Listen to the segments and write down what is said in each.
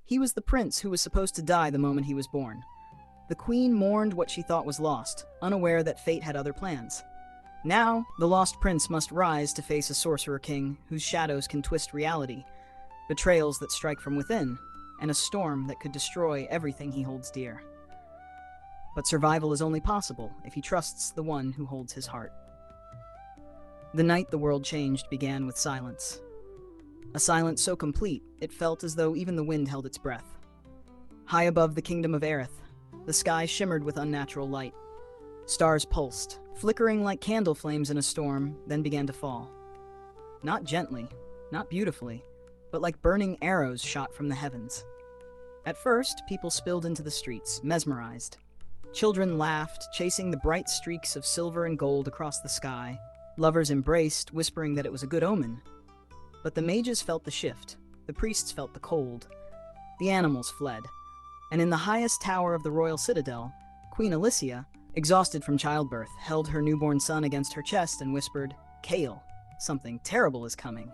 He was the prince who was supposed to die the moment he was born. The queen mourned what she thought was lost, unaware that fate had other plans. Now, the lost prince must rise to face a sorcerer-king whose shadows can twist reality, betrayals that strike from within, and a storm that could destroy everything he holds dear. But survival is only possible if he trusts the one who holds his heart. The night the world changed began with silence. A silence so complete, it felt as though even the wind held its breath. High above the kingdom of Aerith, the sky shimmered with unnatural light. Stars pulsed, flickering like candle flames in a storm, then began to fall. Not gently, not beautifully, but like burning arrows shot from the heavens. At first, people spilled into the streets, mesmerized. Children laughed, chasing the bright streaks of silver and gold across the sky. Lovers embraced, whispering that it was a good omen. But the mages felt the shift, the priests felt the cold. The animals fled. And in the highest tower of the royal citadel, Queen Alicia, exhausted from childbirth, held her newborn son against her chest and whispered, "Kael, something terrible is coming."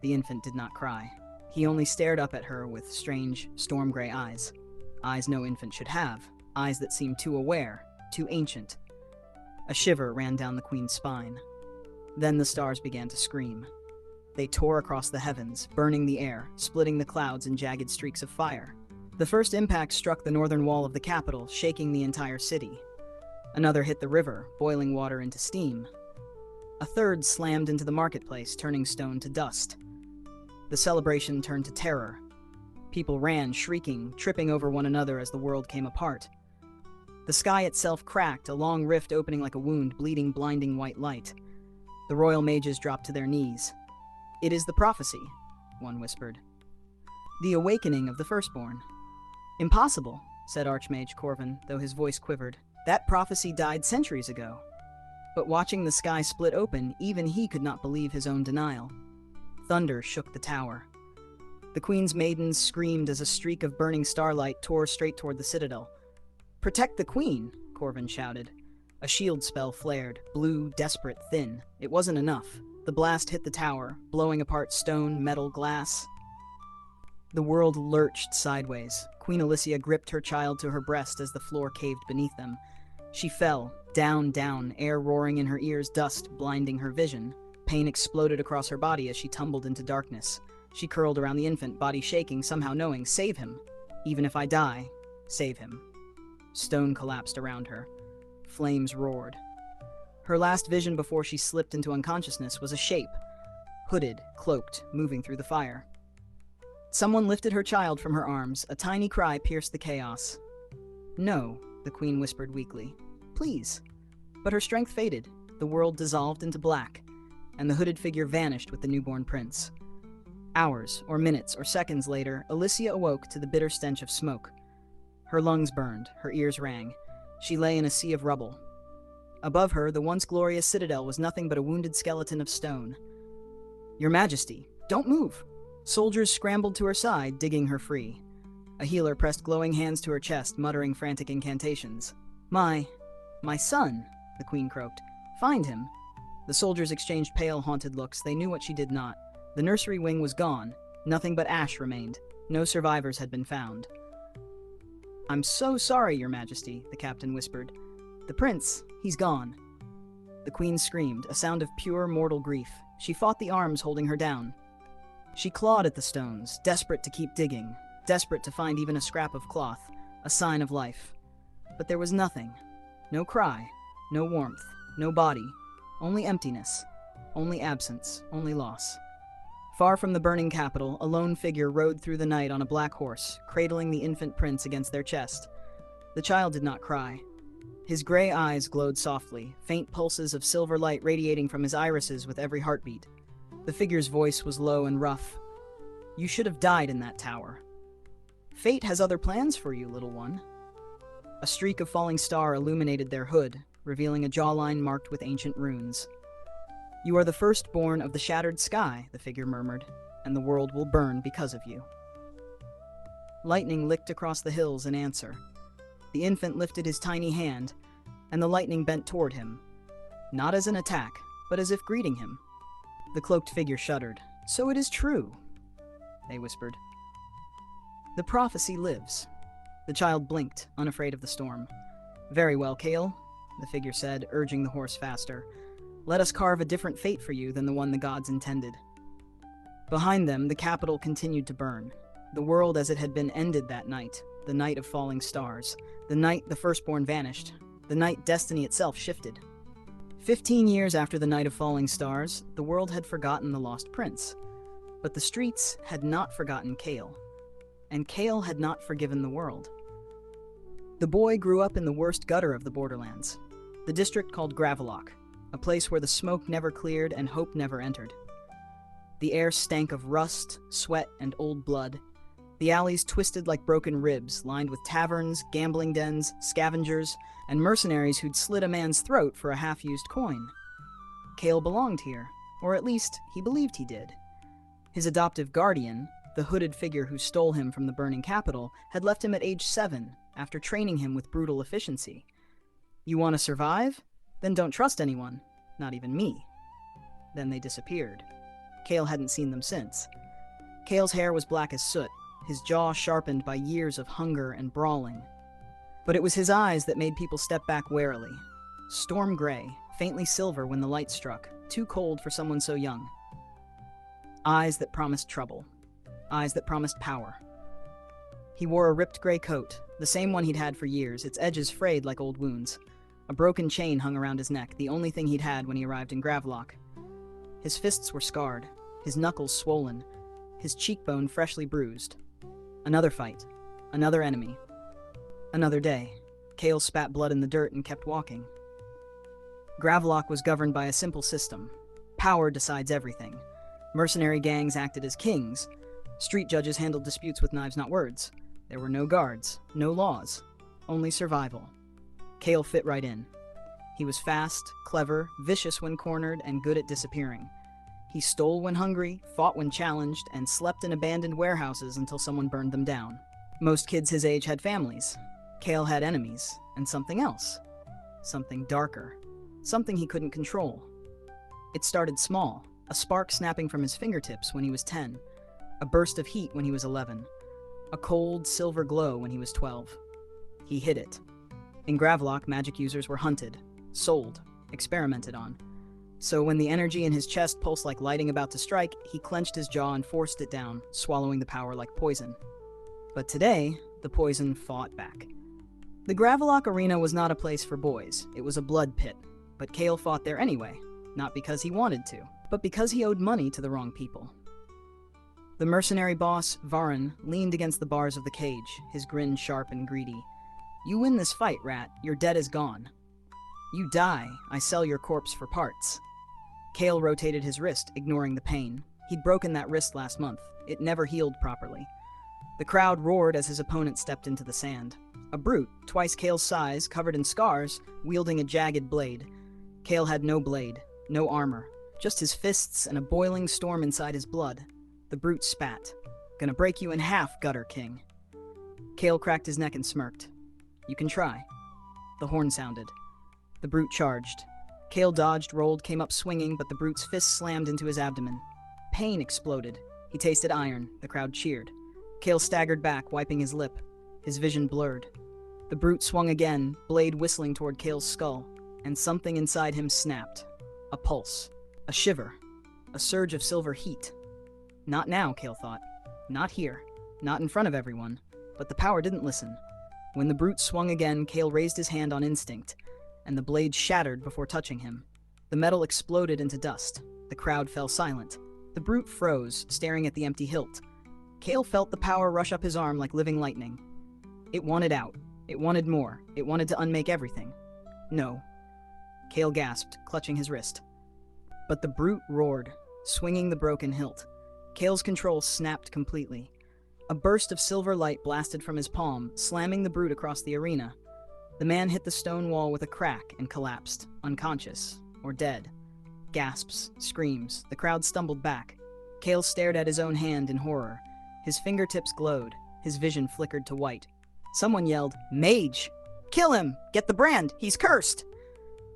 The infant did not cry. He only stared up at her with strange, storm-gray eyes. Eyes no infant should have. Eyes that seemed too aware, too ancient. A shiver ran down the queen's spine. Then the stars began to scream. They tore across the heavens, burning the air, splitting the clouds in jagged streaks of fire. The first impact struck the northern wall of the capital, shaking the entire city. Another hit the river, boiling water into steam. A third slammed into the marketplace, turning stone to dust. The celebration turned to terror. People ran, shrieking, tripping over one another as the world came apart. The sky itself cracked, a long rift opening like a wound, bleeding blinding white light. The royal mages dropped to their knees. "It is the prophecy," one whispered. "The awakening of the firstborn." "Impossible," said Archmage Corvin, though his voice quivered. "That prophecy died centuries ago." But watching the sky split open, even he could not believe his own denial. Thunder shook the tower. The queen's maidens screamed as a streak of burning starlight tore straight toward the citadel. "Protect the queen," Corvin shouted. A shield spell flared, blue, desperate, thin. It wasn't enough. The blast hit the tower, blowing apart stone, metal, glass. The world lurched sideways. Queen Alicia gripped her child to her breast as the floor caved beneath them. She fell, down, down, air roaring in her ears, dust blinding her vision. Pain exploded across her body as she tumbled into darkness. She curled around the infant, body shaking, somehow knowing, save him. Even if I die, save him. Stone collapsed around her. Flames roared. Her last vision before she slipped into unconsciousness was a shape, hooded, cloaked, moving through the fire. Someone lifted her child from her arms. A tiny cry pierced the chaos. "No," the queen whispered weakly. "Please." But her strength faded. The world dissolved into black, and the hooded figure vanished with the newborn prince. Hours, or minutes, or seconds later, Alicia awoke to the bitter stench of smoke. Her lungs burned, her ears rang. She lay in a sea of rubble. Above her, the once glorious citadel was nothing but a wounded skeleton of stone. "Your Majesty, don't move!" Soldiers scrambled to her side, digging her free. A healer pressed glowing hands to her chest, muttering frantic incantations. My son," the queen croaked. "Find him." The soldiers exchanged pale, haunted looks. They knew what she did not. The nursery wing was gone. Nothing but ash remained. No survivors had been found. "I'm so sorry, Your Majesty," the captain whispered. "The prince, he's gone." The queen screamed, a sound of pure mortal grief. She fought the arms holding her down. She clawed at the stones, desperate to keep digging, desperate to find even a scrap of cloth, a sign of life. But there was nothing. No cry, no warmth, no body, only emptiness, only absence, only loss. Far from the burning capital, a lone figure rode through the night on a black horse, cradling the infant prince against their chest. The child did not cry. His gray eyes glowed softly, faint pulses of silver light radiating from his irises with every heartbeat. The figure's voice was low and rough. "You should have died in that tower. Fate has other plans for you, little one." A streak of falling star illuminated their hood, revealing a jawline marked with ancient runes. "You are the firstborn of the shattered sky," the figure murmured, "and the world will burn because of you." Lightning licked across the hills in answer. The infant lifted his tiny hand, and the lightning bent toward him, not as an attack, but as if greeting him. The cloaked figure shuddered. "So it is true," they whispered. The prophecy lives. The child blinked, unafraid of the storm. Very well, Kael, the figure said, urging the horse faster. Let us carve a different fate for you than the one the gods intended. Behind them, the capital continued to burn. The world as it had been ended that night, the night of falling stars, the night the firstborn vanished, the night destiny itself shifted. 15 years after the night of falling stars, the world had forgotten the lost prince. But the streets had not forgotten Kael, and Kael had not forgiven the world. The boy grew up in the worst gutter of the borderlands, the district called Gravelock, a place where the smoke never cleared and hope never entered. The air stank of rust, sweat, and old blood. The alleys twisted like broken ribs, lined with taverns, gambling dens, scavengers, and mercenaries who'd slit a man's throat for a half-used coin. Kael belonged here, or at least he believed he did. His adoptive guardian, the hooded figure who stole him from the burning capital, had left him at age 7 after training him with brutal efficiency. You want to survive? Then don't trust anyone, not even me. Then they disappeared. Kael hadn't seen them since. Kael's hair was black as soot, his jaw sharpened by years of hunger and brawling. But it was his eyes that made people step back warily. Storm gray, faintly silver when the light struck, too cold for someone so young. Eyes that promised trouble. Eyes that promised power. He wore a ripped gray coat, the same one he'd had for years, its edges frayed like old wounds. A broken chain hung around his neck, the only thing he'd had when he arrived in Gravelock. His fists were scarred, his knuckles swollen, his cheekbone freshly bruised. Another fight. Another enemy. Another day. Kael spat blood in the dirt and kept walking. Gravelock was governed by a simple system. Power decides everything. Mercenary gangs acted as kings. Street judges handled disputes with knives, not words. There were no guards, no laws, only survival. Kael fit right in. He was fast, clever, vicious when cornered, and good at disappearing. He stole when hungry, fought when challenged, and slept in abandoned warehouses until someone burned them down. Most kids his age had families. Kael had enemies, and something else. Something darker. Something he couldn't control. It started small, a spark snapping from his fingertips when he was 10, a burst of heat when he was 11, a cold, silver glow when he was 12. He hid it. In Gravelock, magic users were hunted, sold, experimented on. So when the energy in his chest pulsed like lightning about to strike, he clenched his jaw and forced it down, swallowing the power like poison. But today, the poison fought back. The Gravelock arena was not a place for boys. It was a blood pit. But Kael fought there anyway, not because he wanted to, but because he owed money to the wrong people. The mercenary boss, Varan, leaned against the bars of the cage, his grin sharp and greedy. You win this fight, rat. Your debt is gone. You die. I sell your corpse for parts. Kael rotated his wrist, ignoring the pain. He'd broken that wrist last month. It never healed properly. The crowd roared as his opponent stepped into the sand. A brute, twice Kael's size, covered in scars, wielding a jagged blade. Kael had no blade, no armor, just his fists and a boiling storm inside his blood. The brute spat. Gonna break you in half, Gutter King. Kael cracked his neck and smirked. You can try. The horn sounded. The brute charged. Kael dodged, rolled, came up swinging, but the brute's fist slammed into his abdomen. Pain exploded. He tasted iron. The crowd cheered. Kael staggered back, wiping his lip. His vision blurred. The brute swung again, blade whistling toward Kael's skull, and something inside him snapped. A pulse. A shiver. A surge of silver heat. Not now, Kael thought. Not here. Not in front of everyone. But the power didn't listen. When the brute swung again, Kael raised his hand on instinct, and the blade shattered before touching him. The metal exploded into dust. The crowd fell silent. The brute froze, staring at the empty hilt. Kael felt the power rush up his arm like living lightning. It wanted out. It wanted more. It wanted to unmake everything. No. Kael gasped, clutching his wrist. But the brute roared, swinging the broken hilt. Kael's control snapped completely. A burst of silver light blasted from his palm, slamming the brute across the arena. The man hit the stone wall with a crack and collapsed, unconscious, or dead. Gasps, screams, the crowd stumbled back. Kael stared at his own hand in horror. His fingertips glowed, his vision flickered to white. Someone yelled, "Mage! Kill him! Get the brand! He's cursed!"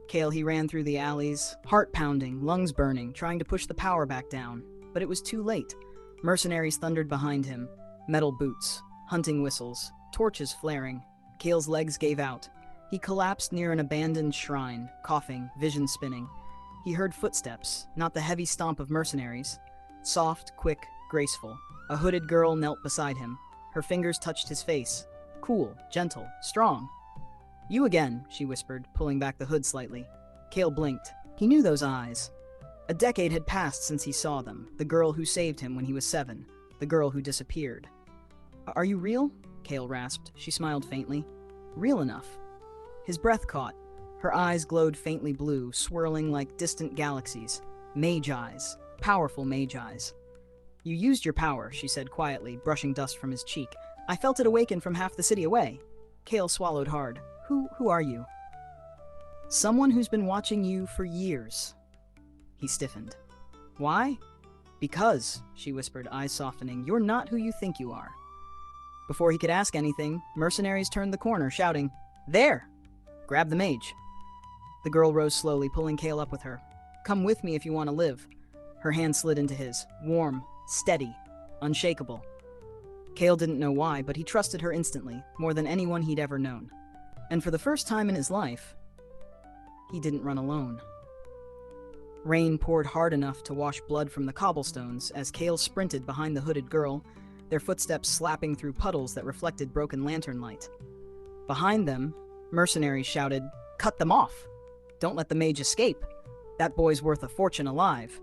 Kael, he ran through the alleys, heart pounding, lungs burning, trying to push the power back down. But it was too late. Mercenaries thundered behind him. Metal boots, Hunting whistles, torches flaring. Kael's legs gave out. He collapsed near an abandoned shrine, coughing, vision spinning. He heard footsteps, not the heavy stomp of mercenaries. Soft, quick, graceful. A hooded girl knelt beside him. Her fingers touched his face. Cool, gentle, strong. "You again," she whispered, pulling back the hood slightly. Kael blinked. He knew those eyes. A decade had passed since he saw them. The girl who saved him when he was 7. The girl who disappeared. "Are you real?" Kael rasped. She smiled faintly. "Real enough." His breath caught. Her eyes glowed faintly blue, swirling like distant galaxies. Mage eyes. Powerful mage eyes. "You used your power," she said quietly, brushing dust from his cheek. "I felt it awaken from half the city away." Kael swallowed hard. Who are you?" "Someone who's been watching you for years." He stiffened. "Why?" "Because," she whispered, eyes softening, "you're not who you think you are." Before he could ask anything, mercenaries turned the corner, shouting, "There! Grab the mage." The girl rose slowly, pulling Kael up with her. "Come with me if you want to live." Her hand slid into his, warm, steady, unshakable. Kael didn't know why, but he trusted her instantly, more than anyone he'd ever known. And for the first time in his life, he didn't run alone. Rain poured hard enough to wash blood from the cobblestones as Kael sprinted behind the hooded girl, their footsteps slapping through puddles that reflected broken lantern light. Behind them, mercenaries shouted, "Cut them off! Don't let the mage escape! That boy's worth a fortune alive!"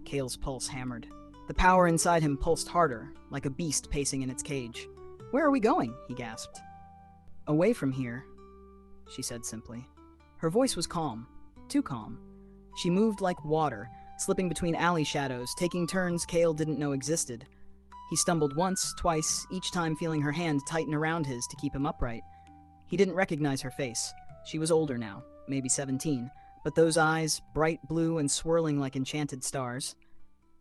Kael's pulse hammered. The power inside him pulsed harder, like a beast pacing in its cage. "Where are we going?" he gasped. "Away from here," she said simply. Her voice was calm, too calm. She moved like water, slipping between alley shadows, taking turns Kael didn't know existed. He stumbled once, twice, each time feeling her hand tighten around his to keep him upright. He didn't recognize her face. She was older now, maybe 17, but those eyes, bright blue and swirling like enchanted stars.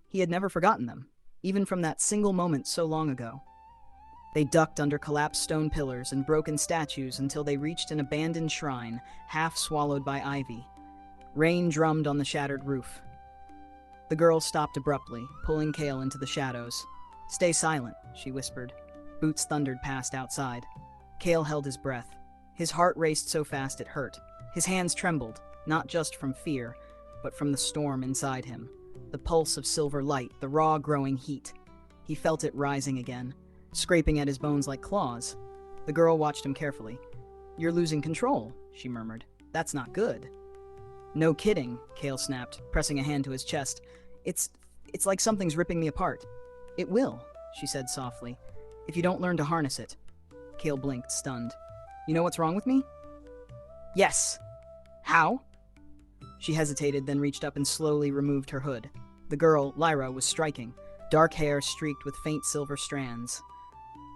He had never forgotten them, even from that single moment so long ago. They ducked under collapsed stone pillars and broken statues until they reached an abandoned shrine, half swallowed by ivy. Rain drummed on the shattered roof. The girl stopped abruptly, pulling Kael into the shadows. "Stay silent," she whispered. Boots thundered past outside. Kael held his breath. His heart raced so fast it hurt. His hands trembled, not just from fear, but from the storm inside him. The pulse of silver light, the raw growing heat. He felt it rising again, scraping at his bones like claws. The girl watched him carefully. "You're losing control," she murmured. "That's not good." "No kidding," Kael snapped, pressing a hand to his chest. It's like something's ripping me apart." "It will," she said softly, "if you don't learn to harness it." Kael blinked, stunned. "You know what's wrong with me?" "Yes." "How?" She hesitated, then reached up and slowly removed her hood. The girl, Lyra, was striking, dark hair streaked with faint silver strands.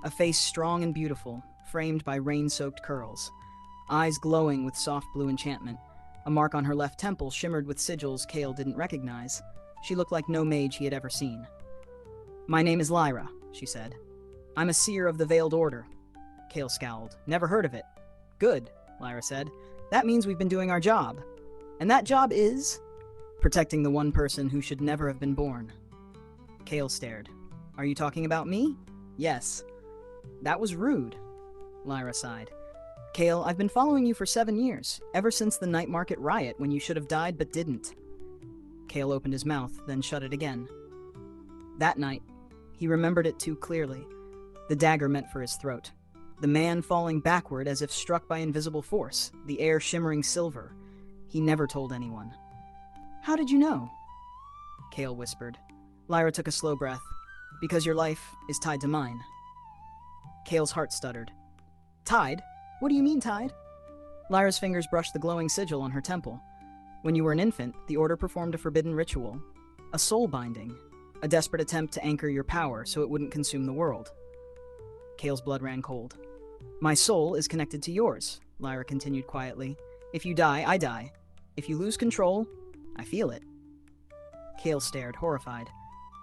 A face strong and beautiful, framed by rain-soaked curls. Eyes glowing with soft blue enchantment. A mark on her left temple shimmered with sigils Kael didn't recognize. She looked like no mage he had ever seen. "My name is Lyra," she said. "I'm a seer of the Veiled Order." Kael scowled. "Never heard of it." "Good," Lyra said. "That means we've been doing our job. And that job is protecting the one person who should never have been born." Kael stared. "Are you talking about me?" "Yes." "That was rude," Lyra sighed. "Kael, I've been following you for 7 years, ever since the night market riot when you should have died but didn't." Kael opened his mouth, then shut it again. That night, he remembered it too clearly. The dagger meant for his throat. The man falling backward as if struck by invisible force, the air shimmering silver. He never told anyone. "How did you know?" Kael whispered. Lyra took a slow breath. "Because your life is tied to mine." Kael's heart stuttered. "Tied? What do you mean tied?" Lyra's fingers brushed the glowing sigil on her temple. "When you were an infant, the Order performed a forbidden ritual. A soul binding. A desperate attempt to anchor your power so it wouldn't consume the world." Kael's blood ran cold. "My soul is connected to yours," Lyra continued quietly. "If you die, I die. If you lose control, I feel it." Kael stared, horrified.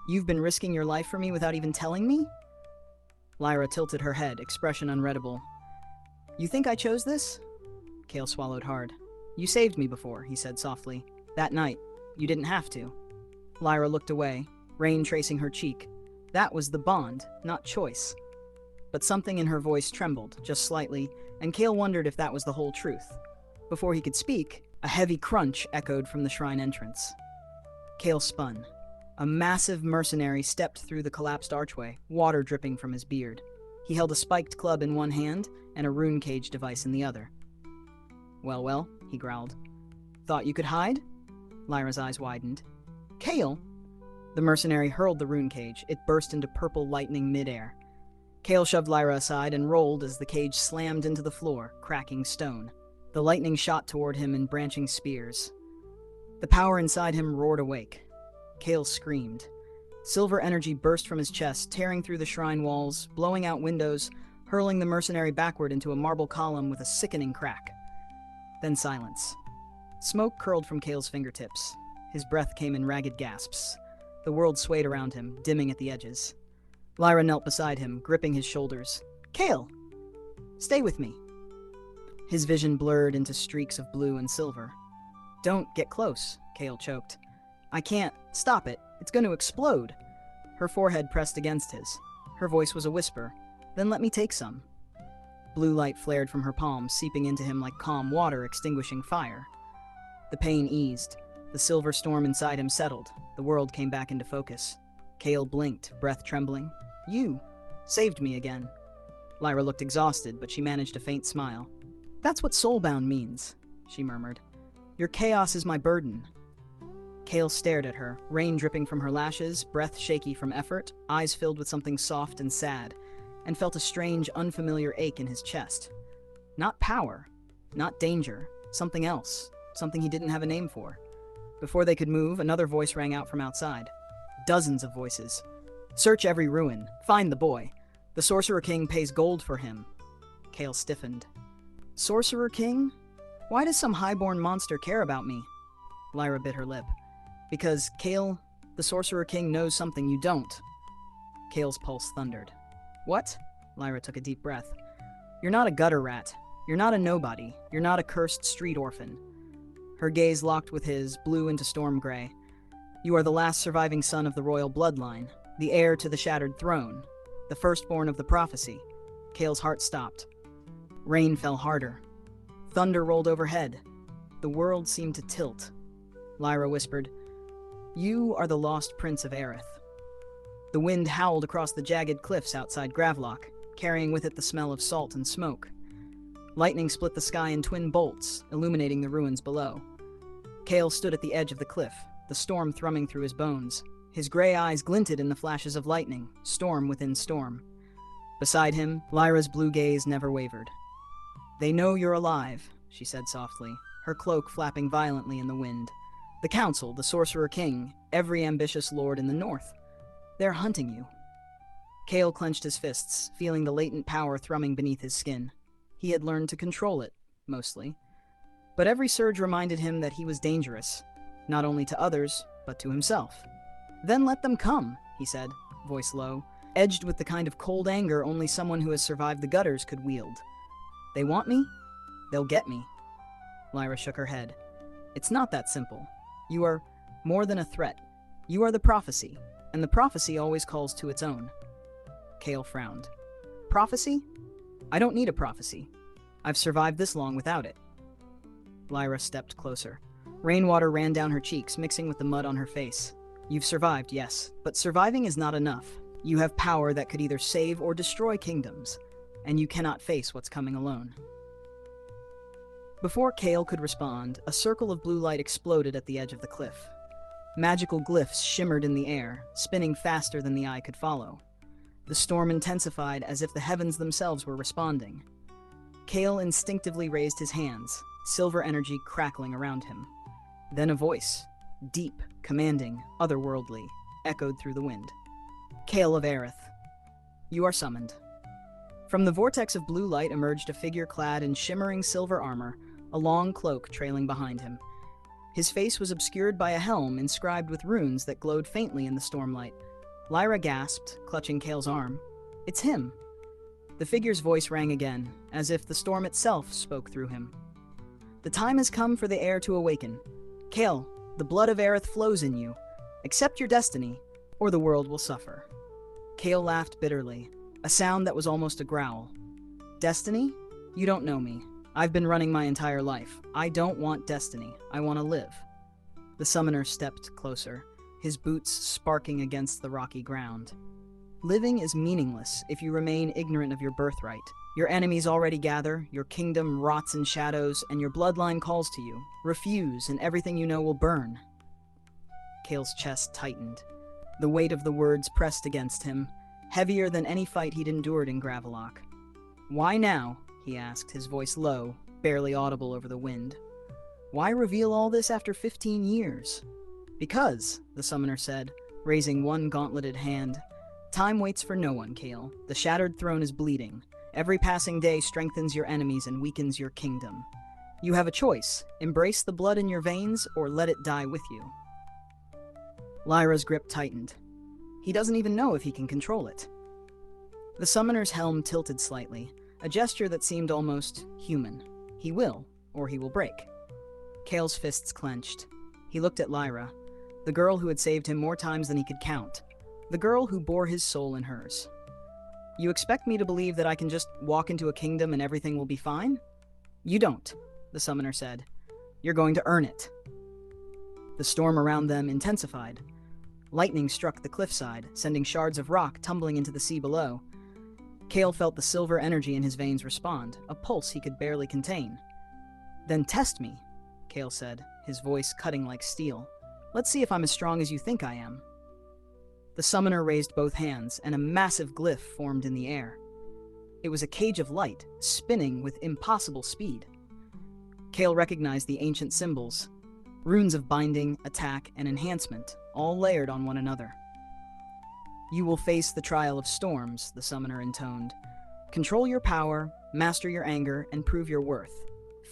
"You've been risking your life for me without even telling me?" Lyra tilted her head, expression unreadable. "You think I chose this?" Kael swallowed hard. "You saved me before," he said softly. "That night. You didn't have to." Lyra looked away, rain tracing her cheek. That was the bond, not choice. but something in her voice trembled, just slightly, and Kael wondered if that was the whole truth. Before he could speak, a heavy crunch echoed from the shrine entrance. Kael spun. A massive mercenary stepped through the collapsed archway, water dripping from his beard. He held a spiked club in one hand and a rune cage device in the other. Well, he growled. Thought you could hide? Lyra's eyes widened. Kael! The mercenary hurled the rune cage. It burst into purple lightning midair. Kael shoved Lyra aside and rolled as the cage slammed into the floor, cracking stone. The lightning shot toward him in branching spears. The power inside him roared awake. Kael screamed. Silver energy burst from his chest, tearing through the shrine walls, blowing out windows, hurling the mercenary backward into a marble column with a sickening crack. Then silence. Smoke curled from Kael's fingertips. His breath came in ragged gasps. The world swayed around him, dimming at the edges. Lyra knelt beside him, gripping his shoulders. Kael! Stay with me. His vision blurred into streaks of blue and silver. Don't get close, Kael choked. I can't. Stop it. It's going to explode. Her forehead pressed against his. Her voice was a whisper. Then let me take some. Blue light flared from her palm, seeping into him like calm water extinguishing fire. The pain eased. The silver storm inside him settled. The world came back into focus. Kael blinked, breath trembling. You saved me again. Lyra looked exhausted, but she managed a faint smile. That's what soulbound means, she murmured. Your chaos is my burden. Kael stared at her, rain dripping from her lashes, breath shaky from effort, eyes filled with something soft and sad, and felt a strange, unfamiliar ache in his chest. Not power, not danger, something else, something he didn't have a name for. Before they could move, another voice rang out from outside. Dozens of voices. Search every ruin. Find the boy. The Sorcerer-King pays gold for him. Kael stiffened. Sorcerer-King? Why does some highborn monster care about me? Lyra bit her lip. Because, Kael, the Sorcerer-King knows something you don't. Kael's pulse thundered. What? Lyra took a deep breath. You're not a gutter rat. You're not a nobody. You're not a cursed street orphan. Her gaze locked with his, blew into storm gray. You are the last surviving son of the royal bloodline, the heir to the shattered throne, the firstborn of the prophecy. Kael's heart stopped. Rain fell harder. Thunder rolled overhead. The world seemed to tilt. Lyra whispered, You are the lost prince of Aerith. The wind howled across the jagged cliffs outside Gravlock, carrying with it the smell of salt and smoke. Lightning split the sky in twin bolts, illuminating the ruins below. Kael stood at the edge of the cliff, the storm thrumming through his bones. His gray eyes glinted in the flashes of lightning, storm within storm. Beside him, Lyra's blue gaze never wavered. They know you're alive, she said softly, her cloak flapping violently in the wind. The Council, the Sorcerer-King, every ambitious lord in the north. They're hunting you. Kael clenched his fists, feeling the latent power thrumming beneath his skin. He had learned to control it, mostly. But every surge reminded him that he was dangerous, not only to others, but to himself. Then let them come, he said, voice low, edged with the kind of cold anger only someone who has survived the gutters could wield. They want me? They'll get me. Lyra shook her head. It's not that simple. You are more than a threat. You are the prophecy, and the prophecy always calls to its own. Kael frowned. Prophecy? I don't need a prophecy. I've survived this long without it. Lyra stepped closer. Rainwater ran down her cheeks, mixing with the mud on her face. You've survived, yes, but surviving is not enough. You have power that could either save or destroy kingdoms, and you cannot face what's coming alone. Before Kael could respond, a circle of blue light exploded at the edge of the cliff. Magical glyphs shimmered in the air, spinning faster than the eye could follow. The storm intensified as if the heavens themselves were responding. Kael instinctively raised his hands, silver energy crackling around him. Then a voice, deep, commanding, otherworldly, echoed through the wind. Kael of Aerith, you are summoned. From the vortex of blue light emerged a figure clad in shimmering silver armor, a long cloak trailing behind him. His face was obscured by a helm inscribed with runes that glowed faintly in the stormlight. Lyra gasped, clutching Kael's arm. It's him. The figure's voice rang again, as if the storm itself spoke through him. The time has come for the heir to awaken. Kael, the blood of Aerith flows in you. Accept your destiny, or the world will suffer. Kael laughed bitterly. a sound that was almost a growl. Destiny? You don't know me. I've been running my entire life. I don't want destiny. I want to live. The summoner stepped closer, his boots sparking against the rocky ground. Living is meaningless if you remain ignorant of your birthright. Your enemies already gather, your kingdom rots in shadows, and your bloodline calls to you. Refuse, and everything you know will burn. Kael's chest tightened. The weight of the words pressed against him, heavier than any fight he'd endured in Gravelock. Why now? He asked, his voice low, barely audible over the wind. Why reveal all this after 15 years? Because, the summoner said, raising one gauntleted hand. Time waits for no one, Kael. The shattered throne is bleeding. Every passing day strengthens your enemies and weakens your kingdom. You have a choice. Embrace the blood in your veins or let it die with you. Lyra's grip tightened. He doesn't even know if he can control it. The summoner's helm tilted slightly, a gesture that seemed almost human. He will, or he will break. Kael's fists clenched. He looked at Lyra, the girl who had saved him more times than he could count, the girl who bore his soul in hers. You expect me to believe that I can just walk into a kingdom and everything will be fine? You don't, the summoner said. You're going to earn it. The storm around them intensified. Lightning struck the cliffside, sending shards of rock tumbling into the sea below. Kael felt the silver energy in his veins respond, a pulse he could barely contain. Then test me, Kael said, his voice cutting like steel. Let's see if I'm as strong as you think I am. The summoner raised both hands, and a massive glyph formed in the air. It was a cage of light, spinning with impossible speed. Kael recognized the ancient symbols, runes of binding, attack, and enhancement, all layered on one another. You will face the trial of storms, the summoner intoned. Control your power, master your anger, and prove your worth.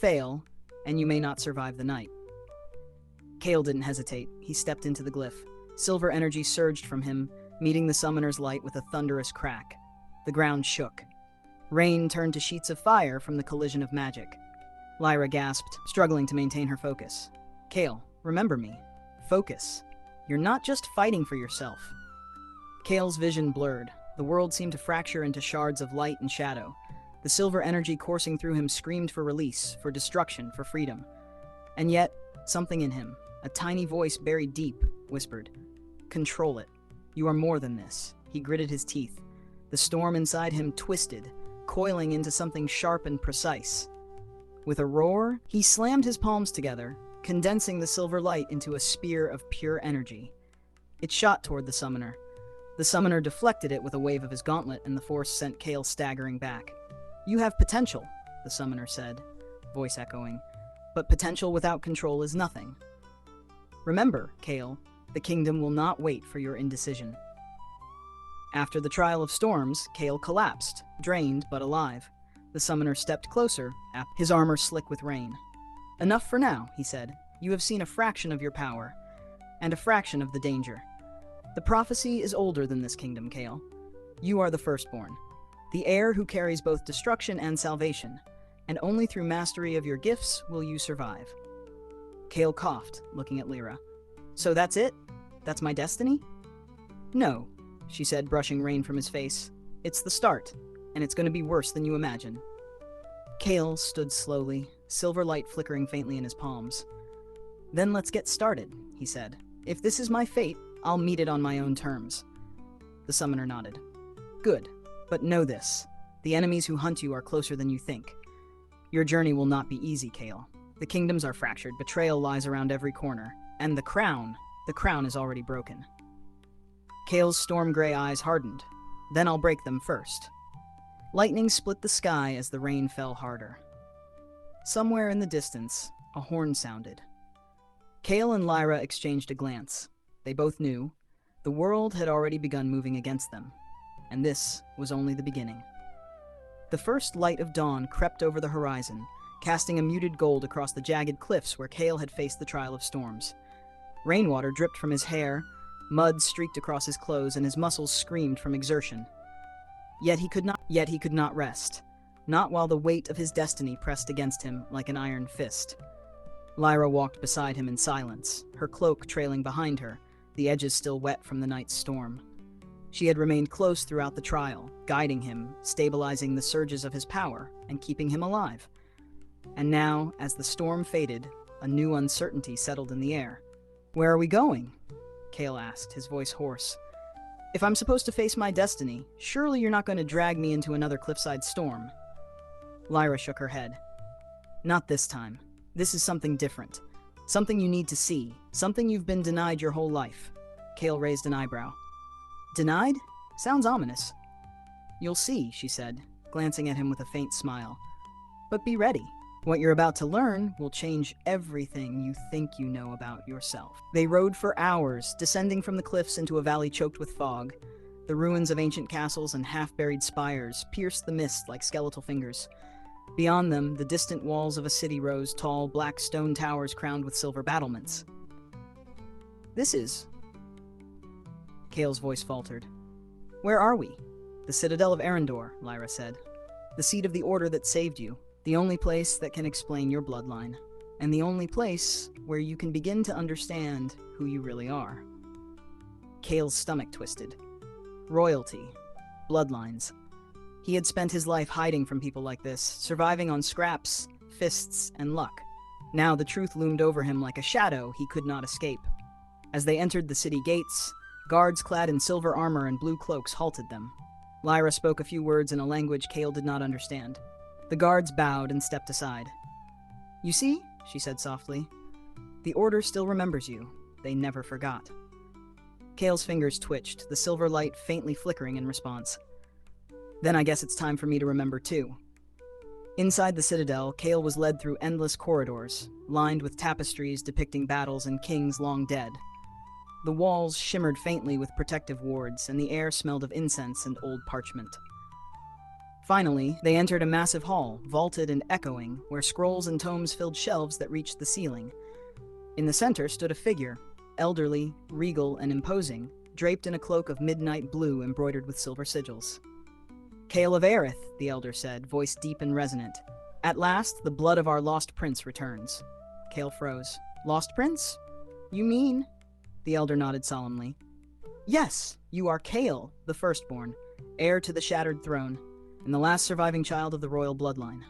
Fail, and you may not survive the night. Kael didn't hesitate. He stepped into the glyph. Silver energy surged from him, meeting the summoner's light with a thunderous crack. The ground shook. Rain turned to sheets of fire from the collision of magic. Lyra gasped, struggling to maintain her focus. Kael, remember me. Focus. You're not just fighting for yourself. Kael's vision blurred. The world seemed to fracture into shards of light and shadow. The silver energy coursing through him screamed for release, for destruction, for freedom. And yet, something in him, a tiny voice buried deep, whispered, "Control it. You are more than this." He gritted his teeth. The storm inside him twisted, coiling into something sharp and precise. With a roar, he slammed his palms together, condensing the silver light into a spear of pure energy. It shot toward the summoner. The summoner deflected it with a wave of his gauntlet, and the force sent Kael staggering back. "You have potential," the summoner said, voice echoing. "But potential without control is nothing. Remember, Kael, the kingdom will not wait for your indecision." After the trial of storms, Kael collapsed, drained but alive. The summoner stepped closer, his armor slick with rain. "Enough for now," he said. "You have seen a fraction of your power, and a fraction of the danger. The prophecy is older than this kingdom, Kael. You are the firstborn, the heir who carries both destruction and salvation, and only through mastery of your gifts will you survive." Kael coughed, looking at Lyra. "So that's it? That's my destiny?" "No," she said, brushing rain from his face. "It's the start, and it's going to be worse than you imagine." Kael stood slowly, silver light flickering faintly in his palms. "Then let's get started," he said. "If this is my fate, I'll meet it on my own terms." The summoner nodded. "Good, but know this. The enemies who hunt you are closer than you think. Your journey will not be easy, Kael. The kingdoms are fractured, betrayal lies around every corner, and the crown is already broken." Kael's storm-gray eyes hardened. "Then I'll break them first." Lightning split the sky as the rain fell harder. Somewhere in the distance, a horn sounded. Kael and Lyra exchanged a glance. They both knew the world had already begun moving against them, and this was only the beginning. The first light of dawn crept over the horizon, casting a muted gold across the jagged cliffs where Kael had faced the trial of storms. Rainwater dripped from his hair, mud streaked across his clothes, and his muscles screamed from exertion. Yet he could not rest, not while the weight of his destiny pressed against him like an iron fist. Lyra walked beside him in silence, her cloak trailing behind her, the edges still wet from the night's storm. She had remained close throughout the trial, guiding him, stabilizing the surges of his power, and keeping him alive. And now, as the storm faded, a new uncertainty settled in the air. "Where are we going?" Kael asked, his voice hoarse. "If I'm supposed to face my destiny, surely you're not going to drag me into another cliffside storm." Lyra shook her head. "Not this time. This is something different. Something you need to see. Something you've been denied your whole life." Kael raised an eyebrow. "Denied? Sounds ominous." "You'll see," she said, glancing at him with a faint smile. "But be ready. What you're about to learn will change everything you think you know about yourself." They rode for hours, descending from the cliffs into a valley choked with fog. The ruins of ancient castles and half-buried spires pierced the mist like skeletal fingers. Beyond them, the distant walls of a city rose, tall, black stone towers crowned with silver battlements. "This is..." Kael's voice faltered. "Where are we?" "The Citadel of Arendor," Lyra said. "The seat of the order that saved you. The only place that can explain your bloodline. And the only place where you can begin to understand who you really are." Kael's stomach twisted. Royalty. Bloodlines. He had spent his life hiding from people like this, surviving on scraps, fists, and luck. Now the truth loomed over him like a shadow he could not escape. As they entered the city gates, guards clad in silver armor and blue cloaks halted them. Lyra spoke a few words in a language Kael did not understand. The guards bowed and stepped aside. "You see," she said softly, "the Order still remembers you. They never forgot." Kael's fingers twitched, the silver light faintly flickering in response. "Then I guess it's time for me to remember too." Inside the Citadel, Kael was led through endless corridors, lined with tapestries depicting battles and kings long dead. The walls shimmered faintly with protective wards, and the air smelled of incense and old parchment. Finally, they entered a massive hall, vaulted and echoing, where scrolls and tomes filled shelves that reached the ceiling. In the center stood a figure, elderly, regal, and imposing, draped in a cloak of midnight blue embroidered with silver sigils. "Kael of Aerith," the elder said, voice deep and resonant. "At last, the blood of our lost prince returns." Kael froze. "Lost prince? You mean?" The elder nodded solemnly. "Yes, you are Kael, the firstborn, heir to the shattered throne, and the last surviving child of the royal bloodline."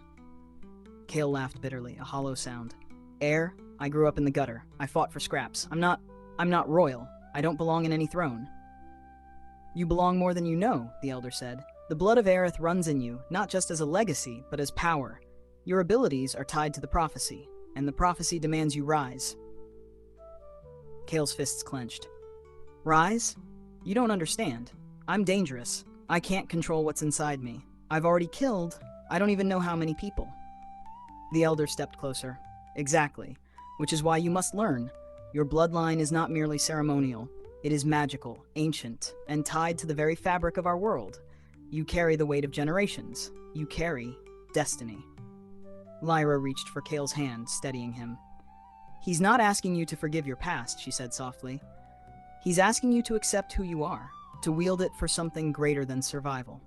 Kael laughed bitterly, a hollow sound. "Heir? I grew up in the gutter. I fought for scraps. I'm not royal. I don't belong in any throne." "You belong more than you know," the elder said. "The blood of Aerith runs in you, not just as a legacy, but as power. Your abilities are tied to the prophecy, and the prophecy demands you rise." Kael's fists clenched. "Rise? You don't understand. I'm dangerous. I can't control what's inside me. I've already killed, I don't even know how many people." The elder stepped closer. "Exactly. Which is why you must learn. Your bloodline is not merely ceremonial. It is magical, ancient, and tied to the very fabric of our world. You carry the weight of generations. You carry destiny." Lyra reached for Kael's hand, steadying him. "He's not asking you to forgive your past," she said softly. "He's asking you to accept who you are, to wield it for something greater than survival."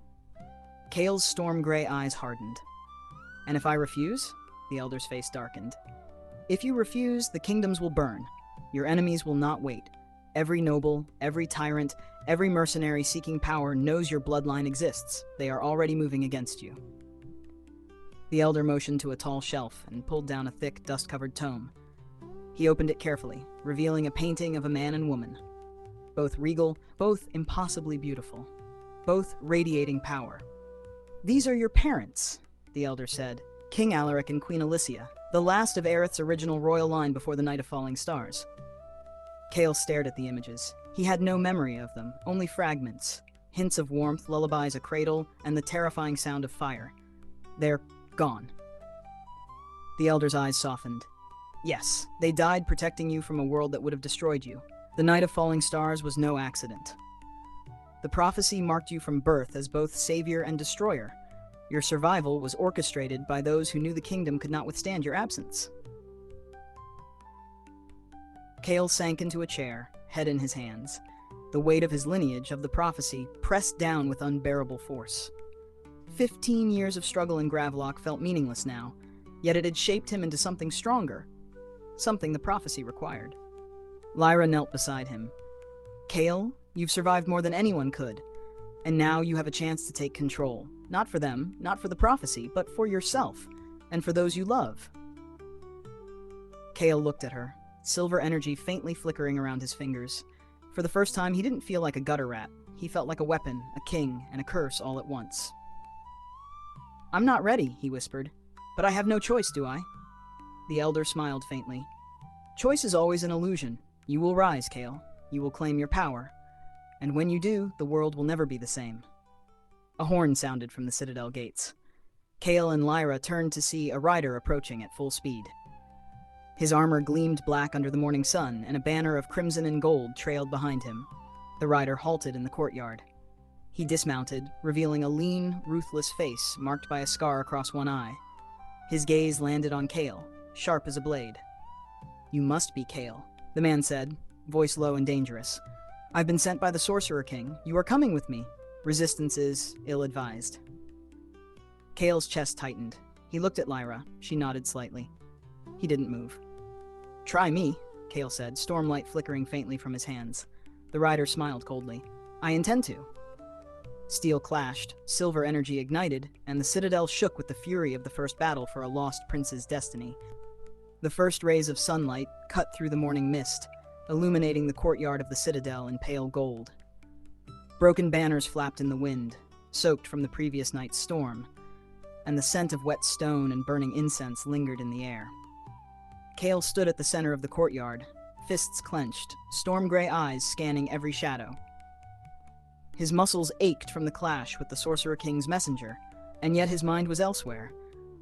Kael's storm gray eyes hardened. "And if I refuse?" The elder's face darkened. "If you refuse, the kingdoms will burn. Your enemies will not wait. Every noble, every tyrant, every mercenary seeking power knows your bloodline exists. They are already moving against you." The elder motioned to a tall shelf and pulled down a thick, dust-covered tome. He opened it carefully, revealing a painting of a man and woman. Both regal, both impossibly beautiful, both radiating power. "These are your parents," the elder said, "King Alaric and Queen Alicia, the last of Aerith's original royal line before the Night of Falling Stars." Kael stared at the images. He had no memory of them, only fragments, hints of warmth, lullabies, a cradle, and the terrifying sound of fire. "They're gone." The elder's eyes softened. "Yes, they died protecting you from a world that would have destroyed you. The Night of Falling Stars was no accident. The prophecy marked you from birth as both savior and destroyer. Your survival was orchestrated by those who knew the kingdom could not withstand your absence." Kael sank into a chair, head in his hands. The weight of his lineage, of the prophecy, pressed down with unbearable force. 15 years of struggle in Gravlock felt meaningless now, yet it had shaped him into something stronger, something the prophecy required. Lyra knelt beside him. "Kael, You've survived more than anyone could. And now you have a chance to take control. Not for them, not for the prophecy, but for yourself, and for those you love. Kael looked at her, silver energy faintly flickering around his fingers. For the first time, he didn't feel like a gutter rat. He felt like a weapon, a king, and a curse all at once. "I'm not ready," he whispered. "But I have no choice, do I?" The elder smiled faintly. "Choice is always an illusion. You will rise, Kael. You will claim your power. And when you do, the world will never be the same." A horn sounded from the citadel gates. Kael and Lyra turned to see a rider approaching at full speed. His armor gleamed black under the morning sun, and a banner of crimson and gold trailed behind him. The rider halted in the courtyard. He dismounted, revealing a lean, ruthless face marked by a scar across one eye. His gaze landed on Kael, sharp as a blade. "You must be Kael," the man said, voice low and dangerous. "I've been sent by the Sorcerer-King. You are coming with me. Resistance is ill-advised." Kael's chest tightened. He looked at Lyra. She nodded slightly. He didn't move. "Try me," Kael said, stormlight flickering faintly from his hands. The rider smiled coldly. "I intend to." Steel clashed, silver energy ignited, and the citadel shook with the fury of the first battle for a lost prince's destiny. The first rays of sunlight cut through the morning mist, illuminating the courtyard of the citadel in pale gold. Broken banners flapped in the wind, soaked from the previous night's storm, and the scent of wet stone and burning incense lingered in the air. Kael stood at the center of the courtyard, fists clenched, storm-gray eyes scanning every shadow. His muscles ached from the clash with the Sorcerer-King's messenger, and yet his mind was elsewhere,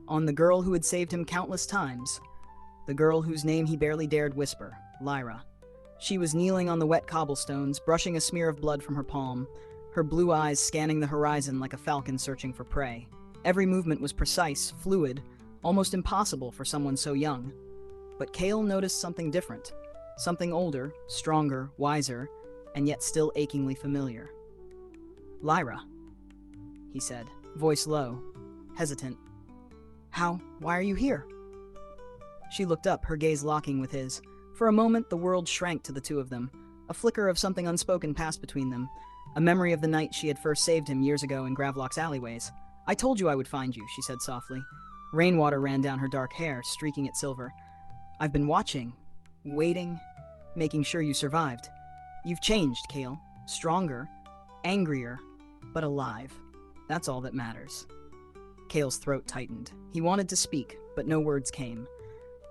on the girl who had saved him countless times, the girl whose name he barely dared whisper, Lyra. She was kneeling on the wet cobblestones, brushing a smear of blood from her palm, her blue eyes scanning the horizon like a falcon searching for prey. Every movement was precise, fluid, almost impossible for someone so young. But Kael noticed something different, something older, stronger, wiser, and yet still achingly familiar. "Lyra," he said, voice low, hesitant. Why are you here?" She looked up, her gaze locking with his. For a moment, the world shrank to the two of them. A flicker of something unspoken passed between them, a memory of the night she had first saved him years ago in Gravlock's alleyways. "I told you I would find you," she said softly. Rainwater ran down her dark hair, streaking it silver. "I've been watching, waiting, making sure you survived. You've changed, Kael. Stronger, angrier, but alive. That's all that matters." Kael's throat tightened. He wanted to speak, but no words came.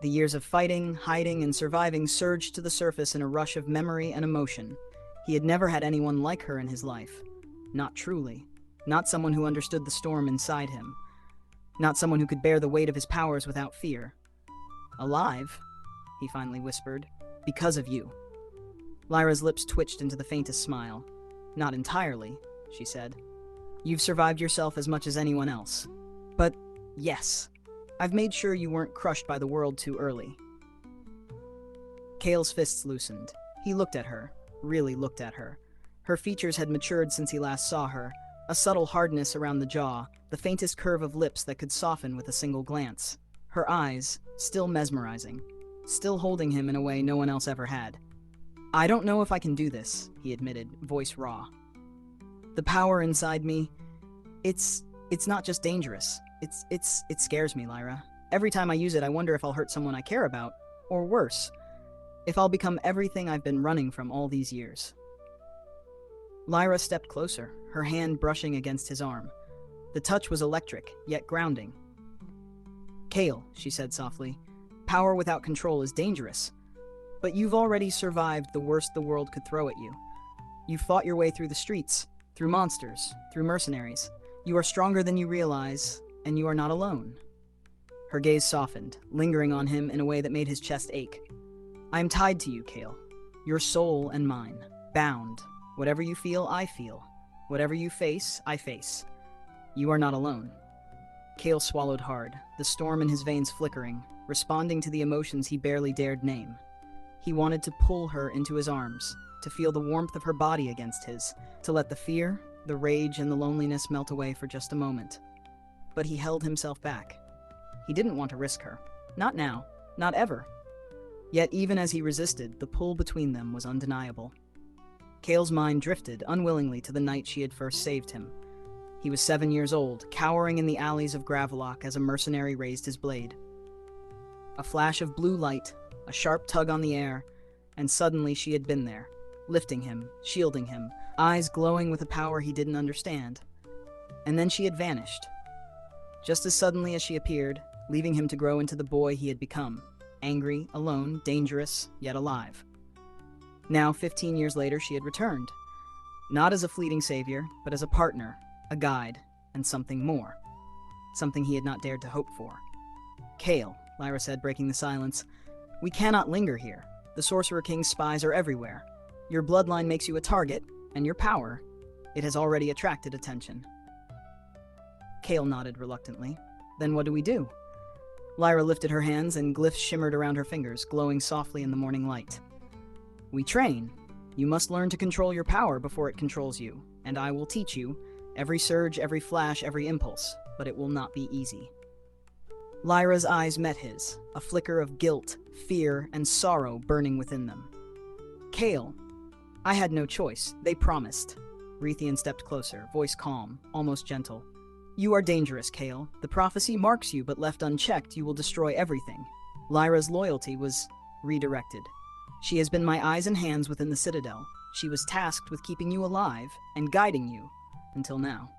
The years of fighting, hiding, and surviving surged to the surface in a rush of memory and emotion. He had never had anyone like her in his life. Not truly. Not someone who understood the storm inside him. Not someone who could bear the weight of his powers without fear. "Alive," he finally whispered, "because of you." Lyra's lips twitched into the faintest smile. "Not entirely," she said. "You've survived yourself as much as anyone else. But, yes, I've made sure you weren't crushed by the world too early." Kael's fists loosened. He looked at her, really looked at her. Her features had matured since he last saw her, a subtle hardness around the jaw, the faintest curve of lips that could soften with a single glance. Her eyes, still mesmerizing, still holding him in a way no one else ever had. "I don't know if I can do this," he admitted, voice raw. "The power inside me, it's not just dangerous. It scares me, Lyra. Every time I use it, I wonder if I'll hurt someone I care about, or worse, if I'll become everything I've been running from all these years." Lyra stepped closer, her hand brushing against his arm. The touch was electric, yet grounding. "Kael," she said softly, "power without control is dangerous. But you've already survived the worst the world could throw at you. You've fought your way through the streets, through monsters, through mercenaries. You are stronger than you realize, and you are not alone." Her gaze softened, lingering on him in a way that made his chest ache. "I am tied to you, Kael. Your soul and mine. Bound. Whatever you feel, I feel. Whatever you face, I face. You are not alone." Kael swallowed hard, the storm in his veins flickering, responding to the emotions he barely dared name. He wanted to pull her into his arms, to feel the warmth of her body against his, to let the fear, the rage, and the loneliness melt away for just a moment. But he held himself back. He didn't want to risk her. Not now. Not ever. Yet even as he resisted, the pull between them was undeniable. Kael's mind drifted unwillingly to the night she had first saved him. He was 7 years old, cowering in the alleys of Gravelock as a mercenary raised his blade. A flash of blue light, a sharp tug on the air, and suddenly she had been there, lifting him, shielding him, eyes glowing with a power he didn't understand. And then she had vanished. Just as suddenly as she appeared, leaving him to grow into the boy he had become, angry, alone, dangerous, yet alive. Now, 15 years later, she had returned. Not as a fleeting savior, but as a partner, a guide, and something more. Something he had not dared to hope for. "Kael," Lyra said, breaking the silence, "we cannot linger here. The Sorcerer-King's spies are everywhere. Your bloodline makes you a target, and your power, it has already attracted attention." Kael nodded reluctantly. "Then what do we do?" Lyra lifted her hands and glyphs shimmered around her fingers, glowing softly in the morning light. "We train. You must learn to control your power before it controls you, and I will teach you, every surge, every flash, every impulse, but it will not be easy." Lyra's eyes met his, a flicker of guilt, fear, and sorrow burning within them. "Kael, I had no choice. They promised." Rethian stepped closer, voice calm, almost gentle. "You are dangerous, Kael. The prophecy marks you, but left unchecked, you will destroy everything." Lyra's loyalty was redirected. "She has been my eyes and hands within the Citadel. She was tasked with keeping you alive and guiding you, until now."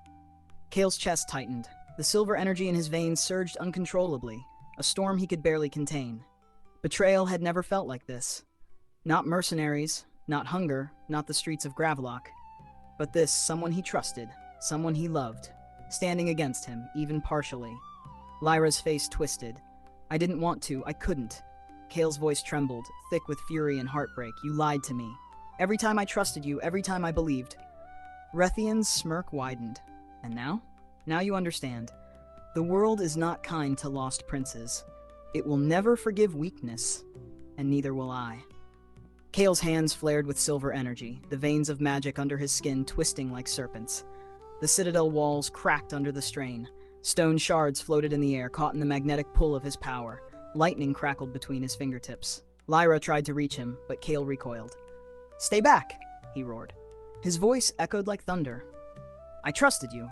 Kael's chest tightened. The silver energy in his veins surged uncontrollably, a storm he could barely contain. Betrayal had never felt like this. Not mercenaries, not hunger, not the streets of Gravelock. But this, someone he trusted, someone he loved, standing against him, even partially. Lyra's face twisted. "I didn't want to, I couldn't." Kael's voice trembled, thick with fury and heartbreak. "You lied to me. Every time I trusted you, every time I believed." Rethian's smirk widened. "And now? Now you understand. The world is not kind to lost princes. It will never forgive weakness, and neither will I." Kael's hands flared with silver energy, the veins of magic under his skin twisting like serpents. The citadel walls cracked under the strain. Stone shards floated in the air, caught in the magnetic pull of his power. Lightning crackled between his fingertips. Lyra tried to reach him, but Kael recoiled. "Stay back!" he roared. His voice echoed like thunder. "I trusted you.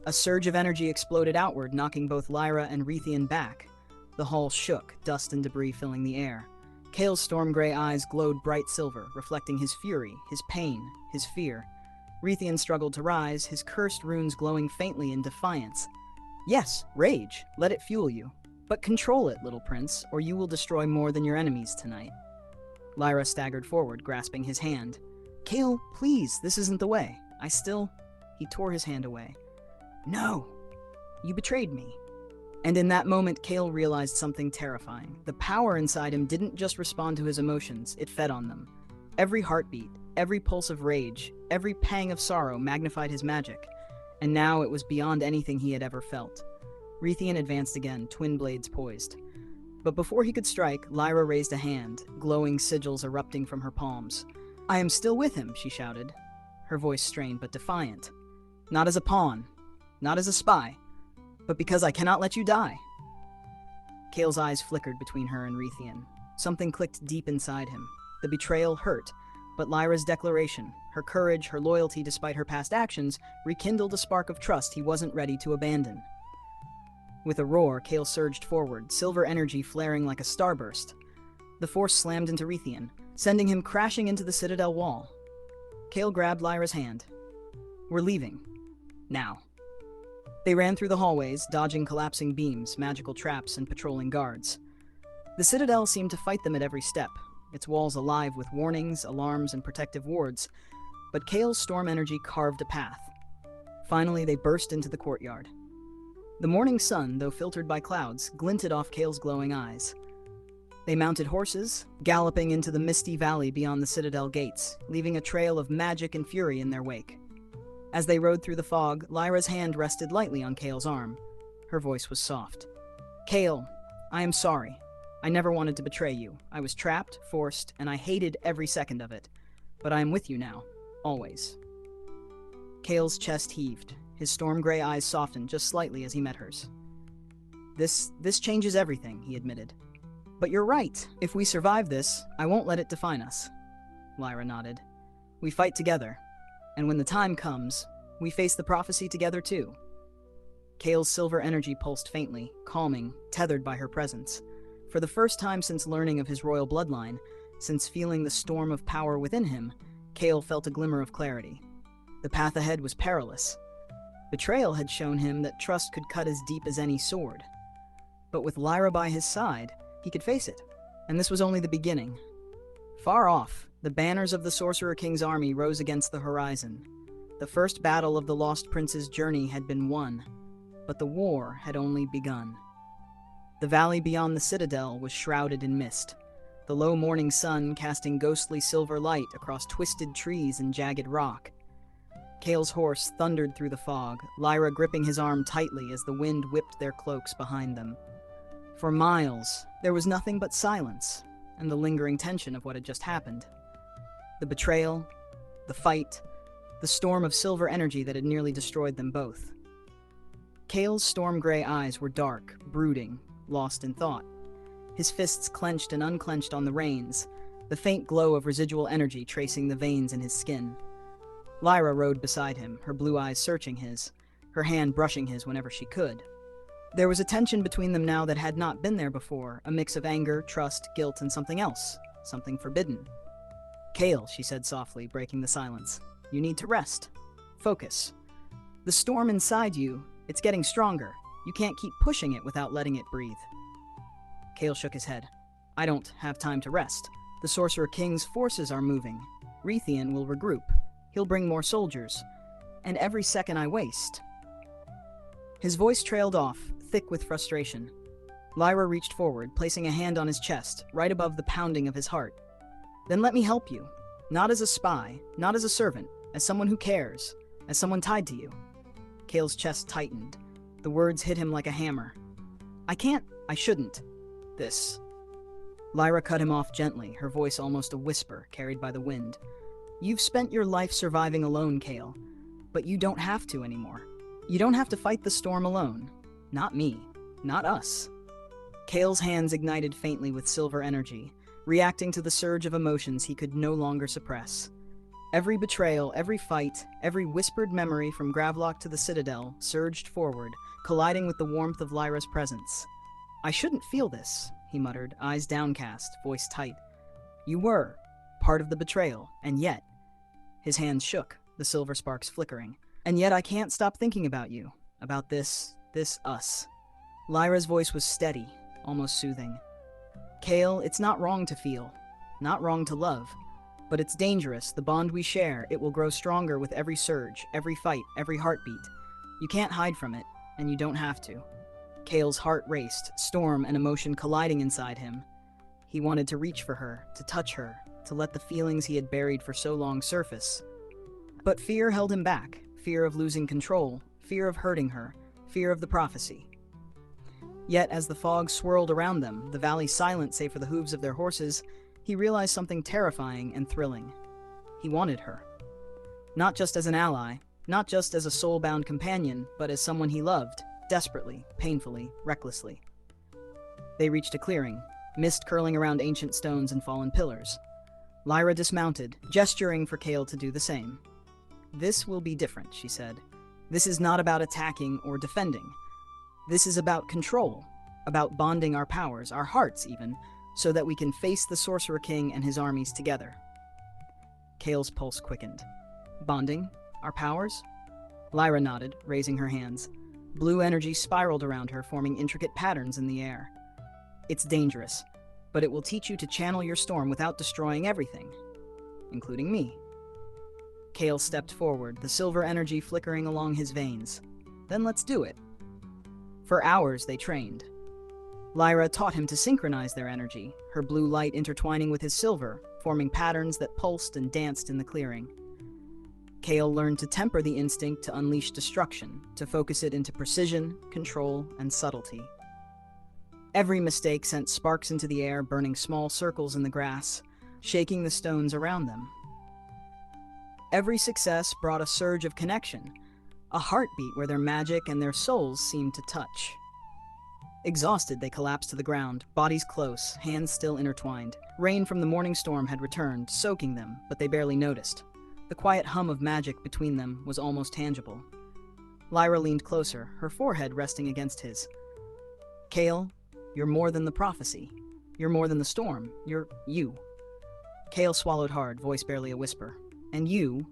A surge of energy exploded outward, knocking both Lyra and Rethian back. The hall shook, dust and debris filling the air. Kael's storm-gray eyes glowed bright silver, reflecting his fury, his pain, his fear. Rethian struggled to rise, his cursed runes glowing faintly in defiance. "Yes, rage. Let it fuel you. But control it, little prince, or you will destroy more than your enemies tonight." Lyra staggered forward, grasping his hand. "Kael, please, this isn't the way. He tore his hand away. "No! You betrayed me." And in that moment, Kael realized something terrifying. The power inside him didn't just respond to his emotions, it fed on them. Every heartbeat, every pulse of rage, every pang of sorrow magnified his magic. And now it was beyond anything he had ever felt. Rethian advanced again, twin blades poised. But before he could strike, Lyra raised a hand, glowing sigils erupting from her palms. "I am still with him," she shouted, her voice strained but defiant. "Not as a pawn, not as a spy, but because I cannot let you die." Kael's eyes flickered between her and Rethian. Something clicked deep inside him. The betrayal hurt, but Lyra's declaration, her courage, her loyalty despite her past actions, rekindled a spark of trust he wasn't ready to abandon. With a roar, Kael surged forward, silver energy flaring like a starburst. The force slammed into Rethian, sending him crashing into the citadel wall. Kael grabbed Lyra's hand. "We're leaving. Now." They ran through the hallways, dodging collapsing beams, magical traps, and patrolling guards. The citadel seemed to fight them at every step, its walls alive with warnings, alarms, and protective wards, but Kael's storm energy carved a path. Finally, they burst into the courtyard. The morning sun, though filtered by clouds, glinted off Kael's glowing eyes. They mounted horses, galloping into the misty valley beyond the citadel gates, leaving a trail of magic and fury in their wake. As they rode through the fog, Lyra's hand rested lightly on Kael's arm. Her voice was soft. "Kael, I am sorry. I never wanted to betray you. I was trapped, forced, and I hated every second of it. But I am with you now, always." Kael's chest heaved. His storm-gray eyes softened just slightly as he met hers. This changes everything," he admitted. "But you're right. If we survive this, I won't let it define us." Lyra nodded. We fight together, and when the time comes, we face the prophecy together too. Kael's silver energy pulsed faintly, calming, tethered by her presence. For the first time since learning of his royal bloodline, since feeling the storm of power within him, Kael felt a glimmer of clarity. The path ahead was perilous. Betrayal had shown him that trust could cut as deep as any sword. But with Lyra by his side, he could face it. And this was only the beginning. Far off, the banners of the Sorcerer King's army rose against the horizon. The first battle of the Lost Prince's journey had been won, but the war had only begun. The valley beyond the citadel was shrouded in mist, the low morning sun casting ghostly silver light across twisted trees and jagged rock. Kael's horse thundered through the fog, Lyra gripping his arm tightly as the wind whipped their cloaks behind them. For miles, there was nothing but silence and the lingering tension of what had just happened. The betrayal, the fight, the storm of silver energy that had nearly destroyed them both. Kael's storm-gray eyes were dark, brooding, lost in thought. His fists clenched and unclenched on the reins, the faint glow of residual energy tracing the veins in his skin. Lyra rode beside him, her blue eyes searching his, her hand brushing his whenever she could. There was a tension between them now that had not been there before, a mix of anger, trust, guilt, and something else, something forbidden. "Kael," she said softly, breaking the silence, "you need to rest. Focus. The storm inside you, it's getting stronger. You can't keep pushing it without letting it breathe." Kael shook his head. "I don't have time to rest. The Sorcerer King's forces are moving. Rethian will regroup. He'll bring more soldiers. And every second I waste..." His voice trailed off, thick with frustration. Lyra reached forward, placing a hand on his chest, right above the pounding of his heart. "Then let me help you. Not as a spy, not as a servant, as someone who cares, as someone tied to you." Kael's chest tightened. The words hit him like a hammer. I shouldn't. This." Lyra cut him off gently, her voice almost a whisper, carried by the wind. "You've spent your life surviving alone, Kael, but you don't have to anymore. You don't have to fight the storm alone. Not me. Not us." Kael's hands ignited faintly with silver energy, reacting to the surge of emotions he could no longer suppress. Every betrayal, every fight, every whispered memory from Gravlock to the Citadel surged forward, colliding with the warmth of Lyra's presence. "I shouldn't feel this," he muttered, eyes downcast, voice tight. "You were part of the betrayal, and yet..." His hands shook, the silver sparks flickering. "And yet I can't stop thinking about you, about this us." Lyra's voice was steady, almost soothing. "Kael, it's not wrong to feel, not wrong to love, but it's dangerous. The bond we share, it will grow stronger with every surge, every fight, every heartbeat. You can't hide from it, and you don't have to." Kael's heart raced, storm and emotion colliding inside him. He wanted to reach for her, to touch her, to let the feelings he had buried for so long surface. But fear held him back, fear of losing control, fear of hurting her, fear of the prophecy. Yet as the fog swirled around them, the valley silent save for the hooves of their horses, he realized something terrifying and thrilling. He wanted her. Not just as an ally, not just as a soul-bound companion, but as someone he loved, desperately, painfully, recklessly. They reached a clearing, mist curling around ancient stones and fallen pillars. Lyra dismounted, gesturing for Kael to do the same. "This will be different," she said. "This is not about attacking or defending. This is about control, about bonding our powers, our hearts even, so that we can face the Sorcerer King and his armies together." Kael's pulse quickened. "Bonding? Our powers?" Lyra nodded, raising her hands. Blue energy spiraled around her, forming intricate patterns in the air. "It's dangerous, but it will teach you to channel your storm without destroying everything, including me." Kael stepped forward, the silver energy flickering along his veins. "Then let's do it." For hours they trained. Lyra taught him to synchronize their energy, her blue light intertwining with his silver, forming patterns that pulsed and danced in the clearing. Kael learned to temper the instinct to unleash destruction, to focus it into precision, control, and subtlety. Every mistake sent sparks into the air, burning small circles in the grass, shaking the stones around them. Every success brought a surge of connection, a heartbeat where their magic and their souls seemed to touch. Exhausted, they collapsed to the ground, bodies close, hands still intertwined. Rain from the morning storm had returned, soaking them, but they barely noticed. The quiet hum of magic between them was almost tangible. Lyra leaned closer, her forehead resting against his. Kael, you're more than the prophecy. You're more than the storm. You're you. Kael swallowed hard, voice barely a whisper. And you're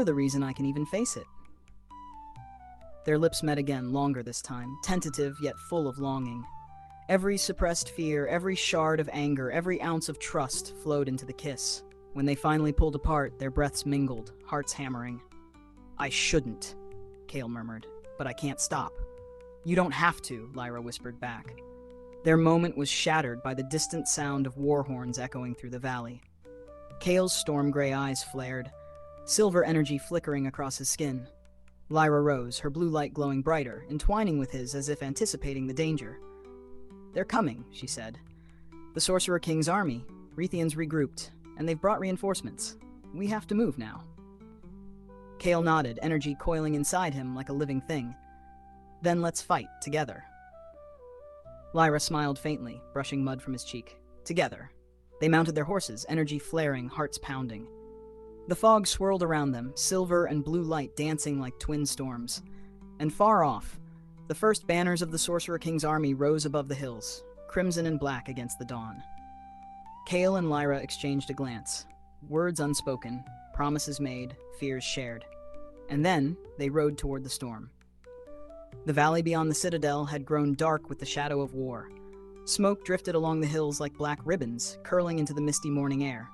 the reason I can even face it. Their lips met again, longer this time, tentative yet full of longing. Every suppressed fear, every shard of anger, every ounce of trust flowed into the kiss. When they finally pulled apart, their breaths mingled, hearts hammering. I shouldn't, Kael murmured, but I can't stop. You don't have to, Lyra whispered back. Their moment was shattered by the distant sound of war horns echoing through the valley. Kael's storm-gray eyes flared, silver energy flickering across his skin. Lyra rose, her blue light glowing brighter, entwining with his as if anticipating the danger. They're coming, she said. The Sorcerer-King's army. Rethians regrouped, and they've brought reinforcements. We have to move now. Kael nodded, energy coiling inside him like a living thing. Then let's fight, together. Lyra smiled faintly, brushing mud from his cheek. Together. They mounted their horses, energy flaring, hearts pounding. The fog swirled around them, silver and blue light dancing like twin storms. And far off, the first banners of the Sorcerer-King's army rose above the hills, crimson and black against the dawn. Kael and Lyra exchanged a glance. Words unspoken, promises made, fears shared. And then, they rode toward the storm. The valley beyond the citadel had grown dark with the shadow of war. Smoke drifted along the hills like black ribbons, curling into the misty morning air.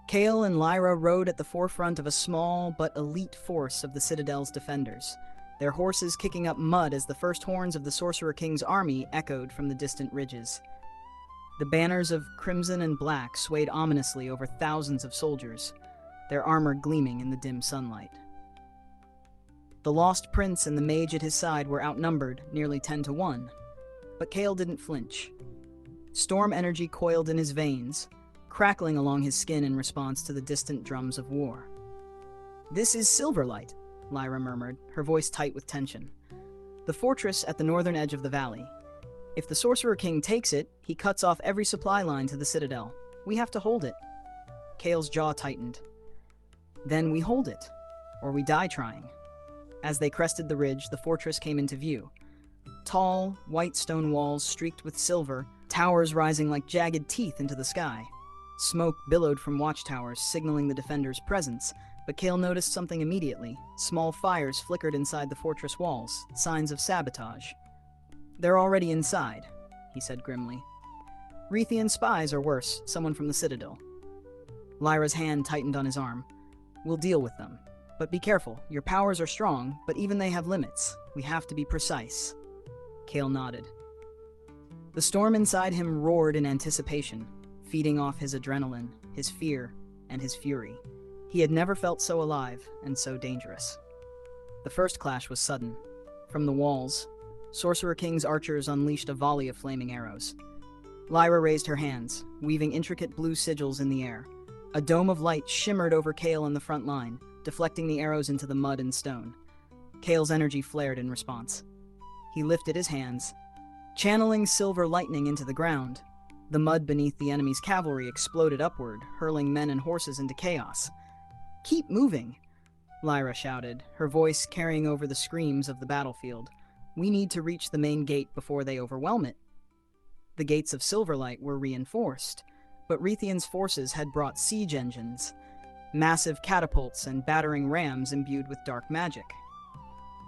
Kael and Lyra rode at the forefront of a small but elite force of the citadel's defenders, their horses kicking up mud as the first horns of the Sorcerer-King's army echoed from the distant ridges. The banners of crimson and black swayed ominously over thousands of soldiers, their armor gleaming in the dim sunlight. The lost prince and the mage at his side were outnumbered, nearly 10-1, but Kael didn't flinch. Storm energy coiled in his veins, crackling along his skin in response to the distant drums of war. This is Silverlight, Lyra murmured, her voice tight with tension. The fortress at the northern edge of the valley. If the Sorcerer-King takes it, he cuts off every supply line to the citadel. We have to hold it. Kael's jaw tightened. Then we hold it, or we die trying. As they crested the ridge, the fortress came into view. Tall, white stone walls streaked with silver, towers rising like jagged teeth into the sky. Smoke billowed from watchtowers, signaling the defenders' presence, but Kael noticed something immediately. Small fires flickered inside the fortress walls, signs of sabotage. They're already inside, he said grimly. Rethian spies or worse, someone from the citadel. Lyra's hand tightened on his arm. We'll deal with them. But be careful, your powers are strong, but even they have limits. We have to be precise. Kael nodded. The storm inside him roared in anticipation, feeding off his adrenaline, his fear, and his fury. He had never felt so alive and so dangerous. The first clash was sudden. From the walls, Sorcerer-King's archers unleashed a volley of flaming arrows. Lyra raised her hands, weaving intricate blue sigils in the air. A dome of light shimmered over Kael in the front line, deflecting the arrows into the mud and stone. Kael's energy flared in response. He lifted his hands, channeling silver lightning into the ground. The mud beneath the enemy's cavalry exploded upward, hurling men and horses into chaos. Keep moving, Lyra shouted, her voice carrying over the screams of the battlefield. We need to reach the main gate before they overwhelm it. The gates of Silverlight were reinforced, but Rethian's forces had brought siege engines, massive catapults and battering rams imbued with dark magic.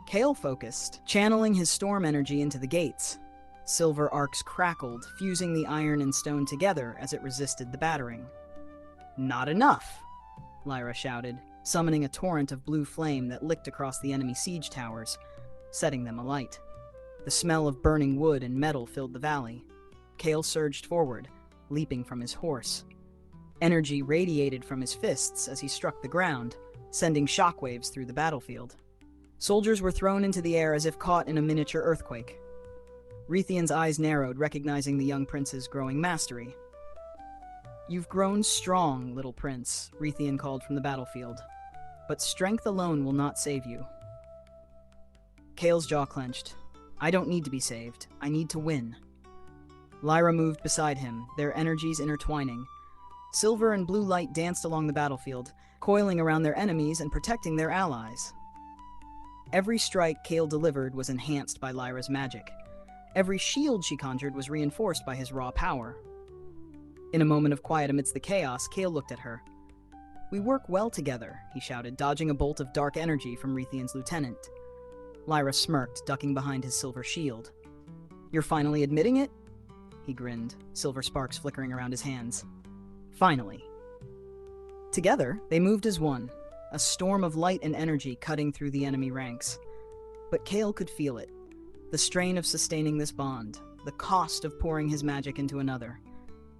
Kael focused, channeling his storm energy into the gates. Silver arcs crackled, fusing the iron and stone together as it resisted the battering. Not enough, Lyra shouted, summoning a torrent of blue flame that licked across the enemy siege towers, setting them alight. The smell of burning wood and metal filled the valley. Kael surged forward, leaping from his horse. Energy radiated from his fists as he struck the ground, sending shockwaves through the battlefield. Soldiers were thrown into the air as if caught in a miniature earthquake. Rethian's eyes narrowed, recognizing the young prince's growing mastery. You've grown strong, little prince, Rethian called from the battlefield. But strength alone will not save you. Kael's jaw clenched. I don't need to be saved. I need to win. Lyra moved beside him, their energies intertwining. Silver and blue light danced along the battlefield, coiling around their enemies and protecting their allies. Every strike Kael delivered was enhanced by Lyra's magic. Every shield she conjured was reinforced by his raw power. In a moment of quiet amidst the chaos, Kael looked at her. "We work well together," he shouted, dodging a bolt of dark energy from Rethian's lieutenant. Lyra smirked, ducking behind his silver shield. "You're finally admitting it?" He grinned, silver sparks flickering around his hands. "Finally." Together, they moved as one, a storm of light and energy cutting through the enemy ranks. But Kael could feel it. The strain of sustaining this bond, the cost of pouring his magic into another.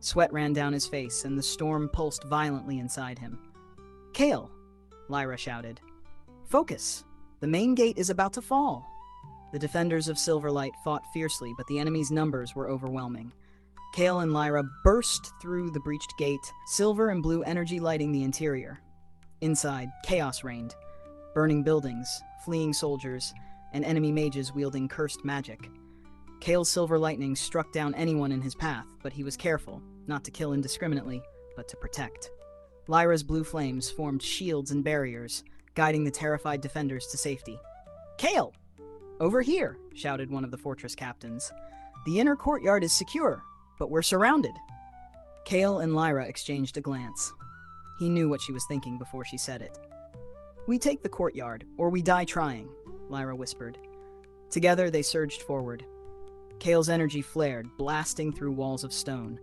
Sweat ran down his face, and the storm pulsed violently inside him. "Kael!" Lyra shouted. "Focus! The main gate is about to fall." The defenders of Silverlight fought fiercely, but the enemy's numbers were overwhelming. Kael and Lyra burst through the breached gate, silver and blue energy lighting the interior. Inside, chaos reigned. Burning buildings, fleeing soldiers, and enemy mages wielding cursed magic. Kael's silver lightning struck down anyone in his path, but he was careful, not to kill indiscriminately, but to protect. Lyra's blue flames formed shields and barriers, guiding the terrified defenders to safety. "Kael! Over here!" shouted one of the fortress captains. "The inner courtyard is secure, but we're surrounded." Kael and Lyra exchanged a glance. He knew what she was thinking before she said it. "We take the courtyard, or we die trying," Lyra whispered. Together they surged forward. Kael's energy flared, blasting through walls of stone.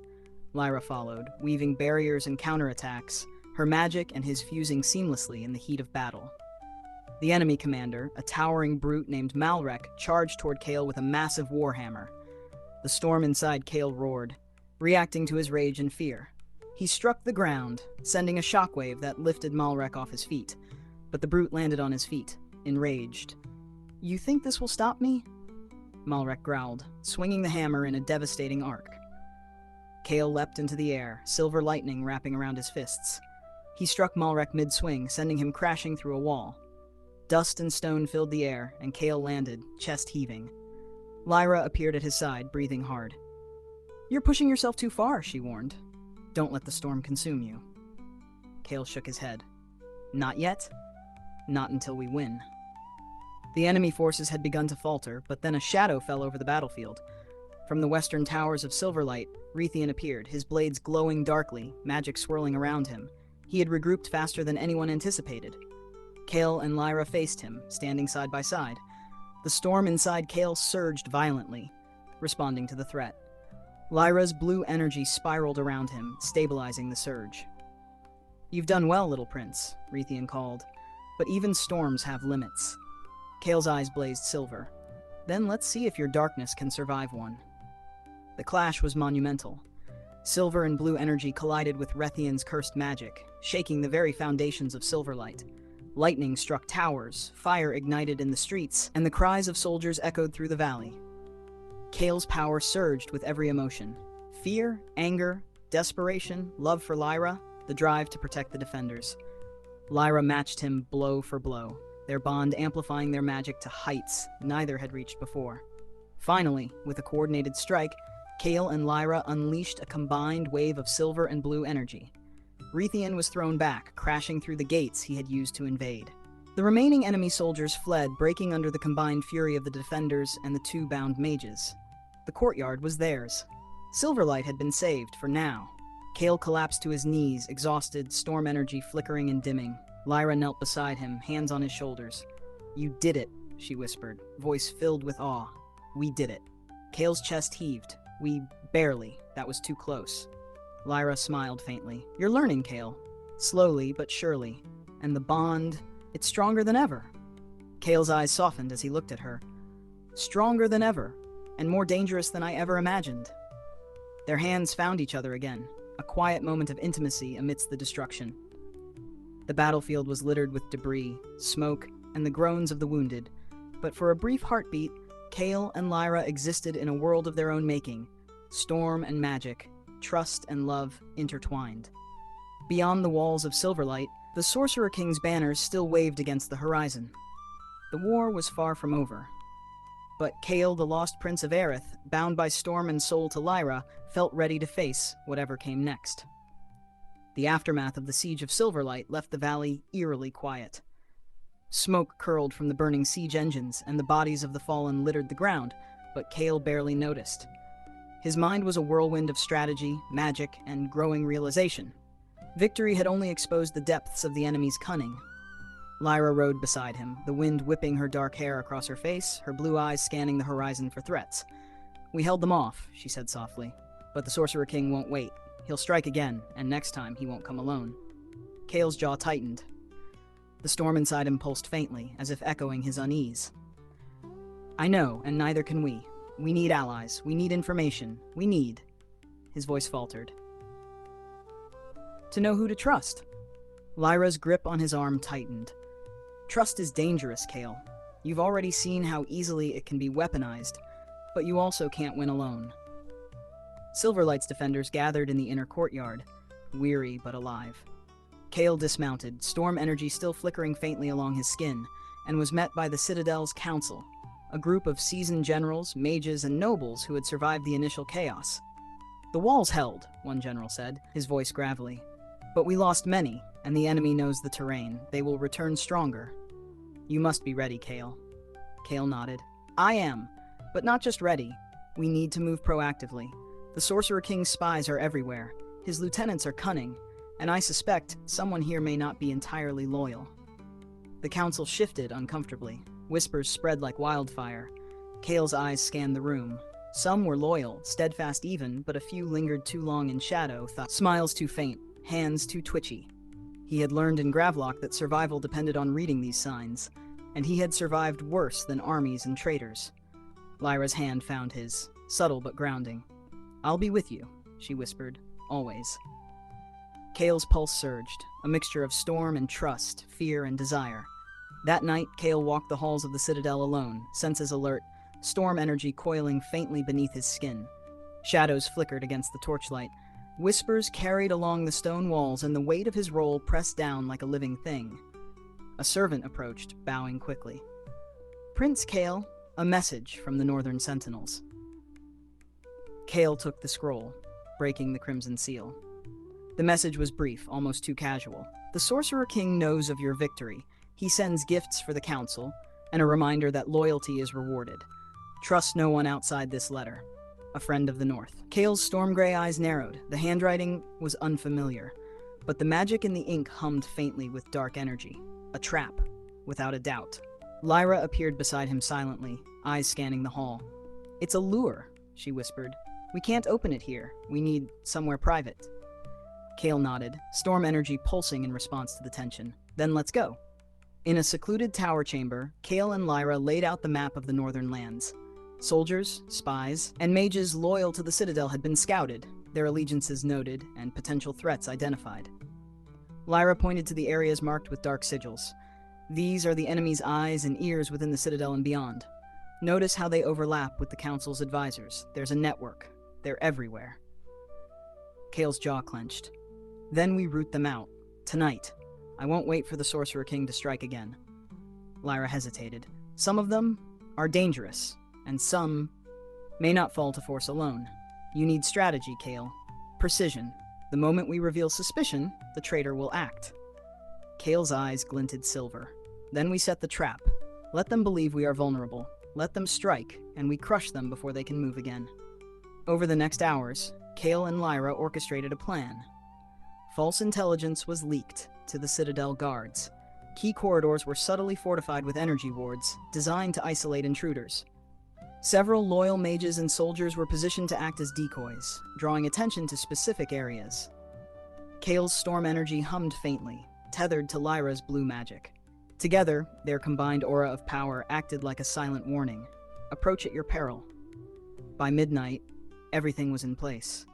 Lyra followed, weaving barriers and counterattacks, her magic and his fusing seamlessly in the heat of battle. The enemy commander, a towering brute named Malrek, charged toward Kael with a massive warhammer. The storm inside Kael roared, reacting to his rage and fear. He struck the ground, sending a shockwave that lifted Malrek off his feet, but the brute landed on his feet, enraged. "You think this will stop me?" Malrek growled, swinging the hammer in a devastating arc. Kael leapt into the air, silver lightning wrapping around his fists. He struck Malrek mid-swing, sending him crashing through a wall. Dust and stone filled the air, and Kael landed, chest heaving. Lyra appeared at his side, breathing hard. "You're pushing yourself too far," she warned. "Don't let the storm consume you." Kael shook his head. "Not yet. Not until we win." The enemy forces had begun to falter, but then a shadow fell over the battlefield. From the western towers of Silverlight, Rethian appeared, his blades glowing darkly, magic swirling around him. He had regrouped faster than anyone anticipated. Kael and Lyra faced him, standing side by side. The storm inside Kael surged violently, responding to the threat. Lyra's blue energy spiraled around him, stabilizing the surge. "You've done well, little prince," Rethian called, "but even storms have limits." Kael's eyes blazed silver. "Then let's see if your darkness can survive one." The clash was monumental. Silver and blue energy collided with Rethian's cursed magic, shaking the very foundations of Silverlight. Lightning struck towers, fire ignited in the streets, and the cries of soldiers echoed through the valley. Kael's power surged with every emotion. Fear, anger, desperation, love for Lyra, the drive to protect the defenders. Lyra matched him blow for blow, their bond amplifying their magic to heights neither had reached before. Finally, with a coordinated strike, Kael and Lyra unleashed a combined wave of silver and blue energy. Rethian was thrown back, crashing through the gates he had used to invade. The remaining enemy soldiers fled, breaking under the combined fury of the defenders and the two bound mages. The courtyard was theirs. Silverlight had been saved for now. Kael collapsed to his knees, exhausted, storm energy flickering and dimming. Lyra knelt beside him, hands on his shoulders. "You did it," she whispered, voice filled with awe. "We did it." Kael's chest heaved. Barely. That was too close." Lyra smiled faintly. "You're learning, Kael. Slowly but surely. And the bond, it's stronger than ever." Kael's eyes softened as he looked at her. "Stronger than ever, and more dangerous than I ever imagined." Their hands found each other again, a quiet moment of intimacy amidst the destruction. The battlefield was littered with debris, smoke, and the groans of the wounded, but for a brief heartbeat, Kael and Lyra existed in a world of their own making, storm and magic, trust and love intertwined. Beyond the walls of Silverlight, the Sorcerer-King's banners still waved against the horizon. The war was far from over. But Kael, the lost prince of Aerith, bound by storm and soul to Lyra, felt ready to face whatever came next. The aftermath of the siege of Silverlight left the valley eerily quiet. Smoke curled from the burning siege engines, and the bodies of the fallen littered the ground, but Kael barely noticed. His mind was a whirlwind of strategy, magic, and growing realization. Victory had only exposed the depths of the enemy's cunning. Lyra rode beside him, the wind whipping her dark hair across her face, her blue eyes scanning the horizon for threats. "We held them off," she said softly, "but the Sorcerer-King won't wait. He'll strike again, and next time he won't come alone." Kael's jaw tightened. The storm inside him pulsed faintly, as if echoing his unease. "I know, and neither can we. We need allies. We need information. We need..." His voice faltered. "To know who to trust." Lyra's grip on his arm tightened. "Trust is dangerous, Kael. You've already seen how easily it can be weaponized, but you also can't win alone." Silverlight's defenders gathered in the inner courtyard, weary but alive. Kael dismounted, storm energy still flickering faintly along his skin, and was met by the Citadel's council, a group of seasoned generals, mages, and nobles who had survived the initial chaos. "The walls held," one general said, his voice gravelly. "But we lost many, and the enemy knows the terrain. They will return stronger. You must be ready, Kael." Kael nodded. "I am, but not just ready. We need to move proactively. The Sorcerer-King's spies are everywhere. His lieutenants are cunning, and I suspect someone here may not be entirely loyal." The council shifted uncomfortably. Whispers spread like wildfire. Kael's eyes scanned the room. Some were loyal, steadfast even, but a few lingered too long in shadow, smiles too faint, hands too twitchy. He had learned in Gravlock that survival depended on reading these signs, and he had survived worse than armies and traitors. Lyra's hand found his, subtle but grounding. "I'll be with you," she whispered, "always." Kael's pulse surged, a mixture of storm and trust, fear and desire. That night, Kael walked the halls of the Citadel alone, senses alert, storm energy coiling faintly beneath his skin. Shadows flickered against the torchlight. Whispers carried along the stone walls, and the weight of his role pressed down like a living thing. A servant approached, bowing quickly. "Prince Kael, a message from the Northern Sentinels." Kael took the scroll, breaking the crimson seal. The message was brief, almost too casual. "The Sorcerer-King knows of your victory. He sends gifts for the council, and a reminder that loyalty is rewarded. Trust no one outside this letter. A friend of the North." Kael's storm-gray eyes narrowed. The handwriting was unfamiliar, but the magic in the ink hummed faintly with dark energy. A trap, without a doubt. Lyra appeared beside him silently, eyes scanning the hall. "It's a lure," she whispered. "We can't open it here. We need somewhere private." Kael nodded, storm energy pulsing in response to the tension. "Then let's go." In a secluded tower chamber, Kael and Lyra laid out the map of the northern lands. Soldiers, spies, and mages loyal to the Citadel had been scouted, their allegiances noted, and potential threats identified. Lyra pointed to the areas marked with dark sigils. "These are the enemy's eyes and ears within the Citadel and beyond. Notice how they overlap with the Council's advisors. There's a network. They're everywhere." Kael's jaw clenched. "Then we root them out. Tonight. I won't wait for the Sorcerer-King to strike again." Lyra hesitated. "Some of them are dangerous, and some may not fall to force alone. You need strategy, Kael. Precision. The moment we reveal suspicion, the traitor will act." Kael's eyes glinted silver. "Then we set the trap. Let them believe we are vulnerable. Let them strike, and we crush them before they can move again." Over the next hours, Kael and Lyra orchestrated a plan. False intelligence was leaked to the Citadel guards. Key corridors were subtly fortified with energy wards, designed to isolate intruders. Several loyal mages and soldiers were positioned to act as decoys, drawing attention to specific areas. Kael's storm energy hummed faintly, tethered to Lyra's blue magic. Together, their combined aura of power acted like a silent warning. Approach at your peril. By midnight, everything was in place.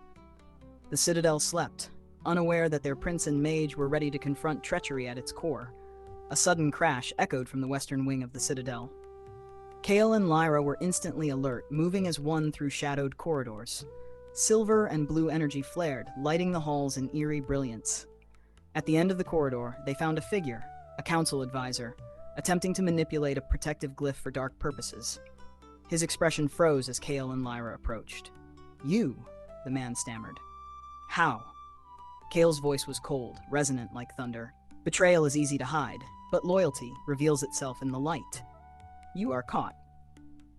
The Citadel slept, unaware that their prince and mage were ready to confront treachery at its core. A sudden crash echoed from the western wing of the Citadel. Kael and Lyra were instantly alert, moving as one through shadowed corridors. Silver and blue energy flared, lighting the halls in eerie brilliance. At the end of the corridor, they found a figure, a council advisor, attempting to manipulate a protective glyph for dark purposes. His expression froze as Kael and Lyra approached. "You," the man stammered. "How?" Kael's voice was cold, resonant like thunder. Betrayal is easy to hide, but loyalty reveals itself in the light. You are caught.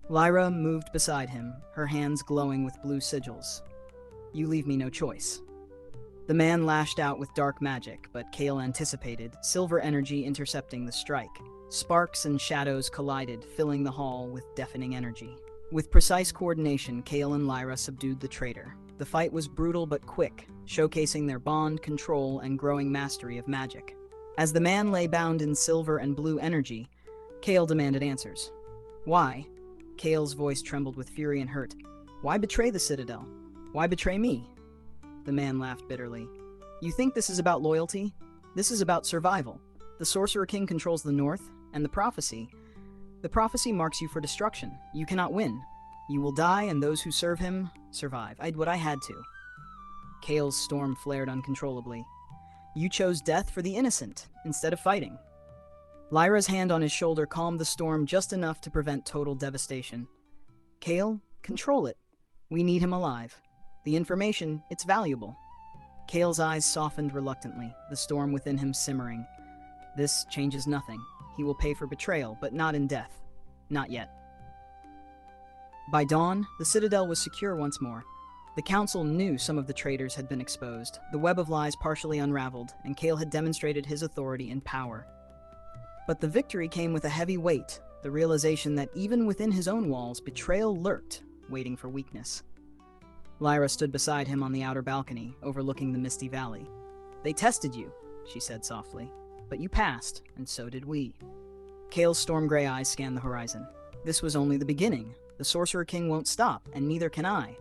Lyra moved beside him, her hands glowing with blue sigils. You leave me no choice. The man lashed out with dark magic, but Kael anticipated, silver energy intercepting the strike. Sparks and shadows collided, filling the hall with deafening energy. With precise coordination, Kael and Lyra subdued the traitor. The fight was brutal but quick, showcasing their bond, control, and growing mastery of magic. As the man lay bound in silver and blue energy, Kael demanded answers. Why? Kael's voice trembled with fury and hurt. Why betray the Citadel? Why betray me? The man laughed bitterly. You think this is about loyalty? This is about survival. The Sorcerer-King controls the north, and the prophecy marks you for destruction. You cannot win. You will die, and those who serve him survive. I did what I had to. Kael's storm flared uncontrollably. You chose death for the innocent, instead of fighting. Lyra's hand on his shoulder calmed the storm just enough to prevent total devastation. Kael, control it. We need him alive. The information, it's valuable. Kael's eyes softened reluctantly, the storm within him simmering. This changes nothing. He will pay for betrayal, but not in death. Not yet. By dawn, the Citadel was secure once more. The Council knew some of the traitors had been exposed, the web of lies partially unraveled, and Kael had demonstrated his authority and power. But the victory came with a heavy weight, the realization that even within his own walls, betrayal lurked, waiting for weakness. Lyra stood beside him on the outer balcony, overlooking the misty valley. They tested you, she said softly, but you passed, and so did we. Kael's storm-gray eyes scanned the horizon. This was only the beginning. The Sorcerer-King won't stop, and neither can I.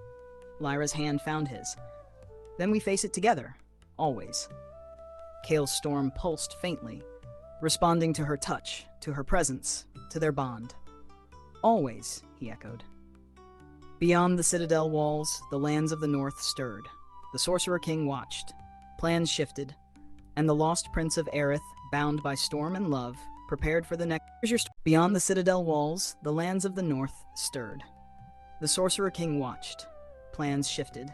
Lyra's hand found his. Then we face it together, always. Kael's storm pulsed faintly, responding to her touch, to her presence, to their bond. Always, he echoed. Beyond the Citadel walls, the lands of the north stirred. The Sorcerer-King watched. Plans shifted, and the lost Prince of Aerith, bound by storm and love, prepared for the next. Beyond the Citadel walls, the lands of the north stirred. The Sorcerer-King watched. Plans shifted,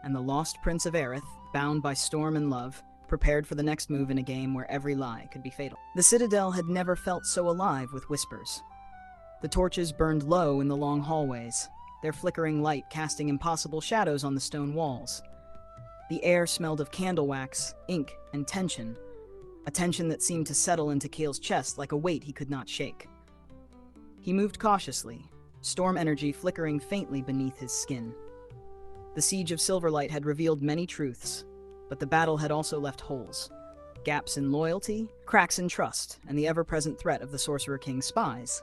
and the lost Prince of Aerith, bound by storm and love, prepared for the next move in a game where every lie could be fatal. The Citadel had never felt so alive with whispers. The torches burned low in the long hallways, their flickering light casting impossible shadows on the stone walls. The air smelled of candle wax, ink, and tension, a tension that seemed to settle into Kael's chest like a weight he could not shake. He moved cautiously, storm energy flickering faintly beneath his skin. The siege of Silverlight had revealed many truths, but the battle had also left holes. Gaps in loyalty, cracks in trust, and the ever-present threat of the Sorcerer-King's spies.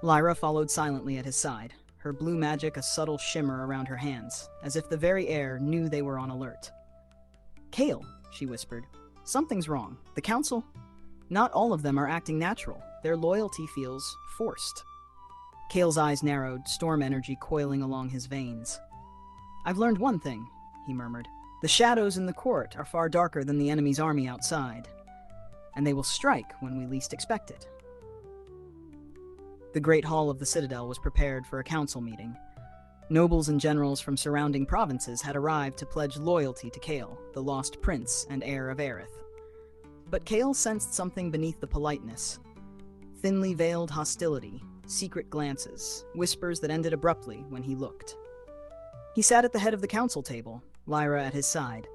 Lyra followed silently at his side, her blue magic a subtle shimmer around her hands, as if the very air knew they were on alert. Kael, she whispered, something's wrong. The Council? Not all of them are acting natural. Their loyalty feels forced. Kael's eyes narrowed, storm energy coiling along his veins. I've learned one thing, he murmured. The shadows in the court are far darker than the enemy's army outside, and they will strike when we least expect it. The great hall of the Citadel was prepared for a council meeting. Nobles and generals from surrounding provinces had arrived to pledge loyalty to Kael, the lost prince and heir of Aerith. But Kael sensed something beneath the politeness. Thinly veiled hostility, secret glances, whispers that ended abruptly when he looked. He sat at the head of the council table, Lyra at his side.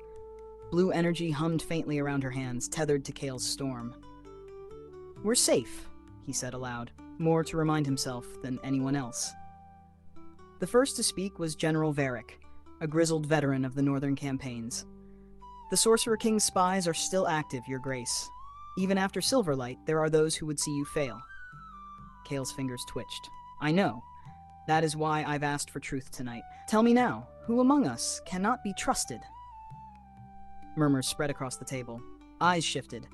Blue energy hummed faintly around her hands, tethered to Kael's storm. We're safe, he said aloud, more to remind himself than anyone else. The first to speak was General Varric, a grizzled veteran of the northern campaigns. The Sorcerer-King's spies are still active, Your Grace. Even after Silverlight, there are those who would see you fail. Kael's fingers twitched. I know. That is why I've asked for truth tonight. Tell me now, who among us cannot be trusted? Murmurs spread across the table. Eyes shifted.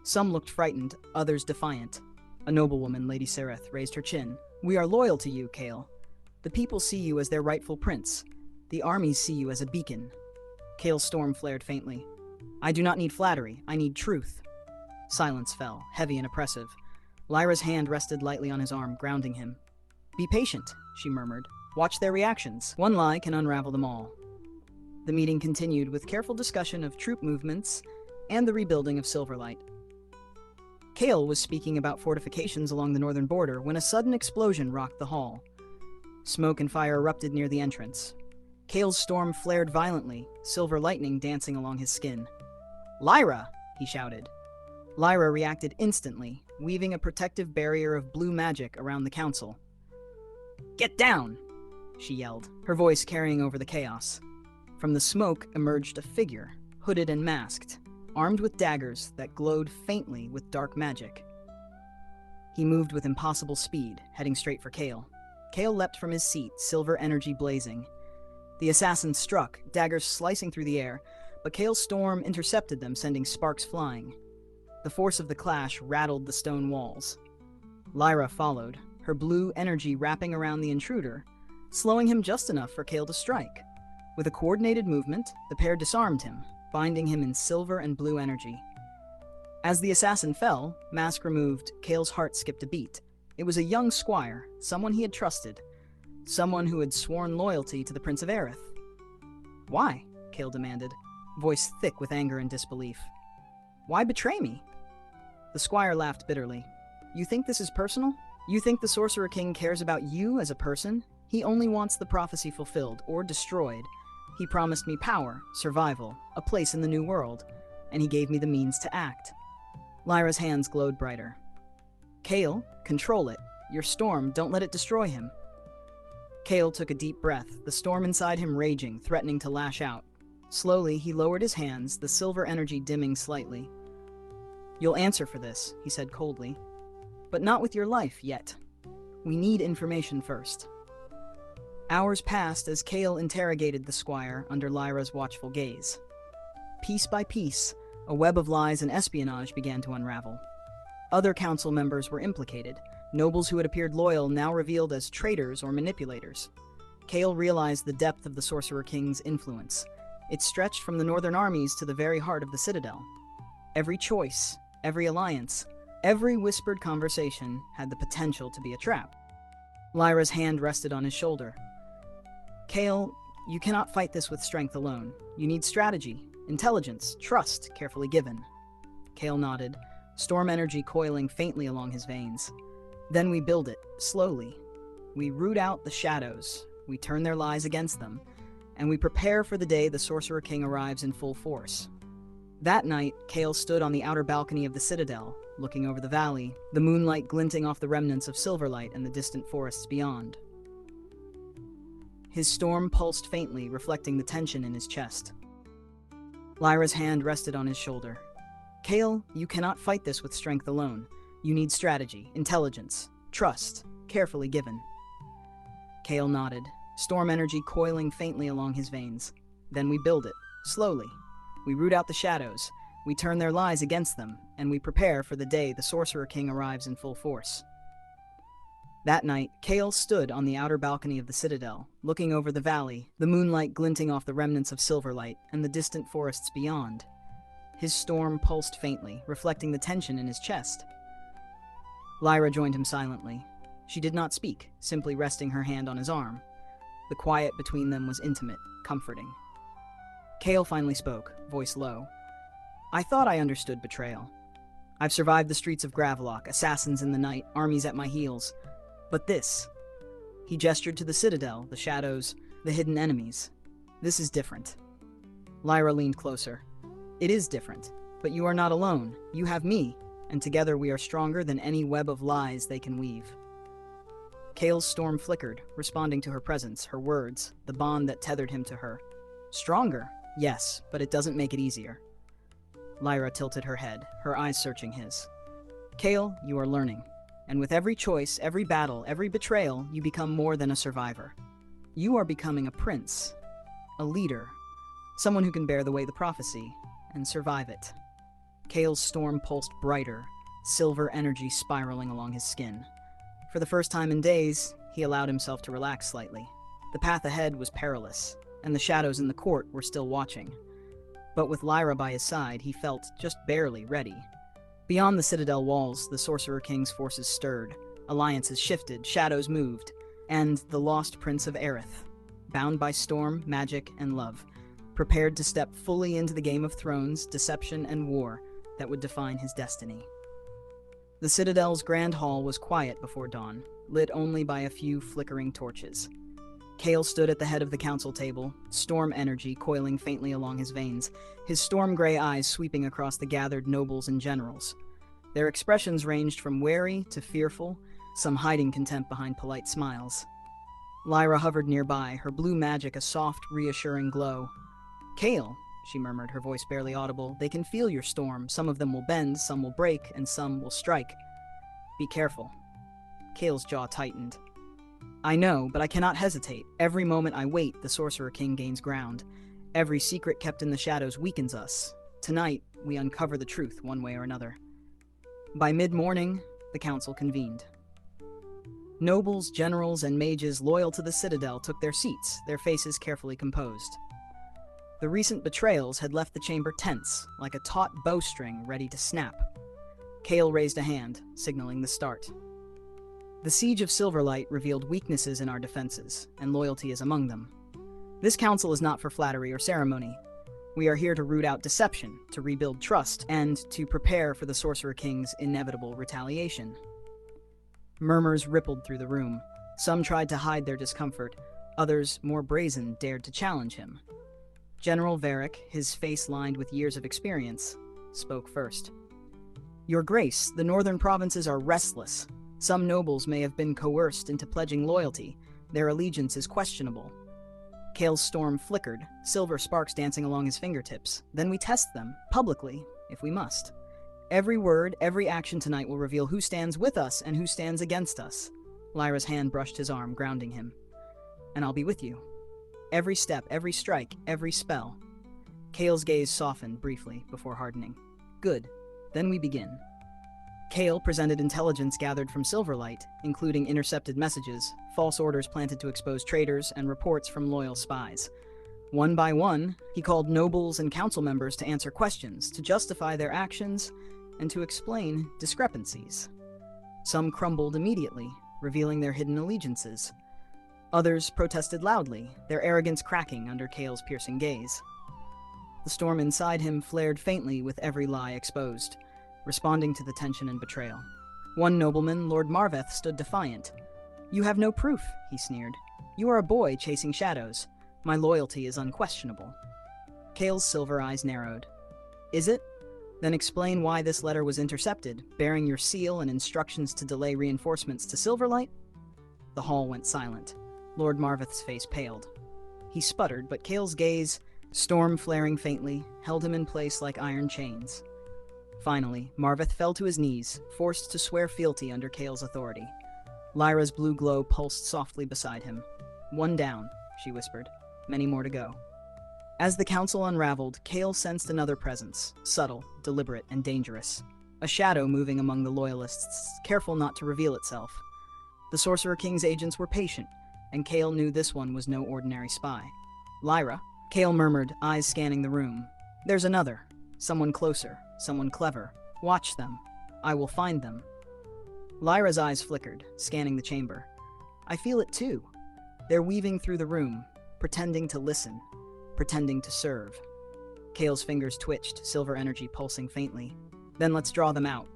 Some looked frightened, others defiant. A noblewoman, Lady Sereth, raised her chin. We are loyal to you, Kael. The people see you as their rightful prince. The armies see you as a beacon. Kael's storm flared faintly. I do not need flattery, I need truth. Silence fell, heavy and oppressive. Lyra's hand rested lightly on his arm, grounding him. Be patient, she murmured. Watch their reactions. One lie can unravel them all. The meeting continued with careful discussion of troop movements and the rebuilding of Silverlight. Kael was speaking about fortifications along the northern border when a sudden explosion rocked the hall. Smoke and fire erupted near the entrance. Kael's storm flared violently, silver lightning dancing along his skin. "Lyra!" he shouted. Lyra reacted instantly, weaving a protective barrier of blue magic around the council. "Get down!" she yelled, her voice carrying over the chaos. From the smoke emerged a figure, hooded and masked, armed with daggers that glowed faintly with dark magic. He moved with impossible speed, heading straight for Kael. Kael leapt from his seat, silver energy blazing. The assassins struck, daggers slicing through the air, but Kael's storm intercepted them, sending sparks flying. The force of the clash rattled the stone walls. Lyra followed, her blue energy wrapping around the intruder, slowing him just enough for Kael to strike. With a coordinated movement, the pair disarmed him, binding him in silver and blue energy. As the assassin fell, mask removed, Kael's heart skipped a beat. It was a young squire, someone he had trusted, someone who had sworn loyalty to the Prince of Aerith. "Why?" Kael demanded, voice thick with anger and disbelief. "Why betray me?" The squire laughed bitterly. "You think this is personal? You think the Sorcerer King cares about you as a person? He only wants the prophecy fulfilled or destroyed. He promised me power, survival, a place in the new world, and he gave me the means to act." Lyra's hands glowed brighter. "Kael, control it. Your storm, don't let it destroy him." Kael took a deep breath, the storm inside him raging, threatening to lash out. Slowly, he lowered his hands, the silver energy dimming slightly. "You'll answer for this," he said coldly. "But not with your life, yet. We need information first." Hours passed as Kael interrogated the squire under Lyra's watchful gaze. Piece by piece, a web of lies and espionage began to unravel. Other council members were implicated, nobles who had appeared loyal now revealed as traitors or manipulators. Kael realized the depth of the Sorcerer King's influence. It stretched from the northern armies to the very heart of the citadel. Every choice, every alliance, every whispered conversation had the potential to be a trap. Lyra's hand rested on his shoulder. "Kael, you cannot fight this with strength alone. You need strategy, intelligence, trust, carefully given." Kael nodded, storm energy coiling faintly along his veins. "Then we build it, slowly. We root out the shadows, we turn their lies against them, and we prepare for the day the Sorcerer King arrives in full force." That night, Kael stood on the outer balcony of the citadel, looking over the valley, the moonlight glinting off the remnants of Silverlight and the distant forests beyond. His storm pulsed faintly, reflecting the tension in his chest. Lyra's hand rested on his shoulder. "Kael, you cannot fight this with strength alone. You need strategy, intelligence, trust, carefully given." Kael nodded, storm energy coiling faintly along his veins. "Then we build it, slowly. We root out the shadows, we turn their lies against them, and we prepare for the day the Sorcerer King arrives in full force." That night, Kael stood on the outer balcony of the citadel, looking over the valley, the moonlight glinting off the remnants of Silverlight and the distant forests beyond. His storm pulsed faintly, reflecting the tension in his chest. Lyra joined him silently. She did not speak, simply resting her hand on his arm. The quiet between them was intimate, comforting. Kael finally spoke, voice low. "I thought I understood betrayal. I've survived the streets of Gravelock, assassins in the night, armies at my heels. But this..." He gestured to the citadel, the shadows, the hidden enemies. "This is different." Lyra leaned closer. "It is different, but you are not alone. You have me, and together we are stronger than any web of lies they can weave." Kael's storm flickered, responding to her presence, her words, the bond that tethered him to her. "Stronger? Yes, but it doesn't make it easier." Lyra tilted her head, her eyes searching his. "Kael, you are learning. And with every choice, every battle, every betrayal, you become more than a survivor. You are becoming a prince, a leader, someone who can bear the weight of the prophecy and survive it." Kael's storm pulsed brighter, silver energy spiraling along his skin. For the first time in days, he allowed himself to relax slightly. The path ahead was perilous, and the shadows in the court were still watching. But with Lyra by his side, he felt just barely ready. Beyond the citadel walls, the Sorcerer King's forces stirred. Alliances shifted, shadows moved, and the lost Prince of Aerith, bound by storm, magic, and love, prepared to step fully into the Game of Thrones, deception, and war that would define his destiny. The Citadel's grand hall was quiet before dawn, lit only by a few flickering torches. Kael stood at the head of the council table, storm energy coiling faintly along his veins, his storm-gray eyes sweeping across the gathered nobles and generals. Their expressions ranged from wary to fearful, some hiding contempt behind polite smiles. Lyra hovered nearby, her blue magic a soft, reassuring glow. "Kael," she murmured, her voice barely audible, "they can feel your storm. Some of them will bend, some will break, and some will strike. Be careful." Kael's jaw tightened. "I know, but I cannot hesitate. Every moment I wait, the Sorcerer King gains ground. Every secret kept in the shadows weakens us. Tonight, we uncover the truth one way or another." By mid-morning, the council convened. Nobles, generals, and mages loyal to the Citadel took their seats, their faces carefully composed. The recent betrayals had left the chamber tense, like a taut bowstring ready to snap. Kael raised a hand, signaling the start. "The siege of Silverlight revealed weaknesses in our defenses, and loyalty is among them. This council is not for flattery or ceremony. We are here to root out deception, to rebuild trust, and to prepare for the Sorcerer King's inevitable retaliation." Murmurs rippled through the room. Some tried to hide their discomfort. Others, more brazen, dared to challenge him. General Varric, his face lined with years of experience, spoke first. "Your Grace, the northern provinces are restless. Some nobles may have been coerced into pledging loyalty. Their allegiance is questionable." Kael's storm flickered, silver sparks dancing along his fingertips. "Then we test them, publicly, if we must. Every word, every action tonight will reveal who stands with us and who stands against us." Lyra's hand brushed his arm, grounding him. "And I'll be with you. Every step, every strike, every spell." Kael's gaze softened briefly before hardening. "Good. Then we begin." Kael presented intelligence gathered from Silverlight, including intercepted messages, false orders planted to expose traitors, and reports from loyal spies. One by one, he called nobles and council members to answer questions, to justify their actions, and to explain discrepancies. Some crumbled immediately, revealing their hidden allegiances. Others protested loudly, their arrogance cracking under Kael's piercing gaze. The storm inside him flared faintly with every lie exposed, responding to the tension and betrayal. One nobleman, Lord Marveth, stood defiant. "You have no proof," he sneered. "You are a boy chasing shadows. My loyalty is unquestionable." Kael's silver eyes narrowed. "Is it? Then explain why this letter was intercepted, bearing your seal and instructions to delay reinforcements to Silverlight." The hall went silent. Lord Marveth's face paled. He sputtered, but Kael's gaze, storm flaring faintly, held him in place like iron chains. Finally, Marveth fell to his knees, forced to swear fealty under Kael's authority. Lyra's blue glow pulsed softly beside him. "One down," she whispered. "Many more to go." As the council unraveled, Kael sensed another presence, subtle, deliberate, and dangerous. A shadow moving among the loyalists, careful not to reveal itself. The Sorcerer King's agents were patient, and Kael knew this one was no ordinary spy. "Lyra," Kael murmured, eyes scanning the room. "There's another. Someone closer, someone clever. Watch them. I will find them." Lyra's eyes flickered, scanning the chamber. "I feel it too. They're weaving through the room, pretending to listen, pretending to serve." Kael's fingers twitched, silver energy pulsing faintly. "Then let's draw them out."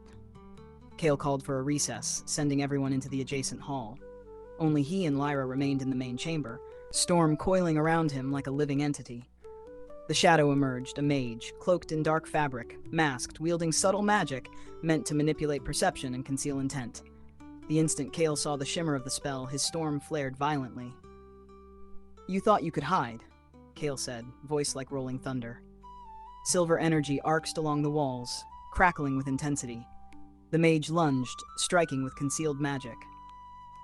Kael called for a recess, sending everyone into the adjacent hall. Only he and Lyra remained in the main chamber, storm coiling around him like a living entity. The shadow emerged, a mage, cloaked in dark fabric, masked, wielding subtle magic meant to manipulate perception and conceal intent. The instant Kael saw the shimmer of the spell, his storm flared violently. "You thought you could hide," Kael said, voice like rolling thunder. Silver energy arced along the walls, crackling with intensity. The mage lunged, striking with concealed magic.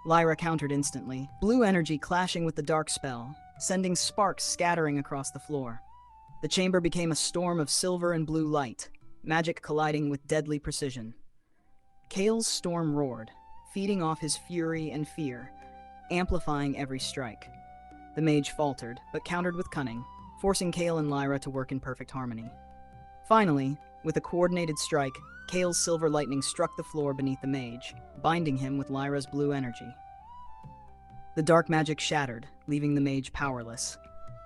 Lyra countered instantly, blue energy clashing with the dark spell, sending sparks scattering across the floor. The chamber became a storm of silver and blue light, magic colliding with deadly precision. Kael's storm roared, feeding off his fury and fear, amplifying every strike. The mage faltered, but countered with cunning, forcing Kael and Lyra to work in perfect harmony. Finally, with a coordinated strike, Kael's silver lightning struck the floor beneath the mage, binding him with Lyra's blue energy. The dark magic shattered, leaving the mage powerless.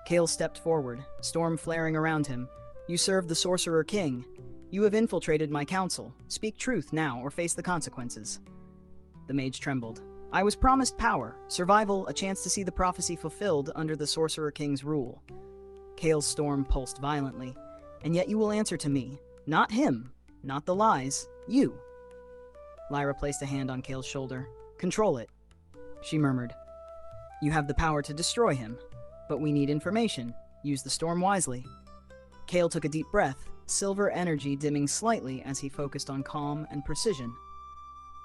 Kael stepped forward, storm flaring around him. You serve the Sorcerer-King. You have infiltrated my council. Speak truth now or face the consequences. The mage trembled. I was promised power, survival, a chance to see the prophecy fulfilled under the Sorcerer-King's rule. Kael's storm pulsed violently. And yet you will answer to me. Not him. Not the lies. You. Lyra placed a hand on Kael's shoulder. Control it. She murmured. You have the power to destroy him. But we need information. Use the storm wisely. Kael took a deep breath, silver energy dimming slightly as he focused on calm and precision.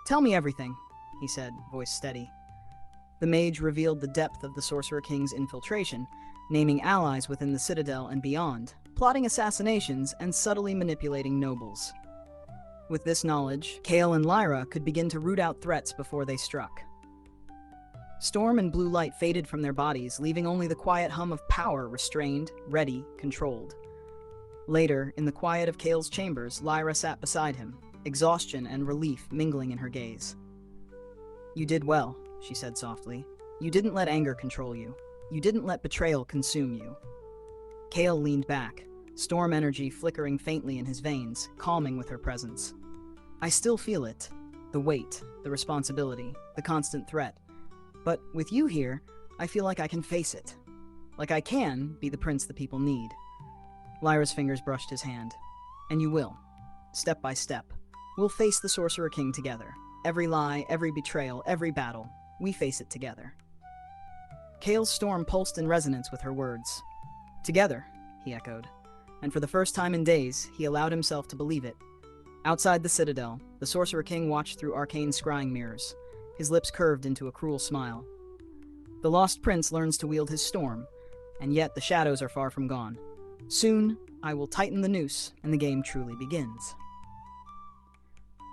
Tell me everything, he said, voice steady. The mage revealed the depth of the Sorcerer King's infiltration, naming allies within the Citadel and beyond, plotting assassinations and subtly manipulating nobles. With this knowledge, Kael and Lyra could begin to root out threats before they struck. Storm and blue light faded from their bodies, leaving only the quiet hum of power restrained, ready, controlled. Later, in the quiet of Kael's chambers, Lyra sat beside him, exhaustion and relief mingling in her gaze. You did well, she said softly. You didn't let anger control you. You didn't let betrayal consume you. Kael leaned back, storm energy flickering faintly in his veins, calming with her presence. I still feel it. The weight, the responsibility, the constant threat. But with you here, I feel like I can face it. Like I can be the prince the people need. Lyra's fingers brushed his hand. And you will. Step by step. We'll face the Sorcerer King together. Every lie, every betrayal, every battle. We face it together. Kael's storm pulsed in resonance with her words. Together, he echoed. And for the first time in days, he allowed himself to believe it. Outside the Citadel, the Sorcerer King watched through arcane scrying mirrors. His lips curved into a cruel smile. The lost prince learns to wield his storm, and yet the shadows are far from gone. Soon, I will tighten the noose, and the game truly begins.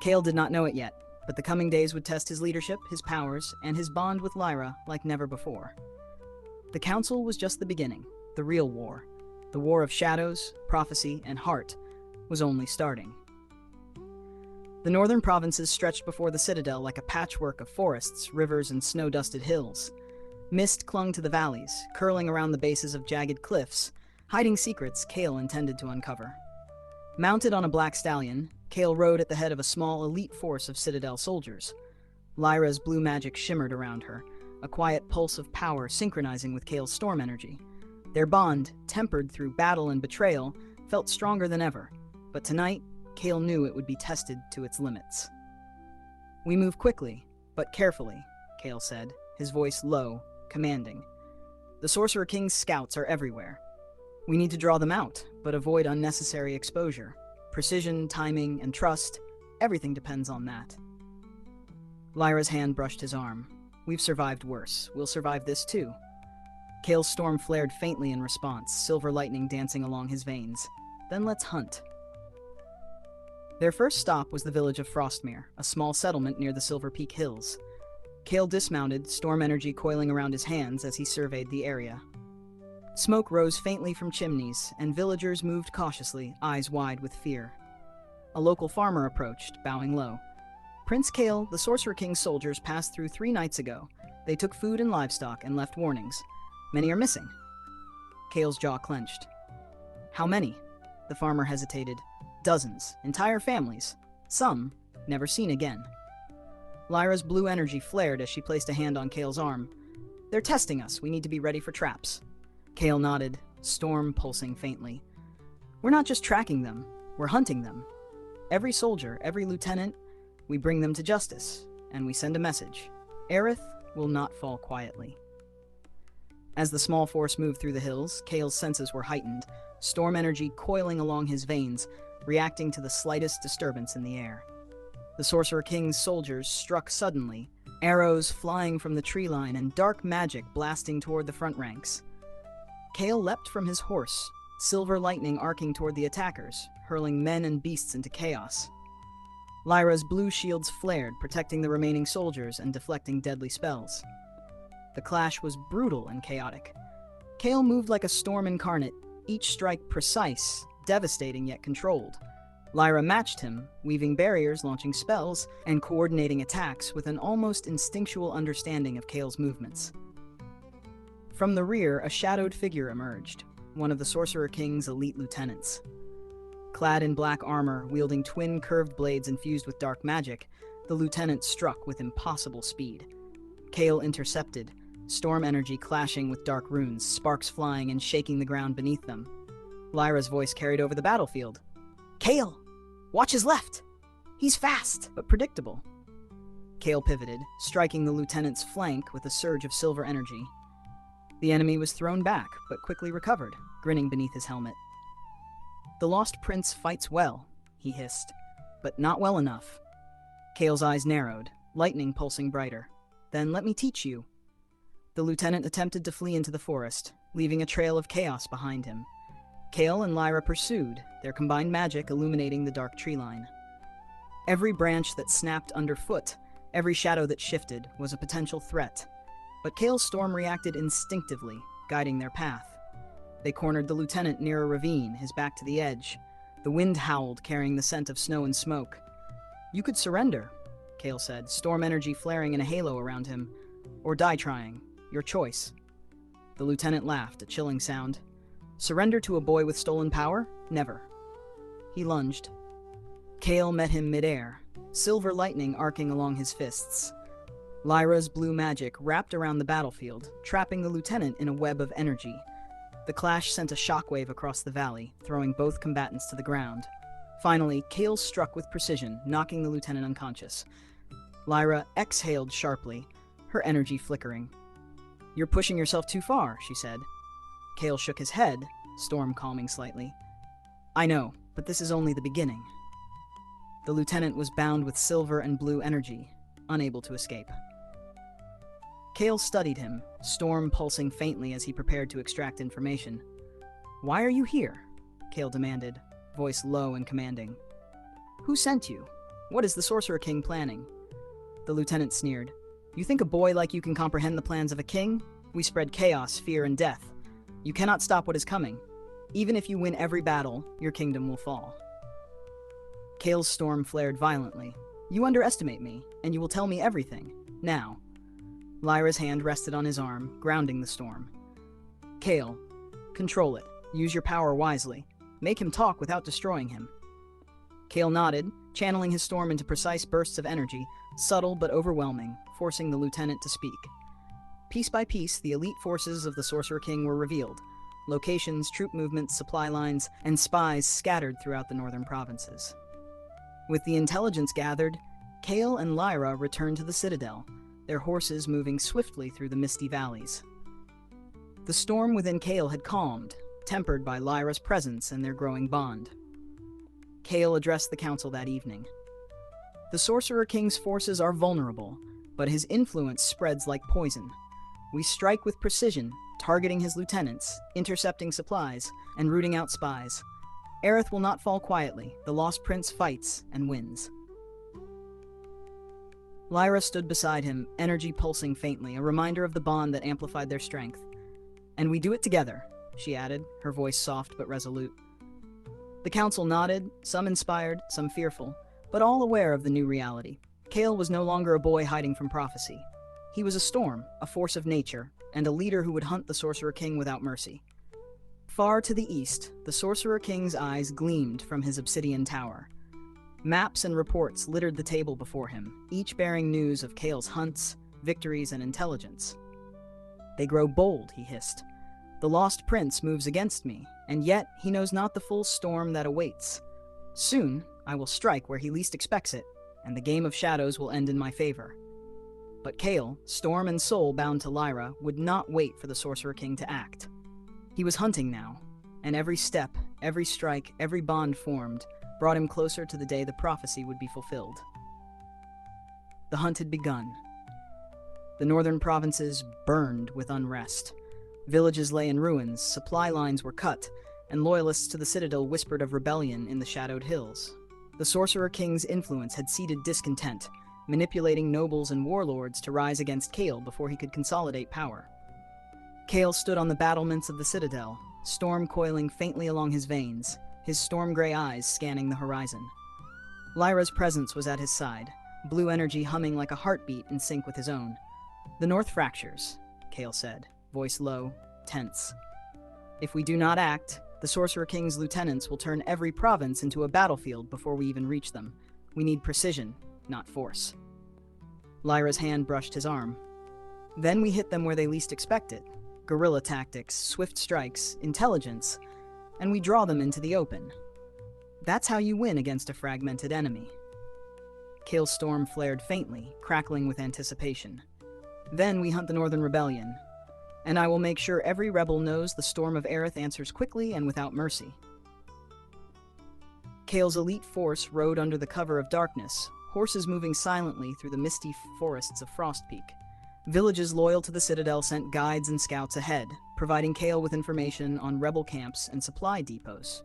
Kael did not know it yet, but the coming days would test his leadership, his powers, and his bond with Lyra like never before. The council was just the beginning. The real war, the war of shadows, prophecy, and heart, was only starting. The northern provinces stretched before the Citadel like a patchwork of forests, rivers, and snow-dusted hills. Mist clung to the valleys, curling around the bases of jagged cliffs, hiding secrets Kael intended to uncover. Mounted on a black stallion, Kael rode at the head of a small elite force of Citadel soldiers. Lyra's blue magic shimmered around her, a quiet pulse of power synchronizing with Kael's storm energy. Their bond, tempered through battle and betrayal, felt stronger than ever, but tonight, Kael knew it would be tested to its limits. We move quickly, but carefully, Kael said, his voice low, commanding. The Sorcerer King's scouts are everywhere. We need to draw them out, but avoid unnecessary exposure. Precision, timing, and trust, everything depends on that. Lyra's hand brushed his arm. We've survived worse. We'll survive this too. Kael's storm flared faintly in response, silver lightning dancing along his veins. Then let's hunt. Their first stop was the village of Frostmere, a small settlement near the Silver Peak Hills. Kael dismounted, storm energy coiling around his hands as he surveyed the area. Smoke rose faintly from chimneys, and villagers moved cautiously, eyes wide with fear. A local farmer approached, bowing low. Prince Kael, the Sorcerer King's soldiers passed through 3 nights ago. They took food and livestock and left warnings. Many are missing. Kael's jaw clenched. How many? The farmer hesitated. Dozens, entire families. Some, never seen again. Lyra's blue energy flared as she placed a hand on Kael's arm. They're testing us. We need to be ready for traps. Kael nodded, storm pulsing faintly. We're not just tracking them. We're hunting them. Every soldier, every lieutenant, we bring them to justice, and we send a message. Aerith will not fall quietly. As the small force moved through the hills, Kael's senses were heightened, storm energy coiling along his veins, reacting to the slightest disturbance in the air. The Sorcerer King's soldiers struck suddenly, arrows flying from the tree line and dark magic blasting toward the front ranks. Kael leapt from his horse, silver lightning arcing toward the attackers, hurling men and beasts into chaos. Lyra's blue shields flared, protecting the remaining soldiers and deflecting deadly spells. The clash was brutal and chaotic. Kael moved like a storm incarnate, each strike precise, devastating yet controlled. Lyra matched him, weaving barriers, launching spells, and coordinating attacks with an almost instinctual understanding of Kael's movements. From the rear, a shadowed figure emerged, one of the Sorcerer King's elite lieutenants. Clad in black armor, wielding twin curved blades infused with dark magic, the lieutenant struck with impossible speed. Kael intercepted, storm energy clashing with dark runes, sparks flying and shaking the ground beneath them. Lyra's voice carried over the battlefield. "Kael! Watch his left! He's fast, but predictable." Kael pivoted, striking the lieutenant's flank with a surge of silver energy. The enemy was thrown back, but quickly recovered, grinning beneath his helmet. "The Lost Prince fights well," he hissed, "but not well enough." Kael's eyes narrowed, lightning pulsing brighter. "Then let me teach you." The lieutenant attempted to flee into the forest, leaving a trail of chaos behind him. Kael and Lyra pursued, their combined magic illuminating the dark tree line. Every branch that snapped underfoot, every shadow that shifted, was a potential threat. But Kael's storm reacted instinctively, guiding their path. They cornered the lieutenant near a ravine, his back to the edge. The wind howled, carrying the scent of snow and smoke. "You could surrender," Kael said, storm energy flaring in a halo around him. "Or die trying. Your choice." The lieutenant laughed, a chilling sound. "Surrender to a boy with stolen power? Never." He lunged. Kael met him midair, silver lightning arcing along his fists. Lyra's blue magic wrapped around the battlefield, trapping the lieutenant in a web of energy. The clash sent a shockwave across the valley, throwing both combatants to the ground. Finally, Kael struck with precision, knocking the lieutenant unconscious. Lyra exhaled sharply, her energy flickering. "You're pushing yourself too far," she said. Kael shook his head, storm calming slightly. "I know, but this is only the beginning." The lieutenant was bound with silver and blue energy, unable to escape. Kael studied him, storm pulsing faintly as he prepared to extract information. "Why are you here?" Kael demanded, voice low and commanding. "Who sent you? What is the Sorcerer King planning?" The lieutenant sneered. "You think a boy like you can comprehend the plans of a king? We spread chaos, fear, and death. You cannot stop what is coming. Even if you win every battle, your kingdom will fall." Kael's storm flared violently. "You underestimate me, and you will tell me everything. Now." Lyra's hand rested on his arm, grounding the storm. "Kael, control it. Use your power wisely. Make him talk without destroying him." Kael nodded, channeling his storm into precise bursts of energy, subtle but overwhelming, forcing the lieutenant to speak. Piece by piece, the elite forces of the Sorcerer King were revealed. Locations, troop movements, supply lines, and spies scattered throughout the northern provinces. With the intelligence gathered, Kael and Lyra returned to the citadel, their horses moving swiftly through the misty valleys. The storm within Kael had calmed, tempered by Lyra's presence and their growing bond. Kael addressed the council that evening. "The Sorcerer King's forces are vulnerable, but his influence spreads like poison. We strike with precision, targeting his lieutenants, intercepting supplies, and rooting out spies. Aerith will not fall quietly. The Lost Prince fights and wins." Lyra stood beside him, energy pulsing faintly, a reminder of the bond that amplified their strength. "And we do it together," she added, her voice soft but resolute. The council nodded, some inspired, some fearful, but all aware of the new reality. Kael was no longer a boy hiding from prophecy. He was a storm, a force of nature, and a leader who would hunt the Sorcerer King without mercy. Far to the east, the Sorcerer King's eyes gleamed from his obsidian tower. Maps and reports littered the table before him, each bearing news of Kael's hunts, victories, and intelligence. "They grow bold," he hissed. "The Lost Prince moves against me, and yet he knows not the full storm that awaits. Soon, I will strike where he least expects it, and the game of shadows will end in my favor." But Kael, storm and soul bound to Lyra, would not wait for the Sorcerer King to act. He was hunting now, and every step, every strike, every bond formed brought him closer to the day the prophecy would be fulfilled. The hunt had begun. The northern provinces burned with unrest. Villages lay in ruins, supply lines were cut, and loyalists to the citadel whispered of rebellion in the shadowed hills. The Sorcerer King's influence had seeded discontent, manipulating nobles and warlords to rise against Kael before he could consolidate power. Kael stood on the battlements of the citadel, storm coiling faintly along his veins, his storm-gray eyes scanning the horizon. Lyra's presence was at his side, blue energy humming like a heartbeat in sync with his own. "The north fractures," Kael said. voice low, tense. If we do not act, the Sorcerer King's lieutenants will turn every province into a battlefield before we even reach them. We need precision, not force. Lyra's hand brushed his arm. Then we hit them where they least expect it. Guerrilla tactics, swift strikes, intelligence, and we draw them into the open. That's how you win against a fragmented enemy. Kael's storm flared faintly, crackling with anticipation. Then we hunt the Northern Rebellion, and I will make sure every rebel knows the Storm of Aerith answers quickly and without mercy. Kael's elite force rode under the cover of darkness, horses moving silently through the misty forests of Frostpeak. Villages loyal to the Citadel sent guides and scouts ahead, providing Kael with information on rebel camps and supply depots.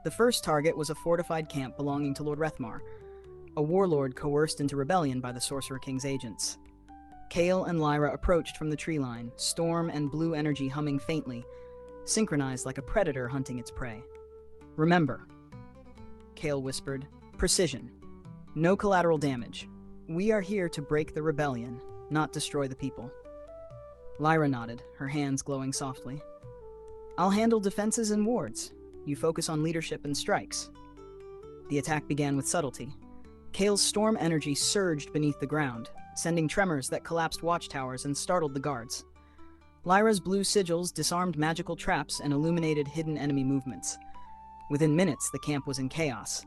The first target was a fortified camp belonging to Lord Rethmar, a warlord coerced into rebellion by the Sorcerer King's agents. Kael and Lyra approached from the tree line, storm and blue energy humming faintly, synchronized like a predator hunting its prey. "Remember," Kael whispered, "precision. No collateral damage. We are here to break the rebellion, not destroy the people." Lyra nodded, her hands glowing softly. "I'll handle defenses and wards. You focus on leadership and strikes." The attack began with subtlety. Kael's storm energy surged beneath the ground, sending tremors that collapsed watchtowers and startled the guards. Lyra's blue sigils disarmed magical traps and illuminated hidden enemy movements. Within minutes, the camp was in chaos.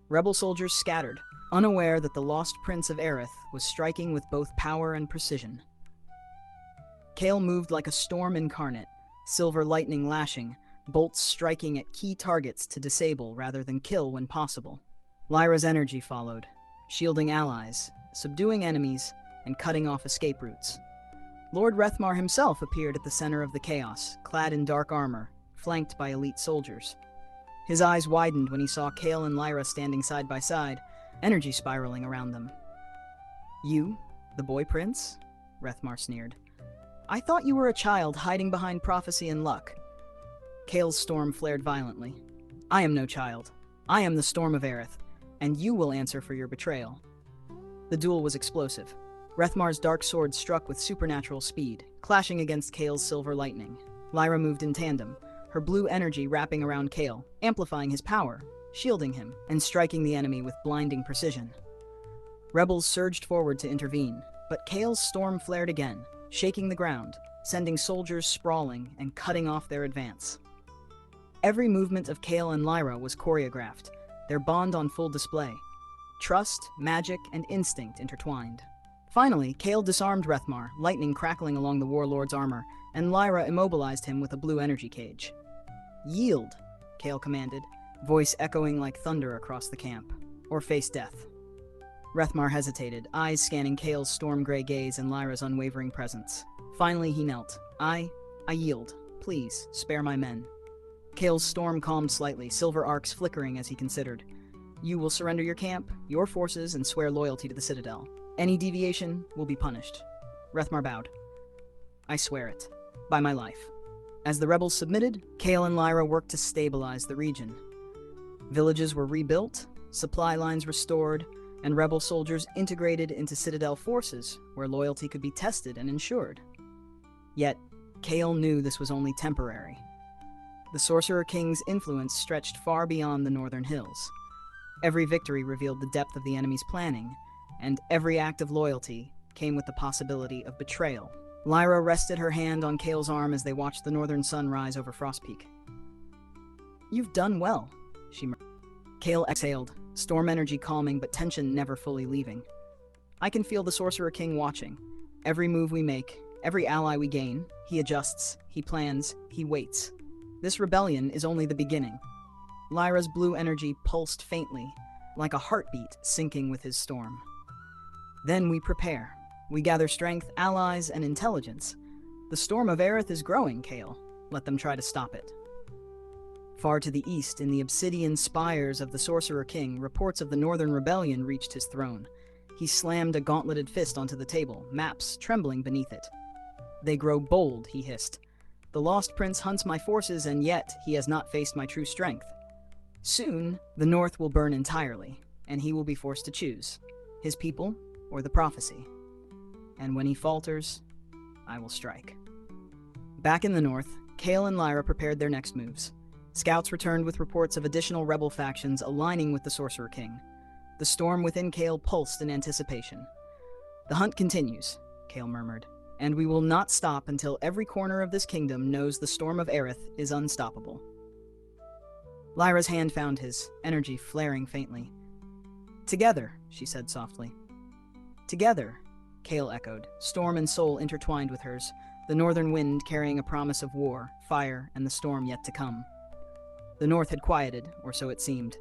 Rebel soldiers scattered, unaware that the lost Prince of Aerith was striking with both power and precision. Kael moved like a storm incarnate, silver lightning lashing, bolts striking at key targets to disable rather than kill when possible. Lyra's energy followed, shielding allies, subduing enemies, and cutting off escape routes. Lord Rethmar himself appeared at the center of the chaos, clad in dark armor, flanked by elite soldiers. His eyes widened when he saw Kael and Lyra standing side by side, energy spiraling around them. "You, the boy prince?" Rethmar sneered. "I thought you were a child hiding behind prophecy and luck." Kael's storm flared violently. "I am no child. I am the Storm of Aerith, and you will answer for your betrayal." The duel was explosive. Rethmar's dark sword struck with supernatural speed, clashing against Kael's silver lightning. Lyra moved in tandem, her blue energy wrapping around Kael, amplifying his power, shielding him, and striking the enemy with blinding precision. Rebels surged forward to intervene, but Kael's storm flared again, shaking the ground, sending soldiers sprawling and cutting off their advance. Every movement of Kael and Lyra was choreographed, their bond on full display. Trust, magic, and instinct intertwined. Finally, Kael disarmed Rethmar, lightning crackling along the warlord's armor, and Lyra immobilized him with a blue energy cage. "Yield," Kael commanded, voice echoing like thunder across the camp. "Or face death." Rethmar hesitated, eyes scanning Kael's storm-gray gaze and Lyra's unwavering presence. Finally, he knelt. I yield. Please, spare my men." Kael's storm calmed slightly, silver arcs flickering as he considered. "You will surrender your camp, your forces, and swear loyalty to the Citadel. Any deviation will be punished." Rethmar bowed. "I swear it. By my life." As the rebels submitted, Kael and Lyra worked to stabilize the region. Villages were rebuilt, supply lines restored, and rebel soldiers integrated into Citadel forces, where loyalty could be tested and ensured. Yet, Kael knew this was only temporary. The Sorcerer King's influence stretched far beyond the northern hills. Every victory revealed the depth of the enemy's planning, and every act of loyalty came with the possibility of betrayal. Lyra rested her hand on Kael's arm as they watched the northern sun rise over Frostpeak. "You've done well," she murmured. Kael exhaled, storm energy calming but tension never fully leaving. "I can feel the Sorcerer King watching. Every move we make, every ally we gain, he adjusts, he plans, he waits. This rebellion is only the beginning." Lyra's blue energy pulsed faintly, like a heartbeat syncing with his storm. "Then we prepare. We gather strength, allies, and intelligence. The Storm of Aerith is growing, Kael. Let them try to stop it." Far to the east, in the obsidian spires of the Sorcerer King, reports of the Northern Rebellion reached his throne. He slammed a gauntleted fist onto the table, maps trembling beneath it. "They grow bold," he hissed. "The Lost Prince hunts my forces, and yet he has not faced my true strength. Soon, the North will burn entirely, and he will be forced to choose, his people or the prophecy. And when he falters, I will strike." Back in the north, Kael and Lyra prepared their next moves. Scouts returned with reports of additional rebel factions aligning with the Sorcerer King. The storm within Kael pulsed in anticipation. "The hunt continues," Kael murmured, "and we will not stop until every corner of this kingdom knows the storm of Aerith is unstoppable." Lyra's hand found his, energy flaring faintly. "Together," she said softly. "Together," Kael echoed, storm and soul intertwined with hers, the northern wind carrying a promise of war, fire, and the storm yet to come. The north had quieted, or so it seemed.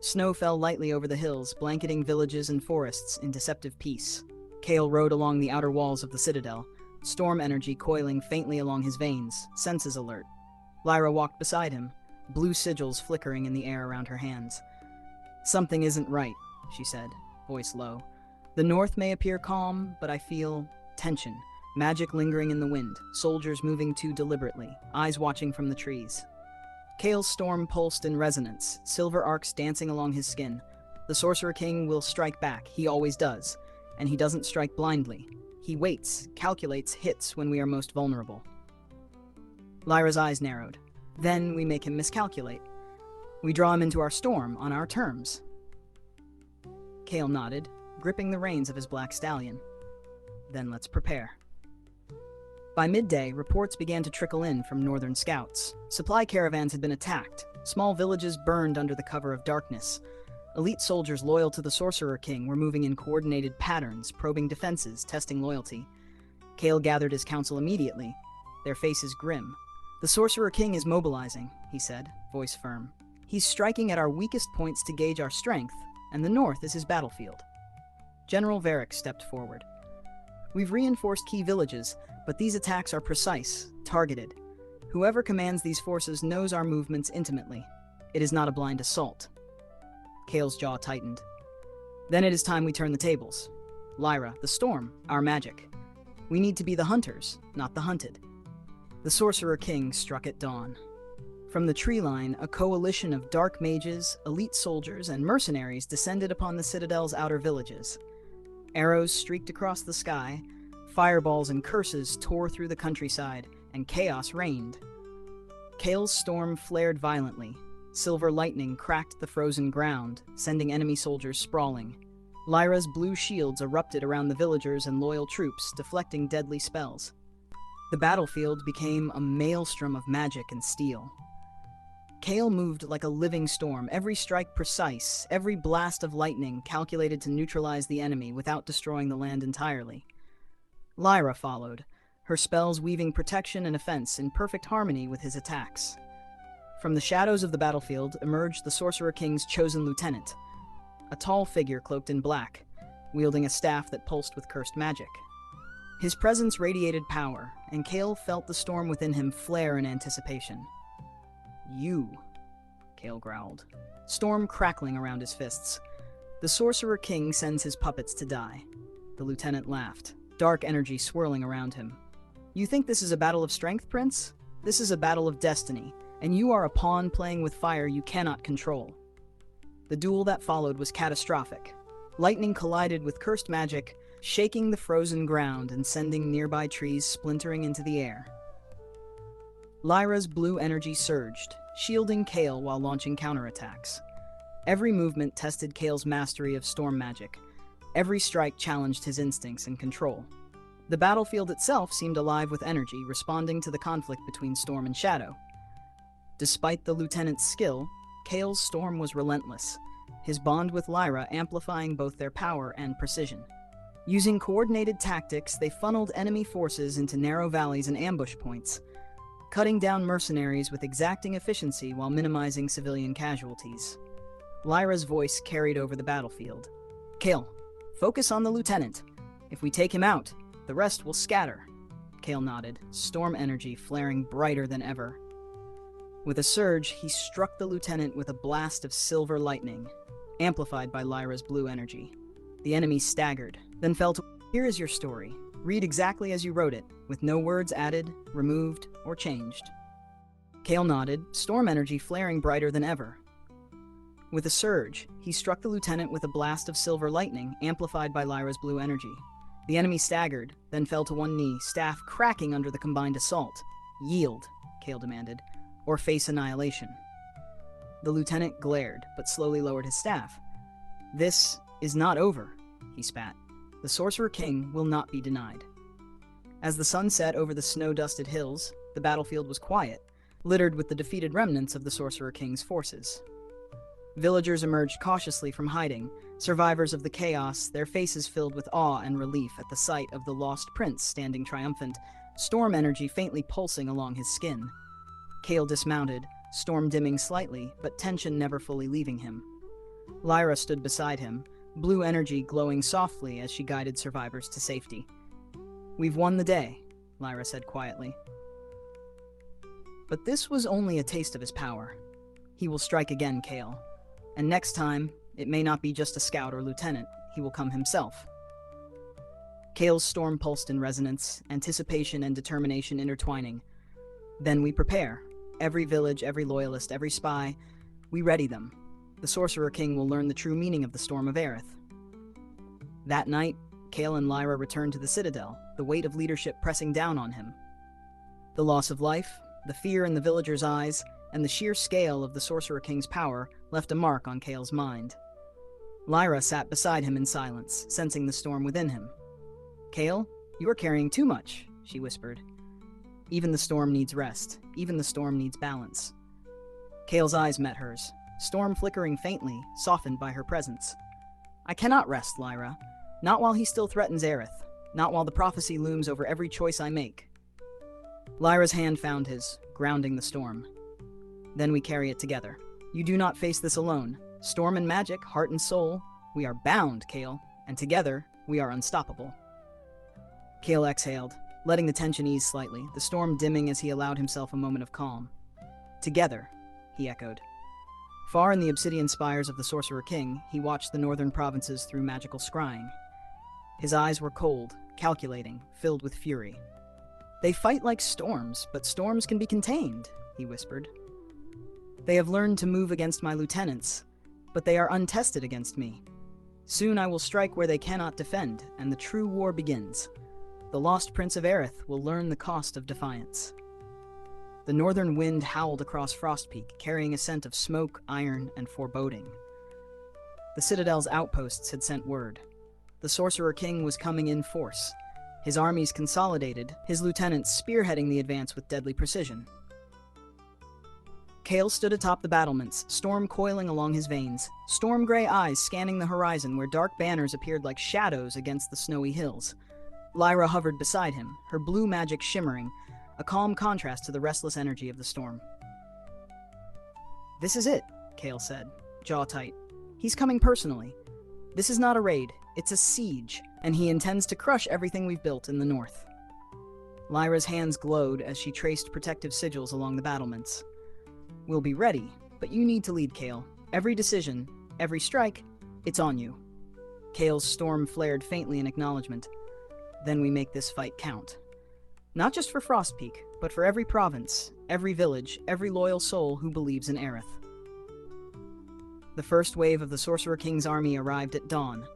Snow fell lightly over the hills, blanketing villages and forests in deceptive peace. Kael rode along the outer walls of the citadel, storm energy coiling faintly along his veins, senses alert. Lyra walked beside him, blue sigils flickering in the air around her hands. "Something isn't right," she said, voice low. "The north may appear calm, but I feel tension, magic lingering in the wind, soldiers moving too deliberately, eyes watching from the trees." Kael's storm pulsed in resonance, silver arcs dancing along his skin. The Sorcerer King will strike back, he always does, and he doesn't strike blindly. He waits, calculates hits when we are most vulnerable. Lyra's eyes narrowed. "Then we make him miscalculate. We draw him into our storm on our terms." Kael nodded, gripping the reins of his black stallion. "Then let's prepare." By midday, reports began to trickle in from northern scouts. Supply caravans had been attacked, small villages burned under the cover of darkness. Elite soldiers loyal to the Sorcerer King were moving in coordinated patterns, probing defenses, testing loyalty. Kael gathered his council immediately, their faces grim. "The Sorcerer King is mobilizing," he said, voice firm. "He's striking at our weakest points to gauge our strength, and the north is his battlefield." General Varric stepped forward. "We've reinforced key villages, but these attacks are precise, targeted. Whoever commands these forces knows our movements intimately. It is not a blind assault." Kael's jaw tightened. "Then it is time we turn the tables. Lyra, the storm, our magic. We need to be the hunters, not the hunted." The Sorcerer King struck at dawn. From the tree line, a coalition of dark mages, elite soldiers, and mercenaries descended upon the citadel's outer villages. Arrows streaked across the sky, fireballs and curses tore through the countryside, and chaos reigned. Kael's storm flared violently. Silver lightning cracked the frozen ground, sending enemy soldiers sprawling. Lyra's blue shields erupted around the villagers and loyal troops, deflecting deadly spells. The battlefield became a maelstrom of magic and steel. Kael moved like a living storm, every strike precise, every blast of lightning calculated to neutralize the enemy without destroying the land entirely. Lyra followed, her spells weaving protection and offense in perfect harmony with his attacks. From the shadows of the battlefield emerged the Sorcerer King's chosen lieutenant, a tall figure cloaked in black, wielding a staff that pulsed with cursed magic. His presence radiated power, and Kael felt the storm within him flare in anticipation. "You," Kael growled, storm crackling around his fists. "The Sorcerer King sends his puppets to die." The lieutenant laughed, dark energy swirling around him. "You think this is a battle of strength, Prince? This is a battle of destiny, and you are a pawn playing with fire you cannot control." The duel that followed was catastrophic. Lightning collided with cursed magic, shaking the frozen ground and sending nearby trees splintering into the air. Lyra's blue energy surged, shielding Kael while launching counterattacks. Every movement tested Kael's mastery of storm magic. Every strike challenged his instincts and control. The battlefield itself seemed alive with energy, responding to the conflict between storm and shadow. Despite the lieutenant's skill, Kael's storm was relentless, his bond with Lyra amplifying both their power and precision. Using coordinated tactics, they funneled enemy forces into narrow valleys and ambush points, cutting down mercenaries with exacting efficiency while minimizing civilian casualties. Lyra's voice carried over the battlefield. "Kael, focus on the lieutenant. If we take him out, the rest will scatter." Kael nodded, storm energy flaring brighter than ever. With a surge, he struck the lieutenant with a blast of silver lightning, amplified by Lyra's blue energy. The enemy staggered, then fell to— "Here is your story. Read exactly as you wrote it, with no words added, removed, or changed." Kael nodded, storm energy flaring brighter than ever. With a surge, he struck the lieutenant with a blast of silver lightning, amplified by Lyra's blue energy. The enemy staggered, then fell to one knee, staff cracking under the combined assault. Yield, Kael demanded, or face annihilation. The lieutenant glared, but slowly lowered his staff. This is not over, he spat. The Sorcerer King will not be denied. As the sun set over the snow-dusted hills, the battlefield was quiet, littered with the defeated remnants of the Sorcerer King's forces. Villagers emerged cautiously from hiding, survivors of the chaos, their faces filled with awe and relief at the sight of the lost prince standing triumphant, storm energy faintly pulsing along his skin. Kael dismounted, storm dimming slightly, but tension never fully leaving him. Lyra stood beside him, blue energy glowing softly as she guided survivors to safety. "We've won the day," Lyra said quietly. But this was only a taste of his power. He will strike again, Kael. And next time, it may not be just a scout or lieutenant, he will come himself. Kael's storm pulsed in resonance, anticipation and determination intertwining. Then we prepare. Every village, every loyalist, every spy, we ready them. The Sorcerer King will learn the true meaning of the Storm of Aerith. That night, Kael and Lyra returned to the Citadel, the weight of leadership pressing down on him. The loss of life, the fear in the villagers' eyes, and the sheer scale of the Sorcerer King's power left a mark on Kael's mind. Lyra sat beside him in silence, sensing the storm within him. "Kael, you are carrying too much," she whispered. "Even the storm needs rest. Even the storm needs balance." Kael's eyes met hers, storm flickering faintly, softened by her presence. "I cannot rest, Lyra. Not while he still threatens Aerith. Not while the prophecy looms over every choice I make." Lyra's hand found his, grounding the storm. "Then we carry it together. You do not face this alone. Storm and magic, heart and soul, we are bound, Kael, and together we are unstoppable." Kael exhaled, letting the tension ease slightly, the storm dimming as he allowed himself a moment of calm. "Together," he echoed. Far in the obsidian spires of the Sorcerer King, he watched the northern provinces through magical scrying. His eyes were cold, calculating, filled with fury. "They fight like storms, but storms can be contained," he whispered. "They have learned to move against my lieutenants, but they are untested against me. Soon I will strike where they cannot defend, and the true war begins. The lost Prince of Aerith will learn the cost of defiance." The northern wind howled across Frostpeak, carrying a scent of smoke, iron, and foreboding. The Citadel's outposts had sent word. The Sorcerer King was coming in force. His armies consolidated, his lieutenants spearheading the advance with deadly precision. Kael stood atop the battlements, storm coiling along his veins, storm-gray eyes scanning the horizon where dark banners appeared like shadows against the snowy hills. Lyra hovered beside him, her blue magic shimmering, a calm contrast to the restless energy of the storm. "This is it," Kael said, jaw tight. "He's coming personally. This is not a raid, it's a siege, and he intends to crush everything we've built in the north." Lyra's hands glowed as she traced protective sigils along the battlements. "We'll be ready, but you need to lead, Kael. Every decision, every strike, it's on you." Kael's storm flared faintly in acknowledgement. "Then we make this fight count. Not just for Frostpeak, but for every province, every village, every loyal soul who believes in Aerith." The first wave of the Sorcerer King's army arrived at dawn.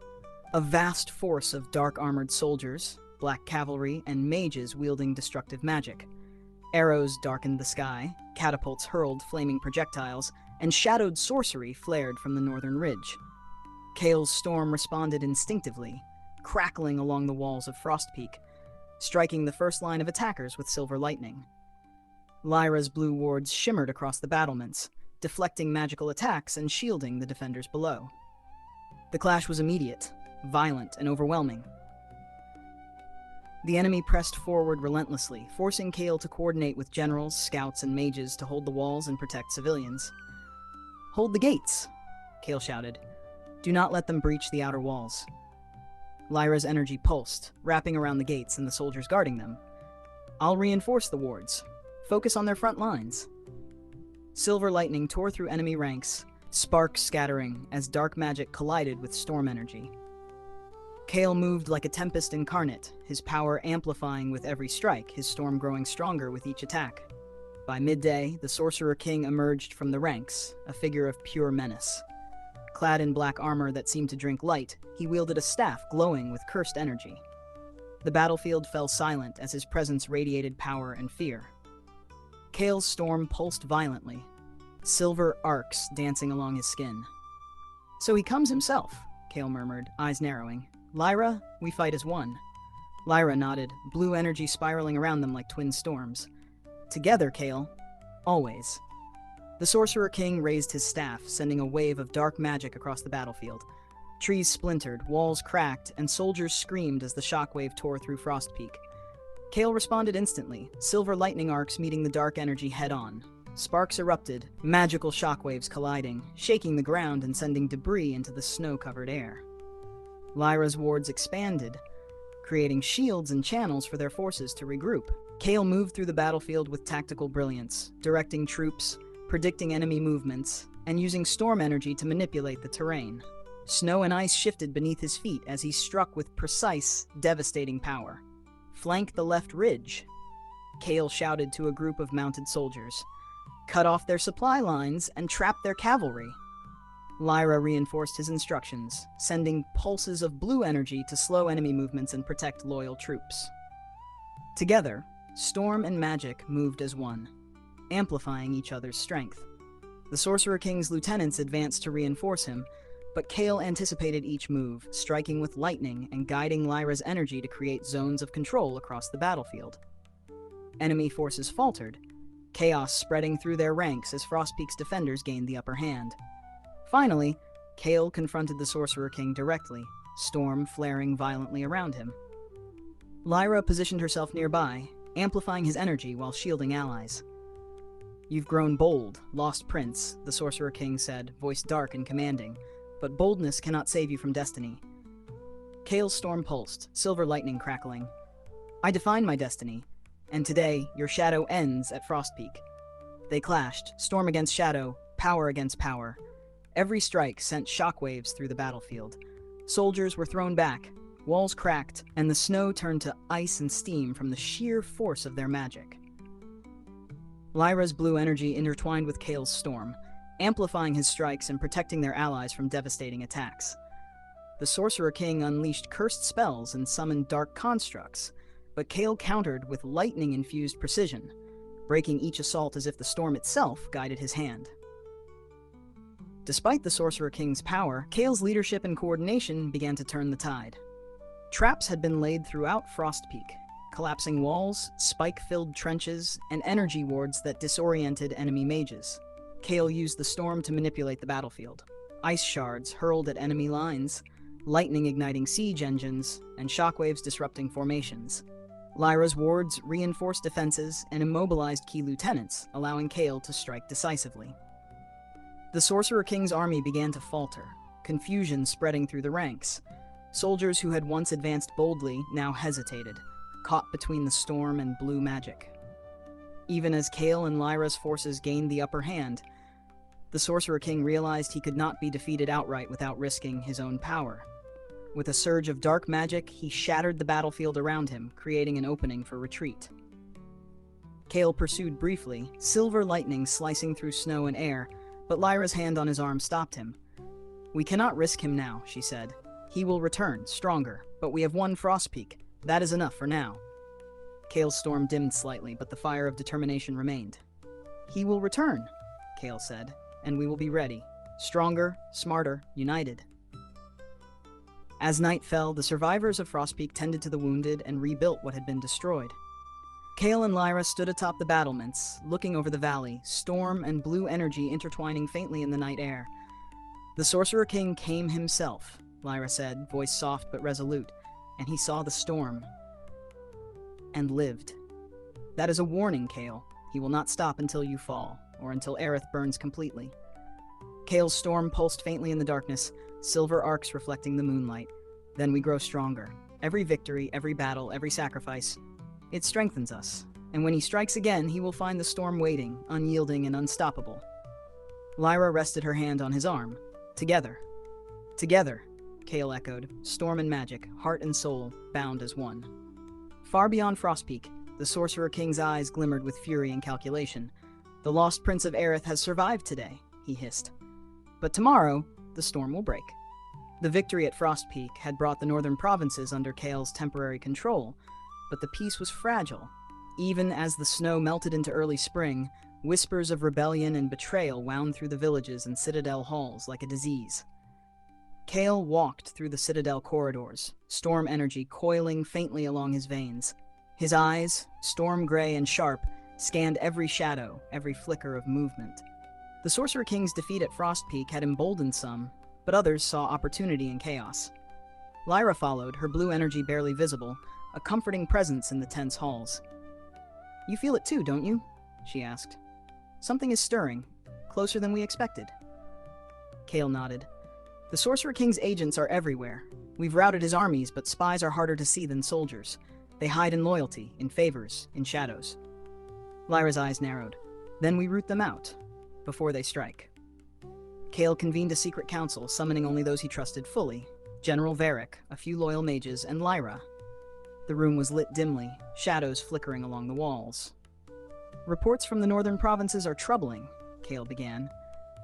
A vast force of dark-armored soldiers, black cavalry, and mages wielding destructive magic. Arrows darkened the sky, catapults hurled flaming projectiles, and shadowed sorcery flared from the northern ridge. Kael's storm responded instinctively, crackling along the walls of Frostpeak, striking the first line of attackers with silver lightning. Lyra's blue wards shimmered across the battlements, deflecting magical attacks and shielding the defenders below. The clash was immediate, violent, and overwhelming. The enemy pressed forward relentlessly, forcing Kael to coordinate with generals, scouts, and mages to hold the walls and protect civilians. "Hold the gates," Kael shouted. "Do not let them breach the outer walls." Lyra's energy pulsed, wrapping around the gates and the soldiers guarding them. "I'll reinforce the wards. Focus on their front lines." Silver lightning tore through enemy ranks, sparks scattering as dark magic collided with storm energy. Kael moved like a tempest incarnate, his power amplifying with every strike, his storm growing stronger with each attack. By midday, the Sorcerer King emerged from the ranks, a figure of pure menace. Clad in black armor that seemed to drink light, he wielded a staff glowing with cursed energy. The battlefield fell silent as his presence radiated power and fear. Kael's storm pulsed violently, silver arcs dancing along his skin. "So he comes himself," Kael murmured, eyes narrowing. "Lyra, we fight as one." Lyra nodded, blue energy spiraling around them like twin storms. "Together, Kael. Always." The Sorcerer King raised his staff, sending a wave of dark magic across the battlefield. Trees splintered, walls cracked, and soldiers screamed as the shockwave tore through Frostpeak. Kael responded instantly, silver lightning arcs meeting the dark energy head-on. Sparks erupted, magical shockwaves colliding, shaking the ground and sending debris into the snow-covered air. Lyra's wards expanded, creating shields and channels for their forces to regroup. Kael moved through the battlefield with tactical brilliance, directing troops, predicting enemy movements, and using storm energy to manipulate the terrain. Snow and ice shifted beneath his feet as he struck with precise, devastating power. "Flank the left ridge," Kael shouted to a group of mounted soldiers. "Cut off their supply lines and trap their cavalry." Lyra reinforced his instructions, sending pulses of blue energy to slow enemy movements and protect loyal troops. Together, storm and magic moved as one, amplifying each other's strength. The Sorcerer King's lieutenants advanced to reinforce him, but Kael anticipated each move, striking with lightning and guiding Lyra's energy to create zones of control across the battlefield. Enemy forces faltered, chaos spreading through their ranks as Frostpeak's defenders gained the upper hand. Finally, Kael confronted the Sorcerer King directly, storm flaring violently around him. Lyra positioned herself nearby, amplifying his energy while shielding allies. "You've grown bold, lost prince," the Sorcerer King said, voice dark and commanding, "but boldness cannot save you from destiny." Kael's storm pulsed, silver lightning crackling. "I define my destiny, and today your shadow ends at Frostpeak." They clashed, storm against shadow, power against power. Every strike sent shockwaves through the battlefield. Soldiers were thrown back, walls cracked, and the snow turned to ice and steam from the sheer force of their magic. Lyra's blue energy intertwined with Kael's storm, amplifying his strikes and protecting their allies from devastating attacks. The Sorcerer King unleashed cursed spells and summoned dark constructs, but Kael countered with lightning-infused precision, breaking each assault as if the storm itself guided his hand. Despite the Sorcerer King's power, Kael's leadership and coordination began to turn the tide. Traps had been laid throughout Frostpeak, collapsing walls, spike-filled trenches, and energy wards that disoriented enemy mages. Kael used the storm to manipulate the battlefield. Ice shards hurled at enemy lines, lightning igniting siege engines, and shockwaves disrupting formations. Lyra's wards reinforced defenses and immobilized key lieutenants, allowing Kael to strike decisively. The Sorcerer King's army began to falter, confusion spreading through the ranks. Soldiers who had once advanced boldly now hesitated, caught between the storm and blue magic. Even as Kael and Lyra's forces gained the upper hand, the Sorcerer King realized he could not be defeated outright without risking his own power. With a surge of dark magic, he shattered the battlefield around him, creating an opening for retreat. Kael pursued briefly, silver lightning slicing through snow and air, but Lyra's hand on his arm stopped him. "We cannot risk him now," she said. "He will return, stronger, but we have won Frostpeak. That is enough for now." Kael's storm dimmed slightly, but the fire of determination remained. "He will return," Kael said, "and we will be ready. Stronger, smarter, united." As night fell, the survivors of Frostpeak tended to the wounded and rebuilt what had been destroyed. Kael and Lyra stood atop the battlements, looking over the valley, storm and blue energy intertwining faintly in the night air. "The Sorcerer King came himself," Lyra said, voice soft but resolute, "and he saw the storm and lived. That is a warning, Kael. He will not stop until you fall, or until Aerith burns completely." Kael's storm pulsed faintly in the darkness, silver arcs reflecting the moonlight. "Then we grow stronger. Every victory, every battle, every sacrifice, it strengthens us. And when he strikes again, he will find the storm waiting, unyielding and unstoppable." Lyra rested her hand on his arm. "Together." "Together," Kael echoed, storm and magic, heart and soul, bound as one. Far beyond Frostpeak, the Sorcerer King's eyes glimmered with fury and calculation. "The lost Prince of Aerith has survived today," he hissed. "But tomorrow, the storm will break." The victory at Frostpeak had brought the northern provinces under Kael's temporary control, but the peace was fragile. Even as the snow melted into early spring, whispers of rebellion and betrayal wound through the villages and citadel halls like a disease. Kael walked through the citadel corridors, storm energy coiling faintly along his veins. His eyes, storm gray and sharp, scanned every shadow, every flicker of movement. The Sorcerer King's defeat at Frost Peak had emboldened some, but others saw opportunity in chaos. Lyra followed, her blue energy barely visible, a comforting presence in the tense halls. "You feel it too, don't you?" she asked. "Something is stirring, closer than we expected." Kael nodded. "The Sorcerer King's agents are everywhere. We've routed his armies, but spies are harder to see than soldiers. They hide in loyalty, in favors, in shadows." Lyra's eyes narrowed. "Then we root them out, before they strike." Kael convened a secret council, summoning only those he trusted fully: General Varric, a few loyal mages, and Lyra. The room was lit dimly, shadows flickering along the walls. "Reports from the northern provinces are troubling," Kael began.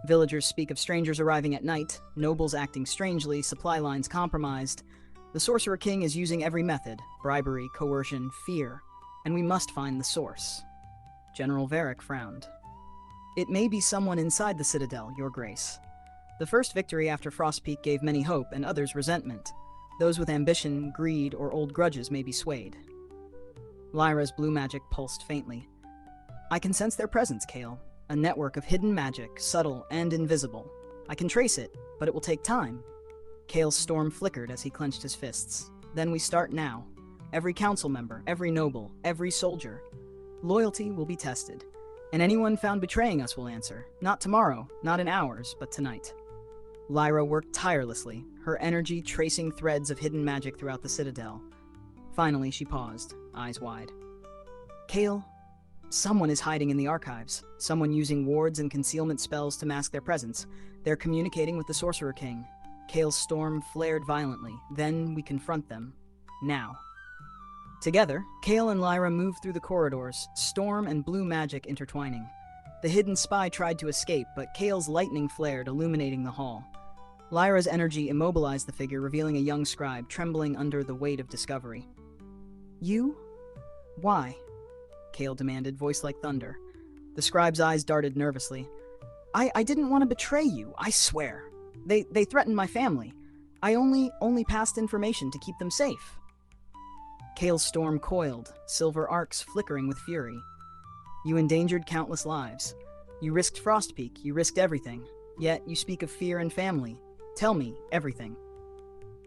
"Villagers speak of strangers arriving at night, nobles acting strangely, supply lines compromised. The Sorcerer King is using every method: bribery, coercion, fear, and we must find the source." General Varric frowned. "It may be someone inside the Citadel, Your Grace. The first victory after Frost Peak gave many hope and others resentment. Those with ambition, greed, or old grudges may be swayed." Lyra's blue magic pulsed faintly. "I can sense their presence, Kael. A network of hidden magic, subtle and invisible. I can trace it, but it will take time." Kael's storm flickered as he clenched his fists. "Then we start now. Every council member, every noble, every soldier. Loyalty will be tested, and anyone found betraying us will answer. Not tomorrow, not in hours, but tonight." Lyra worked tirelessly, her energy tracing threads of hidden magic throughout the Citadel. Finally, she paused, eyes wide. "Kael, someone is hiding in the archives. Someone using wards and concealment spells to mask their presence. They're communicating with the Sorcerer King." Kael's storm flared violently. "Then we confront them. Now." Together, Kael and Lyra moved through the corridors, storm and blue magic intertwining. The hidden spy tried to escape, but Kael's lightning flared, illuminating the hall. Lyra's energy immobilized the figure, revealing a young scribe trembling under the weight of discovery. "You? Why?" Kael demanded, voice like thunder. The scribe's eyes darted nervously. I didn't want to betray you, I swear. They threatened my family. I only passed information to keep them safe." Kael's storm coiled, silver arcs flickering with fury. "You endangered countless lives. You risked Frost Peak, you risked everything. Yet you speak of fear and family. Tell me everything."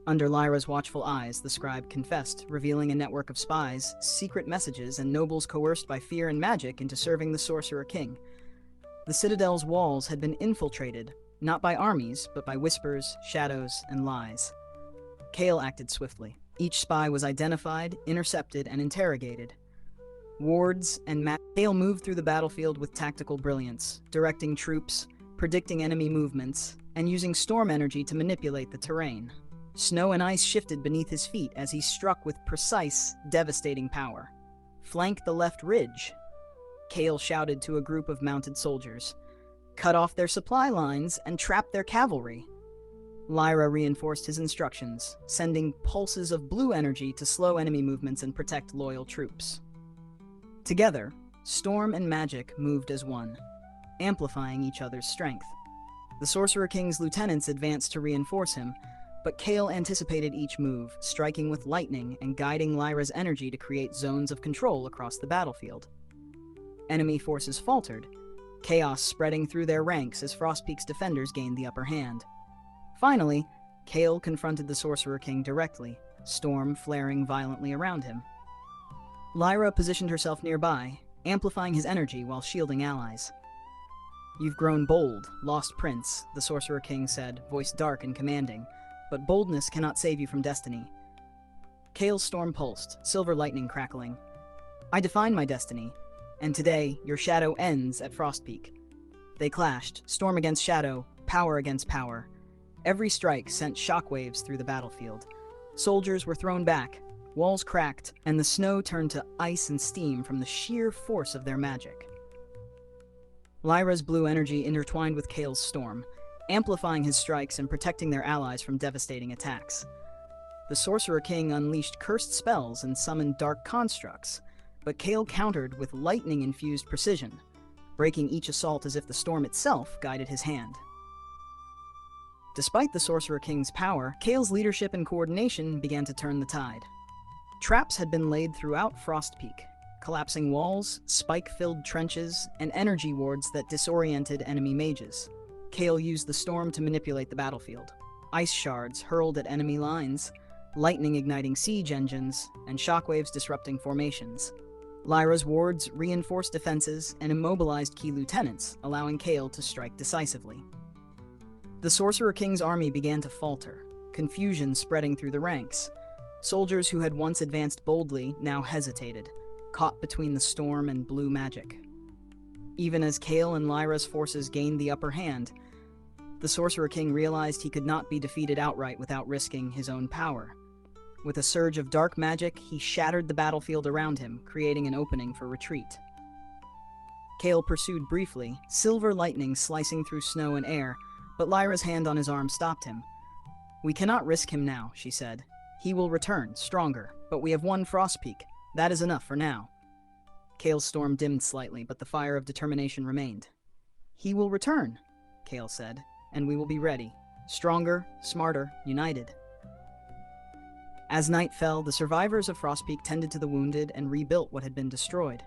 Under Lyra's watchful eyes, the scribe confessed, revealing a network of spies, secret messages, and nobles coerced by fear and magic into serving the Sorcerer King. The Citadel's walls had been infiltrated, not by armies, but by whispers, shadows, and lies. Kael acted swiftly. Each spy was identified, intercepted, and interrogated. Wards and Kael moved through the battlefield with tactical brilliance, directing troops, predicting enemy movements, and using storm energy to manipulate the terrain. Snow and ice shifted beneath his feet as he struck with precise, devastating power. "Flank the left ridge," Kael shouted to a group of mounted soldiers. "Cut off their supply lines and trap their cavalry." Lyra reinforced his instructions, sending pulses of blue energy to slow enemy movements and protect loyal troops. Together, storm and magic moved as one, amplifying each other's strength. The Sorcerer King's lieutenants advanced to reinforce him, but Kael anticipated each move, striking with lightning and guiding Lyra's energy to create zones of control across the battlefield. Enemy forces faltered, chaos spreading through their ranks as Frost Peak's defenders gained the upper hand. Finally, Kael confronted the Sorcerer King directly, storm flaring violently around him. Lyra positioned herself nearby, amplifying his energy while shielding allies. "You've grown bold, lost prince," the Sorcerer King said, voice dark and commanding, "but boldness cannot save you from destiny." Kael's storm pulsed, silver lightning crackling. "I define my destiny, and today your shadow ends at Frost Peak." They clashed, storm against shadow, power against power. Every strike sent shockwaves through the battlefield. Soldiers were thrown back, walls cracked, and the snow turned to ice and steam from the sheer force of their magic. Lyra's blue energy intertwined with Kael's storm, amplifying his strikes and protecting their allies from devastating attacks. The Sorcerer King unleashed cursed spells and summoned dark constructs, but Kael countered with lightning-infused precision, breaking each assault as if the storm itself guided his hand. Despite the Sorcerer King's power, Kael's leadership and coordination began to turn the tide. Traps had been laid throughout Frostpeak, collapsing walls, spike-filled trenches, and energy wards that disoriented enemy mages. Kael used the storm to manipulate the battlefield. Ice shards hurled at enemy lines, lightning igniting siege engines, and shockwaves disrupting formations. Lyra's wards reinforced defenses and immobilized key lieutenants, allowing Kael to strike decisively. The Sorcerer King's army began to falter, confusion spreading through the ranks. Soldiers who had once advanced boldly now hesitated, caught between the storm and blue magic. Even as Kael and Lyra's forces gained the upper hand, the Sorcerer King realized he could not be defeated outright without risking his own power. With a surge of dark magic, he shattered the battlefield around him, creating an opening for retreat. Kael pursued briefly, silver lightning slicing through snow and air, but Lyra's hand on his arm stopped him. "We cannot risk him now," she said. "He will return, stronger, but we have won Frostpeak. That is enough for now." Kael's storm dimmed slightly, but the fire of determination remained. "He will return," Kael said, "and we will be ready. Stronger, smarter, united." As night fell, the survivors of Frostpeak tended to the wounded and rebuilt what had been destroyed.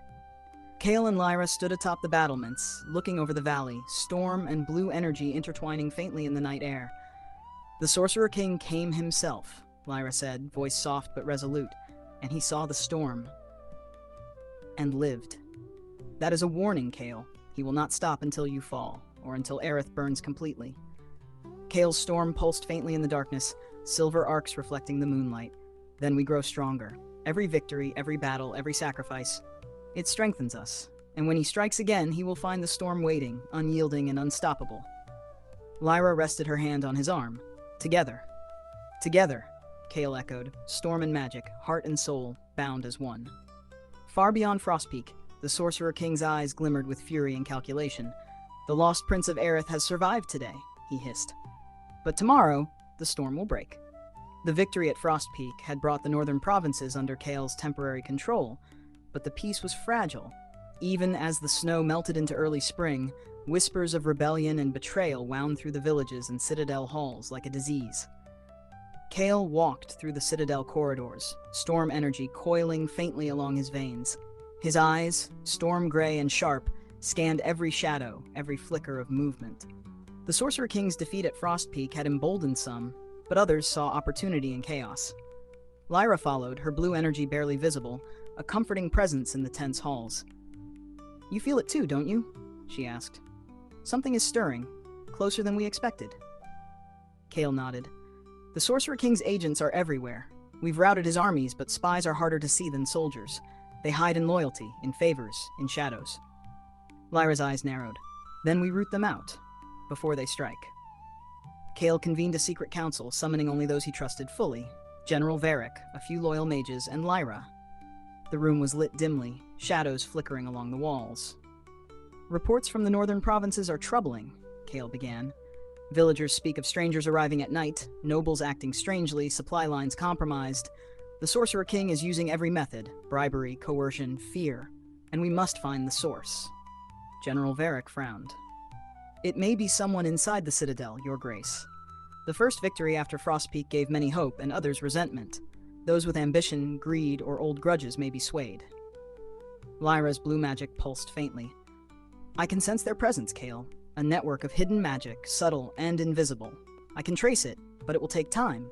Kael and Lyra stood atop the battlements, looking over the valley, storm and blue energy intertwining faintly in the night air. "The Sorcerer King came himself," Lyra said, voice soft but resolute, "and he saw the storm. And lived. That is a warning, Kael. He will not stop until you fall, or until Aerith burns completely." Kael's storm pulsed faintly in the darkness, silver arcs reflecting the moonlight. "Then we grow stronger. Every victory, every battle, every sacrifice. It strengthens us. And when he strikes again, he will find the storm waiting, unyielding and unstoppable." Lyra rested her hand on his arm. "Together." "Together," Kael echoed, storm and magic, heart and soul, bound as one. Far beyond Frostpeak, the Sorcerer King's eyes glimmered with fury and calculation. "The lost Prince of Aerith has survived today," he hissed. "But tomorrow, the storm will break." The victory at Frostpeak had brought the northern provinces under Kael's temporary control, but the peace was fragile. Even as the snow melted into early spring, whispers of rebellion and betrayal wound through the villages and citadel halls like a disease. Kael walked through the citadel corridors, storm energy coiling faintly along his veins. His eyes, storm gray and sharp, scanned every shadow, every flicker of movement. The Sorcerer King's defeat at Frostpeak had emboldened some, but others saw opportunity in chaos. Lyra followed, her blue energy barely visible, a comforting presence in the tense halls. "You feel it too, don't you?" she asked. "Something is stirring, closer than we expected." Kael nodded. "The Sorcerer King's agents are everywhere. We've routed his armies, but spies are harder to see than soldiers. They hide in loyalty, in favors, in shadows." Lyra's eyes narrowed. "Then we root them out, before they strike." Kael convened a secret council, summoning only those he trusted fully: General Varric, a few loyal mages, and Lyra. The room was lit dimly, shadows flickering along the walls. "Reports from the northern provinces are troubling," Kael began. "Villagers speak of strangers arriving at night, nobles acting strangely, supply lines compromised. The Sorcerer King is using every method: bribery, coercion, fear, and we must find the source." General Varric frowned. "It may be someone inside the Citadel, Your Grace. The first victory after Frostpeak gave many hope and others resentment. Those with ambition, greed, or old grudges may be swayed." Lyra's blue magic pulsed faintly. "I can sense their presence, Kael. A network of hidden magic, subtle and invisible. I can trace it, but it will take time."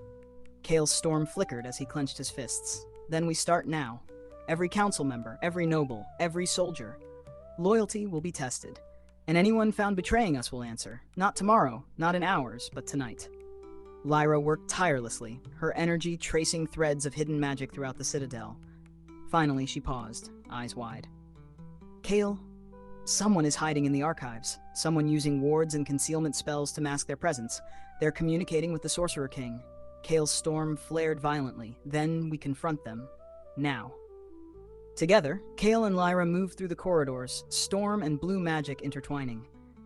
Kael's storm flickered as he clenched his fists. "Then we start now. Every council member, every noble, every soldier. Loyalty will be tested. And anyone found betraying us will answer. Not tomorrow, not in hours, but tonight." Lyra worked tirelessly, her energy tracing threads of hidden magic throughout the Citadel. Finally, she paused, eyes wide. "Kael, someone is hiding in the archives. Someone using wards and concealment spells to mask their presence. They're communicating with the Sorcerer King." Kael's storm flared violently. "Then we confront them. Now." Together, Kael and Lyra moved through the corridors, storm and blue magic intertwining.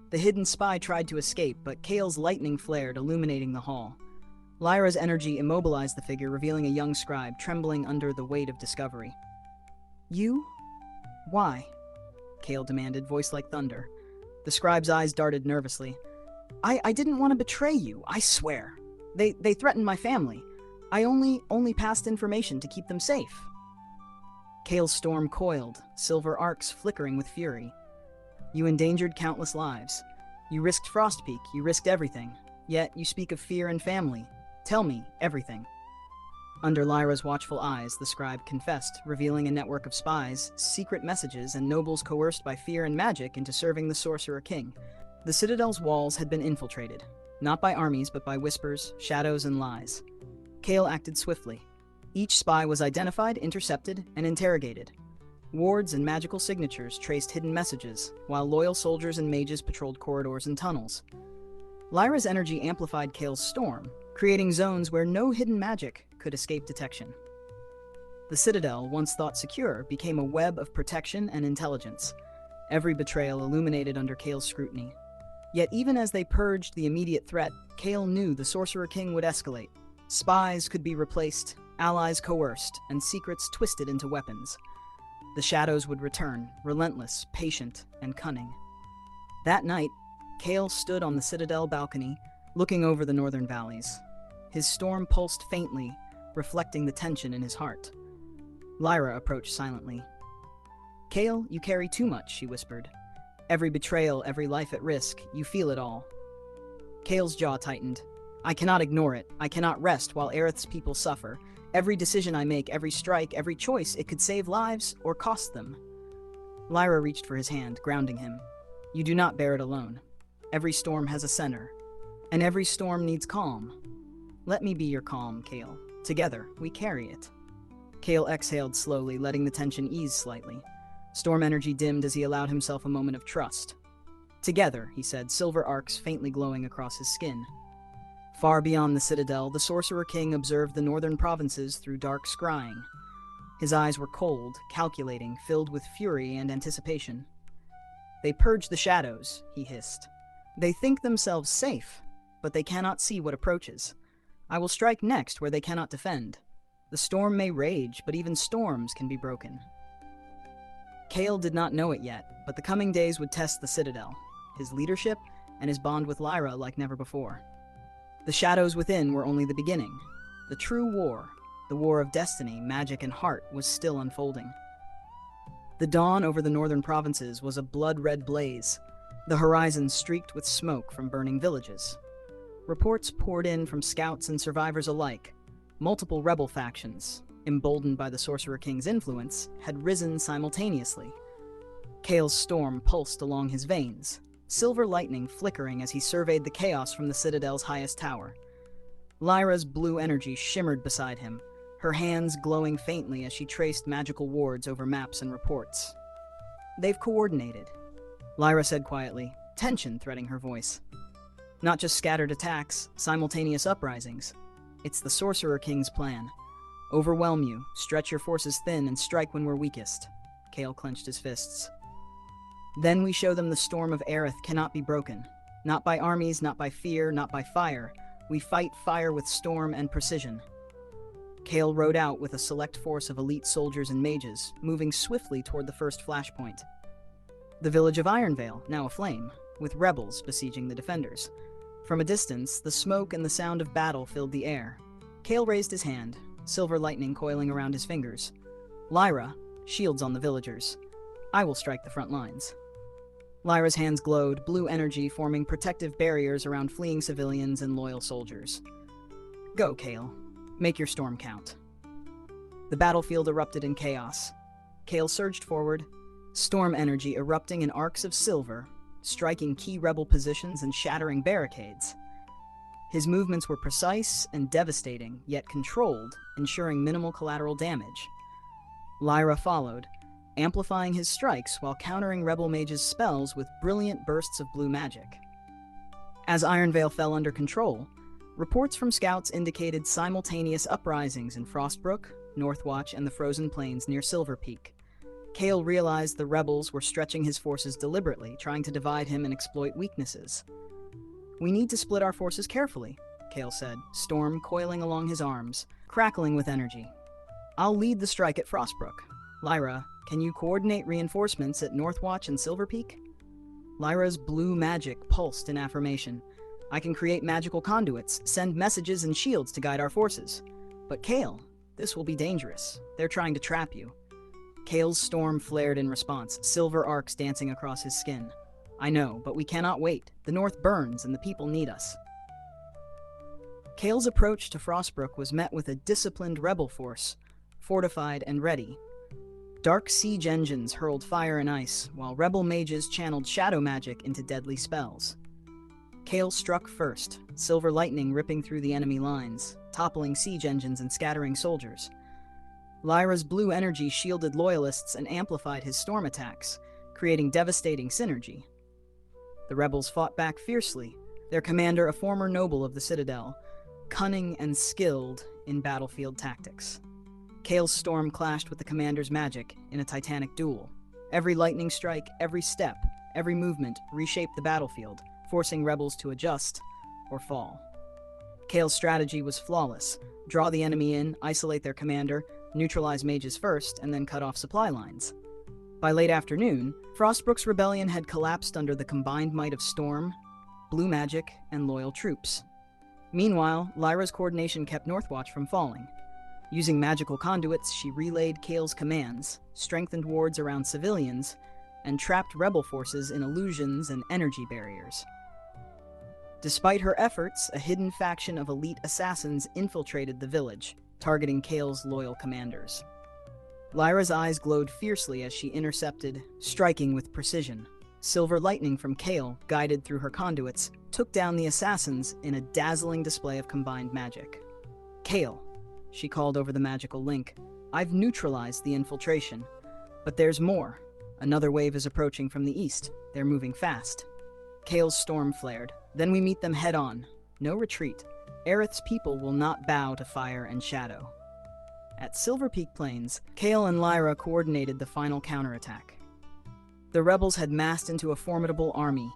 The hidden spy tried to escape, but Kael's lightning flared, illuminating the hall. Lyra's energy immobilized the figure, revealing a young scribe trembling under the weight of discovery. "You?" Why? Kael demanded, voice like thunder. The scribe's eyes darted nervously. I didn't want to betray you, I swear. They threatened my family. I only passed information to keep them safe. Kael's storm coiled, silver arcs flickering with fury. You endangered countless lives. You risked Frostpeak, you risked everything. Yet you speak of fear and family. Tell me everything. Under Lyra's watchful eyes, the scribe confessed, revealing a network of spies, secret messages, and nobles coerced by fear and magic into serving the Sorcerer-King. The Citadel's walls had been infiltrated, not by armies but by whispers, shadows, and lies. Kael acted swiftly. Each spy was identified, intercepted, and interrogated. Wards and magical signatures traced hidden messages, while loyal soldiers and mages patrolled corridors and tunnels. Lyra's energy amplified Kael's storm, creating zones where no hidden magic could escape detection. The Citadel, once thought secure, became a web of protection and intelligence, every betrayal illuminated under Kael's scrutiny. Yet even as they purged the immediate threat, Kael knew the Sorcerer-King would escalate. Spies could be replaced, allies coerced, and secrets twisted into weapons. The shadows would return, relentless, patient, and cunning. That night, Kael stood on the Citadel balcony, looking over the northern valleys. His storm pulsed faintly, reflecting the tension in his heart. Lyra approached silently. Kael, you carry too much, she whispered. Every betrayal, every life at risk, you feel it all. Kael's jaw tightened. I cannot ignore it. I cannot rest while Aerith's people suffer. Every decision I make, every strike, every choice, it could save lives or cost them. Lyra reached for his hand, grounding him. You do not bear it alone. Every storm has a center, and every storm needs calm. Let me be your calm, Kael. Together, we carry it. Kael exhaled slowly, letting the tension ease slightly. Storm energy dimmed as he allowed himself a moment of trust. Together, he said, silver arcs faintly glowing across his skin. Far beyond the Citadel, the Sorcerer-King observed the northern provinces through dark scrying. His eyes were cold, calculating, filled with fury and anticipation. They purge the shadows, he hissed. They think themselves safe, but they cannot see what approaches. I will strike next where they cannot defend. The storm may rage, but even storms can be broken. Kael did not know it yet, but the coming days would test the Citadel, his leadership, and his bond with Lyra like never before. The shadows within were only the beginning. The true war, the war of destiny, magic, and heart, was still unfolding. The dawn over the northern provinces was a blood-red blaze, the horizon streaked with smoke from burning villages. Reports poured in from scouts and survivors alike. Multiple rebel factions, emboldened by the Sorcerer-King's influence, had risen simultaneously. Kael's storm pulsed along his veins, silver lightning flickering as he surveyed the chaos from the Citadel's highest tower. Lyra's blue energy shimmered beside him, her hands glowing faintly as she traced magical wards over maps and reports. They've coordinated, Lyra said quietly, tension threading her voice. Not just scattered attacks, simultaneous uprisings. It's the Sorcerer-King's plan. Overwhelm you, stretch your forces thin, and strike when we're weakest. Kael clenched his fists. Then we show them the storm of Aerith cannot be broken. Not by armies, not by fear, not by fire. We fight fire with storm and precision. Kael rode out with a select force of elite soldiers and mages, moving swiftly toward the first flashpoint. The village of Ironvale, now aflame, with rebels besieging the defenders. From a distance, the smoke and the sound of battle filled the air. Kael raised his hand, silver lightning coiling around his fingers. Lyra, shields on the villagers. I will strike the front lines. Lyra's hands glowed, blue energy forming protective barriers around fleeing civilians and loyal soldiers. Go, Kael. Make your storm count. The battlefield erupted in chaos. Kael surged forward, storm energy erupting in arcs of silver, striking key rebel positions and shattering barricades. His movements were precise and devastating, yet controlled, ensuring minimal collateral damage. Lyra followed, amplifying his strikes while countering rebel mages' spells with brilliant bursts of blue magic. As Ironvale fell under control, reports from scouts indicated simultaneous uprisings in Frostbrook, Northwatch, and the frozen plains near Silver Peak. Kael realized the rebels were stretching his forces deliberately, trying to divide him and exploit weaknesses. We need to split our forces carefully, Kael said, storm coiling along his arms, crackling with energy. I'll lead the strike at Frostbrook. Lyra, can you coordinate reinforcements at Northwatch and Silver Peak? Lyra's blue magic pulsed in affirmation. I can create magical conduits, send messages and shields to guide our forces. But Kael, this will be dangerous. They're trying to trap you. Kael's storm flared in response, silver arcs dancing across his skin. I know, but we cannot wait. The North burns and the people need us. Kael's approach to Frostbrook was met with a disciplined rebel force, fortified and ready. Dark siege engines hurled fire and ice, while rebel mages channeled shadow magic into deadly spells. Kael struck first, silver lightning ripping through the enemy lines, toppling siege engines and scattering soldiers. Lyra's blue energy shielded loyalists and amplified his storm attacks, creating devastating synergy. The rebels fought back fiercely, their commander a former noble of the Citadel, cunning and skilled in battlefield tactics. Kael's storm clashed with the commander's magic in a titanic duel. Every lightning strike, every step, every movement reshaped the battlefield, forcing rebels to adjust or fall. Kael's strategy was flawless. Draw the enemy in, isolate their commander, neutralize mages first, and then cut off supply lines. By late afternoon, Frostbrook's rebellion had collapsed under the combined might of storm, blue magic, and loyal troops. Meanwhile, Lyra's coordination kept Northwatch from falling. Using magical conduits, she relayed Kael's commands, strengthened wards around civilians, and trapped rebel forces in illusions and energy barriers. Despite her efforts, a hidden faction of elite assassins infiltrated the village, targeting Kael's loyal commanders. Lyra's eyes glowed fiercely as she intercepted, striking with precision. Silver lightning from Kael, guided through her conduits, took down the assassins in a dazzling display of combined magic. Kael, she called over the magical link, I've neutralized the infiltration. But there's more. Another wave is approaching from the east. They're moving fast. Kael's storm flared. Then we meet them head-on. No retreat. Aerith's people will not bow to fire and shadow. At Silver Peak Plains, Kael and Lyra coordinated the final counterattack. The rebels had massed into a formidable army,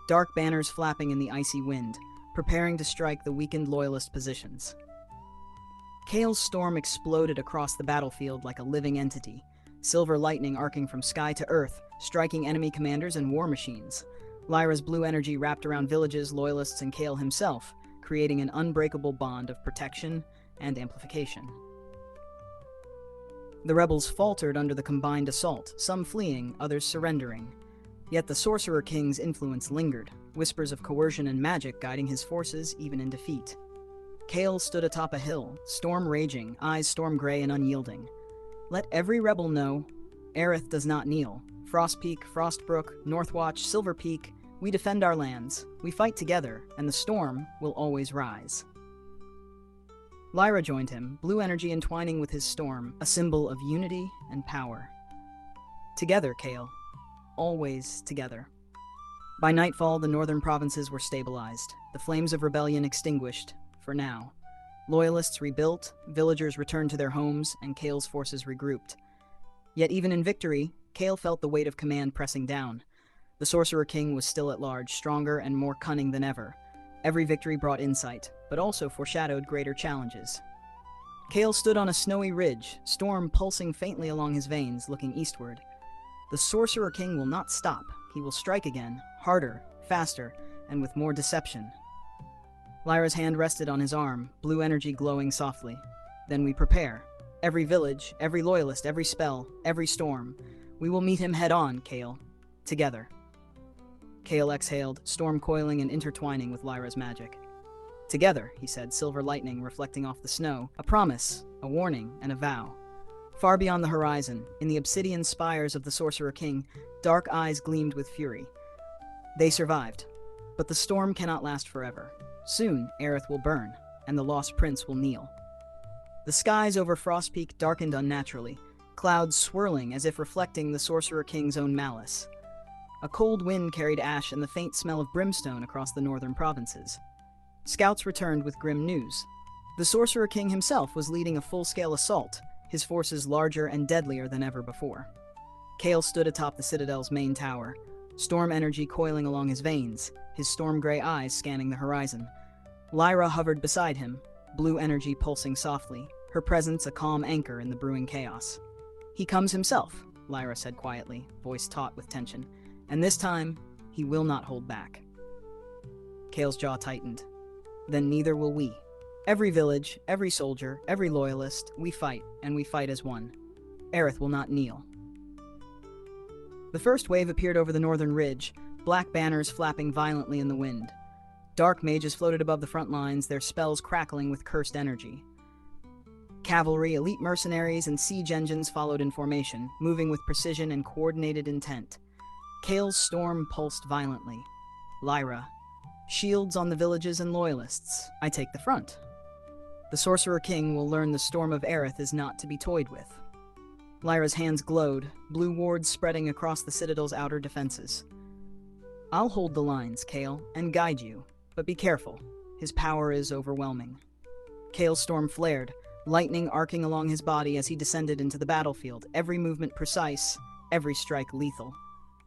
dark banners flapping in the icy wind, preparing to strike the weakened loyalist positions. Kael's storm exploded across the battlefield like a living entity, silver lightning arcing from sky to earth, striking enemy commanders and war machines. Lyra's blue energy wrapped around villages, loyalists, and Kael himself, creating an unbreakable bond of protection and amplification. The rebels faltered under the combined assault, some fleeing, others surrendering. Yet the Sorcerer King's influence lingered, whispers of coercion and magic guiding his forces even in defeat. Kael stood atop a hill, storm raging, eyes storm gray and unyielding. Let every rebel know, Aerith does not kneel. Frost Peak, Frostbrook, Northwatch, Silver Peak, we defend our lands, we fight together, and the storm will always rise. Lyra joined him, blue energy entwining with his storm, a symbol of unity and power. Together, Kael. Always together. By nightfall, the northern provinces were stabilized, the flames of rebellion extinguished, for now. Loyalists rebuilt, villagers returned to their homes, and Kael's forces regrouped. Yet even in victory, Kael felt the weight of command pressing down. The Sorcerer King was still at large, stronger and more cunning than ever. Every victory brought insight, but also foreshadowed greater challenges. Kael stood on a snowy ridge, storm pulsing faintly along his veins, looking eastward. The Sorcerer King will not stop. He will strike again, harder, faster, and with more deception. Lyra's hand rested on his arm, blue energy glowing softly. Then we prepare. Every village, every loyalist, every spell, every storm. We will meet him head-on, Kael. Together. Kael exhaled, storm coiling and intertwining with Lyra's magic. Together, he said, silver lightning reflecting off the snow, a promise, a warning, and a vow. Far beyond the horizon, in the obsidian spires of the Sorcerer King, dark eyes gleamed with fury. They survived, but the storm cannot last forever. Soon, Aerith will burn, and the lost prince will kneel. The skies over Frost Peak darkened unnaturally, clouds swirling as if reflecting the Sorcerer King's own malice. A cold wind carried ash and the faint smell of brimstone across the northern provinces. Scouts returned with grim news. The Sorcerer King himself was leading a full-scale assault, his forces larger and deadlier than ever before. Kael stood atop the Citadel's main tower, storm energy coiling along his veins, his storm-gray eyes scanning the horizon. Lyra hovered beside him, blue energy pulsing softly, her presence a calm anchor in the brewing chaos. He comes himself, Lyra said quietly, voice taut with tension. And this time, he will not hold back. Kael's jaw tightened. Then neither will we. Every village, every soldier, every loyalist, we fight, and we fight as one. Aerith will not kneel. The first wave appeared over the northern ridge, black banners flapping violently in the wind. Dark mages floated above the front lines, their spells crackling with cursed energy. Cavalry, elite mercenaries, and siege engines followed in formation, moving with precision and coordinated intent. Kael's storm pulsed violently. Lyra. Shields on the villages and loyalists. I take the front. The Sorcerer-King will learn the storm of Aerith is not to be toyed with. Lyra's hands glowed, blue wards spreading across the Citadel's outer defenses. I'll hold the lines, Kael, and guide you, but be careful. His power is overwhelming. Kael's storm flared, lightning arcing along his body as he descended into the battlefield, every movement precise, every strike lethal.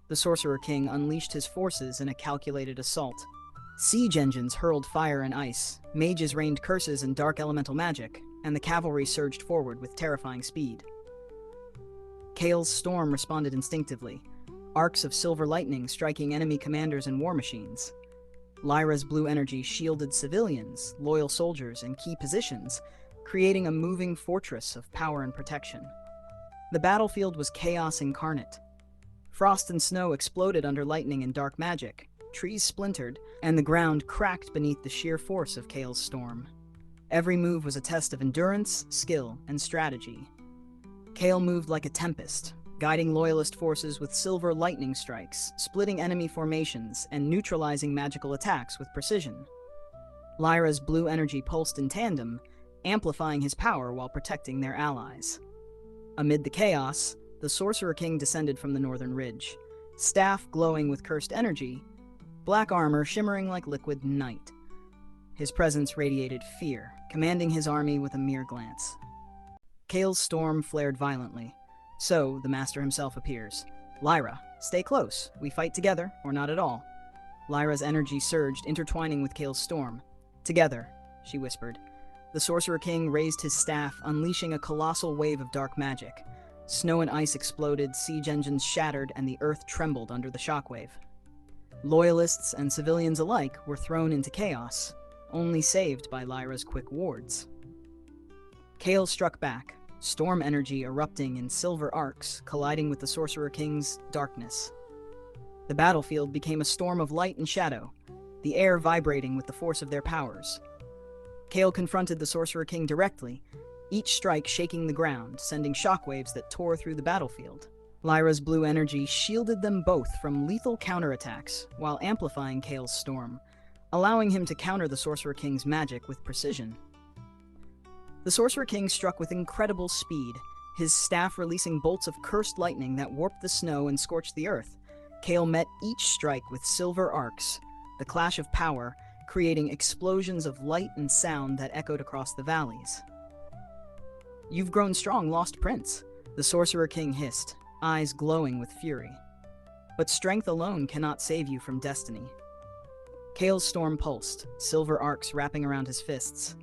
The Sorcerer-King unleashed his forces in a calculated assault. Siege engines hurled fire and ice, mages rained curses and dark elemental magic, and the cavalry surged forward with terrifying speed. Kael's storm responded instinctively, arcs of silver lightning striking enemy commanders and war machines. Lyra's blue energy shielded civilians, loyal soldiers, and key positions, creating a moving fortress of power and protection. The battlefield was chaos incarnate. Frost and snow exploded under lightning and dark magic, trees splintered, and the ground cracked beneath the sheer force of Kael's storm. Every move was a test of endurance, skill, and strategy. Kael moved like a tempest, guiding loyalist forces with silver lightning strikes, splitting enemy formations, and neutralizing magical attacks with precision. Lyra's blue energy pulsed in tandem, amplifying his power while protecting their allies. Amid the chaos, the Sorcerer-King descended from the northern ridge, staff glowing with cursed energy, black armor shimmering like liquid night. His presence radiated fear, commanding his army with a mere glance. Kael's storm flared violently. So, the master himself appears. Lyra, stay close. We fight together, or not at all. Lyra's energy surged, intertwining with Kael's storm. Together, she whispered. The Sorcerer-King raised his staff, unleashing a colossal wave of dark magic. Snow and ice exploded, siege engines shattered, and the earth trembled under the shockwave. Loyalists and civilians alike were thrown into chaos, only saved by Lyra's quick wards. Kael struck back, storm energy erupting in silver arcs, colliding with the Sorcerer-King's darkness. The battlefield became a storm of light and shadow, the air vibrating with the force of their powers. Kael confronted the Sorcerer-King directly, each strike shaking the ground, sending shockwaves that tore through the battlefield. Lyra's blue energy shielded them both from lethal counterattacks, while amplifying Kael's storm, allowing him to counter the Sorcerer-King's magic with precision. The Sorcerer-King struck with incredible speed, his staff releasing bolts of cursed lightning that warped the snow and scorched the earth. Kael met each strike with silver arcs, the clash of power, creating explosions of light and sound that echoed across the valleys. You've grown strong, lost prince, the Sorcerer-King hissed, eyes glowing with fury. But strength alone cannot save you from destiny. Kael's storm pulsed, silver arcs wrapping around his fists.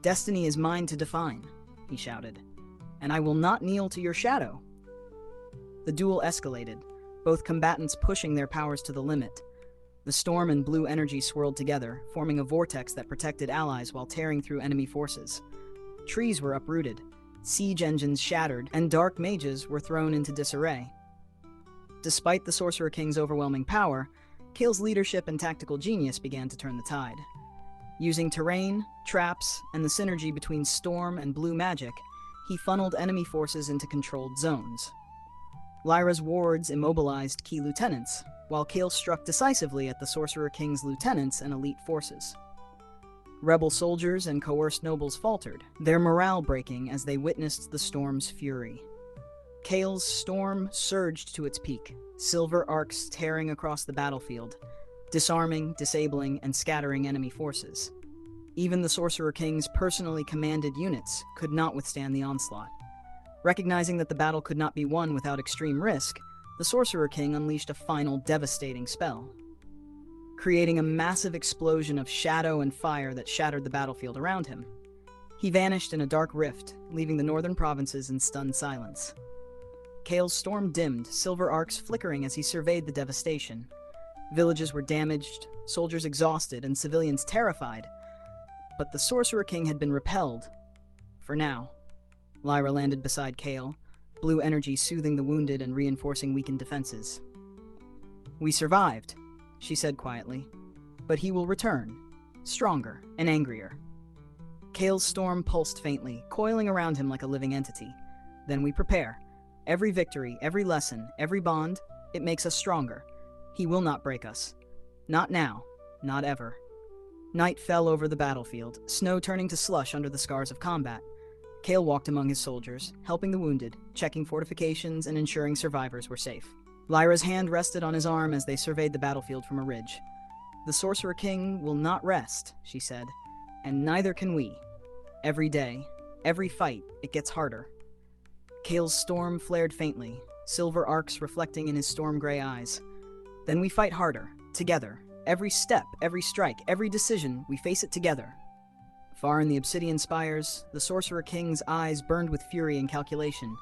Destiny is mine to define, he shouted, and I will not kneel to your shadow. The duel escalated, both combatants pushing their powers to the limit. The storm and blue energy swirled together, forming a vortex that protected allies while tearing through enemy forces. Trees were uprooted, siege engines shattered, and dark mages were thrown into disarray. Despite the Sorcerer-King's overwhelming power, Kael's leadership and tactical genius began to turn the tide. Using terrain, traps, and the synergy between storm and blue magic, he funneled enemy forces into controlled zones. Lyra's wards immobilized key lieutenants, while Kael struck decisively at the Sorcerer-King's lieutenants and elite forces. Rebel soldiers and coerced nobles faltered, their morale breaking as they witnessed the storm's fury. Kael's storm surged to its peak, silver arcs tearing across the battlefield, disarming, disabling, and scattering enemy forces. Even the Sorcerer-King's personally commanded units could not withstand the onslaught. Recognizing that the battle could not be won without extreme risk, the Sorcerer-King unleashed a final devastating spell, creating a massive explosion of shadow and fire that shattered the battlefield around him. He vanished in a dark rift, leaving the northern provinces in stunned silence. Kael's storm dimmed, silver arcs flickering as he surveyed the devastation. Villages were damaged, soldiers exhausted, and civilians terrified. But the Sorcerer King had been repelled. For now. Lyra landed beside Kael, blue energy soothing the wounded and reinforcing weakened defenses. "We survived," she said quietly. "But he will return, stronger and angrier." Kael's storm pulsed faintly, coiling around him like a living entity. "Then we prepare. Every victory, every lesson, every bond, it makes us stronger. He will not break us. Not now, not ever." Night fell over the battlefield, snow turning to slush under the scars of combat. Kael walked among his soldiers, helping the wounded, checking fortifications and ensuring survivors were safe. Lyra's hand rested on his arm as they surveyed the battlefield from a ridge. "The Sorcerer King will not rest," she said, "and neither can we. Every day, every fight, it gets harder." Kael's storm flared faintly, silver arcs reflecting in his storm-gray eyes. "Then we fight harder, together. Every step, every strike, every decision, we face it together." Far in the obsidian spires, the Sorcerer King's eyes burned with fury and calculation.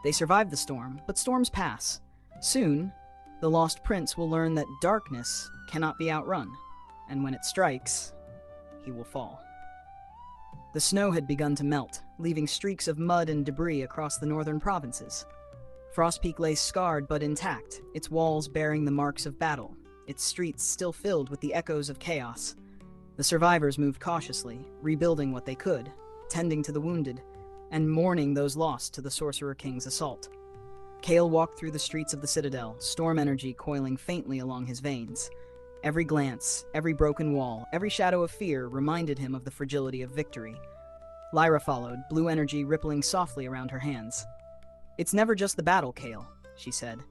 They survived the storm, but storms pass. Soon, the lost prince will learn that darkness cannot be outrun, and when it strikes, he will fall. The snow had begun to melt, leaving streaks of mud and debris across the northern provinces. Frost Peak lay scarred but intact, its walls bearing the marks of battle, its streets still filled with the echoes of chaos. The survivors moved cautiously, rebuilding what they could, tending to the wounded, and mourning those lost to the Sorcerer King's assault. Kael walked through the streets of the citadel, storm energy coiling faintly along his veins. Every glance, every broken wall, every shadow of fear reminded him of the fragility of victory. Lyra followed, blue energy rippling softly around her hands. "It's never just the battle, Kael," she said.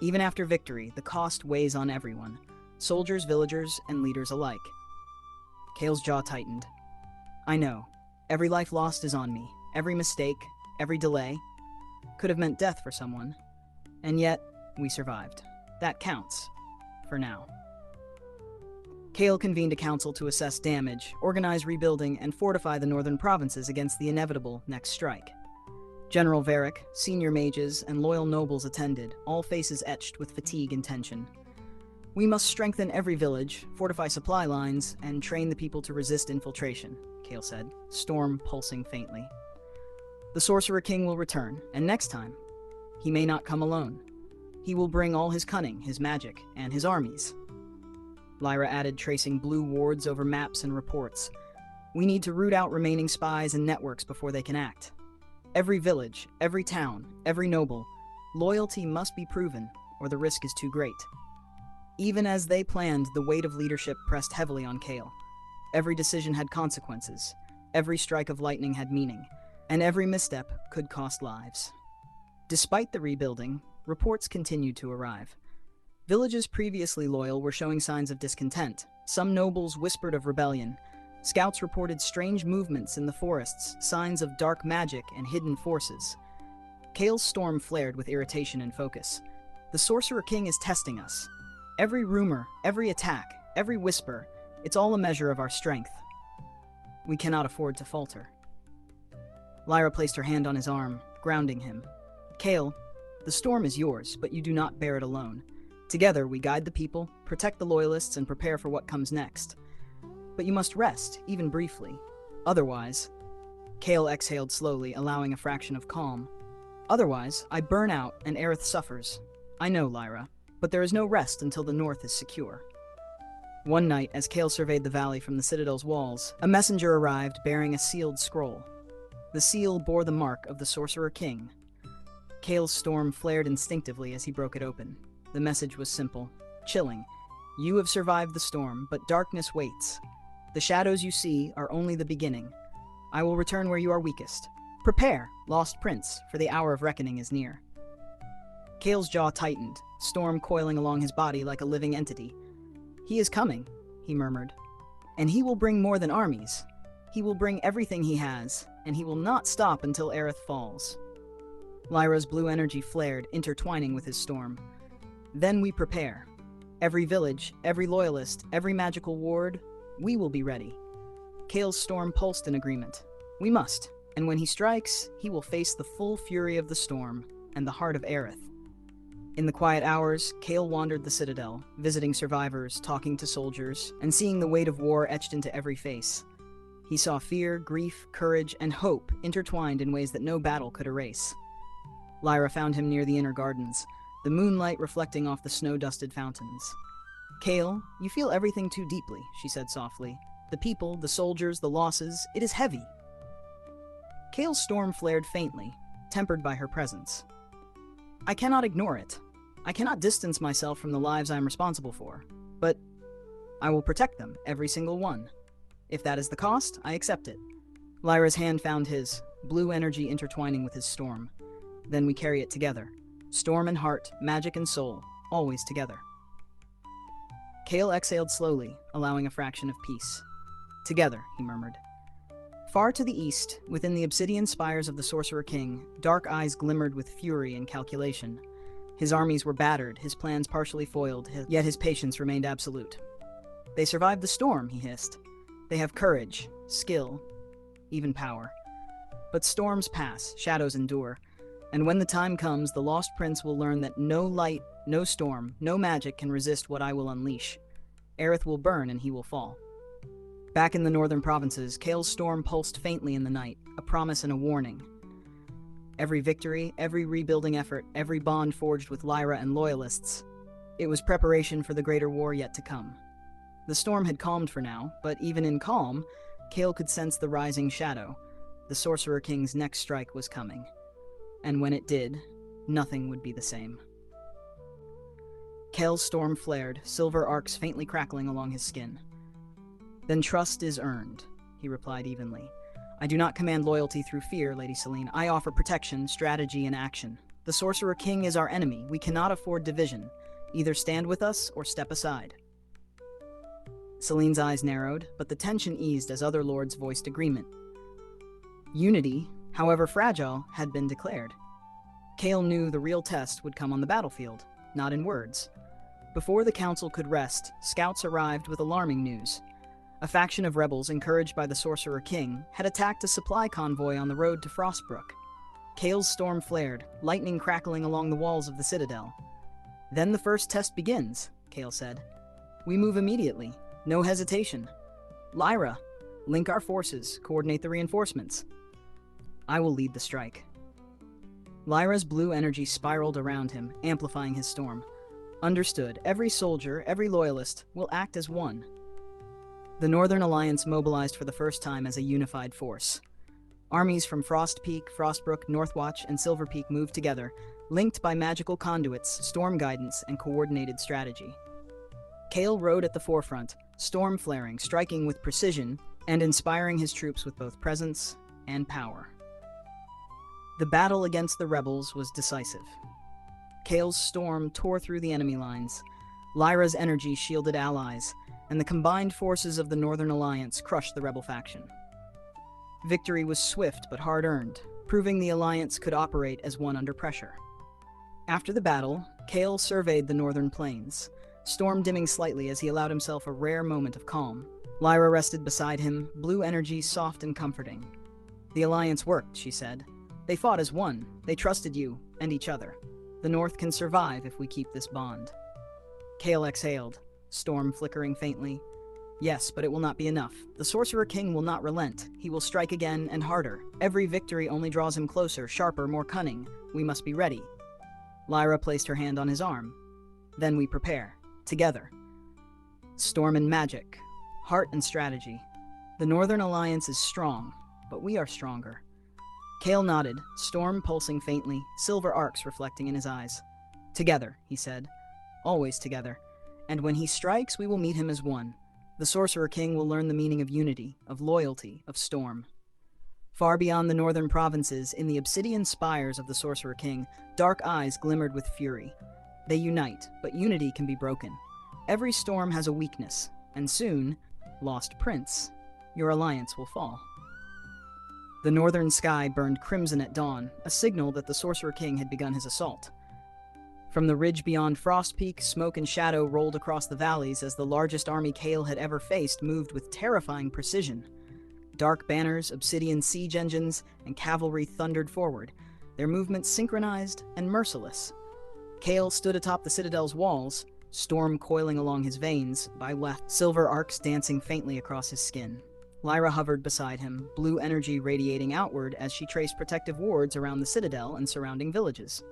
"Even after victory, the cost weighs on everyone, soldiers, villagers, and leaders alike." Kael's jaw tightened. "I know. Every life lost is on me. Every mistake, every delay, could have meant death for someone. And yet, we survived. That counts. For now." Kael convened a council to assess damage, organize rebuilding, and fortify the northern provinces against the inevitable next strike. General Varric, senior mages, and loyal nobles attended, all faces etched with fatigue and tension. "We must strengthen every village, fortify supply lines, and train the people to resist infiltration," Kael said, storm pulsing faintly. "The Sorcerer King will return, and next time, he may not come alone. He will bring all his cunning, his magic, and his armies." Lyra added, tracing blue wards over maps and reports. "We need to root out remaining spies and networks before they can act. Every village, every town, every noble, loyalty must be proven, or the risk is too great." Even as they planned, the weight of leadership pressed heavily on Kael. Every decision had consequences, every strike of lightning had meaning, and every misstep could cost lives. Despite the rebuilding, reports continued to arrive. Villages previously loyal were showing signs of discontent. Some nobles whispered of rebellion. Scouts reported strange movements in the forests, signs of dark magic and hidden forces. Kael's storm flared with irritation and focus. "The Sorcerer King is testing us. Every rumor, every attack, every whisper, it's all a measure of our strength. We cannot afford to falter." Lyra placed her hand on his arm, grounding him. "Kael, the storm is yours, but you do not bear it alone. Together, we guide the people, protect the loyalists, and prepare for what comes next. But you must rest, even briefly. Otherwise..." Kael exhaled slowly, allowing a fraction of calm. "Otherwise, I burn out and Aerith suffers. I know, Lyra, but there is no rest until the north is secure." One night, as Kael surveyed the valley from the citadel's walls, a messenger arrived bearing a sealed scroll. The seal bore the mark of the Sorcerer King. Kael's storm flared instinctively as he broke it open. The message was simple, chilling. "You have survived the storm, but darkness waits. The shadows you see are only the beginning. I will return where you are weakest. Prepare, lost prince, for the hour of reckoning is near." Kael's jaw tightened, storm coiling along his body like a living entity. "He is coming," he murmured. "And he will bring more than armies. He will bring everything he has, and he will not stop until Aerith falls." Lyra's blue energy flared, intertwining with his storm. "Then we prepare. Every village, every loyalist, every magical ward, we will be ready." Kael's storm pulsed in agreement. "We must, and when he strikes, he will face the full fury of the storm." and the heart of Aerith. In the quiet hours, Kael wandered the citadel, visiting survivors, talking to soldiers, and seeing the weight of war etched into every face. He saw fear, grief, courage, and hope intertwined in ways that no battle could erase. Lyra found him near the inner gardens, the moonlight reflecting off the snow-dusted fountains. "Kael, you feel everything too deeply," she said softly. "The people, the soldiers, the losses, it is heavy." Kael's storm flared faintly, tempered by her presence. "I cannot ignore it. I cannot distance myself from the lives I am responsible for. But I will protect them, every single one. If that is the cost, I accept it." Lyra's hand found his, blue energy intertwining with his storm. "Then we carry it together. Storm and heart, magic and soul, always together." Kael exhaled slowly, allowing a fraction of peace. "Together," he murmured. Far to the east, within the obsidian spires of the Sorcerer-King, dark eyes glimmered with fury and calculation. His armies were battered, his plans partially foiled, yet his patience remained absolute. "They survived the storm," he hissed. "They have courage, skill, even power. But storms pass, shadows endure, and when the time comes, the Lost Prince will learn that no light, no storm, no magic can resist what I will unleash. Aerith will burn and he will fall." Back in the northern provinces, Kael's storm pulsed faintly in the night, a promise and a warning. Every victory, every rebuilding effort, every bond forged with Lyra and Loyalists, it was preparation for the greater war yet to come. The storm had calmed for now, but even in calm, Kael could sense the rising shadow. The Sorcerer King's next strike was coming. And when it did, nothing would be the same. Kael's storm flared, silver arcs faintly crackling along his skin. "Then trust is earned," he replied evenly. "I do not command loyalty through fear, Lady Selene. I offer protection, strategy, and action. The Sorcerer King is our enemy. We cannot afford division. Either stand with us or step aside." Selene's eyes narrowed, but the tension eased as other lords voiced agreement. Unity, however fragile, had been declared. Kael knew the real test would come on the battlefield, not in words. Before the council could rest, scouts arrived with alarming news. A faction of rebels, encouraged by the Sorcerer King, had attacked a supply convoy on the road to Frostbrook. Kael's storm flared, lightning crackling along the walls of the citadel. "Then the first test begins," Kael said. "We move immediately. No hesitation. Lyra, link our forces, coordinate the reinforcements. I will lead the strike." Lyra's blue energy spiraled around him, amplifying his storm. "Understood. Every soldier, every loyalist, will act as one." The Northern Alliance mobilized for the first time as a unified force. Armies from Frost Peak, Frostbrook, Northwatch, and Silver Peak moved together, linked by magical conduits, storm guidance, and coordinated strategy. Kael rode at the forefront, storm flaring, striking with precision, and inspiring his troops with both presence and power. The battle against the rebels was decisive. Kael's storm tore through the enemy lines. Lyra's energy shielded allies, and the combined forces of the Northern Alliance crushed the rebel faction. Victory was swift but hard-earned, proving the Alliance could operate as one under pressure. After the battle, Kael surveyed the northern plains, storm dimming slightly as he allowed himself a rare moment of calm. Lyra rested beside him, blue energy soft and comforting. "The Alliance worked," she said. "They fought as one. They trusted you and each other. The North can survive if we keep this bond." Kael exhaled, storm flickering faintly. "Yes, but it will not be enough. The Sorcerer King will not relent. He will strike again and harder. Every victory only draws him closer, sharper, more cunning. We must be ready." Lyra placed her hand on his arm. "Then we prepare. Together. Storm and magic. Heart and strategy. The Northern Alliance is strong, but we are stronger." Kael nodded, storm pulsing faintly, silver arcs reflecting in his eyes. "Together," he said. "Always together. And when he strikes, we will meet him as one. The Sorcerer King will learn the meaning of unity, of loyalty, of storm." Far beyond the northern provinces, in the obsidian spires of the Sorcerer King, dark eyes glimmered with fury. They unite, but unity can be broken. Every storm has a weakness, and soon, Lost Prince, your alliance will fall. The northern sky burned crimson at dawn, a signal that the Sorcerer King had begun his assault. From the ridge beyond Frost Peak, smoke and shadow rolled across the valleys as the largest army Kael had ever faced moved with terrifying precision. Dark banners, obsidian siege engines, and cavalry thundered forward, their movements synchronized and merciless. Kael stood atop the citadel's walls, storm coiling along his veins, by left, silver arcs dancing faintly across his skin. Lyra hovered beside him, blue energy radiating outward as she traced protective wards around the citadel and surrounding villages.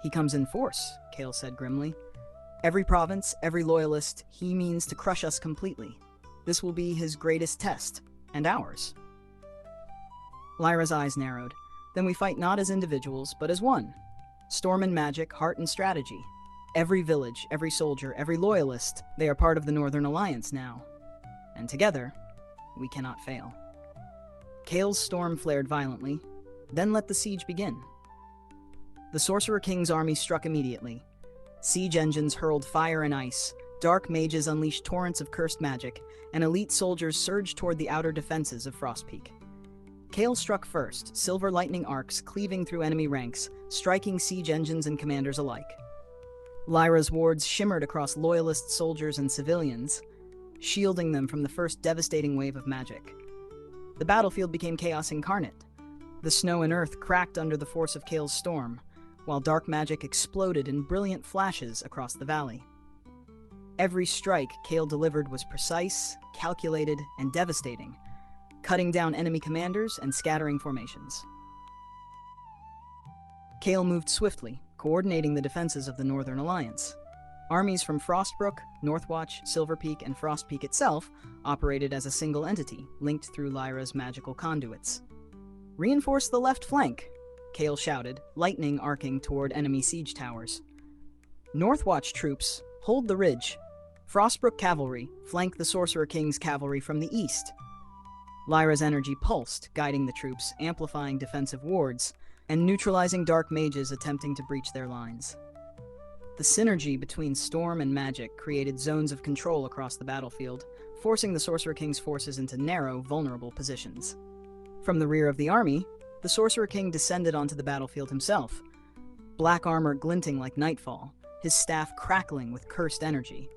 "He comes in force," Kael said grimly. "Every province, every loyalist, he means to crush us completely. This will be his greatest test, and ours." Lyra's eyes narrowed. "Then we fight not as individuals, but as one. Storm and magic, heart and strategy. Every village, every soldier, every loyalist, they are part of the Northern Alliance now. And together, we cannot fail." Kael's storm flared violently, then let the siege begin. The Sorcerer-King's army struck immediately. Siege engines hurled fire and ice, dark mages unleashed torrents of cursed magic, and elite soldiers surged toward the outer defenses of Frostpeak. Kael struck first, silver lightning arcs cleaving through enemy ranks, striking siege engines and commanders alike. Lyra's wards shimmered across loyalist soldiers and civilians, shielding them from the first devastating wave of magic. The battlefield became chaos incarnate. The snow and earth cracked under the force of Kael's storm, while dark magic exploded in brilliant flashes across the valley. Every strike Kael delivered was precise, calculated, and devastating, cutting down enemy commanders and scattering formations. Kael moved swiftly, coordinating the defenses of the Northern Alliance. Armies from Frostbrook, Northwatch, Silverpeak, and Frostpeak itself operated as a single entity, linked through Lyra's magical conduits. "Reinforce the left flank," Kael shouted, lightning arcing toward enemy siege towers. "Northwatch troops, hold the ridge. Frostbrook cavalry, flank the Sorcerer-King's cavalry from the east." Lyra's energy pulsed, guiding the troops, amplifying defensive wards, and neutralizing dark mages attempting to breach their lines. The synergy between storm and magic created zones of control across the battlefield, forcing the Sorcerer-King's forces into narrow, vulnerable positions. From the rear of the army, the Sorcerer-King descended onto the battlefield himself, black armor glinting like nightfall, his staff crackling with cursed energy.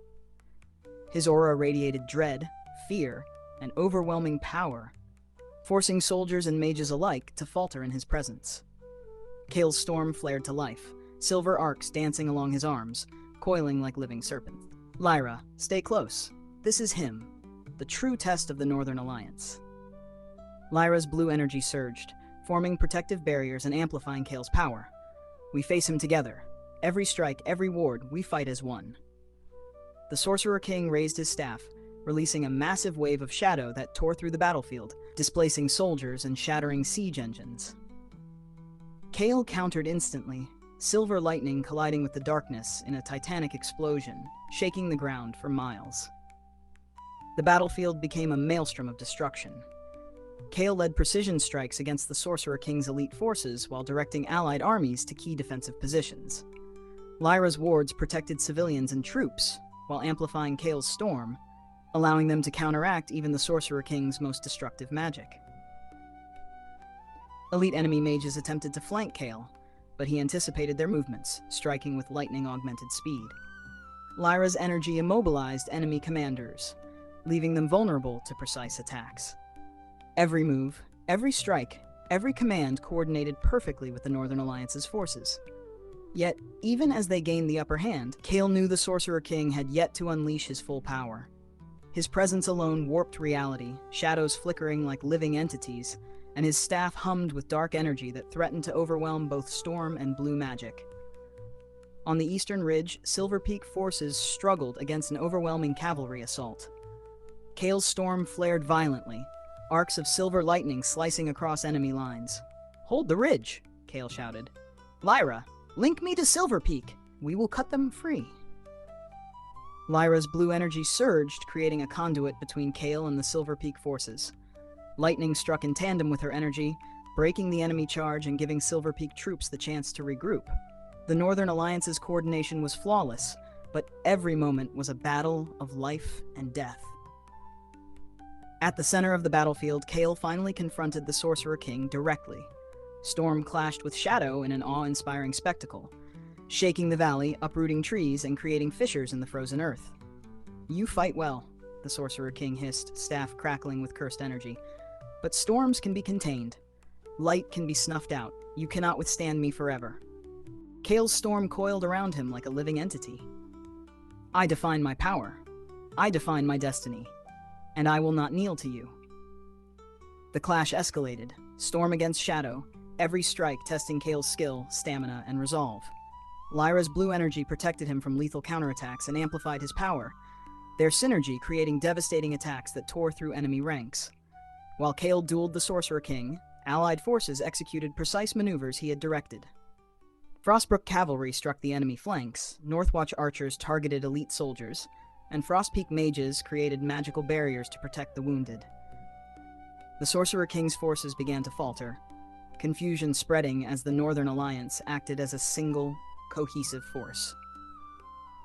His aura radiated dread, fear, and overwhelming power, forcing soldiers and mages alike to falter in his presence. Kael's storm flared to life, silver arcs dancing along his arms, coiling like living serpents. "Lyra, stay close. This is him, the true test of the Northern Alliance." Lyra's blue energy surged, forming protective barriers and amplifying Kael's power. "We face him together. Every strike, every ward, we fight as one." The Sorcerer-King raised his staff, releasing a massive wave of shadow that tore through the battlefield, displacing soldiers and shattering siege engines. Kael countered instantly, silver lightning colliding with the darkness in a titanic explosion, shaking the ground for miles. The battlefield became a maelstrom of destruction. Kael led precision strikes against the Sorcerer-King's elite forces while directing allied armies to key defensive positions. Lyra's wards protected civilians and troops, while amplifying Kael's storm, allowing them to counteract even the Sorcerer-King's most destructive magic. Elite enemy mages attempted to flank Kael, but he anticipated their movements, striking with lightning-augmented speed. Lyra's energy immobilized enemy commanders, leaving them vulnerable to precise attacks. Every move, every strike, every command coordinated perfectly with the Northern Alliance's forces. Yet, even as they gained the upper hand, Kael knew the Sorcerer-King had yet to unleash his full power. His presence alone warped reality, shadows flickering like living entities, and his staff hummed with dark energy that threatened to overwhelm both storm and blue magic. On the eastern ridge, Silverpeak forces struggled against an overwhelming cavalry assault. Kael's storm flared violently, arcs of silver lightning slicing across enemy lines. "Hold the ridge," Kael shouted. "Lyra, link me to Silverpeak. We will cut them free." Lyra's blue energy surged, creating a conduit between Kael and the Silverpeak forces. Lightning struck in tandem with her energy, breaking the enemy charge and giving Silverpeak troops the chance to regroup. The Northern Alliance's coordination was flawless, but every moment was a battle of life and death. At the center of the battlefield, Kael finally confronted the Sorcerer-King directly. Storm clashed with shadow in an awe-inspiring spectacle, shaking the valley, uprooting trees, and creating fissures in the frozen earth. "You fight well," the Sorcerer-King hissed, staff crackling with cursed energy. "But storms can be contained. Light can be snuffed out. You cannot withstand me forever. Kael's storm coiled around him like a living entity. I define my power. I define my destiny. And I will not kneel to you. The clash escalated, storm against shadow, every strike testing Kael's skill, stamina, and resolve. Lyra's blue energy protected him from lethal counterattacks and amplified his power, their synergy creating devastating attacks that tore through enemy ranks. While Kael dueled the Sorcerer King, Allied forces executed precise maneuvers he had directed. Frostbrook cavalry struck the enemy flanks, Northwatch archers targeted elite soldiers, and Frostpeak mages created magical barriers to protect the wounded. The Sorcerer King's forces began to falter, confusion spreading as the Northern Alliance acted as a single, cohesive force.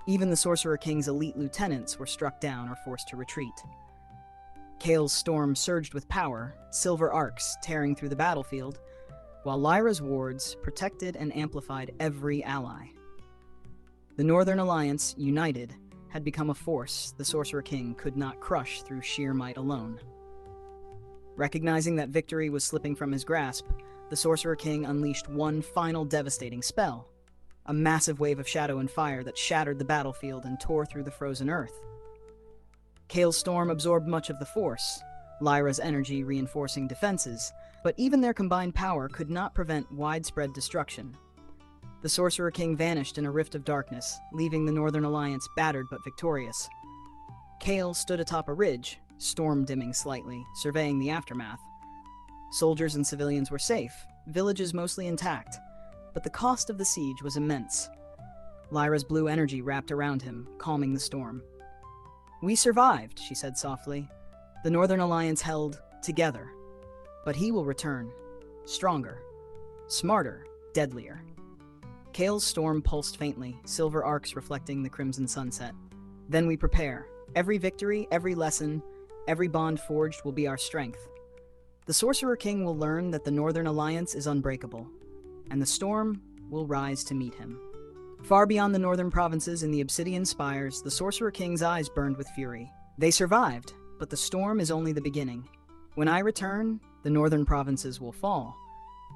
Even the Sorcerer King's elite lieutenants were struck down or forced to retreat. Kael's storm surged with power, silver arcs tearing through the battlefield, while Lyra's wards protected and amplified every ally. The Northern Alliance, united, had become a force the Sorcerer King could not crush through sheer might alone. Recognizing that victory was slipping from his grasp, the Sorcerer King unleashed one final devastating spell, a massive wave of shadow and fire that shattered the battlefield and tore through the frozen earth. Kael's storm absorbed much of the force, Lyra's energy reinforcing defenses, but even their combined power could not prevent widespread destruction. The Sorcerer King vanished in a rift of darkness, leaving the Northern Alliance battered but victorious. Kael stood atop a ridge, storm dimming slightly, surveying the aftermath. Soldiers and civilians were safe, villages mostly intact, but the cost of the siege was immense. Lyra's blue energy wrapped around him, calming the storm. "We survived," she said softly. "The Northern Alliance held together. But he will return, stronger, smarter, deadlier." Kael's storm pulsed faintly, silver arcs reflecting the crimson sunset. "Then we prepare. Every victory, every lesson, every bond forged will be our strength. The Sorcerer King will learn that the Northern Alliance is unbreakable, and the storm will rise to meet him." Far beyond the northern provinces in the Obsidian Spires, the Sorcerer King's eyes burned with fury. They survived, but the storm is only the beginning. When I return, the northern provinces will fall,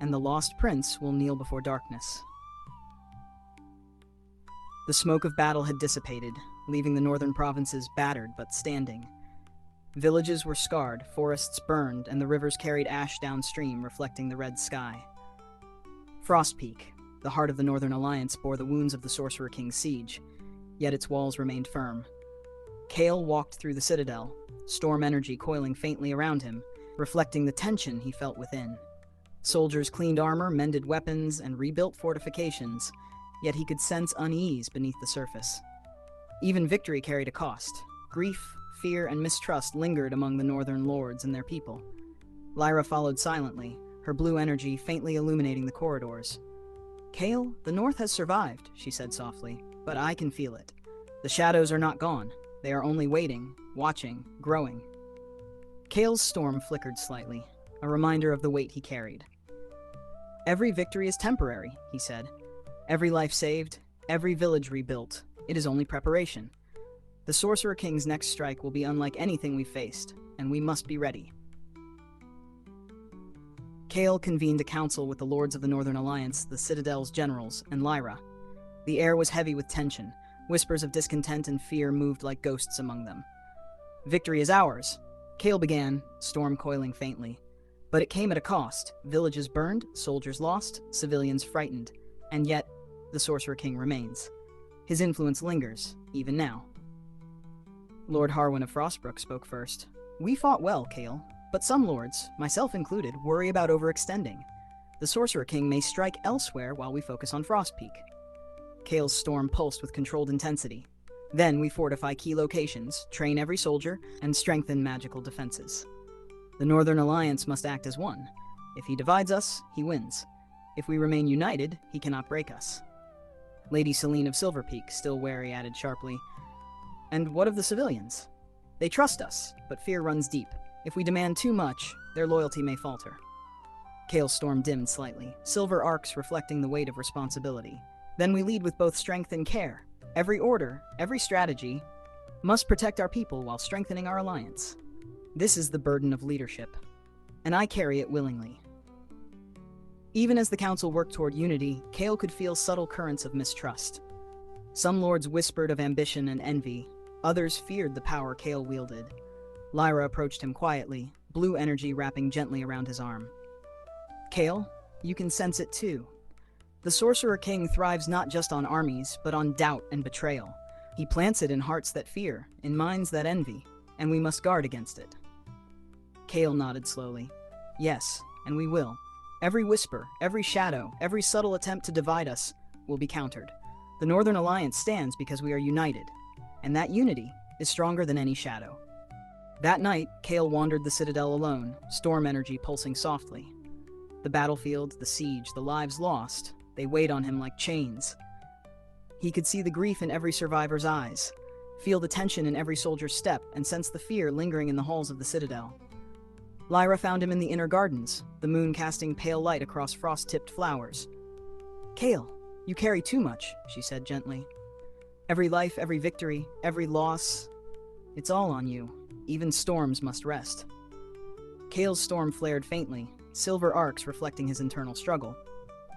and the lost prince will kneel before darkness. The smoke of battle had dissipated, leaving the northern provinces battered but standing. Villages were scarred, forests burned, and the rivers carried ash downstream, reflecting the red sky. Frostpeak, the heart of the Northern Alliance, bore the wounds of the Sorcerer King's siege, yet its walls remained firm. Kael walked through the citadel, storm energy coiling faintly around him, reflecting the tension he felt within. Soldiers cleaned armor, mended weapons, and rebuilt fortifications, yet he could sense unease beneath the surface. Even victory carried a cost. Grief, fear, and mistrust lingered among the northern lords and their people. Lyra followed silently, her blue energy faintly illuminating the corridors. "Kael, the North has survived," she said softly, "but I can feel it. The shadows are not gone. They are only waiting, watching, growing." Kael's storm flickered slightly, a reminder of the weight he carried. "Every victory is temporary," he said. "Every life saved, every village rebuilt. It is only preparation. The Sorcerer King's next strike will be unlike anything we've faced, and we must be ready." Kael convened a council with the Lords of the Northern Alliance, the Citadel's generals, and Lyra. The air was heavy with tension. Whispers of discontent and fear moved like ghosts among them. "Victory is ours," Kael began, storm coiling faintly. "But it came at a cost. Villages burned, soldiers lost, civilians frightened. And yet, the Sorcerer King remains. His influence lingers, even now." Lord Harwin of Frostbrook spoke first. "We fought well, Kael, but some lords, myself included, worry about overextending. The Sorcerer King may strike elsewhere while we focus on Frostpeak." Kael's storm pulsed with controlled intensity. "Then we fortify key locations, train every soldier, and strengthen magical defenses. The Northern Alliance must act as one. If he divides us, he wins. If we remain united, he cannot break us." Lady Celine of Silverpeak, still wary, added sharply, "And what of the civilians? They trust us, but fear runs deep. If we demand too much, their loyalty may falter." Kael's storm dimmed slightly, silver arcs reflecting the weight of responsibility. "Then we lead with both strength and care. Every order, every strategy, must protect our people while strengthening our alliance. This is the burden of leadership, and I carry it willingly." Even as the council worked toward unity, Kael could feel subtle currents of mistrust. Some lords whispered of ambition and envy, others feared the power Kael wielded. Lyra approached him quietly, blue energy wrapping gently around his arm. Kael, you can sense it too. The Sorcerer King thrives not just on armies, but on doubt and betrayal. He plants it in hearts that fear, in minds that envy, and we must guard against it. Kael nodded slowly. Yes, and we will. Every whisper, every shadow, every subtle attempt to divide us will be countered. The Northern Alliance stands because we are united, and that unity is stronger than any shadow. That night, Kael wandered the citadel alone, storm energy pulsing softly. The battlefield, the siege, the lives lost, they weighed on him like chains. He could see the grief in every survivor's eyes, feel the tension in every soldier's step, and sense the fear lingering in the halls of the citadel. Lyra found him in the inner gardens, the moon casting pale light across frost-tipped flowers. Kael, you carry too much, she said gently. Every life, every victory, every loss, it's all on you. Even storms must rest. Kael's storm flared faintly, silver arcs reflecting his internal struggle.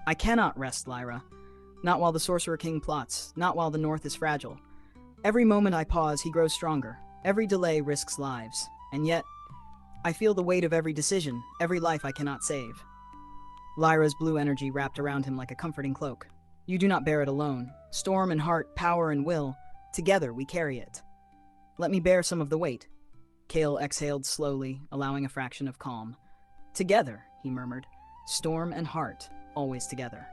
I cannot rest, Lyra. Not while the Sorcerer King plots, not while the North is fragile. Every moment I pause, he grows stronger. Every delay risks lives. And yet, I feel the weight of every decision, every life I cannot save. Lyra's blue energy wrapped around him like a comforting cloak. You do not bear it alone. Storm and heart, power and will, together we carry it. Let me bear some of the weight. Kael exhaled slowly, allowing a fraction of calm. Together, he murmured. Storm and heart, always together.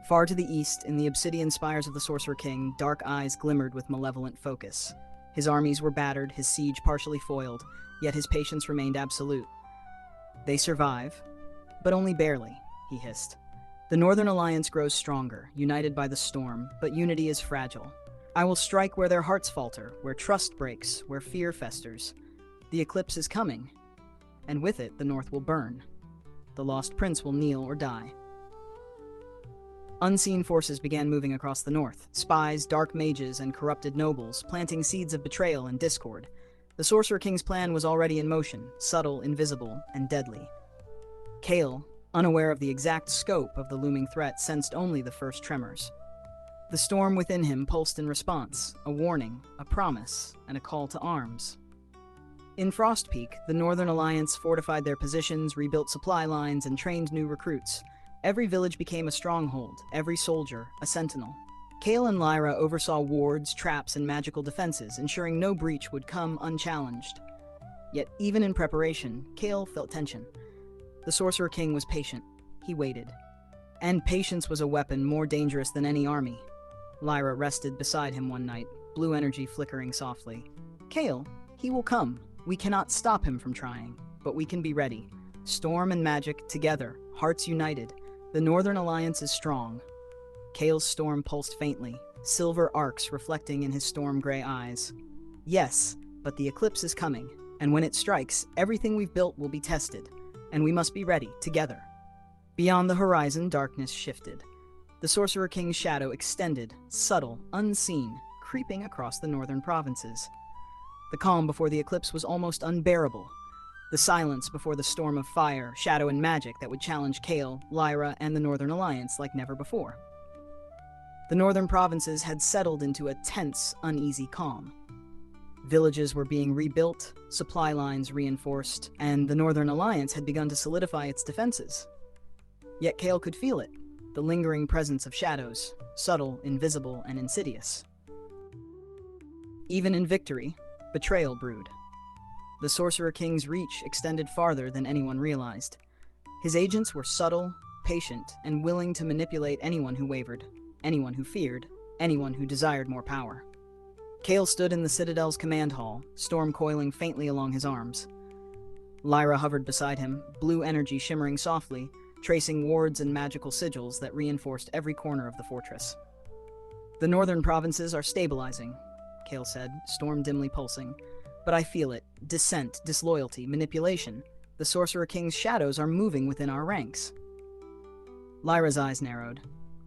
Far to the east, in the obsidian spires of the Sorcerer King, dark eyes glimmered with malevolent focus. His armies were battered, his siege partially foiled, yet his patience remained absolute. They survive, but only barely, he hissed. The Northern Alliance grows stronger, united by the storm, but unity is fragile. I will strike where their hearts falter, where trust breaks, where fear festers. The eclipse is coming, and with it the North will burn. The lost prince will kneel or die. Unseen forces began moving across the north, spies, dark mages, and corrupted nobles, planting seeds of betrayal and discord. The Sorcerer King's plan was already in motion, subtle, invisible, and deadly. Kael, unaware of the exact scope of the looming threat, sensed only the first tremors. The storm within him pulsed in response, a warning, a promise, and a call to arms. In Frost Peak, the Northern Alliance fortified their positions, rebuilt supply lines, and trained new recruits. Every village became a stronghold, every soldier a sentinel. Kael and Lyra oversaw wards, traps, and magical defenses, ensuring no breach would come unchallenged. Yet, even in preparation, Kael felt tension. The Sorcerer King was patient. He waited. And patience was a weapon more dangerous than any army. Lyra rested beside him one night, blue energy flickering softly. Kael, he will come. We cannot stop him from trying, but we can be ready. Storm and magic, together, hearts united. The Northern Alliance is strong. Kael's storm pulsed faintly, silver arcs reflecting in his storm-gray eyes. Yes, but the eclipse is coming, and when it strikes, everything we've built will be tested, and we must be ready, together. Beyond the horizon, darkness shifted. The Sorcerer King's shadow extended, subtle, unseen, creeping across the northern provinces. The calm before the eclipse was almost unbearable. The silence before the storm of fire, shadow, and magic that would challenge Kael, Lyra, and the Northern Alliance like never before. The northern provinces had settled into a tense, uneasy calm. Villages were being rebuilt, supply lines reinforced, and the Northern Alliance had begun to solidify its defenses. Yet Kael could feel it, the lingering presence of shadows, subtle, invisible, and insidious. Even in victory, betrayal brewed. The Sorcerer King's reach extended farther than anyone realized. His agents were subtle, patient, and willing to manipulate anyone who wavered, anyone who feared, anyone who desired more power. Kael stood in the Citadel's command hall, storm coiling faintly along his arms. Lyra hovered beside him, blue energy shimmering softly, tracing wards and magical sigils that reinforced every corner of the fortress. The northern provinces are stabilizing, Kael said, storm dimly pulsing. But I feel it. Dissent, disloyalty, manipulation. The Sorcerer King's shadows are moving within our ranks. Lyra's eyes narrowed.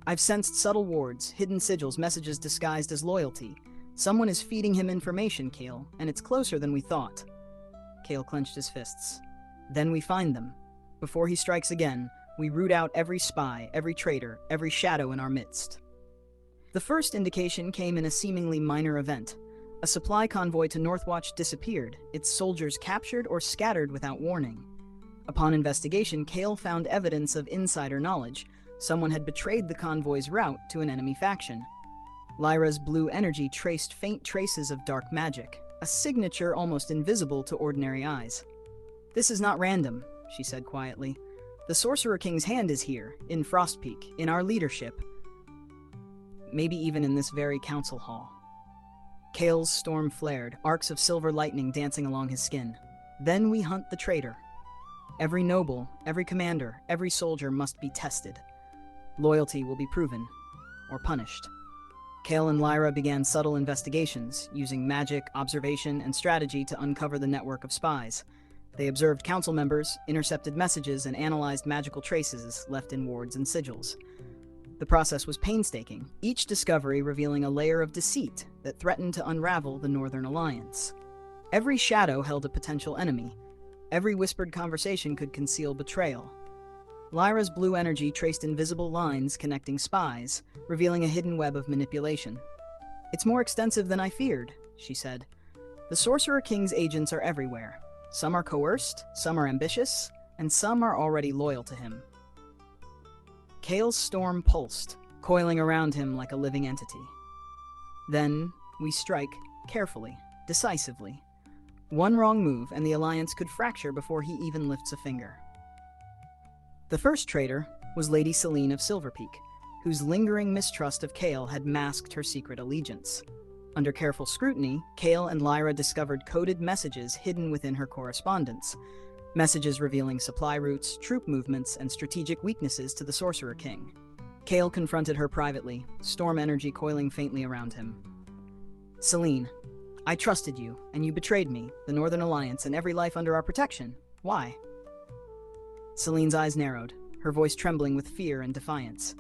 I've sensed subtle wards, hidden sigils, messages disguised as loyalty. Someone is feeding him information, Kael, and it's closer than we thought. Kael clenched his fists. Then we find them. Before he strikes again, We root out every spy, every traitor, every shadow in our midst. The first indication came in a seemingly minor event. A supply convoy to Northwatch disappeared, its soldiers captured or scattered without warning. Upon investigation, Kael found evidence of insider knowledge. Someone had betrayed the convoy's route to an enemy faction. Lyra's blue energy traced faint traces of dark magic, a signature almost invisible to ordinary eyes. "This is not random," she said quietly. "The Sorcerer-King's hand is here, in Frostpeak, in our leadership. Maybe even in this very council hall." Kael's storm flared, arcs of silver lightning dancing along his skin. "Then we hunt the traitor. Every noble, every commander, every soldier must be tested. Loyalty will be proven, or punished." Kael and Lyra began subtle investigations, using magic, observation, and strategy to uncover the network of spies. They observed council members, intercepted messages, and analyzed magical traces left in wards and sigils. The process was painstaking, each discovery revealing a layer of deceit that threatened to unravel the Northern Alliance. Every shadow held a potential enemy. Every whispered conversation could conceal betrayal. Lyra's blue energy traced invisible lines connecting spies, revealing a hidden web of manipulation. "It's more extensive than I feared," she said. "The Sorcerer-King's agents are everywhere. Some are coerced, some are ambitious, and some are already loyal to him." Kael's storm pulsed, coiling around him like a living entity. "Then we strike, carefully, decisively. One wrong move and the alliance could fracture before he even lifts a finger." The first traitor was Lady Selene of Silverpeak, whose lingering mistrust of Kael had masked her secret allegiance. Under careful scrutiny, Kael and Lyra discovered coded messages hidden within her correspondence, messages revealing supply routes, troop movements, and strategic weaknesses to the Sorcerer King. Kael confronted her privately, storm energy coiling faintly around him. "Selene, I trusted you, and you betrayed me, the Northern Alliance, and every life under our protection. Why?" Selene's eyes narrowed, her voice trembling with fear and defiance.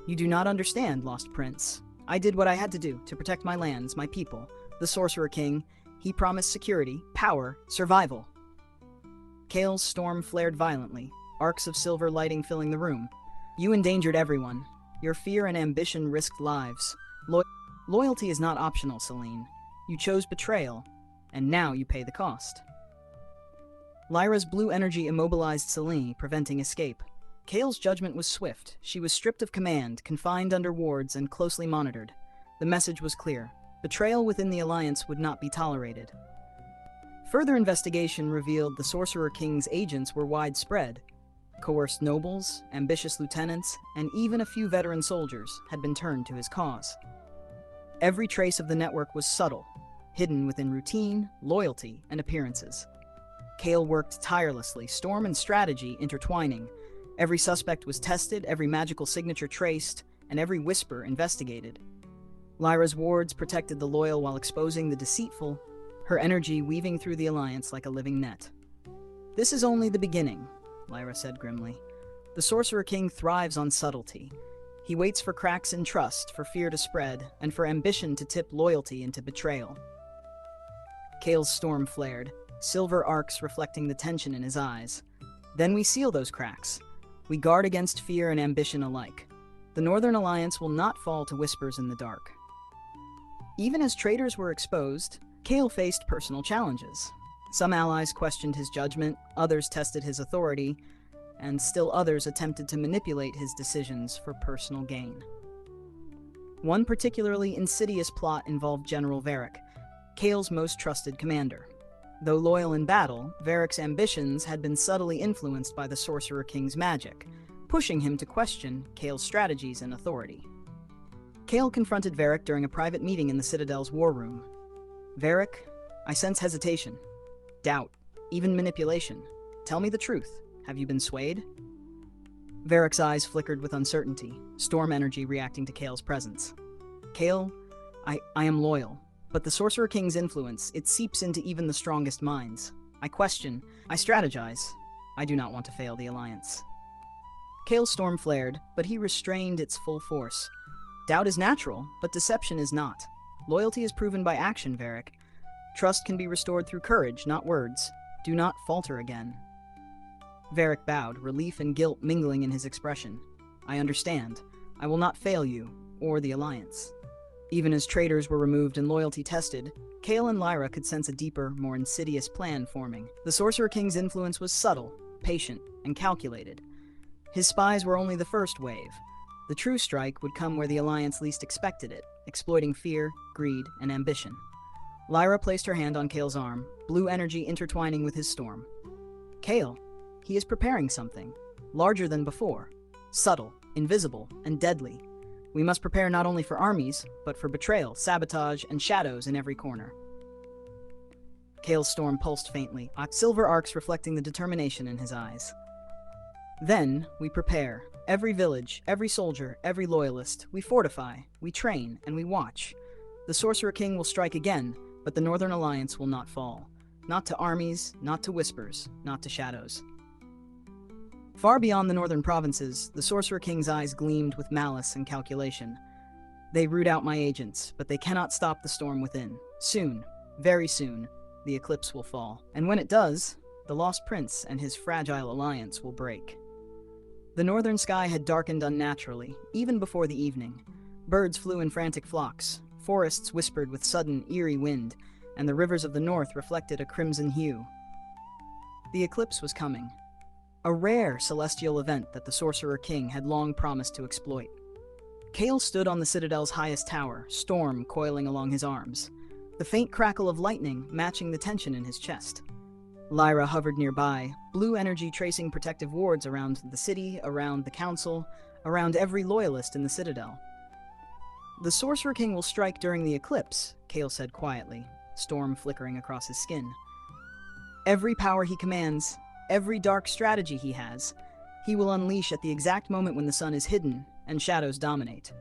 "You do not understand, Lost Prince. I did what I had to do to protect my lands, my people. The Sorcerer King, he promised security, power, survival." Kael's storm flared violently, arcs of silver lighting filling the room. "You endangered everyone. Your fear and ambition risked lives. Loyalty is not optional, Selene. You chose betrayal, and now you pay the cost." Lyra's blue energy immobilized Selene, preventing escape. Kael's judgment was swift. She was stripped of command, confined under wards, and closely monitored. The message was clear. Betrayal within the Alliance would not be tolerated. Further investigation revealed the Sorcerer King's agents were widespread. Coerced nobles, ambitious lieutenants, and even a few veteran soldiers had been turned to his cause. Every trace of the network was subtle, hidden within routine, loyalty, and appearances. Kael worked tirelessly, storm and strategy intertwining. Every suspect was tested, every magical signature traced, and every whisper investigated. Lyra's wards protected the loyal while exposing the deceitful, her energy weaving through the Alliance like a living net. "This is only the beginning," Lyra said grimly. "The Sorcerer King thrives on subtlety. He waits for cracks in trust, for fear to spread, and for ambition to tip loyalty into betrayal." Kael's storm flared, silver arcs reflecting the tension in his eyes. "Then we seal those cracks. We guard against fear and ambition alike. The Northern Alliance will not fall to whispers in the dark." Even as traitors were exposed, Kael faced personal challenges. Some allies questioned his judgment, others tested his authority, and still others attempted to manipulate his decisions for personal gain. One particularly insidious plot involved General Varric, Kael's most trusted commander. Though loyal in battle, Varric's ambitions had been subtly influenced by the Sorcerer King's magic, pushing him to question Kael's strategies and authority. Kael confronted Varric during a private meeting in the Citadel's war room. "Varric, I sense hesitation, doubt, even manipulation. Tell me the truth. Have you been swayed?" Varric's eyes flickered with uncertainty, storm energy reacting to Kael's presence. "Kael, I am loyal. But the Sorcerer King's influence, it seeps into even the strongest minds. I question, I strategize. I do not want to fail the Alliance." Kael's storm flared, but he restrained its full force. "Doubt is natural, but deception is not. Loyalty is proven by action, Varric. Trust can be restored through courage, not words. Do not falter again." Varric bowed, relief and guilt mingling in his expression. I understand. I will not fail you, or the Alliance. Even as traitors were removed and loyalty tested, Kael and Lyra could sense a deeper, more insidious plan forming. The Sorcerer King's influence was subtle, patient, and calculated. His spies were only the first wave. The true strike would come where the Alliance least expected it, exploiting fear, greed, and ambition. Lyra placed her hand on Kael's arm, blue energy intertwining with his storm. Kael, he is preparing something, larger than before, subtle, invisible, and deadly. We must prepare not only for armies, but for betrayal, sabotage, and shadows in every corner. Kael's storm pulsed faintly, silver arcs reflecting the determination in his eyes. Then, we prepare. Every village, every soldier, every loyalist. We fortify, we train, and we watch. The Sorcerer King will strike again, but the Northern Alliance will not fall. Not to armies, not to whispers, not to shadows. Far beyond the northern provinces, the Sorcerer King's eyes gleamed with malice and calculation. They root out my agents, but they cannot stop the storm within. Soon, very soon, the eclipse will fall. And when it does, the Lost Prince and his fragile alliance will break. The northern sky had darkened unnaturally, even before the evening. Birds flew in frantic flocks, forests whispered with sudden, eerie wind, and the rivers of the north reflected a crimson hue. The eclipse was coming. A rare celestial event that the Sorcerer King had long promised to exploit. Kael stood on the citadel's highest tower, storm coiling along his arms, the faint crackle of lightning matching the tension in his chest. Lyra hovered nearby, blue energy tracing protective wards around the city, around the council, around every loyalist in the citadel. The Sorcerer King will strike during the eclipse, Kael said quietly, storm flickering across his skin. Every power he commands, every dark strategy he has, he will unleash at the exact moment when the sun is hidden and shadows dominate.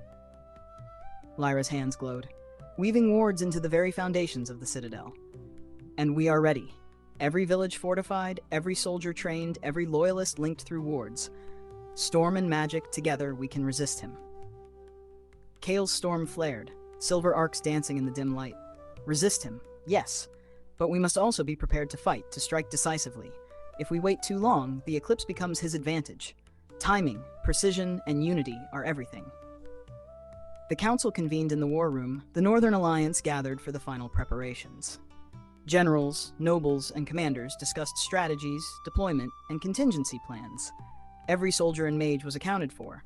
Lyra's hands glowed, weaving wards into the very foundations of the citadel. And we are ready. Every village fortified, every soldier trained, every loyalist linked through wards. Storm and magic, together we can resist him. Kael's storm flared, silver arcs dancing in the dim light. Resist him, yes, but we must also be prepared to fight, to strike decisively. If we wait too long, the eclipse becomes his advantage. Timing, precision, and unity are everything. The council convened in the war room. The Northern Alliance gathered for the final preparations. Generals, nobles, and commanders discussed strategies, deployment, and contingency plans. Every soldier and mage was accounted for.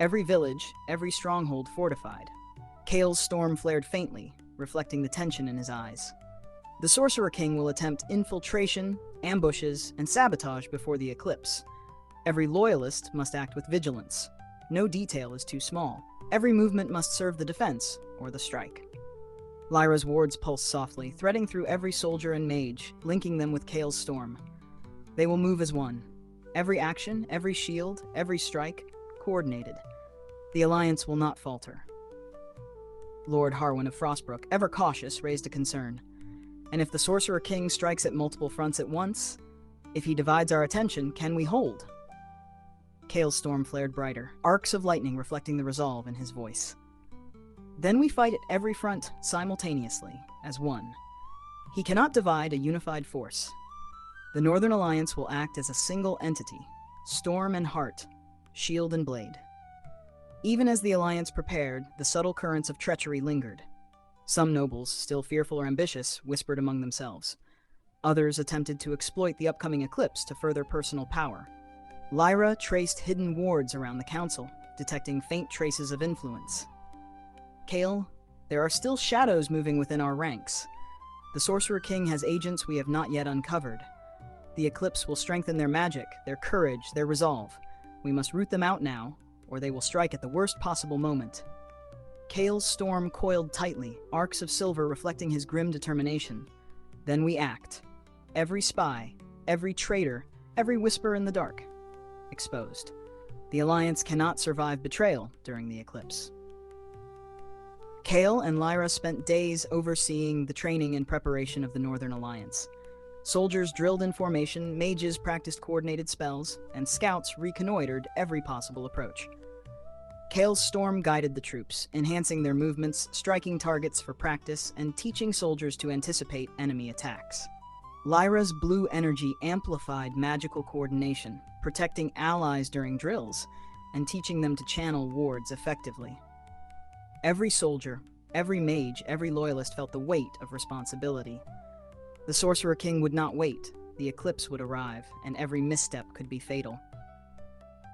Every village, every stronghold fortified. Kael's storm flared faintly, reflecting the tension in his eyes. The Sorcerer King will attempt infiltration, ambushes, and sabotage before the eclipse. Every loyalist must act with vigilance. No detail is too small. Every movement must serve the defense, or the strike. Lyra's wards pulsed softly, threading through every soldier and mage, linking them with Kael's storm. They will move as one. Every action, every shield, every strike, coordinated. The Alliance will not falter. Lord Harwin of Frostbrook, ever cautious, raised a concern. And if the Sorcerer King strikes at multiple fronts at once, if he divides our attention, can we hold? Kael's storm flared brighter, arcs of lightning reflecting the resolve in his voice. Then we fight at every front simultaneously, as one. He cannot divide a unified force. The Northern Alliance will act as a single entity, storm and heart, shield and blade. Even as the Alliance prepared, the subtle currents of treachery lingered. Some nobles, still fearful or ambitious, whispered among themselves. Others attempted to exploit the upcoming eclipse to further personal power. Lyra traced hidden wards around the council, detecting faint traces of influence. Kael, there are still shadows moving within our ranks. The Sorcerer King has agents we have not yet uncovered. The eclipse will strengthen their magic, their courage, their resolve. We must root them out now, or they will strike at the worst possible moment. Kael's storm coiled tightly, arcs of silver reflecting his grim determination. Then we act. Every spy, every traitor, every whisper in the dark. Exposed. The Alliance cannot survive betrayal during the eclipse. Kael and Lyra spent days overseeing the training and preparation of the Northern Alliance. Soldiers drilled in formation, mages practiced coordinated spells, and scouts reconnoitered every possible approach. Kael's storm guided the troops, enhancing their movements, striking targets for practice, and teaching soldiers to anticipate enemy attacks. Lyra's blue energy amplified magical coordination, protecting allies during drills and teaching them to channel wards effectively. Every soldier, every mage, every loyalist felt the weight of responsibility. The Sorcerer King would not wait. The eclipse would arrive, and every misstep could be fatal.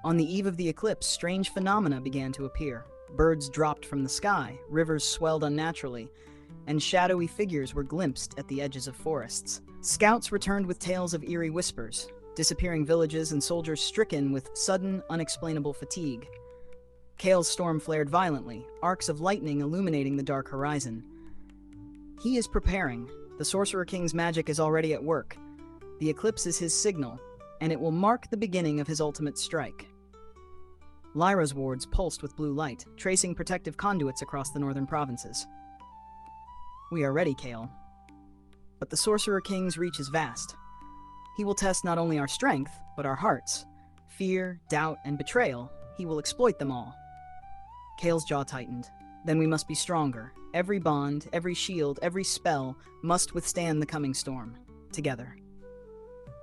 On the eve of the eclipse, strange phenomena began to appear. Birds dropped from the sky, rivers swelled unnaturally, and shadowy figures were glimpsed at the edges of forests. Scouts returned with tales of eerie whispers, disappearing villages and soldiers stricken with sudden, unexplainable fatigue. Kael's storm flared violently, arcs of lightning illuminating the dark horizon. He is preparing. The Sorcerer King's magic is already at work. The eclipse is his signal, and it will mark the beginning of his ultimate strike. Lyra's wards pulsed with blue light, tracing protective conduits across the northern provinces. We are ready, Kael. But the Sorcerer King's reach is vast. He will test not only our strength, but our hearts. Fear, doubt, and betrayal, he will exploit them all. Kael's jaw tightened. Then we must be stronger. Every bond, every shield, every spell must withstand the coming storm. Together.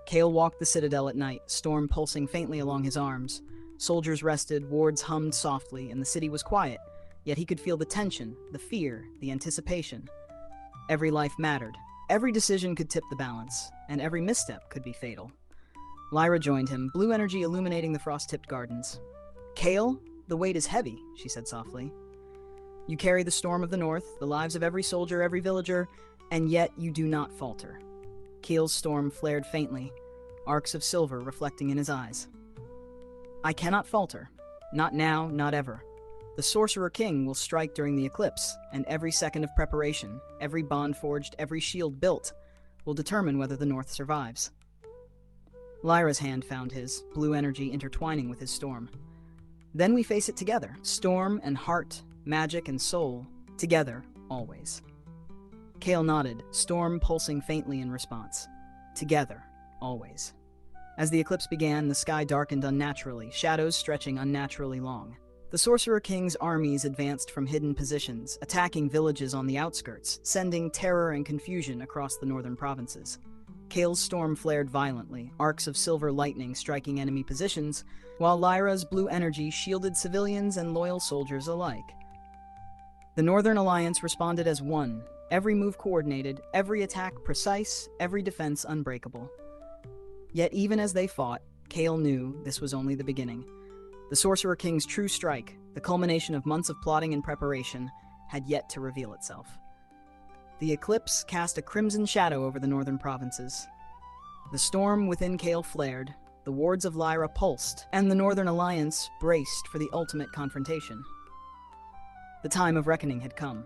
Kael walked the citadel at night, storm pulsing faintly along his arms. Soldiers rested, wards hummed softly, and the city was quiet. Yet he could feel the tension, the fear, the anticipation. Every life mattered. Every decision could tip the balance, and every misstep could be fatal. Lyra joined him, blue energy illuminating the frost-tipped gardens. Kael, the weight is heavy, she said softly. You carry the storm of the north, the lives of every soldier, every villager, and yet you do not falter. Kael's storm flared faintly, arcs of silver reflecting in his eyes. I cannot falter. Not now, not ever. The Sorcerer King will strike during the eclipse, and every second of preparation, every bond forged, every shield built, will determine whether the North survives. Lyra's hand found his, blue energy intertwining with his storm. Then we face it together, storm and heart, magic and soul, together, always. Kael nodded, storm pulsing faintly in response. Together, always. As the eclipse began, the sky darkened unnaturally, shadows stretching unnaturally long. The Sorcerer King's armies advanced from hidden positions, attacking villages on the outskirts, sending terror and confusion across the northern provinces. Kael's storm flared violently, arcs of silver lightning striking enemy positions, while Lyra's blue energy shielded civilians and loyal soldiers alike. The Northern Alliance responded as one, every move coordinated, every attack precise, every defense unbreakable. Yet even as they fought, Kael knew this was only the beginning. The Sorcerer King's true strike, the culmination of months of plotting and preparation, had yet to reveal itself. The eclipse cast a crimson shadow over the northern provinces. The storm within Kael flared, the wards of Lyra pulsed, and the Northern Alliance braced for the ultimate confrontation. The time of reckoning had come.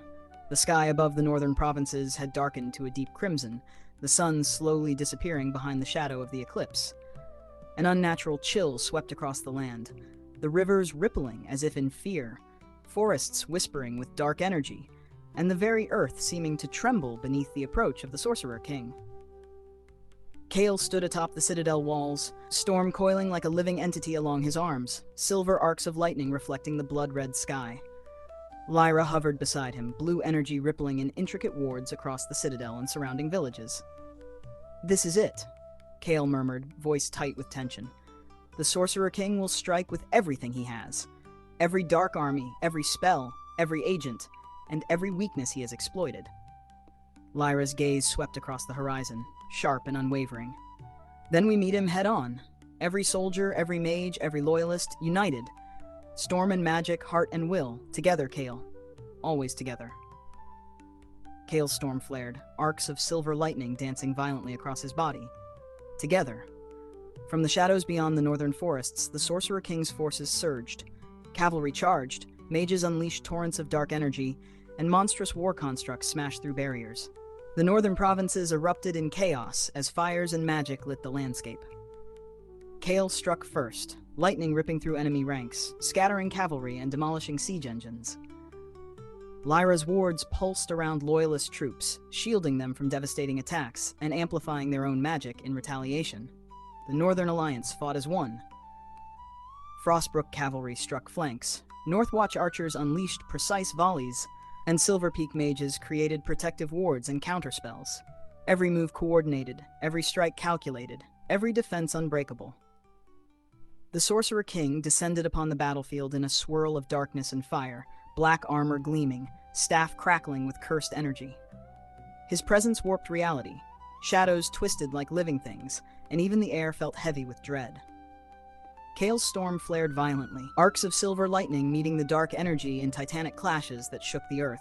The sky above the northern provinces had darkened to a deep crimson, the sun slowly disappearing behind the shadow of the eclipse. An unnatural chill swept across the land, the rivers rippling as if in fear, forests whispering with dark energy, and the very earth seeming to tremble beneath the approach of the Sorcerer King. Kael stood atop the citadel walls, storm coiling like a living entity along his arms, silver arcs of lightning reflecting the blood-red sky. Lyra hovered beside him, blue energy rippling in intricate wards across the citadel and surrounding villages. This is it, Kael murmured, voice tight with tension. The Sorcerer King will strike with everything he has. Every dark army, every spell, every agent, and every weakness he has exploited. Lyra's gaze swept across the horizon, sharp and unwavering. Then we meet him head-on. Every soldier, every mage, every loyalist, united. Storm and magic, heart and will, together, Kael. Always together. Kael's storm flared, arcs of silver lightning dancing violently across his body. Together. From the shadows beyond the northern forests, the Sorcerer King's forces surged. Cavalry charged, mages unleashed torrents of dark energy, and monstrous war constructs smashed through barriers. The northern provinces erupted in chaos as fires and magic lit the landscape. Kael struck first, lightning ripping through enemy ranks, scattering cavalry and demolishing siege engines. Lyra's wards pulsed around loyalist troops, shielding them from devastating attacks and amplifying their own magic in retaliation. The Northern Alliance fought as one. Frostbrook cavalry struck flanks, Northwatch archers unleashed precise volleys, and Silver Peak mages created protective wards and counterspells. every move coordinated, every strike calculated, every defense unbreakable. The Sorcerer King descended upon the battlefield in a swirl of darkness and fire, black armor gleaming, staff crackling with cursed energy. His presence warped reality. Shadows twisted like living things, and even the air felt heavy with dread. Kael's storm flared violently, arcs of silver lightning meeting the dark energy in titanic clashes that shook the earth.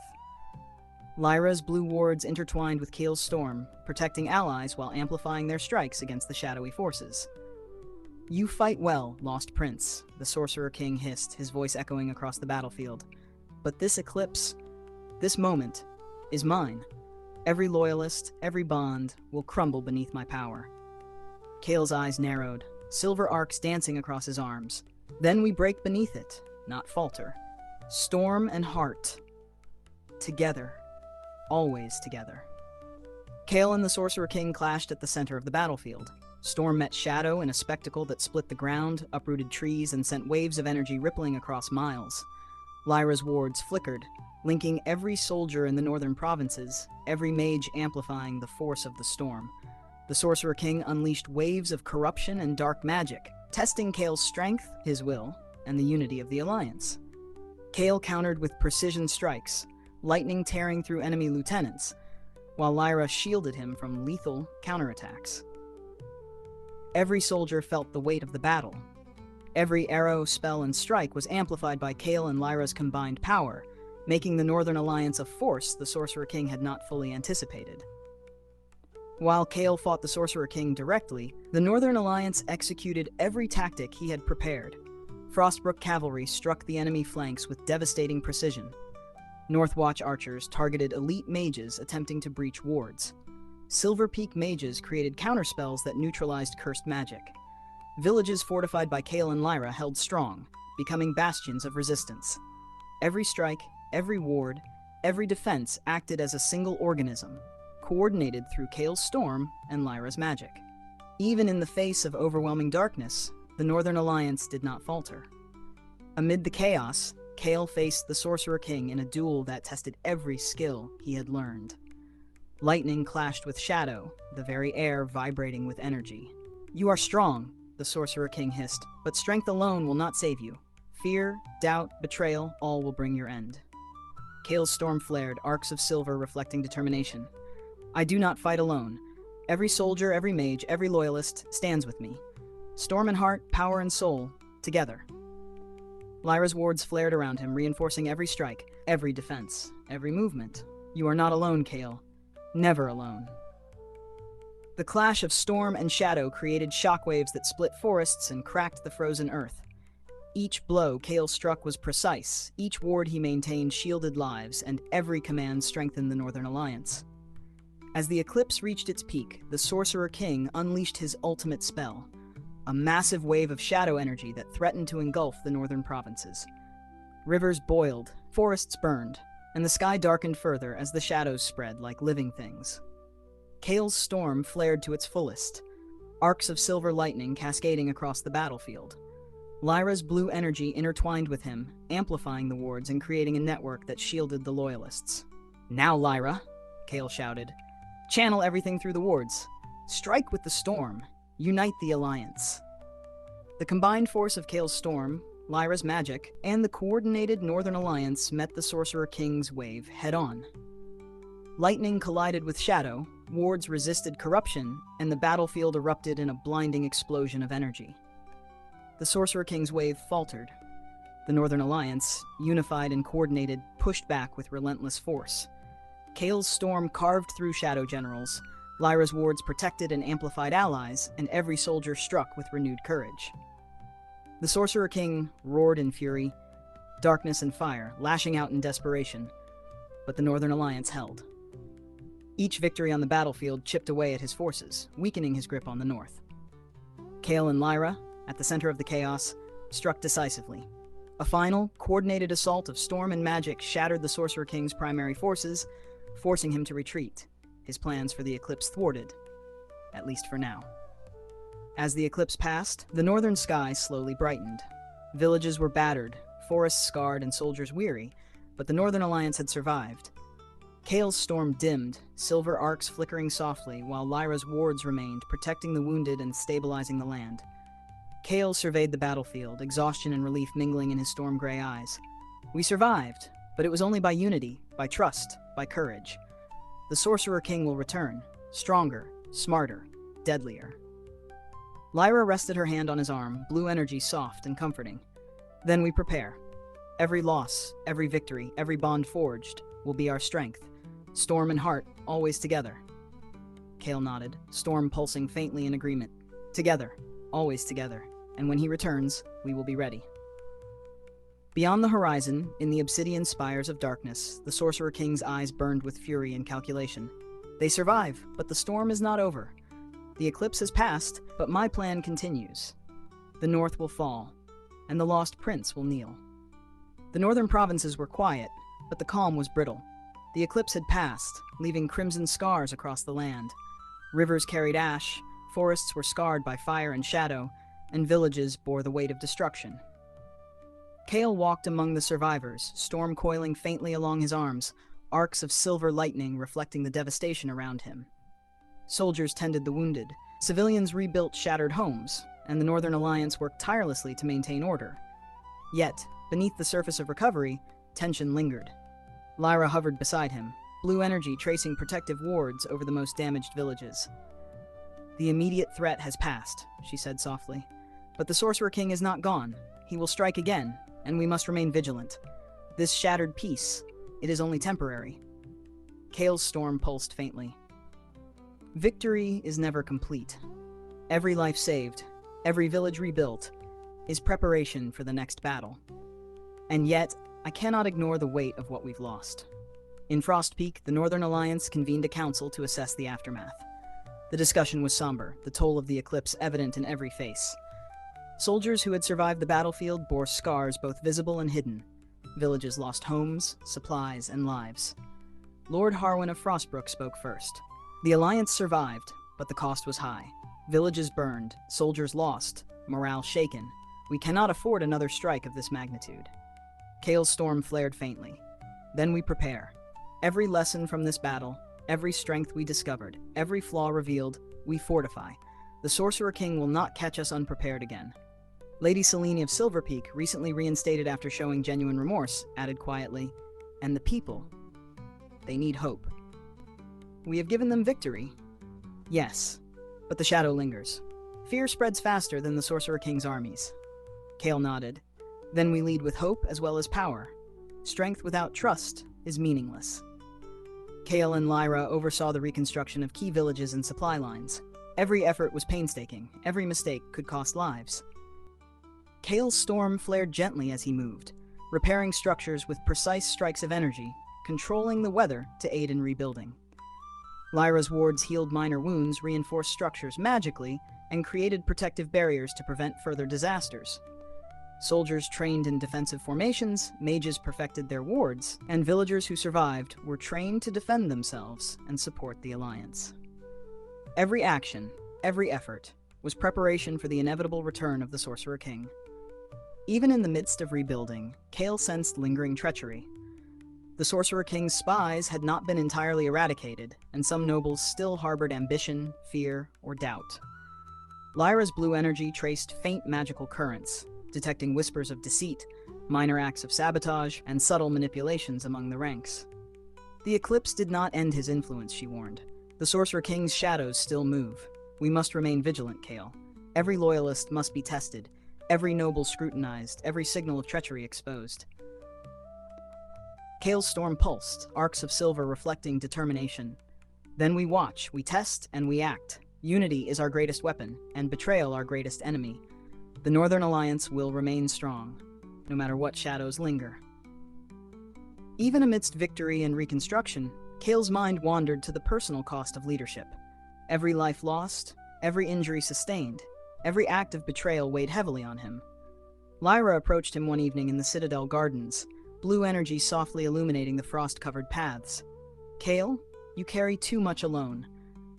Lyra's blue wards intertwined with Kael's storm, protecting allies while amplifying their strikes against the shadowy forces. "You fight well, Lost Prince," the Sorcerer King hissed, his voice echoing across the battlefield. "But this eclipse, this moment, is mine. Every loyalist, every bond, will crumble beneath my power." Kael's eyes narrowed, silver arcs dancing across his arms. "Then we break beneath it, not falter. Storm and heart. Together. Always together." Kael and the Sorcerer King clashed at the center of the battlefield. Storm met Shadow in a spectacle that split the ground, uprooted trees, and sent waves of energy rippling across miles. Lyra's wards flickered, linking every soldier in the northern provinces, every mage amplifying the force of the storm. The Sorcerer King unleashed waves of corruption and dark magic, testing Kael's strength, his will, and the unity of the Alliance. Kael countered with precision strikes, lightning tearing through enemy lieutenants, while Lyra shielded him from lethal counterattacks. Every soldier felt the weight of the battle. Every arrow, spell, and strike was amplified by Kael and Lyra's combined power, making the Northern Alliance a force the Sorcerer King had not fully anticipated. While Kael fought the Sorcerer King directly, the Northern Alliance executed every tactic he had prepared. Frostbrook cavalry struck the enemy flanks with devastating precision. Northwatch archers targeted elite mages attempting to breach wards. Silver Peak mages created counterspells that neutralized cursed magic. Villages fortified by Kael and Lyra held strong, becoming bastions of resistance. Every strike, every ward, every defense acted as a single organism, coordinated through Kael's storm and Lyra's magic. Even in the face of overwhelming darkness, the Northern Alliance did not falter. Amid the chaos, Kael faced the Sorcerer King in a duel that tested every skill he had learned. Lightning clashed with shadow, the very air vibrating with energy. "You are strong," the Sorcerer King hissed, "but strength alone will not save you. Fear, doubt, betrayal, all will bring your end." Kael's storm flared, arcs of silver reflecting determination. "I do not fight alone. Every soldier, every mage, every loyalist stands with me. Storm and heart, power and soul, together." Lyra's wards flared around him, reinforcing every strike, every defense, every movement. "You are not alone, Kael. Never alone." The clash of storm and shadow created shockwaves that split forests and cracked the frozen earth. Each blow Kael struck was precise, each ward he maintained shielded lives, and every command strengthened the Northern Alliance. As the eclipse reached its peak, the Sorcerer King unleashed his ultimate spell, a massive wave of shadow energy that threatened to engulf the northern provinces. Rivers boiled, forests burned, and the sky darkened further as the shadows spread like living things. Kael's storm flared to its fullest, arcs of silver lightning cascading across the battlefield. Lyra's blue energy intertwined with him, amplifying the wards and creating a network that shielded the loyalists. "Now, Lyra," Kael shouted, "channel everything through the wards. Strike with the storm. Unite the Alliance." The combined force of Kael's storm, Lyra's magic, and the coordinated Northern Alliance met the Sorcerer King's wave head-on. Lightning collided with shadow, wards resisted corruption, and the battlefield erupted in a blinding explosion of energy. The Sorcerer King's wave faltered. The Northern Alliance, unified and coordinated, pushed back with relentless force. Kael's storm carved through shadow generals, Lyra's wards protected and amplified allies, and every soldier struck with renewed courage. The Sorcerer King roared in fury, darkness and fire, lashing out in desperation, but the Northern Alliance held. Each victory on the battlefield chipped away at his forces, weakening his grip on the north. Kael and Lyra, at the center of the chaos, struck decisively. A final, coordinated assault of storm and magic shattered the Sorcerer King's primary forces, forcing him to retreat, his plans for the eclipse thwarted, at least for now. As the eclipse passed, the northern sky slowly brightened. Villages were battered, forests scarred, and soldiers weary, but the Northern Alliance had survived. Kael's storm dimmed, silver arcs flickering softly, while Lyra's wards remained, protecting the wounded and stabilizing the land. Kael surveyed the battlefield, exhaustion and relief mingling in his storm-gray eyes. We survived, but it was only by unity, by trust, by courage. The Sorcerer-King will return, stronger, smarter, deadlier. Lyra rested her hand on his arm, blue energy soft and comforting. Then we prepare. Every loss, every victory, every bond forged will be our strength. Storm and heart, always together. Kael nodded, storm pulsing faintly in agreement. Together, always together, and when he returns, we will be ready. Beyond the horizon, in the obsidian spires of darkness, the Sorcerer King's eyes burned with fury and calculation. They survive, but the storm is not over. The eclipse has passed, but my plan continues. The north will fall, and the lost prince will kneel. The northern provinces were quiet, but the calm was brittle. The eclipse had passed, leaving crimson scars across the land. Rivers carried ash, forests were scarred by fire and shadow, and villages bore the weight of destruction. Kael walked among the survivors, storm coiling faintly along his arms, arcs of silver lightning reflecting the devastation around him. Soldiers tended the wounded, civilians rebuilt shattered homes, and the Northern Alliance worked tirelessly to maintain order. Yet, beneath the surface of recovery, tension lingered. Lyra hovered beside him, blue energy tracing protective wards over the most damaged villages. "The immediate threat has passed," she said softly. "But the Sorcerer King is not gone. He will strike again, and we must remain vigilant. This shattered peace, it is only temporary." Kael's storm pulsed faintly. Victory is never complete. Every life saved, every village rebuilt, is preparation for the next battle. And yet, I cannot ignore the weight of what we've lost. In Frost Peak, the Northern Alliance convened a council to assess the aftermath. The discussion was somber, the toll of the eclipse evident in every face. Soldiers who had survived the battlefield bore scars both visible and hidden. Villages lost homes, supplies, and lives. Lord Harwin of Frostbrook spoke first. The Alliance survived, but the cost was high. Villages burned, soldiers lost, morale shaken. We cannot afford another strike of this magnitude. Kael's storm flared faintly. Then we prepare. Every lesson from this battle, every strength we discovered, every flaw revealed, we fortify. The Sorcerer King will not catch us unprepared again. Lady Selene of Silver Peak, recently reinstated after showing genuine remorse, added quietly, "And the people, they need hope. We have given them victory. Yes, but the shadow lingers. Fear spreads faster than the Sorcerer King's armies." Kael nodded. "Then we lead with hope as well as power. Strength without trust is meaningless." Kael and Lyra oversaw the reconstruction of key villages and supply lines. Every effort was painstaking. Every mistake could cost lives. Kael's storm flared gently as he moved, repairing structures with precise strikes of energy, controlling the weather to aid in rebuilding. Lyra's wards healed minor wounds, reinforced structures magically, and created protective barriers to prevent further disasters. Soldiers trained in defensive formations, mages perfected their wards, and villagers who survived were trained to defend themselves and support the Alliance. Every action, every effort, was preparation for the inevitable return of the Sorcerer King. Even in the midst of rebuilding, Kael sensed lingering treachery. The Sorcerer King's spies had not been entirely eradicated, and some nobles still harbored ambition, fear, or doubt. Lyra's blue energy traced faint magical currents, detecting whispers of deceit, minor acts of sabotage, and subtle manipulations among the ranks. The eclipse did not end his influence, she warned. The Sorcerer King's shadows still move. We must remain vigilant, Kael. Every loyalist must be tested, every noble scrutinized, every signal of treachery exposed. Kael's storm pulsed, arcs of silver reflecting determination. Then we watch, we test, and we act. Unity is our greatest weapon, and betrayal our greatest enemy. The Northern Alliance will remain strong, no matter what shadows linger. Even amidst victory and reconstruction, Kael's mind wandered to the personal cost of leadership. Every life lost, every injury sustained, every act of betrayal weighed heavily on him. Lyra approached him one evening in the Citadel Gardens, blue energy softly illuminating the frost-covered paths. "Kael, you carry too much alone.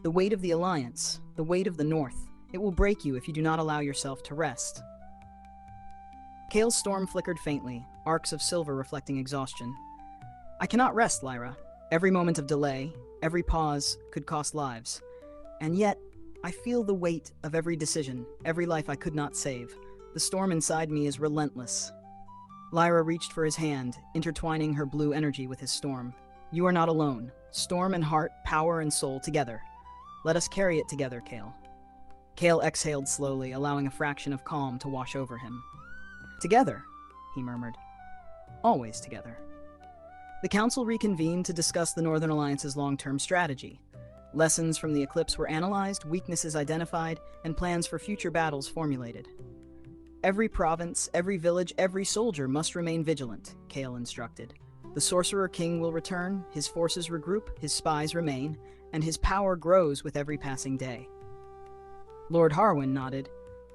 The weight of the Alliance, the weight of the North, it will break you if you do not allow yourself to rest." Kael's storm flickered faintly, arcs of silver reflecting exhaustion. "I cannot rest, Lyra. Every moment of delay, every pause could cost lives. And yet, I feel the weight of every decision, every life I could not save. The storm inside me is relentless. Lyra reached for his hand, intertwining her blue energy with his storm. You are not alone. Storm and heart, power and soul together. Let us carry it together, Kael. Kael exhaled slowly, allowing a fraction of calm to wash over him. Together, he murmured. Always together. The council reconvened to discuss the Northern Alliance's long-term strategy. Lessons from the eclipse were analyzed, weaknesses identified, and plans for future battles formulated. Every province, every village, every soldier must remain vigilant, Kael instructed. The Sorcerer-King will return, his forces regroup, his spies remain, and his power grows with every passing day. Lord Harwin nodded.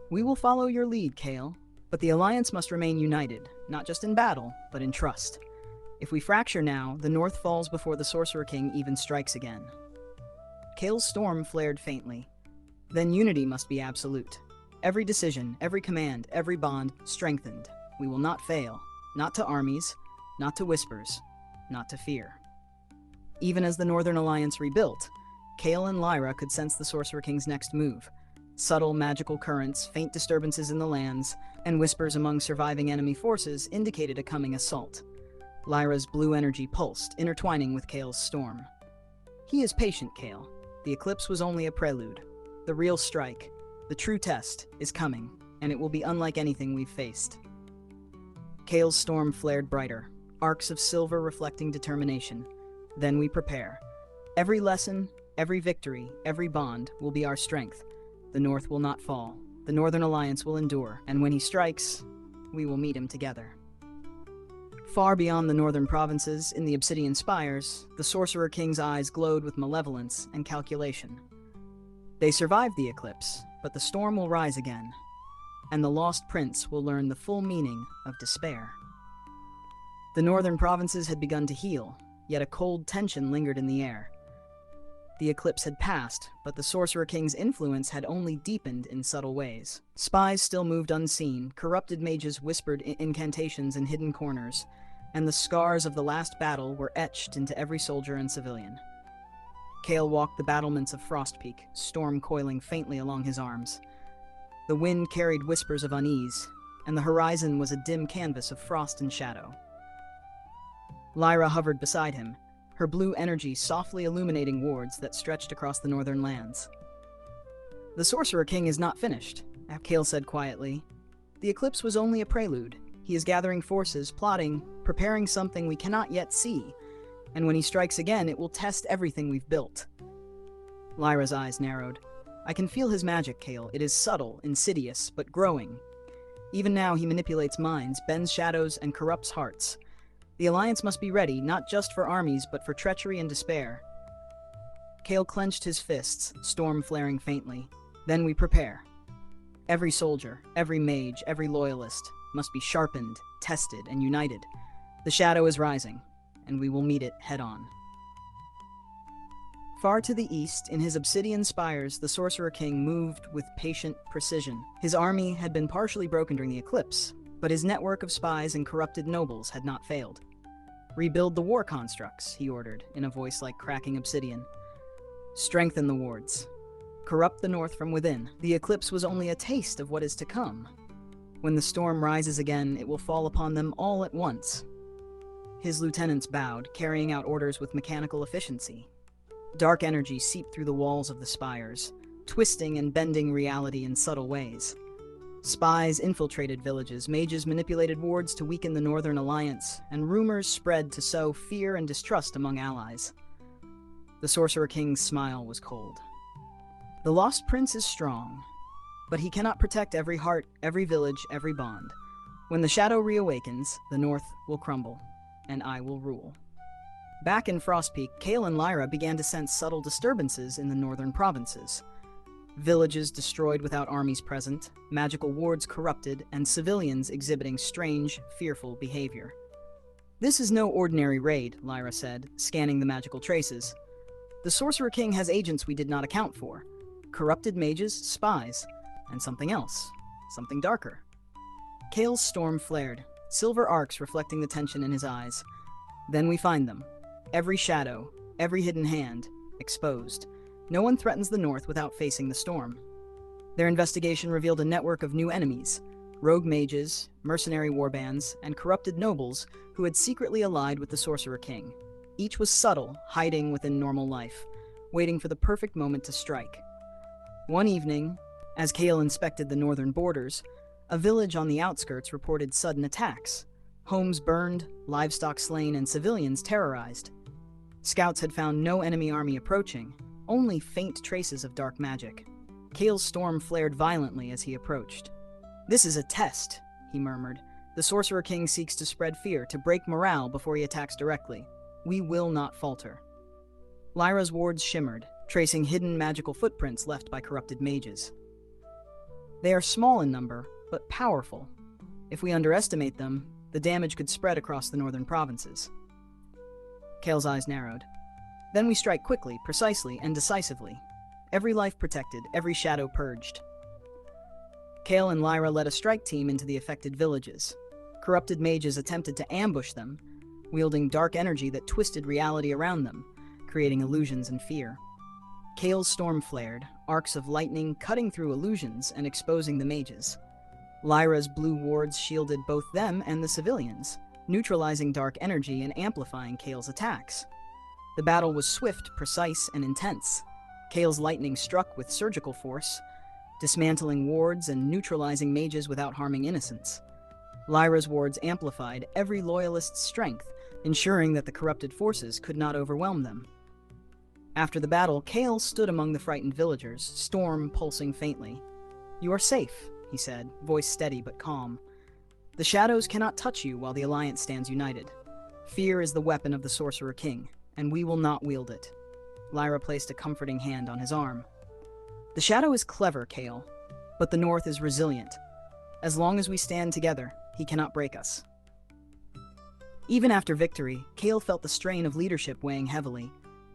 We will follow your lead, Kael, but the Alliance must remain united, not just in battle, but in trust. If we fracture now, the North falls before the Sorcerer-King even strikes again. Kael's storm flared faintly. Then unity must be absolute. Every decision, every command, every bond strengthened. We will not fail, not to armies, not to whispers, not to fear. Even as the Northern Alliance rebuilt, Kael and Lyra could sense the Sorcerer-King's next move. Subtle magical currents, faint disturbances in the lands, and whispers among surviving enemy forces indicated a coming assault. Lyra's blue energy pulsed, intertwining with Kael's storm. He is patient, Kael. The eclipse was only a prelude. The real strike, the true test, is coming, and it will be unlike anything we've faced. Kael's storm flared brighter, arcs of silver reflecting determination. Then we prepare. Every lesson, every victory, every bond will be our strength. The North will not fall. The Northern Alliance will endure, and when he strikes, we will meet him together. Far beyond the northern provinces, in the Obsidian Spires, the Sorcerer-King's eyes glowed with malevolence and calculation. They survived the eclipse, but the storm will rise again, and the lost prince will learn the full meaning of despair. The northern provinces had begun to heal, yet a cold tension lingered in the air. The eclipse had passed, but the Sorcerer-King's influence had only deepened in subtle ways. Spies still moved unseen, corrupted mages whispered incantations in hidden corners, and the scars of the last battle were etched into every soldier and civilian. Kael walked the battlements of Frostpeak, storm coiling faintly along his arms. The wind carried whispers of unease, and the horizon was a dim canvas of frost and shadow. Lyra hovered beside him, her blue energy softly illuminating wards that stretched across the northern lands. The Sorcerer-King is not finished, Kael said quietly. The eclipse was only a prelude. He is gathering forces, plotting, preparing something we cannot yet see, and when he strikes again, it will test everything we've built. Lyra's eyes narrowed. I can feel his magic, Kael. It is subtle, insidious, but growing. Even now he manipulates minds, bends shadows, and corrupts hearts. The Alliance must be ready, not just for armies, but for treachery and despair. Kael clenched his fists, storm flaring faintly. Then we prepare. Every soldier, every mage, every loyalist must be sharpened, tested, and united. The shadow is rising, and we will meet it head-on. Far to the east, in his obsidian spires, the Sorcerer-King moved with patient precision. His army had been partially broken during the eclipse, but his network of spies and corrupted nobles had not failed. Rebuild the war constructs, he ordered, in a voice like cracking obsidian. Strengthen the wards. Corrupt the north from within. The eclipse was only a taste of what is to come. When the storm rises again, it will fall upon them all at once. His lieutenants bowed, carrying out orders with mechanical efficiency. Dark energy seeped through the walls of the spires, twisting and bending reality in subtle ways. Spies infiltrated villages, mages manipulated wards to weaken the Northern Alliance, and rumors spread to sow fear and distrust among allies. The Sorcerer-King's smile was cold. The Lost Prince is strong, but he cannot protect every heart, every village, every bond. When the shadow reawakens, the North will crumble, and I will rule. Back in Frostpeak, Kael and Lyra began to sense subtle disturbances in the northern provinces. Villages destroyed without armies present, magical wards corrupted, and civilians exhibiting strange, fearful behavior. This is no ordinary raid, Lyra said, scanning the magical traces. The Sorcerer-King has agents we did not account for. Corrupted mages, spies, and something else. Something darker. Kael's storm flared, silver arcs reflecting the tension in his eyes. Then we find them. Every shadow, every hidden hand, exposed. No one threatens the North without facing the storm. Their investigation revealed a network of new enemies, rogue mages, mercenary warbands, and corrupted nobles who had secretly allied with the Sorcerer King. Each was subtle, hiding within normal life, waiting for the perfect moment to strike. One evening, as Kael inspected the northern borders, a village on the outskirts reported sudden attacks. Homes burned, livestock slain, and civilians terrorized. Scouts had found no enemy army approaching, only faint traces of dark magic. Kael's storm flared violently as he approached. "This is a test," he murmured. "The Sorcerer King seeks to spread fear, to break morale before he attacks directly. We will not falter." Lyra's wards shimmered, tracing hidden magical footprints left by corrupted mages. They are small in number, but powerful. If we underestimate them, the damage could spread across the northern provinces. Kael's eyes narrowed. "Then we strike quickly, precisely, and decisively. Every life protected, every shadow purged." Kael and Lyra led a strike team into the affected villages. Corrupted mages attempted to ambush them, wielding dark energy that twisted reality around them, creating illusions and fear. Kael's storm flared, arcs of lightning cutting through illusions and exposing the mages. Lyra's blue wards shielded both them and the civilians, neutralizing dark energy and amplifying Kael's attacks. The battle was swift, precise, and intense. Kael's lightning struck with surgical force, dismantling wards and neutralizing mages without harming innocents. Lyra's wards amplified every loyalist's strength, ensuring that the corrupted forces could not overwhelm them. After the battle, Kael stood among the frightened villagers, storm pulsing faintly. "You are safe," he said, voice steady but calm. "The shadows cannot touch you while the Alliance stands united. Fear is the weapon of the Sorcerer King, and we will not wield it." Lyra placed a comforting hand on his arm. "The shadow is clever, Kael, but the North is resilient. As long as we stand together, he cannot break us." Even after victory, Kael felt the strain of leadership weighing heavily.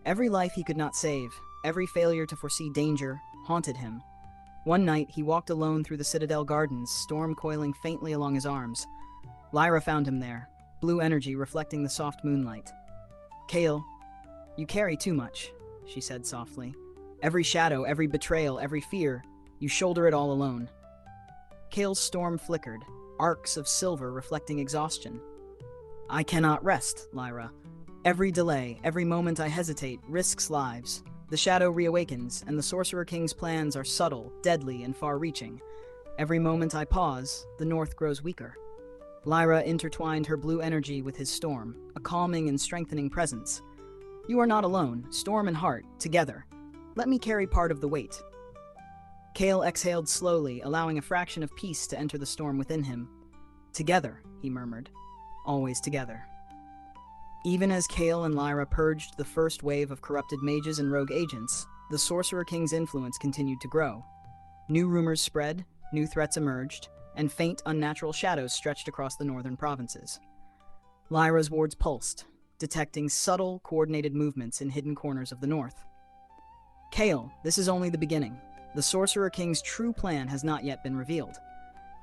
Every life he could not save, every failure to foresee danger, haunted him. One night, he walked alone through the Citadel gardens, storm coiling faintly along his arms. Lyra found him there, blue energy reflecting the soft moonlight. "Kael, you carry too much," she said softly. "Every shadow, every betrayal, every fear, you shoulder it all alone." Kael's storm flickered, arcs of silver reflecting exhaustion. "I cannot rest, Lyra. Every delay, every moment I hesitate, risks lives. The shadow reawakens, and the Sorcerer King's plans are subtle, deadly, and far-reaching. Every moment I pause, the North grows weaker." Lyra intertwined her blue energy with his storm, a calming and strengthening presence. "You are not alone, storm and heart, together. Let me carry part of the weight." Kael exhaled slowly, allowing a fraction of peace to enter the storm within him. "Together," he murmured. "Always together." Even as Kael and Lyra purged the first wave of corrupted mages and rogue agents, the Sorcerer King's influence continued to grow. New rumors spread, new threats emerged, and faint, unnatural shadows stretched across the northern provinces. Lyra's wards pulsed, detecting subtle, coordinated movements in hidden corners of the north. "Kael, this is only the beginning. The Sorcerer King's true plan has not yet been revealed.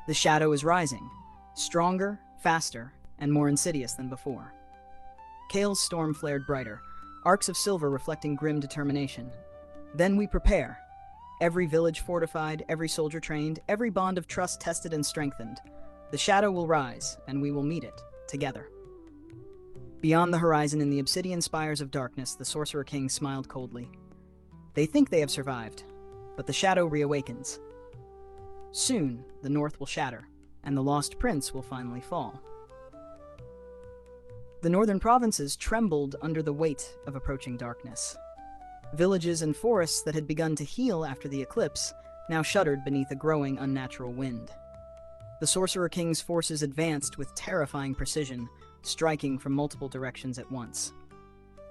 The shadow is rising, stronger, faster, and more insidious than before." Kael's storm flared brighter, arcs of silver reflecting grim determination. "Then we prepare. Every village fortified, every soldier trained, every bond of trust tested and strengthened. The shadow will rise, and we will meet it, together." Beyond the horizon in the obsidian spires of darkness, the Sorcerer King smiled coldly. "They think they have survived, but the shadow reawakens. Soon, the North will shatter, and the lost prince will finally fall." The northern provinces trembled under the weight of approaching darkness. Villages and forests that had begun to heal after the eclipse now shuddered beneath a growing unnatural wind. The Sorcerer King's forces advanced with terrifying precision, striking from multiple directions at once.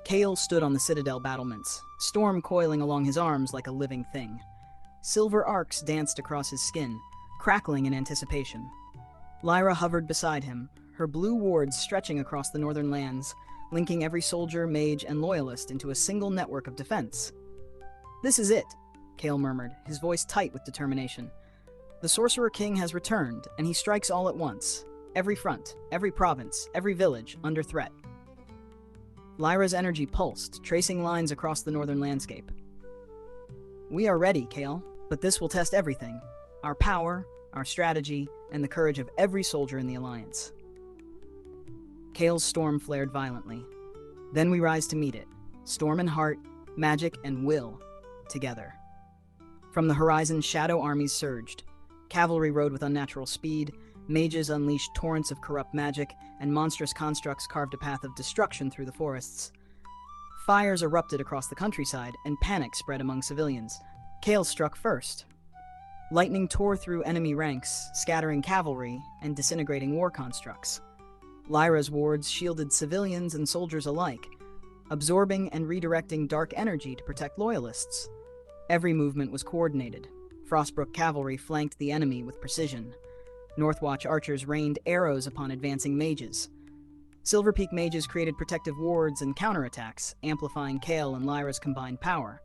Kael stood on the citadel battlements, storm coiling along his arms like a living thing. Silver arcs danced across his skin, crackling in anticipation. Lyra hovered beside him, her blue wards stretching across the northern lands, linking every soldier, mage, and loyalist into a single network of defense. "This is it," Kael murmured, his voice tight with determination. "The Sorcerer King has returned, and he strikes all at once. Every front, every province, every village under threat." Lyra's energy pulsed, tracing lines across the northern landscape. "We are ready, Kael, but this will test everything. Our power, our strategy, and the courage of every soldier in the Alliance." Kael's storm flared violently. "Then we rise to meet it. Storm and heart, magic and will, together." From the horizon, shadow armies surged. Cavalry rode with unnatural speed, mages unleashed torrents of corrupt magic, and monstrous constructs carved a path of destruction through the forests. Fires erupted across the countryside, and panic spread among civilians. Kael struck first. Lightning tore through enemy ranks, scattering cavalry and disintegrating war constructs. Lyra's wards shielded civilians and soldiers alike, absorbing and redirecting dark energy to protect loyalists. Every movement was coordinated. Frostbrook cavalry flanked the enemy with precision. Northwatch archers rained arrows upon advancing mages. Silverpeak mages created protective wards and counterattacks, amplifying Kael and Lyra's combined power.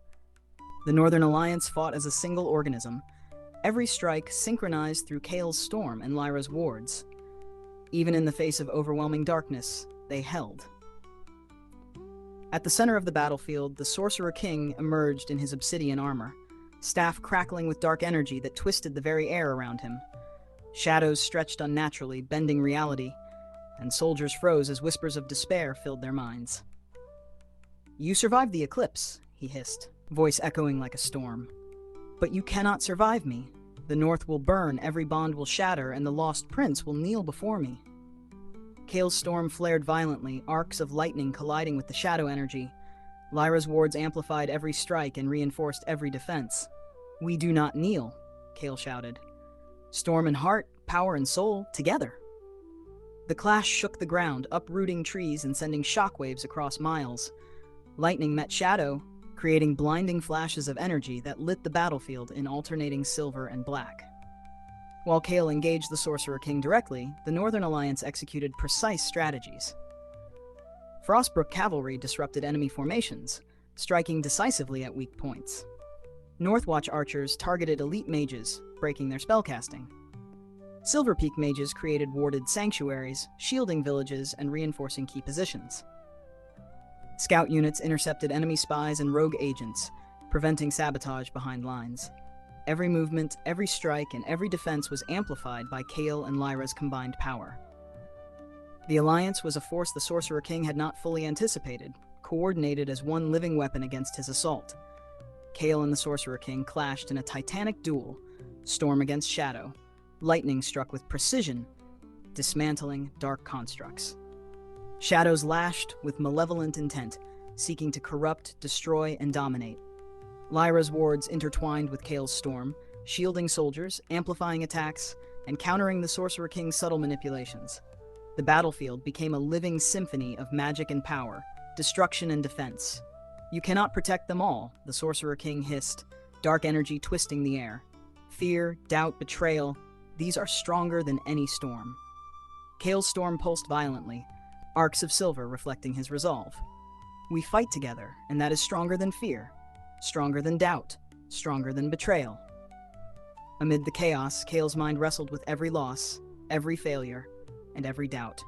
The Northern Alliance fought as a single organism, every strike synchronized through Kael's storm and Lyra's wards. Even in the face of overwhelming darkness, they held. At the center of the battlefield, the Sorcerer-King emerged in his obsidian armor, staff crackling with dark energy that twisted the very air around him. Shadows stretched unnaturally, bending reality, and soldiers froze as whispers of despair filled their minds. "You survived the eclipse," he hissed, voice echoing like a storm. "But you cannot survive me. The North will burn, every bond will shatter, and the lost prince will kneel before me." Kael's storm flared violently, arcs of lightning colliding with the shadow energy. Lyra's wards amplified every strike and reinforced every defense. "We do not kneel," Kael shouted. "Storm and heart, power and soul, together." The clash shook the ground, uprooting trees and sending shockwaves across miles. Lightning met shadow, creating blinding flashes of energy that lit the battlefield in alternating silver and black. While Kael engaged the Sorcerer-King directly, the Northern Alliance executed precise strategies. Frostbrook cavalry disrupted enemy formations, striking decisively at weak points. Northwatch archers targeted elite mages, breaking their spellcasting. Silverpeak mages created warded sanctuaries, shielding villages and reinforcing key positions. Scout units intercepted enemy spies and rogue agents, preventing sabotage behind lines. Every movement, every strike, and every defense was amplified by Kael and Lyra's combined power. The Alliance was a force the Sorcerer-King had not fully anticipated, coordinated as one living weapon against his assault. Kael and the Sorcerer-King clashed in a titanic duel, storm against shadow. Lightning struck with precision, dismantling dark constructs. Shadows lashed with malevolent intent, seeking to corrupt, destroy, and dominate. Lyra's wards intertwined with Kael's storm, shielding soldiers, amplifying attacks, and countering the Sorcerer-King's subtle manipulations. The battlefield became a living symphony of magic and power, destruction and defense. "You cannot protect them all," the Sorcerer-King hissed, dark energy twisting the air. "Fear, doubt, betrayal, these are stronger than any storm." Kael's storm pulsed violently, arcs of silver reflecting his resolve. "We fight together, and that is stronger than fear, stronger than doubt, stronger than betrayal." Amid the chaos, Kael's mind wrestled with every loss, every failure, and every doubt.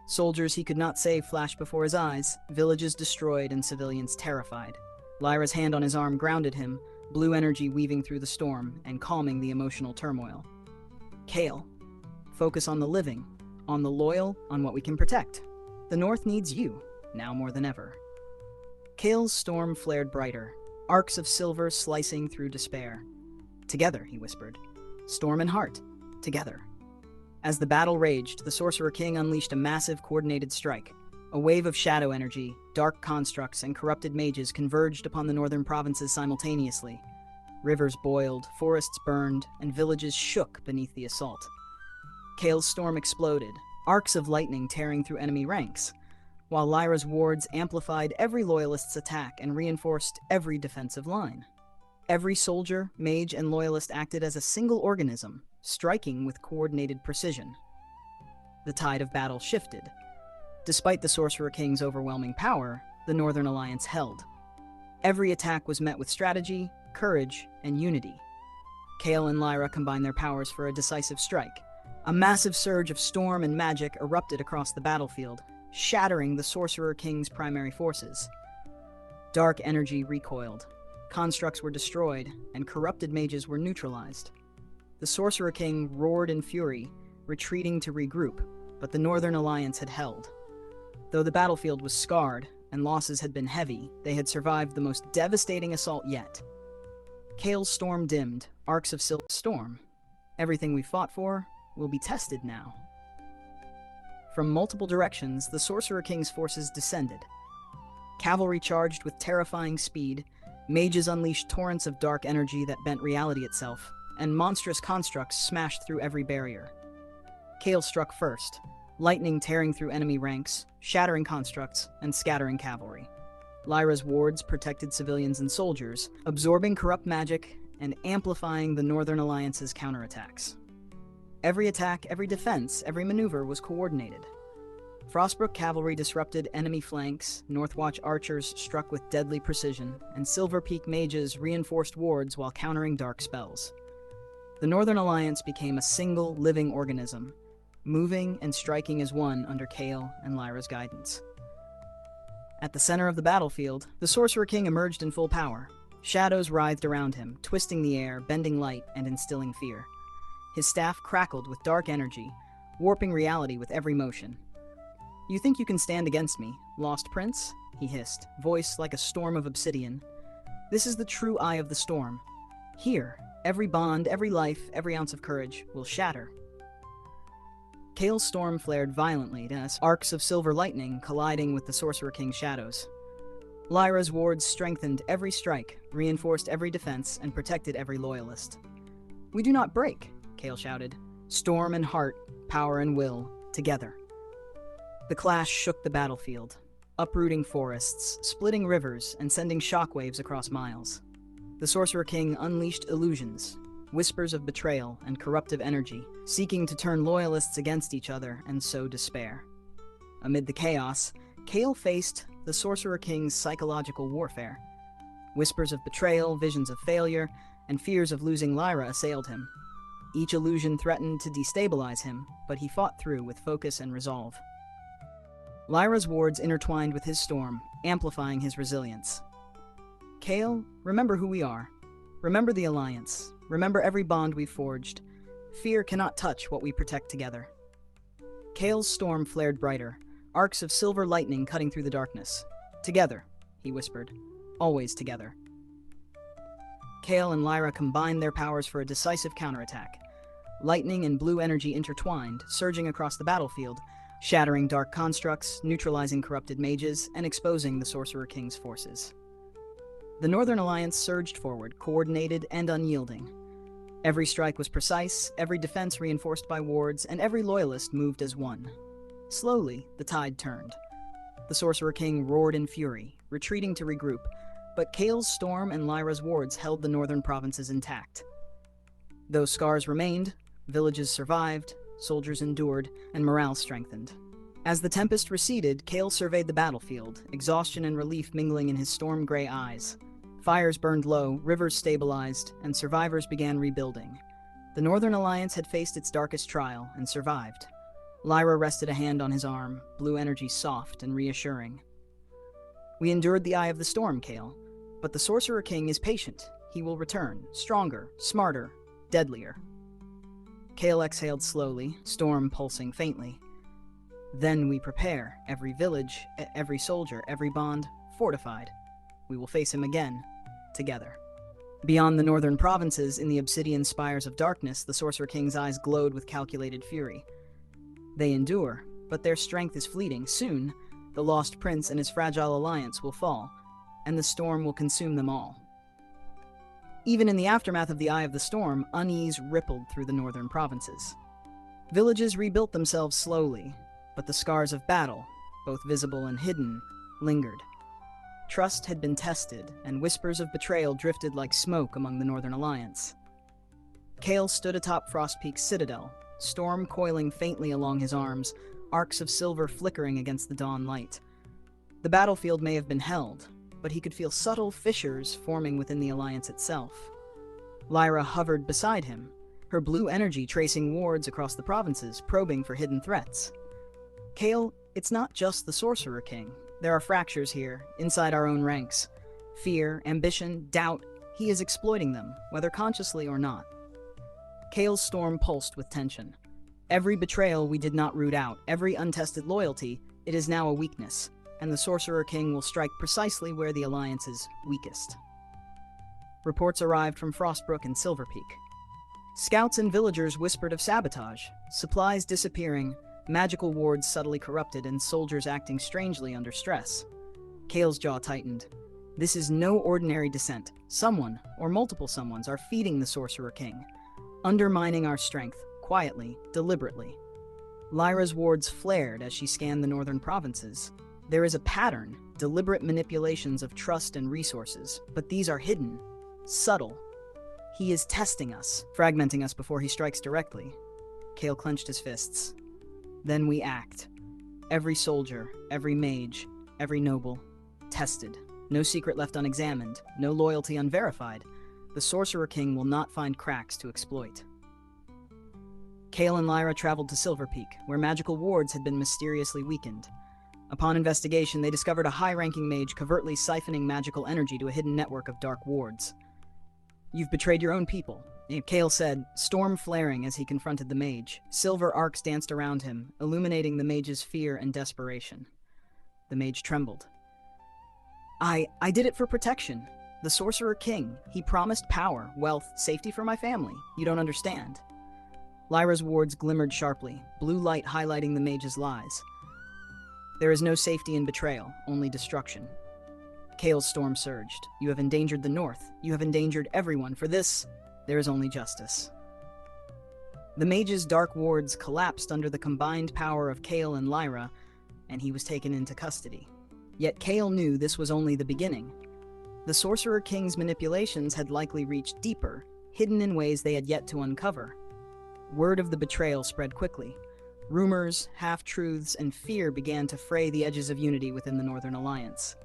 Soldiers he could not save flashed before his eyes, villages destroyed and civilians terrified. Lyra's hand on his arm grounded him, blue energy weaving through the storm and calming the emotional turmoil. "Kael, focus on the living, on the loyal, on what we can protect. The North needs you, now more than ever." Kael's storm flared brighter, arcs of silver slicing through despair. "Together," he whispered. "Storm and heart, together." As the battle raged, the Sorcerer-King unleashed a massive coordinated strike. A wave of shadow energy, dark constructs, and corrupted mages converged upon the northern provinces simultaneously. Rivers boiled, forests burned, and villages shook beneath the assault. Kael's storm exploded, arcs of lightning tearing through enemy ranks, while Lyra's wards amplified every loyalist's attack and reinforced every defensive line. Every soldier, mage, and loyalist acted as a single organism, striking with coordinated precision. The tide of battle shifted. Despite the Sorcerer-King's overwhelming power, the Northern Alliance held. Every attack was met with strategy, courage, and unity. Kael and Lyra combined their powers for a decisive strike. A massive surge of storm and magic erupted across the battlefield, shattering the Sorcerer King's primary forces. Dark energy recoiled, constructs were destroyed, and corrupted mages were neutralized. The Sorcerer King roared in fury, retreating to regroup, but the Northern Alliance had held. Though the battlefield was scarred and losses had been heavy, they had survived the most devastating assault yet. Kael's storm dimmed, arcs of silver storm. Everything we fought for will be tested now. From multiple directions, the Sorcerer King's forces descended. Cavalry charged with terrifying speed, mages unleashed torrents of dark energy that bent reality itself, and monstrous constructs smashed through every barrier. Kael struck first, lightning tearing through enemy ranks, shattering constructs, and scattering cavalry. Lyra's wards protected civilians and soldiers, absorbing corrupt magic and amplifying the Northern Alliance's counterattacks. Every attack, every defense, every maneuver was coordinated. Frostbrook cavalry disrupted enemy flanks, Northwatch archers struck with deadly precision, and Silver Peak mages reinforced wards while countering dark spells. The Northern Alliance became a single living organism, moving and striking as one under Kael and Lyra's guidance. At the center of the battlefield, the Sorcerer King emerged in full power. Shadows writhed around him, twisting the air, bending light, and instilling fear. His staff crackled with dark energy, warping reality with every motion. "You think you can stand against me, Lost Prince?" he hissed, voice like a storm of obsidian. "This is the true eye of the storm. Here, every bond, every life, every ounce of courage will shatter." Kael's storm flared violently as arcs of silver lightning colliding with the Sorcerer King's shadows. Lyra's wards strengthened every strike, reinforced every defense, and protected every loyalist. "We do not break," Kael shouted. "Storm and heart, power and will, together." The clash shook the battlefield, uprooting forests, splitting rivers, and sending shockwaves across miles. The Sorcerer King unleashed illusions, whispers of betrayal and corruptive energy, seeking to turn loyalists against each other and sow despair. Amid the chaos, Kael faced the Sorcerer King's psychological warfare. Whispers of betrayal, visions of failure, and fears of losing Lyra assailed him. Each illusion threatened to destabilize him, but he fought through with focus and resolve. Lyra's wards intertwined with his storm, amplifying his resilience. "Kael, remember who we are. Remember the Alliance. Remember every bond we've forged. Fear cannot touch what we protect together." Kael's storm flared brighter, arcs of silver lightning cutting through the darkness. "Together," he whispered. "Always together." Kael and Lyra combined their powers for a decisive counterattack. Lightning and blue energy intertwined, surging across the battlefield, shattering dark constructs, neutralizing corrupted mages, and exposing the Sorcerer King's forces. The Northern Alliance surged forward, coordinated and unyielding. Every strike was precise, every defense reinforced by wards, and every loyalist moved as one. Slowly, the tide turned. The Sorcerer King roared in fury, retreating to regroup, but Kael's storm and Lyra's wards held the northern provinces intact. Though scars remained, villages survived, soldiers endured, and morale strengthened. As the tempest receded, Kael surveyed the battlefield, exhaustion and relief mingling in his storm-gray eyes. Fires burned low, rivers stabilized, and survivors began rebuilding. The Northern Alliance had faced its darkest trial and survived. Lyra rested a hand on his arm, blue energy soft and reassuring. "We endured the eye of the storm, Kael, but the Sorcerer King is patient. He will return, stronger, smarter, deadlier." Kael exhaled slowly, storm pulsing faintly. "Then we prepare, every village, every soldier, every bond, fortified. We will face him again, together." Beyond the northern provinces, in the obsidian spires of darkness, the Sorcerer King's eyes glowed with calculated fury. They endure, but their strength is fleeting. Soon, the Lost Prince and his fragile alliance will fall, and the storm will consume them all. Even in the aftermath of the Eye of the Storm, unease rippled through the northern provinces. Villages rebuilt themselves slowly, but the scars of battle, both visible and hidden, lingered. Trust had been tested, and whispers of betrayal drifted like smoke among the Northern Alliance. Kael stood atop Frost Peak's citadel, storm coiling faintly along his arms, arcs of silver flickering against the dawn light. The battlefield may have been held, but he could feel subtle fissures forming within the Alliance itself. Lyra hovered beside him, her blue energy tracing wards across the provinces, probing for hidden threats. "Kael, It's not just the Sorcerer King. There are fractures here, inside our own ranks. Fear, ambition, doubt. He is exploiting them, whether consciously or not. Kael's storm pulsed with tension. Every betrayal we did not root out, every untested loyalty, it is now a weakness, and the Sorcerer King will strike precisely where the Alliance is weakest. Reports arrived from Frostbrook and Silver Peak. Scouts and villagers whispered of sabotage, supplies disappearing, magical wards subtly corrupted, and soldiers acting strangely under stress. Kael's jaw tightened. This is no ordinary descent. Someone, or multiple someones, are feeding the Sorcerer King, undermining our strength, quietly, deliberately. Lyra's wards flared as she scanned the northern provinces. There is a pattern, deliberate manipulations of trust and resources, but these are hidden, subtle. He is testing us, fragmenting us before he strikes directly. Kael clenched his fists. Then we act. Every soldier, every mage, every noble, tested. No secret left unexamined, no loyalty unverified. The Sorcerer King will not find cracks to exploit. Kael and Lyra traveled to Silver Peak, where magical wards had been mysteriously weakened. Upon investigation, they discovered a high-ranking mage covertly siphoning magical energy to a hidden network of dark wards. "You've betrayed your own people," Kael said, storm flaring as he confronted the mage. Silver arcs danced around him, illuminating the mage's fear and desperation. The mage trembled. I did it for protection. The Sorcerer King, he promised power, wealth, safety for my family. You don't understand." Lyra's wards glimmered sharply, blue light highlighting the mage's lies. "There is no safety in betrayal, only destruction." Kael's storm surged. "You have endangered the North. You have endangered everyone. For this, there is only justice." The mage's dark wards collapsed under the combined power of Kael and Lyra, and he was taken into custody. Yet Kael knew this was only the beginning. The Sorcerer King's manipulations had likely reached deeper, hidden in ways they had yet to uncover. Word of the betrayal spread quickly. Rumors, half-truths, and fear began to fray the edges of unity within the Northern Alliance.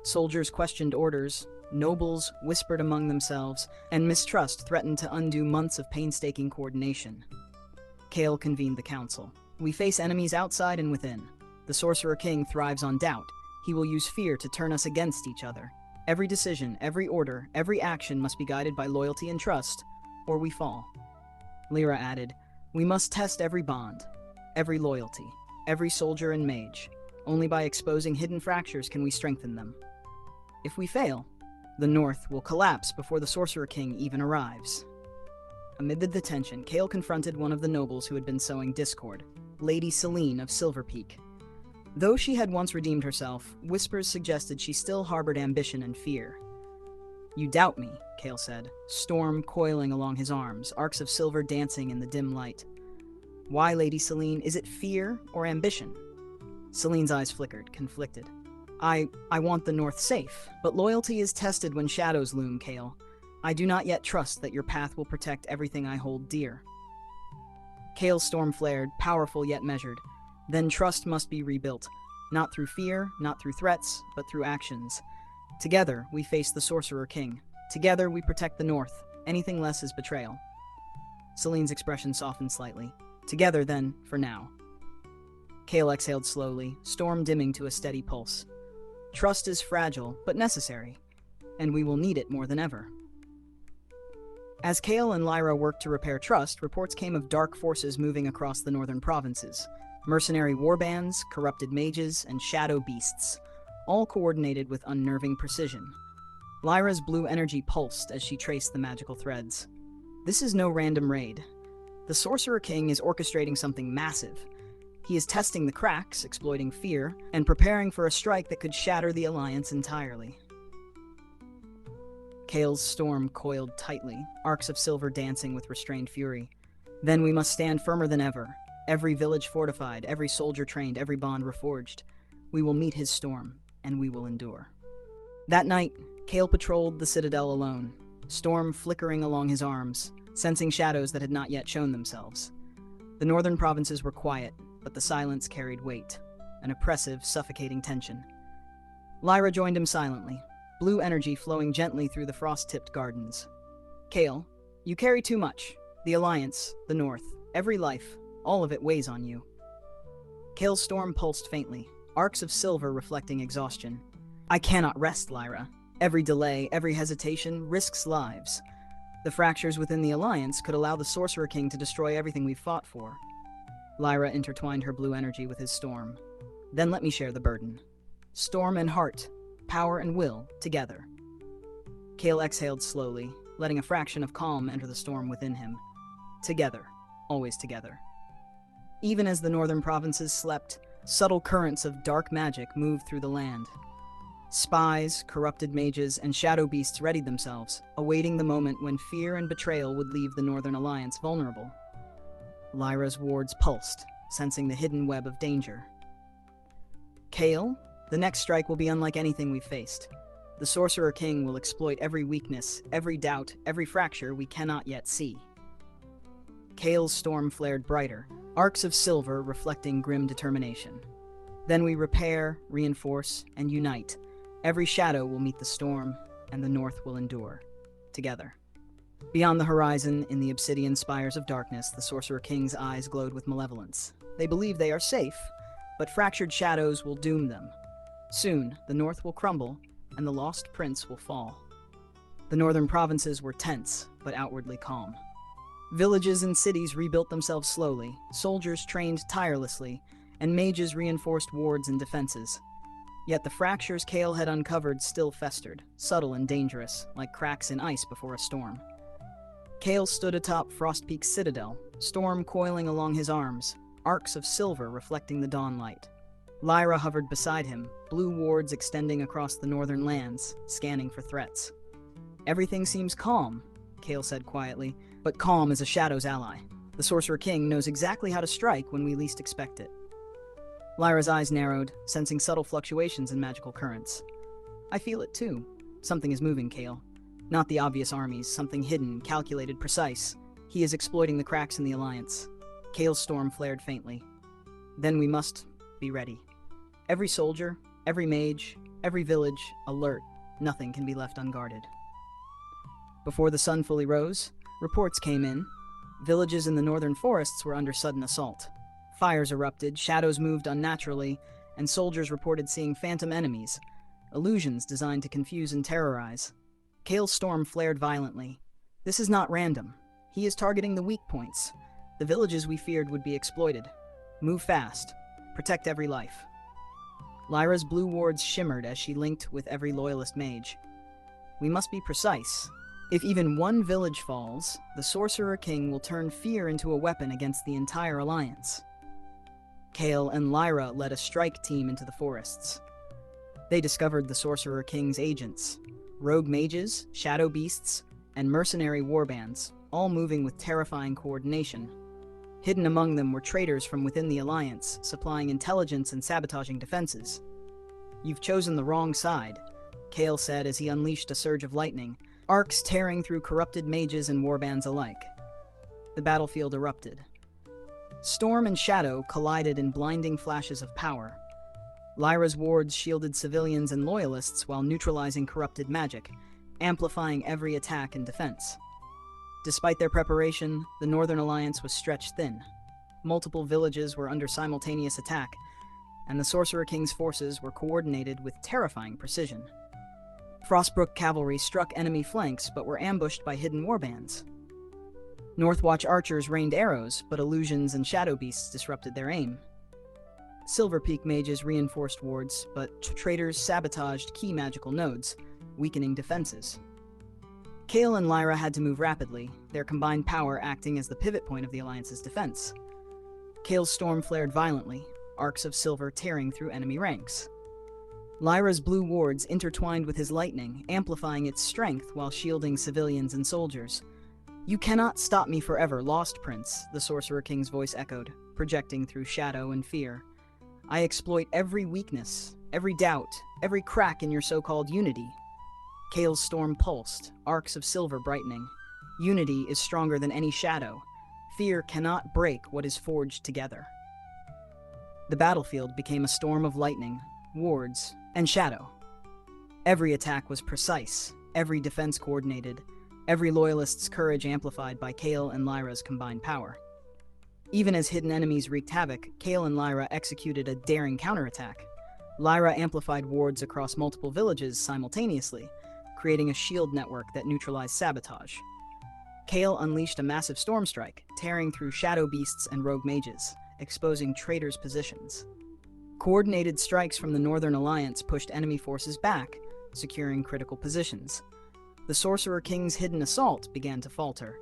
Soldiers questioned orders, nobles whispered among themselves, and mistrust threatened to undo months of painstaking coordination. Kael convened the council. "We face enemies outside and within. The Sorcerer King thrives on doubt. He will use fear to turn us against each other. Every decision, every order, every action must be guided by loyalty and trust, or we fall." Lyra added, "We must test every bond, every loyalty, every soldier and mage. Only by exposing hidden fractures can we strengthen them. If we fail, the North will collapse before the Sorcerer King even arrives." Amid the tension, Kael confronted one of the nobles who had been sowing discord, Lady Celine of Silver Peak. Though she had once redeemed herself, whispers suggested she still harbored ambition and fear. "You doubt me," Kael said, storm coiling along his arms, arcs of silver dancing in the dim light. "Why, Lady Celine? Is it fear or ambition?" Celine's eyes flickered, conflicted. I want the North safe, but loyalty is tested when shadows loom, Kael. I do not yet trust that your path will protect everything I hold dear." Kael's storm flared, powerful yet measured. "Then trust must be rebuilt, not through fear, not through threats, but through actions. Together, we face the Sorcerer King. Together, we protect the North. Anything less is betrayal." Celine's expression softened slightly. "Together, then, for now." Kael exhaled slowly, storm dimming to a steady pulse. "Trust is fragile, but necessary, and we will need it more than ever." As Kael and Lyra worked to repair trust, reports came of dark forces moving across the northern provinces. Mercenary warbands, corrupted mages, and shadow beasts, all coordinated with unnerving precision. Lyra's blue energy pulsed as she traced the magical threads. This is no random raid. The Sorcerer King is orchestrating something massive. He is testing the cracks, exploiting fear, and preparing for a strike that could shatter the Alliance entirely. Kael's storm coiled tightly, arcs of silver dancing with restrained fury. "Then we must stand firmer than ever. Every village fortified, every soldier trained, every bond reforged. We will meet his storm, and we will endure." That night, Kael patrolled the citadel alone, storm flickering along his arms, sensing shadows that had not yet shown themselves. The northern provinces were quiet, but the silence carried weight, an oppressive, suffocating tension. Lyra joined him silently, blue energy flowing gently through the frost-tipped gardens. "Kael, you carry too much. The Alliance, the North, every life, all of it weighs on you." Kael's storm pulsed faintly, arcs of silver reflecting exhaustion. I cannot rest, Lyra. Every delay, every hesitation risks lives. The fractures within the Alliance could allow the Sorcerer King to destroy everything we've fought for. Lyra intertwined her blue energy with his storm. Then let me share the burden. Storm and heart, power and will, together. Kael exhaled slowly, letting a fraction of calm enter the storm within him. Together, always together. Even as the northern provinces slept, subtle currents of dark magic moved through the land. Spies, corrupted mages, and shadow beasts readied themselves, awaiting the moment when fear and betrayal would leave the Northern Alliance vulnerable. Lyra's wards pulsed, sensing the hidden web of danger. Kael, the next strike will be unlike anything we've faced. The Sorcerer King will exploit every weakness, every doubt, every fracture we cannot yet see. Kael's storm flared brighter, arcs of silver reflecting grim determination. Then we repair, reinforce, and unite. Every shadow will meet the storm, and the North will endure. Together. Beyond the horizon, in the obsidian spires of darkness, the Sorcerer King's eyes glowed with malevolence. They believe they are safe, but fractured shadows will doom them. Soon, the North will crumble, and the lost prince will fall. The northern provinces were tense, but outwardly calm. Villages and cities rebuilt themselves slowly, soldiers trained tirelessly, and mages reinforced wards and defenses. Yet the fractures Kael had uncovered still festered, subtle and dangerous, like cracks in ice before a storm. Kael stood atop Frostpeak's citadel, storm coiling along his arms, arcs of silver reflecting the dawn light. Lyra hovered beside him, blue wards extending across the northern lands, scanning for threats. Everything seems calm, Kael said quietly, but calm is a shadow's ally. The Sorcerer King knows exactly how to strike when we least expect it. Lyra's eyes narrowed, sensing subtle fluctuations in magical currents. I feel it too. Something is moving, Kael. Not the obvious armies, something hidden, calculated, precise. He is exploiting the cracks in the Alliance. Kael's storm flared faintly. Then we must be ready. Every soldier, every mage, every village, alert. Nothing can be left unguarded. Before the sun fully rose, reports came in. Villages in the northern forests were under sudden assault. Fires erupted, shadows moved unnaturally, and soldiers reported seeing phantom enemies, illusions designed to confuse and terrorize. Kael's storm flared violently. This is not random. He is targeting the weak points. The villages we feared would be exploited. Move fast. Protect every life. Lyra's blue wards shimmered as she linked with every loyalist mage. We must be precise. If even one village falls, the Sorcerer King will turn fear into a weapon against the entire Alliance. Kael and Lyra led a strike team into the forests. They discovered the Sorcerer King's agents, rogue mages, shadow beasts, and mercenary warbands, all moving with terrifying coordination. Hidden among them were traitors from within the Alliance, supplying intelligence and sabotaging defenses. You've chosen the wrong side, Kael said as he unleashed a surge of lightning, arcs tearing through corrupted mages and warbands alike. The battlefield erupted. Storm and shadow collided in blinding flashes of power. Lyra's wards shielded civilians and loyalists while neutralizing corrupted magic, amplifying every attack and defense. Despite their preparation, the Northern Alliance was stretched thin. Multiple villages were under simultaneous attack, and the Sorcerer King's forces were coordinated with terrifying precision. Frostbrook cavalry struck enemy flanks but were ambushed by hidden warbands. Northwatch archers rained arrows, but illusions and shadow beasts disrupted their aim. Silverpeak mages reinforced wards, but traitors sabotaged key magical nodes, weakening defenses. Kael and Lyra had to move rapidly, their combined power acting as the pivot point of the Alliance's defense. Kael's storm flared violently, arcs of silver tearing through enemy ranks. Lyra's blue wards intertwined with his lightning, amplifying its strength while shielding civilians and soldiers. You cannot stop me forever, Lost Prince, the Sorcerer King's voice echoed, projecting through shadow and fear. I exploit every weakness, every doubt, every crack in your so-called unity. Kael's storm pulsed, arcs of silver brightening. Unity is stronger than any shadow. Fear cannot break what is forged together. The battlefield became a storm of lightning, wards, and shadow. Every attack was precise, every defense coordinated, every loyalist's courage amplified by Kael and Lyra's combined power. Even as hidden enemies wreaked havoc, Kael and Lyra executed a daring counterattack. Lyra amplified wards across multiple villages simultaneously, creating a shield network that neutralized sabotage. Kael unleashed a massive storm strike, tearing through shadow beasts and rogue mages, exposing traitors' positions. Coordinated strikes from the Northern Alliance pushed enemy forces back, securing critical positions. The Sorcerer King's hidden assault began to falter.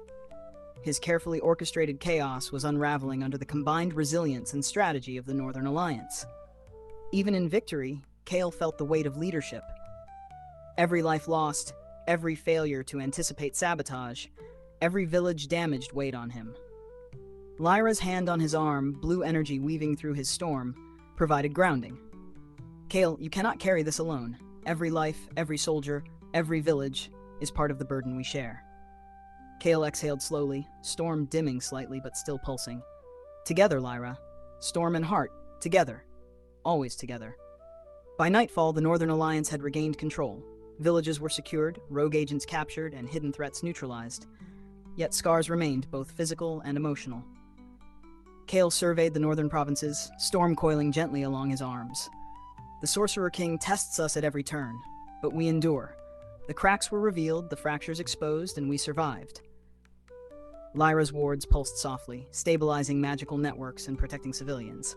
His carefully orchestrated chaos was unraveling under the combined resilience and strategy of the Northern Alliance. Even in victory, Kael felt the weight of leadership. Every life lost, every failure to anticipate sabotage, every village damaged weighed on him. Lyra's hand on his arm, blue energy weaving through his storm, provided grounding. Kael, you cannot carry this alone. Every life, every soldier, every village is part of the burden we share. Kael exhaled slowly, storm dimming slightly but still pulsing. Together, Lyra. Storm and heart, together. Always together. By nightfall, the Northern Alliance had regained control. Villages were secured, rogue agents captured, and hidden threats neutralized. Yet scars remained, both physical and emotional. Kael surveyed the northern provinces, storm coiling gently along his arms. The Sorcerer King tests us at every turn, but we endure. The cracks were revealed, the fractures exposed, and we survived. Lyra's wards pulsed softly, stabilizing magical networks and protecting civilians.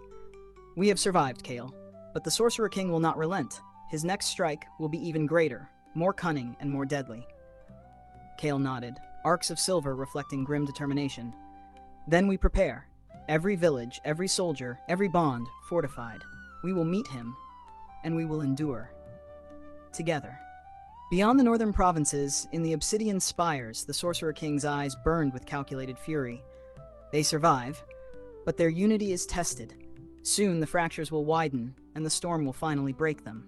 We have survived, Kael, but the Sorcerer King will not relent. His next strike will be even greater, more cunning and more deadly. Kael nodded, arcs of silver reflecting grim determination. Then we prepare. Every village, every soldier, every bond fortified. We will meet him, and we will endure. Together. Beyond the northern provinces, in the obsidian spires, the Sorcerer King's eyes burned with calculated fury. They survive, but their unity is tested. Soon the fractures will widen, and the storm will finally break them.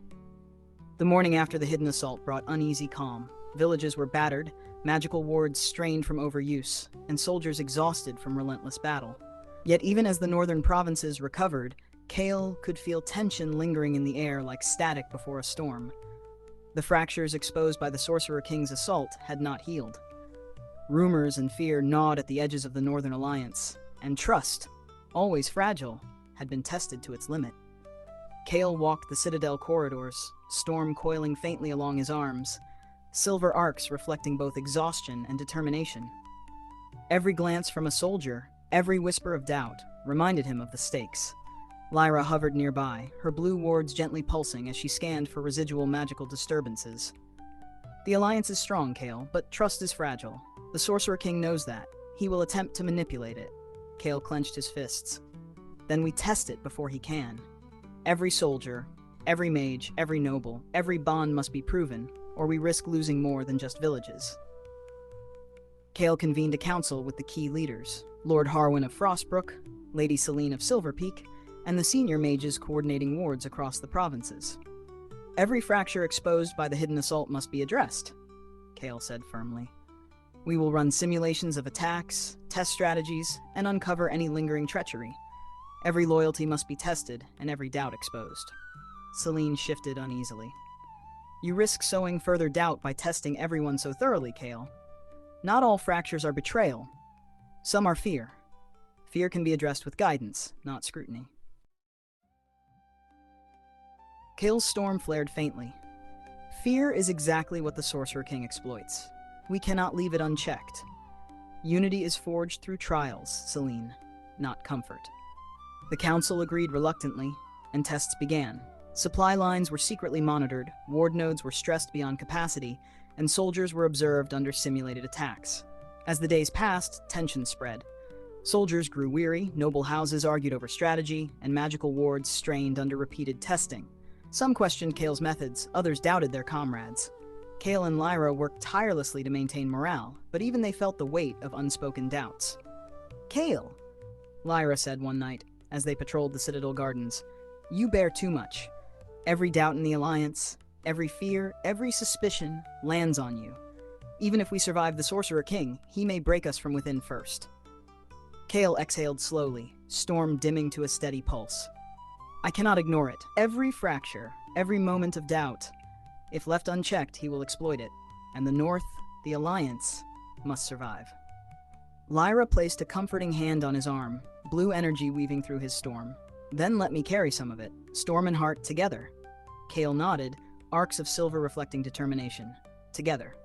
The morning after the hidden assault brought uneasy calm. Villages were battered, magical wards strained from overuse, and soldiers exhausted from relentless battle. Yet even as the northern provinces recovered, Kael could feel tension lingering in the air like static before a storm. The fractures exposed by the Sorcerer King's assault had not healed. Rumors and fear gnawed at the edges of the Northern Alliance, and trust, always fragile, had been tested to its limit. Kael walked the citadel corridors, storm coiling faintly along his arms, silver arcs reflecting both exhaustion and determination. Every glance from a soldier, every whisper of doubt, reminded him of the stakes. Lyra hovered nearby, her blue wards gently pulsing as she scanned for residual magical disturbances. The alliance is strong, Kael, but trust is fragile. The Sorcerer King knows that. He will attempt to manipulate it. Kael clenched his fists. Then we test it before he can. Every soldier, every mage, every noble, every bond must be proven, or we risk losing more than just villages. Kael convened a council with the key leaders, Lord Harwin of Frostbrook, Lady Celine of Silverpeak, and the senior mages coordinating wards across the provinces. Every fracture exposed by the hidden assault must be addressed, Kael said firmly. We will run simulations of attacks, test strategies, and uncover any lingering treachery. Every loyalty must be tested, and every doubt exposed. Celine shifted uneasily. You risk sowing further doubt by testing everyone so thoroughly, Kael. Not all fractures are betrayal. Some are fear. Fear can be addressed with guidance, not scrutiny. Kael's storm flared faintly. Fear is exactly what the Sorcerer King exploits. We cannot leave it unchecked. Unity is forged through trials, Celine, not comfort. The council agreed reluctantly, and tests began. Supply lines were secretly monitored, ward nodes were stressed beyond capacity, and soldiers were observed under simulated attacks. As the days passed, tension spread. Soldiers grew weary, noble houses argued over strategy, and magical wards strained under repeated testing. Some questioned Kael's methods, others doubted their comrades. Kael and Lyra worked tirelessly to maintain morale, but even they felt the weight of unspoken doubts. Kael, Lyra said one night, as they patrolled the Citadel Gardens, you bear too much. Every doubt in the Alliance, every fear, every suspicion lands on you. Even if we survive the Sorcerer King, he may break us from within first. Kael exhaled slowly, storm dimming to a steady pulse. I cannot ignore it. Every fracture, every moment of doubt. If left unchecked, he will exploit it, and the North, the Alliance, must survive. Lyra placed a comforting hand on his arm, blue energy weaving through his storm. Then let me carry some of it, storm and heart together. Kael nodded, arcs of silver reflecting determination. Together.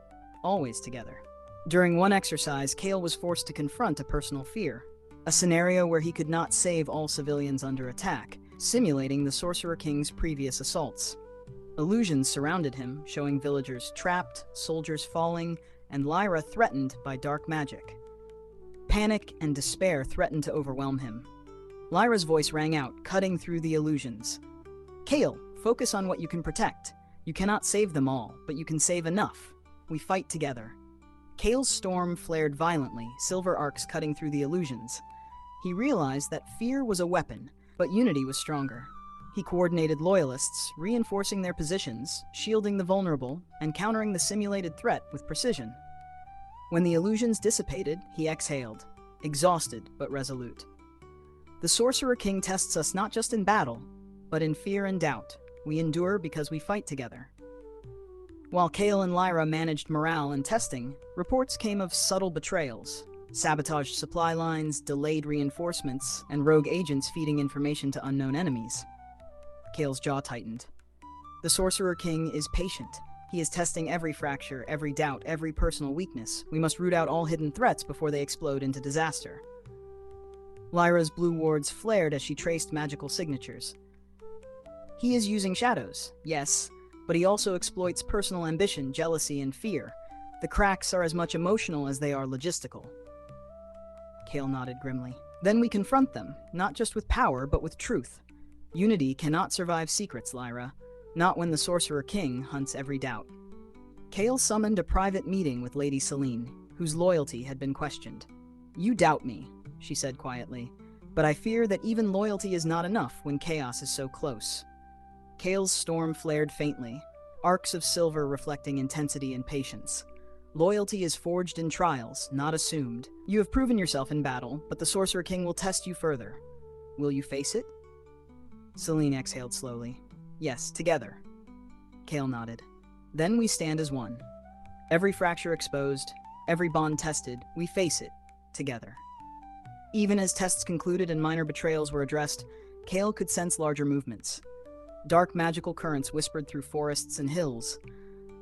Always together. During one exercise, Kael was forced to confront a personal fear, a scenario where he could not save all civilians under attack, simulating the Sorcerer King's previous assaults. Illusions surrounded him, showing villagers trapped, soldiers falling, and Lyra threatened by dark magic. Panic and despair threatened to overwhelm him. Lyra's voice rang out, cutting through the illusions. Kael, focus on what you can protect. You cannot save them all, but you can save enough. We fight together. Kael's storm flared violently, silver arcs cutting through the illusions. He realized that fear was a weapon, but unity was stronger. He coordinated loyalists, reinforcing their positions, shielding the vulnerable, and countering the simulated threat with precision. When the illusions dissipated, he exhaled, exhausted but resolute. The Sorcerer King tests us not just in battle, but in fear and doubt. We endure because we fight together. While Kael and Lyra managed morale and testing, reports came of subtle betrayals, sabotaged supply lines, delayed reinforcements, and rogue agents feeding information to unknown enemies. Kael's jaw tightened. The Sorcerer King is patient. He is testing every fracture, every doubt, every personal weakness. We must root out all hidden threats before they explode into disaster. Lyra's blue wards flared as she traced magical signatures. He is using shadows, yes, but he also exploits personal ambition, jealousy, and fear. The cracks are as much emotional as they are logistical. Kael nodded grimly. Then we confront them, not just with power, but with truth. Unity cannot survive secrets, Lyra. Not when the Sorcerer King hunts every doubt. Kael summoned a private meeting with Lady Selene, whose loyalty had been questioned. You doubt me, she said quietly, but I fear that even loyalty is not enough when chaos is so close. Kael's storm flared faintly, arcs of silver reflecting intensity and patience. Loyalty is forged in trials, not assumed. You have proven yourself in battle, but the Sorcerer King will test you further. Will you face it? Selene exhaled slowly. Yes, together. Kael nodded. Then we stand as one. Every fracture exposed, every bond tested, we face it, together. Even as tests concluded and minor betrayals were addressed, Kael could sense larger movements. Dark magical currents whispered through forests and hills.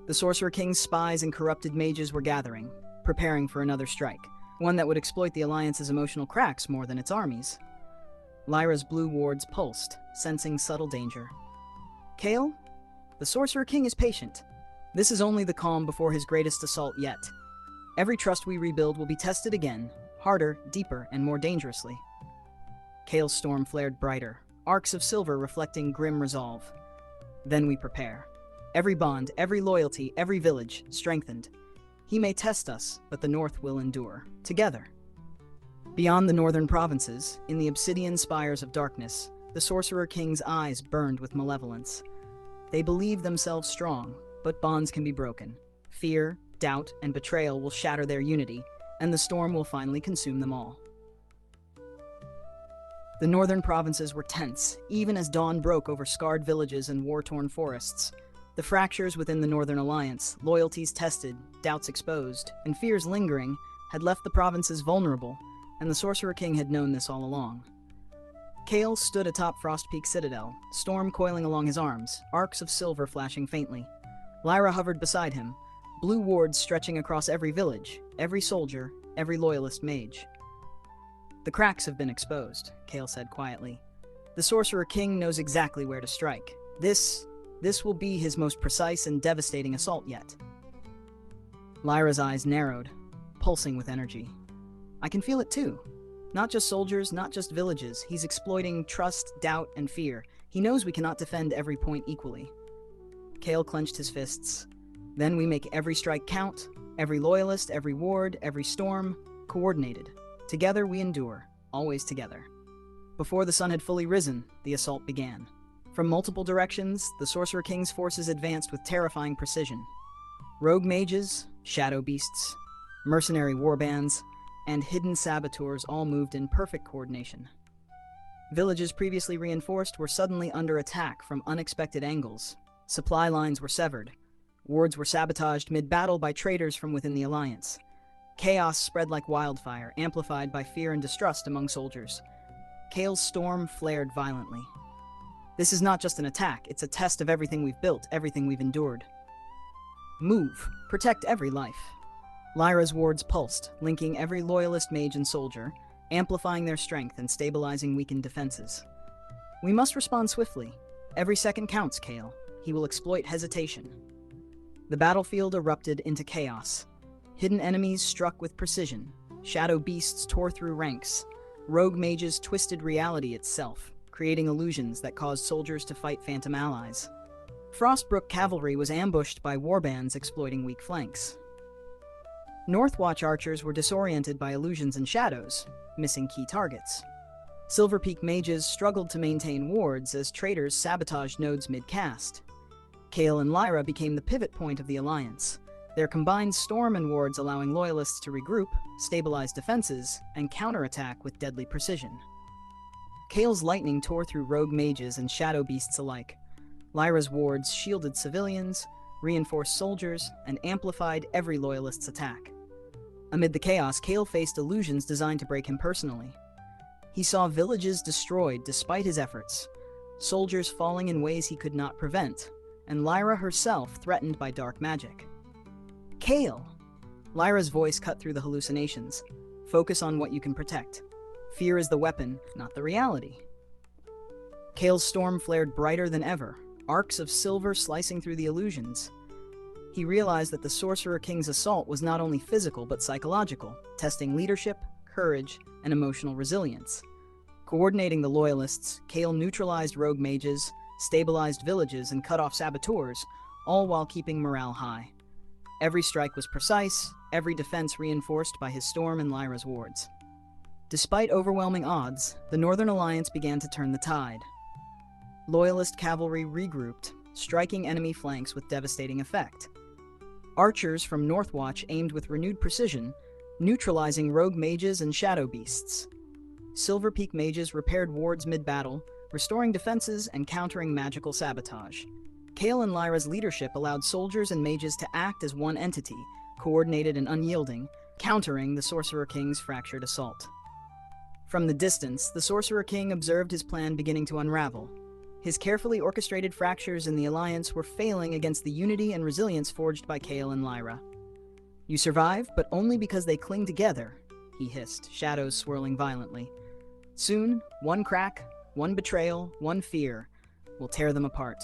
The Sorcerer King's spies and corrupted mages were gathering, preparing for another strike, one that would exploit the Alliance's emotional cracks more than its armies. Lyra's blue wards pulsed, sensing subtle danger. Kael, the Sorcerer King is patient. This is only the calm before his greatest assault yet. Every trust we rebuild will be tested again, harder, deeper, and more dangerously. Kael's storm flared brighter, arcs of silver reflecting grim resolve. Then we prepare. Every bond, every loyalty, every village, strengthened. He may test us, but the North will endure, together. Beyond the northern provinces, in the obsidian spires of darkness, the Sorcerer King's eyes burned with malevolence. They believed themselves strong, but bonds can be broken. Fear, doubt, and betrayal will shatter their unity, and the storm will finally consume them all. The northern provinces were tense, even as dawn broke over scarred villages and war-torn forests. The fractures within the Northern Alliance, loyalties tested, doubts exposed, and fears lingering, had left the provinces vulnerable, and the Sorcerer King had known this all along. Kael stood atop Frost Peak Citadel, storm coiling along his arms, arcs of silver flashing faintly. Lyra hovered beside him, blue wards stretching across every village, every soldier, every loyalist mage. The cracks have been exposed, Kael said quietly. The Sorcerer King knows exactly where to strike. This will be his most precise and devastating assault yet. Lyra's eyes narrowed, pulsing with energy. I can feel it too. Not just soldiers, not just villages. He's exploiting trust, doubt, and fear. He knows we cannot defend every point equally. Kael clenched his fists. Then we make every strike count, every loyalist, every ward, every storm, coordinated. Together we endure, always together. Before the sun had fully risen, the assault began. From multiple directions, the Sorcerer King's forces advanced with terrifying precision. Rogue mages, shadow beasts, mercenary warbands, and hidden saboteurs all moved in perfect coordination. Villages previously reinforced were suddenly under attack from unexpected angles. Supply lines were severed. Wards were sabotaged mid-battle by traitors from within the Alliance. Chaos spread like wildfire, amplified by fear and distrust among soldiers. Kael's storm flared violently. This is not just an attack, it's a test of everything we've built, everything we've endured. Move. Protect every life. Lyra's wards pulsed, linking every loyalist mage and soldier, amplifying their strength and stabilizing weakened defenses. We must respond swiftly. Every second counts, Kael. He will exploit hesitation. The battlefield erupted into chaos. Hidden enemies struck with precision. Shadow beasts tore through ranks. Rogue mages twisted reality itself, creating illusions that caused soldiers to fight phantom allies. Frostbrook cavalry was ambushed by warbands exploiting weak flanks. Northwatch archers were disoriented by illusions and shadows, missing key targets. Silver Peak mages struggled to maintain wards as traitors sabotaged nodes mid-cast. Kael and Lyra became the pivot point of the alliance, their combined storm and wards allowing loyalists to regroup, stabilize defenses, and counterattack with deadly precision. Kael's lightning tore through rogue mages and shadow beasts alike. Lyra's wards shielded civilians, reinforced soldiers, and amplified every loyalist's attack. Amid the chaos, Kael faced illusions designed to break him personally. He saw villages destroyed despite his efforts, soldiers falling in ways he could not prevent, and Lyra herself threatened by dark magic. Kael! Lyra's voice cut through the hallucinations. Focus on what you can protect. Fear is the weapon, not the reality. Kael's storm flared brighter than ever, arcs of silver slicing through the illusions. He realized that the Sorcerer-King's assault was not only physical but psychological, testing leadership, courage, and emotional resilience. Coordinating the loyalists, Kael neutralized rogue mages, stabilized villages, and cut off saboteurs, all while keeping morale high. Every strike was precise, every defense reinforced by his storm and Lyra's wards. Despite overwhelming odds, the Northern Alliance began to turn the tide. Loyalist cavalry regrouped, striking enemy flanks with devastating effect. Archers from Northwatch aimed with renewed precision, neutralizing rogue mages and shadow beasts. Silver Peak mages repaired wards mid-battle, restoring defenses and countering magical sabotage. Kael and Lyra's leadership allowed soldiers and mages to act as one entity, coordinated and unyielding, countering the Sorcerer-King's fractured assault. From the distance, the Sorcerer-King observed his plan beginning to unravel. His carefully orchestrated fractures in the Alliance were failing against the unity and resilience forged by Kael and Lyra. You survive, but only because they cling together, he hissed, shadows swirling violently. Soon, one crack, one betrayal, one fear will tear them apart,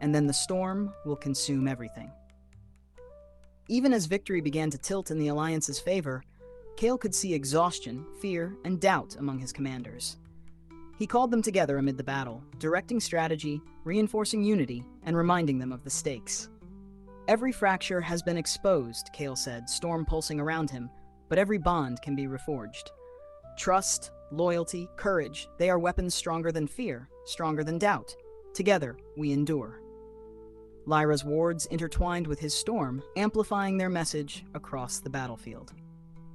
and then the storm will consume everything. Even as victory began to tilt in the Alliance's favor, Kael could see exhaustion, fear, and doubt among his commanders. He called them together amid the battle, directing strategy, reinforcing unity, and reminding them of the stakes. Every fracture has been exposed, Kael said, storm pulsing around him, but every bond can be reforged. Trust, loyalty, courage, they are weapons stronger than fear, stronger than doubt. Together, we endure. Lyra's wards intertwined with his storm, amplifying their message across the battlefield.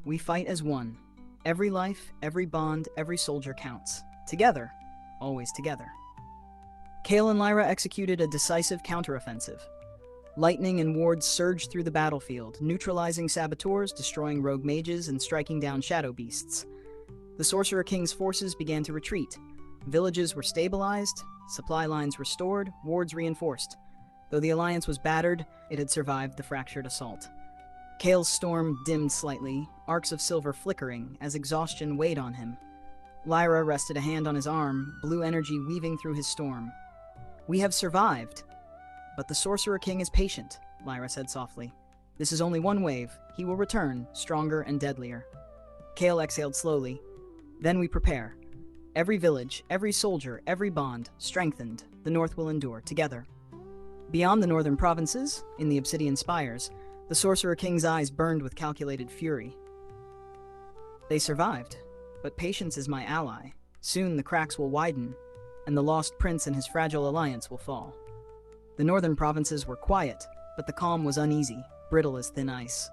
We fight as one. Every life, every bond, every soldier counts. Together, always together. Kael and Lyra executed a decisive counteroffensive. Lightning and wards surged through the battlefield, neutralizing saboteurs, destroying rogue mages, and striking down shadow beasts. The Sorcerer-King's forces began to retreat. Villages were stabilized, supply lines restored, wards reinforced. Though the Alliance was battered, it had survived the fractured assault. Kael's storm dimmed slightly, arcs of silver flickering as exhaustion weighed on him. Lyra rested a hand on his arm, blue energy weaving through his storm. We have survived. But the Sorcerer-King is patient, Lyra said softly. This is only one wave. He will return, stronger and deadlier. Kael exhaled slowly. Then we prepare. Every village, every soldier, every bond, strengthened, the North will endure, together. Beyond the northern provinces, in the Obsidian Spires, the Sorcerer-King's eyes burned with calculated fury. They survived, but patience is my ally. Soon the cracks will widen, and the lost prince and his fragile alliance will fall. The northern provinces were quiet, but the calm was uneasy, brittle as thin ice.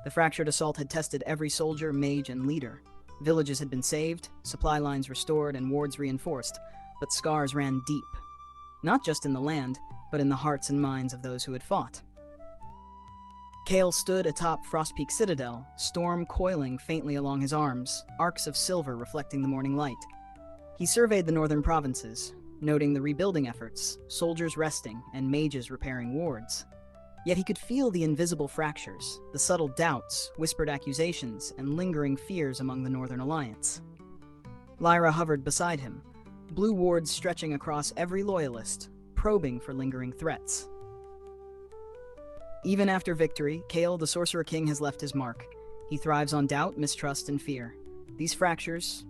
The fractured assault had tested every soldier, mage, and leader. Villages had been saved, supply lines restored, and wards reinforced, but scars ran deep. Not just in the land, but in the hearts and minds of those who had fought. Kael stood atop Frostpeak Citadel, storm coiling faintly along his arms, arcs of silver reflecting the morning light. He surveyed the northern provinces, noting the rebuilding efforts, soldiers resting, and mages repairing wards. Yet he could feel the invisible fractures, the subtle doubts, whispered accusations, and lingering fears among the Northern Alliance. Lyra hovered beside him, blue wards stretching across every loyalist, probing for lingering threats. Even after victory, Kael, the Sorcerer King, has left his mark. He thrives on doubt, mistrust, and fear. These fractures,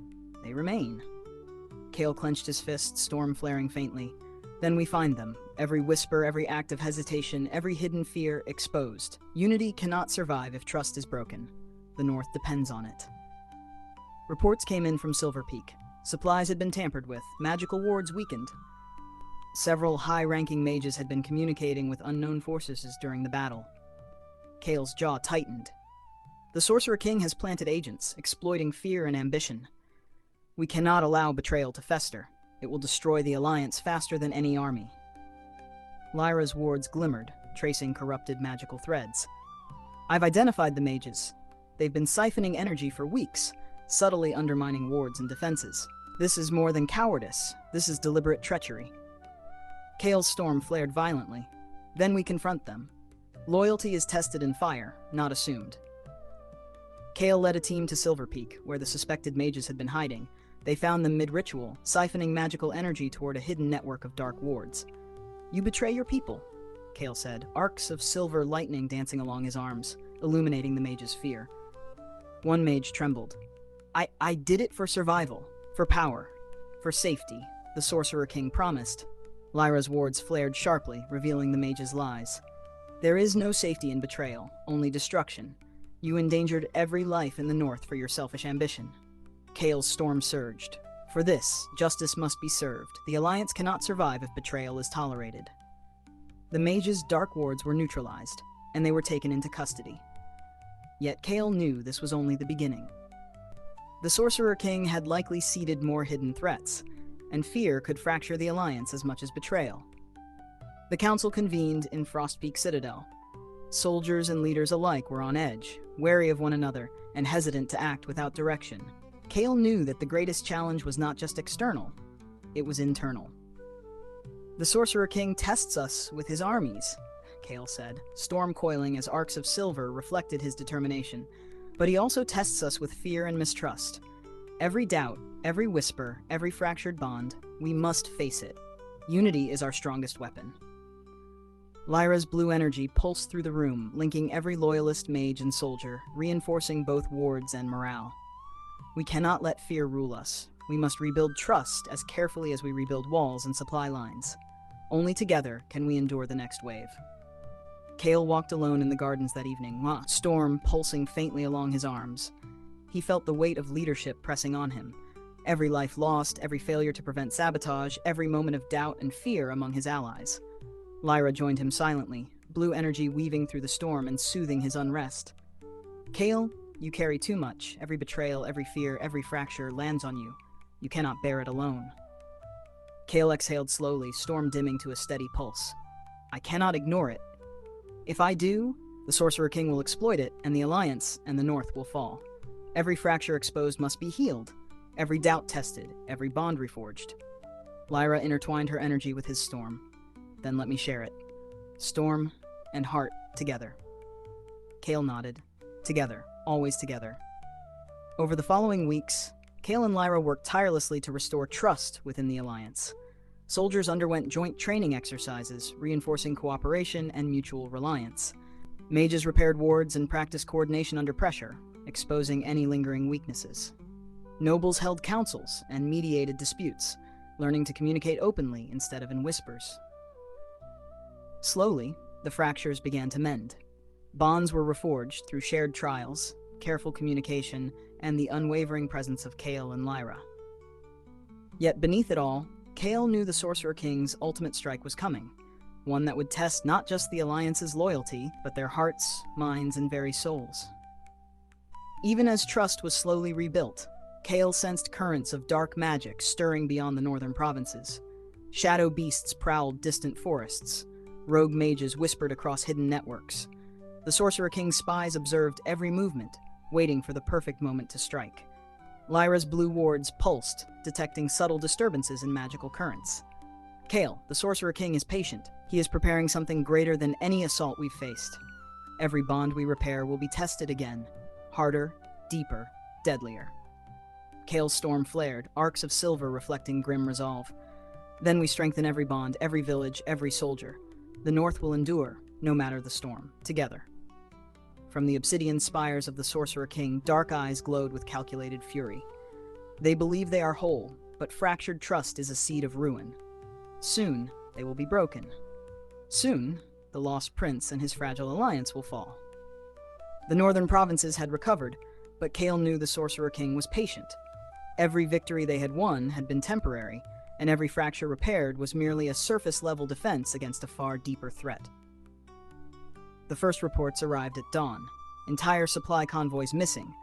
they remain. Kael clenched his fist, storm flaring faintly. Then we find them. Every whisper, every act of hesitation, every hidden fear exposed. Unity cannot survive if trust is broken. The North depends on it. Reports came in from Silver Peak. Supplies had been tampered with, magical wards weakened. Several high-ranking mages had been communicating with unknown forces during the battle. Kael's jaw tightened. The Sorcerer King has planted agents, exploiting fear and ambition. We cannot allow betrayal to fester. It will destroy the Alliance faster than any army. Lyra's wards glimmered, tracing corrupted magical threads. I've identified the mages. They've been siphoning energy for weeks, subtly undermining wards and defenses. This is more than cowardice. This is deliberate treachery. Kael's storm flared violently. Then we confront them. Loyalty is tested in fire, not assumed. Kael led a team to Silver Peak, where the suspected mages had been hiding. They found them mid-ritual, siphoning magical energy toward a hidden network of dark wards. You betray your people, Kael said, arcs of silver lightning dancing along his arms, illuminating the mage's fear. One mage trembled. I did it for survival, for power, for safety, the Sorcerer King promised. Lyra's wards flared sharply, revealing the mage's lies. There is no safety in betrayal, only destruction. You endangered every life in the North for your selfish ambition. Kael's storm surged. For this, justice must be served. The Alliance cannot survive if betrayal is tolerated. The mage's dark wards were neutralized, and they were taken into custody. Yet Kael knew this was only the beginning. The Sorcerer King had likely seeded more hidden threats, and fear could fracture the Alliance as much as betrayal. The council convened in Frostpeak Citadel. Soldiers and leaders alike were on edge, wary of one another, and hesitant to act without direction. Kael knew that the greatest challenge was not just external, it was internal. The Sorcerer King tests us with his armies, Kael said, storm coiling as arcs of silver reflected his determination. But he also tests us with fear and mistrust. Every doubt, every whisper, every fractured bond, we must face it. Unity is our strongest weapon. Lyra's blue energy pulsed through the room, linking every loyalist, mage, and soldier, reinforcing both wards and morale. We cannot let fear rule us. We must rebuild trust as carefully as we rebuild walls and supply lines. Only together can we endure the next wave. Kael walked alone in the gardens that evening, storm pulsing faintly along his arms. He felt the weight of leadership pressing on him. Every life lost, every failure to prevent sabotage, every moment of doubt and fear among his allies. Lyra joined him silently, blue energy weaving through the storm and soothing his unrest. Kael, you carry too much. Every betrayal, every fear, every fracture lands on you. You cannot bear it alone. Kael exhaled slowly, storm dimming to a steady pulse. I cannot ignore it. If I do, the Sorcerer King will exploit it, and the Alliance and the North will fall. Every fracture exposed must be healed, every doubt tested, every bond reforged. Lyra intertwined her energy with his storm. Then let me share it. Storm and heart together. Kael nodded. Together, always together. Over the following weeks, Kael and Lyra worked tirelessly to restore trust within the Alliance. Soldiers underwent joint training exercises, reinforcing cooperation and mutual reliance. Mages repaired wards and practiced coordination under pressure, exposing any lingering weaknesses. Nobles held councils and mediated disputes, learning to communicate openly instead of in whispers. Slowly, the fractures began to mend. Bonds were reforged through shared trials, careful communication, and the unwavering presence of Kael and Lyra. Yet beneath it all, Kael knew the Sorcerer King's ultimate strike was coming, one that would test not just the Alliance's loyalty, but their hearts, minds, and very souls. Even as trust was slowly rebuilt, Kael sensed currents of dark magic stirring beyond the northern provinces. Shadow beasts prowled distant forests. Rogue mages whispered across hidden networks. The Sorcerer-King's spies observed every movement, waiting for the perfect moment to strike. Lyra's blue wards pulsed, detecting subtle disturbances in magical currents. Kael, the Sorcerer-King, is patient. He is preparing something greater than any assault we've faced. Every bond we repair will be tested again. Harder, deeper, deadlier. Kael's storm flared, arcs of silver reflecting grim resolve. Then we strengthen every bond, every village, every soldier. The North will endure, no matter the storm, together. From the obsidian spires of the Sorcerer-King, dark eyes glowed with calculated fury. They believe they are whole, but fractured trust is a seed of ruin. Soon, they will be broken. Soon, the lost prince and his fragile alliance will fall. The northern provinces had recovered, but Kael knew the Sorcerer-King was patient. Every victory they had won had been temporary, and every fracture repaired was merely a surface-level defense against a far deeper threat. The first reports arrived at dawn. Entire supply convoys missing,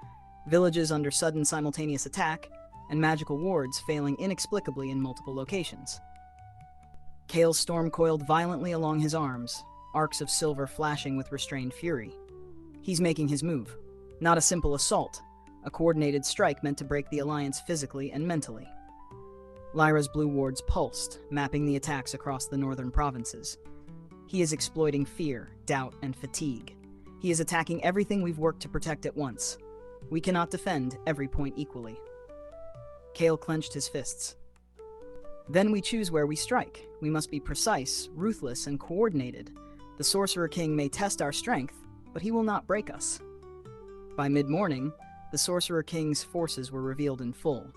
villages under sudden simultaneous attack, and magical wards failing inexplicably in multiple locations. Kael's storm coiled violently along his arms, arcs of silver flashing with restrained fury. He's making his move. Not a simple assault, a coordinated strike meant to break the alliance physically and mentally. Lyra's blue wards pulsed, mapping the attacks across the northern provinces. He is exploiting fear, doubt, and fatigue. He is attacking everything we've worked to protect at once. We cannot defend every point equally. Kael clenched his fists. Then we choose where we strike. We must be precise, ruthless, and coordinated. The Sorcerer-King may test our strength, but he will not break us. By mid-morning, the Sorcerer-King's forces were revealed in full.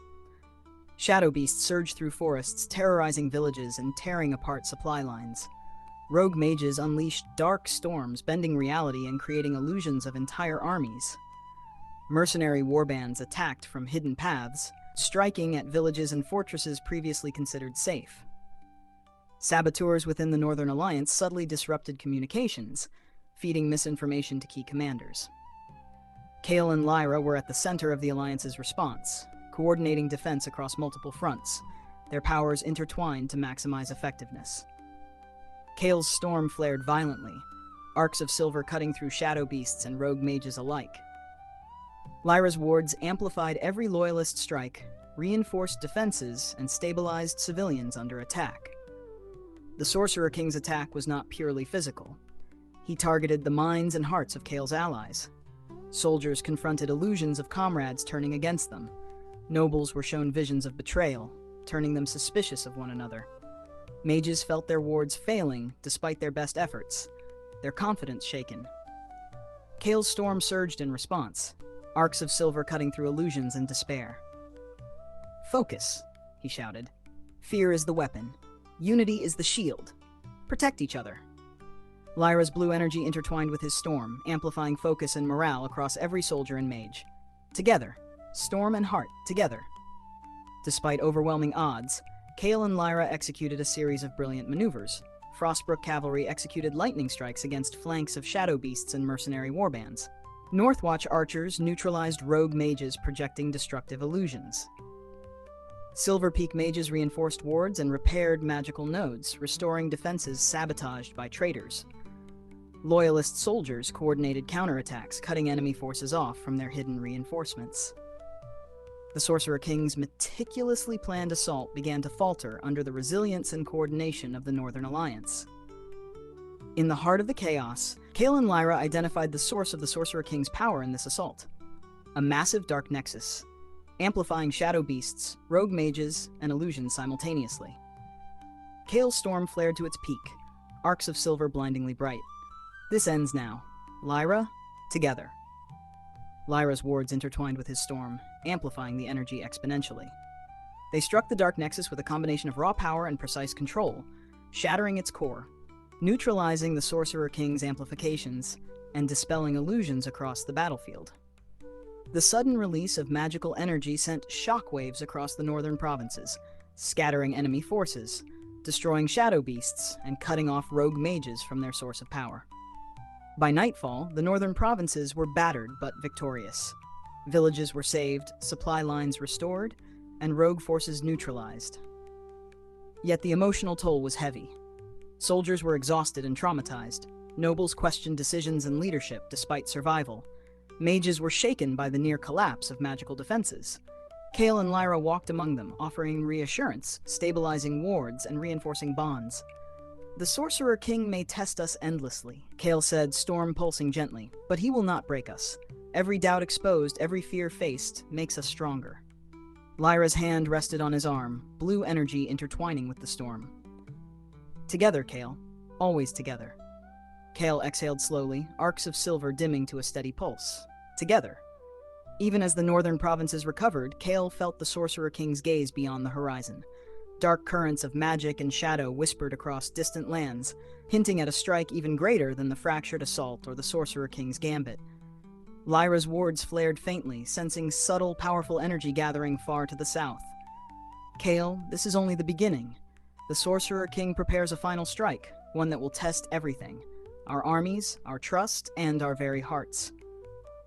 Shadow beasts surged through forests, terrorizing villages and tearing apart supply lines. Rogue mages unleashed dark storms, bending reality and creating illusions of entire armies. Mercenary warbands attacked from hidden paths, striking at villages and fortresses previously considered safe. Saboteurs within the Northern Alliance subtly disrupted communications, feeding misinformation to key commanders. Kael and Lyra were at the center of the Alliance's response, coordinating defense across multiple fronts, their powers intertwined to maximize effectiveness. Kael's storm flared violently, arcs of silver cutting through shadow beasts and rogue mages alike. Lyra's wards amplified every loyalist strike, reinforced defenses, and stabilized civilians under attack. The Sorcerer-King's attack was not purely physical. He targeted the minds and hearts of Kael's allies. Soldiers confronted illusions of comrades turning against them. Nobles were shown visions of betrayal, turning them suspicious of one another. Mages felt their wards failing despite their best efforts, their confidence shaken. Kael's storm surged in response, arcs of silver cutting through illusions and despair. "Focus," he shouted. "Fear is the weapon. Unity is the shield. Protect each other." Lyra's blue energy intertwined with his storm, amplifying focus and morale across every soldier and mage. Together, storm and heart, together. Despite overwhelming odds, Kael and Lyra executed a series of brilliant maneuvers. Frostbrook cavalry executed lightning strikes against flanks of shadow beasts and mercenary warbands. Northwatch archers neutralized rogue mages projecting destructive illusions. Silver Peak mages reinforced wards and repaired magical nodes, restoring defenses sabotaged by traitors. Loyalist soldiers coordinated counterattacks, cutting enemy forces off from their hidden reinforcements. The Sorcerer-King's meticulously planned assault began to falter under the resilience and coordination of the Northern Alliance. In the heart of the chaos, Kael and Lyra identified the source of the Sorcerer-King's power in this assault. A massive dark nexus, amplifying shadow beasts, rogue mages, and illusions simultaneously. Kael's storm flared to its peak, arcs of silver blindingly bright. This ends now. Lyra, together. Lyra's wards intertwined with his storm, amplifying the energy exponentially. They struck the dark nexus with a combination of raw power and precise control, shattering its core, neutralizing the Sorcerer-King's amplifications, and dispelling illusions across the battlefield. The sudden release of magical energy sent shockwaves across the northern provinces, scattering enemy forces, destroying shadow beasts, and cutting off rogue mages from their source of power. By nightfall, the northern provinces were battered but victorious. Villages were saved, supply lines restored, and rogue forces neutralized. Yet the emotional toll was heavy. Soldiers were exhausted and traumatized. Nobles questioned decisions and leadership despite survival. Mages were shaken by the near collapse of magical defenses. Kael and Lyra walked among them, offering reassurance, stabilizing wards, and reinforcing bonds. "The Sorcerer King may test us endlessly," Kael said, storm pulsing gently, "but he will not break us. Every doubt exposed, every fear faced, makes us stronger." Lyra's hand rested on his arm, blue energy intertwining with the storm. "Together, Kael. Always together." Kael exhaled slowly, arcs of silver dimming to a steady pulse. Together. Even as the northern provinces recovered, Kael felt the Sorcerer King's gaze beyond the horizon. Dark currents of magic and shadow whispered across distant lands, hinting at a strike even greater than the fractured assault or the Sorcerer King's gambit. Lyra's wards flared faintly, sensing subtle, powerful energy gathering far to the south. "Kael, this is only the beginning. The Sorcerer King prepares a final strike, one that will test everything. Our armies, our trust, and our very hearts."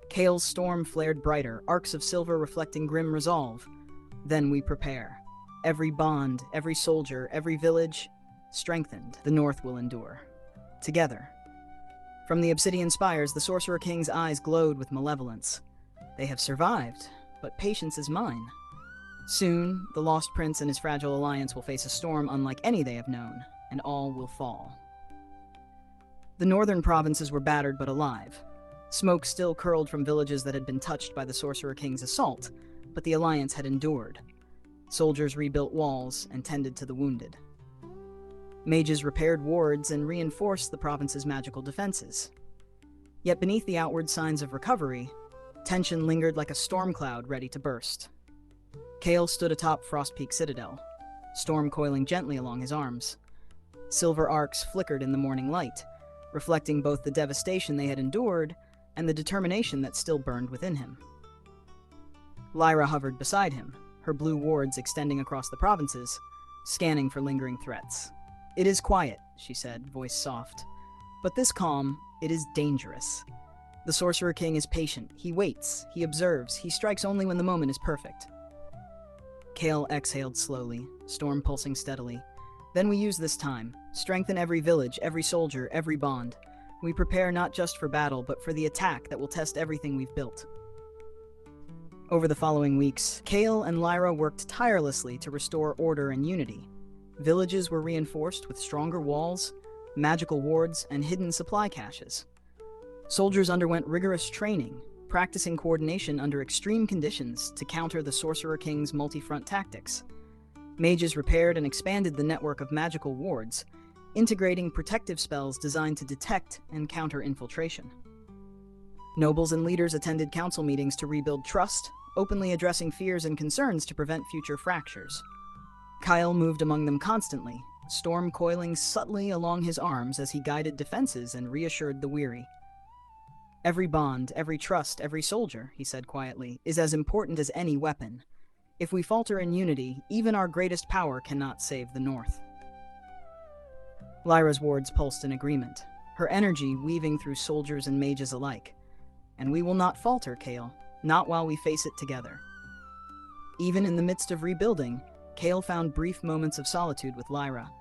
Kael's storm flared brighter, arcs of silver reflecting grim resolve. "Then we prepare. Every bond, every soldier, every village, strengthened, the North will endure. Together." From the obsidian spires, the Sorcerer King's eyes glowed with malevolence. "They have survived, but patience is mine. Soon, the Lost Prince and his fragile alliance will face a storm unlike any they have known, and all will fall." The northern provinces were battered but alive. Smoke still curled from villages that had been touched by the Sorcerer King's assault, but the alliance had endured. Soldiers rebuilt walls and tended to the wounded. Mages repaired wards and reinforced the province's magical defenses. Yet beneath the outward signs of recovery, tension lingered like a storm cloud ready to burst. Kael stood atop Frost Peak Citadel, storm coiling gently along his arms. Silver arcs flickered in the morning light, reflecting both the devastation they had endured and the determination that still burned within him. Lyra hovered beside him, her blue wards extending across the provinces, scanning for lingering threats. "It is quiet," she said, voice soft. "But this calm, it is dangerous. The Sorcerer King is patient. He waits, he observes, he strikes only when the moment is perfect." Kael exhaled slowly, storm pulsing steadily. "Then we use this time. Strengthen every village, every soldier, every bond. We prepare not just for battle, but for the attack that will test everything we've built." Over the following weeks, Kael and Lyra worked tirelessly to restore order and unity. Villages were reinforced with stronger walls, magical wards, and hidden supply caches. Soldiers underwent rigorous training, practicing coordination under extreme conditions to counter the Sorcerer King's multi-front tactics. Mages repaired and expanded the network of magical wards, integrating protective spells designed to detect and counter infiltration. Nobles and leaders attended council meetings to rebuild trust, openly addressing fears and concerns to prevent future fractures. Kael moved among them constantly, storm coiling subtly along his arms as he guided defenses and reassured the weary. "Every bond, every trust, every soldier," he said quietly, "is as important as any weapon. If we falter in unity, even our greatest power cannot save the North." Lyra's wards pulsed in agreement, her energy weaving through soldiers and mages alike. "And we will not falter, Kael, not while we face it together." Even in the midst of rebuilding, Kael found brief moments of solitude with Lyra.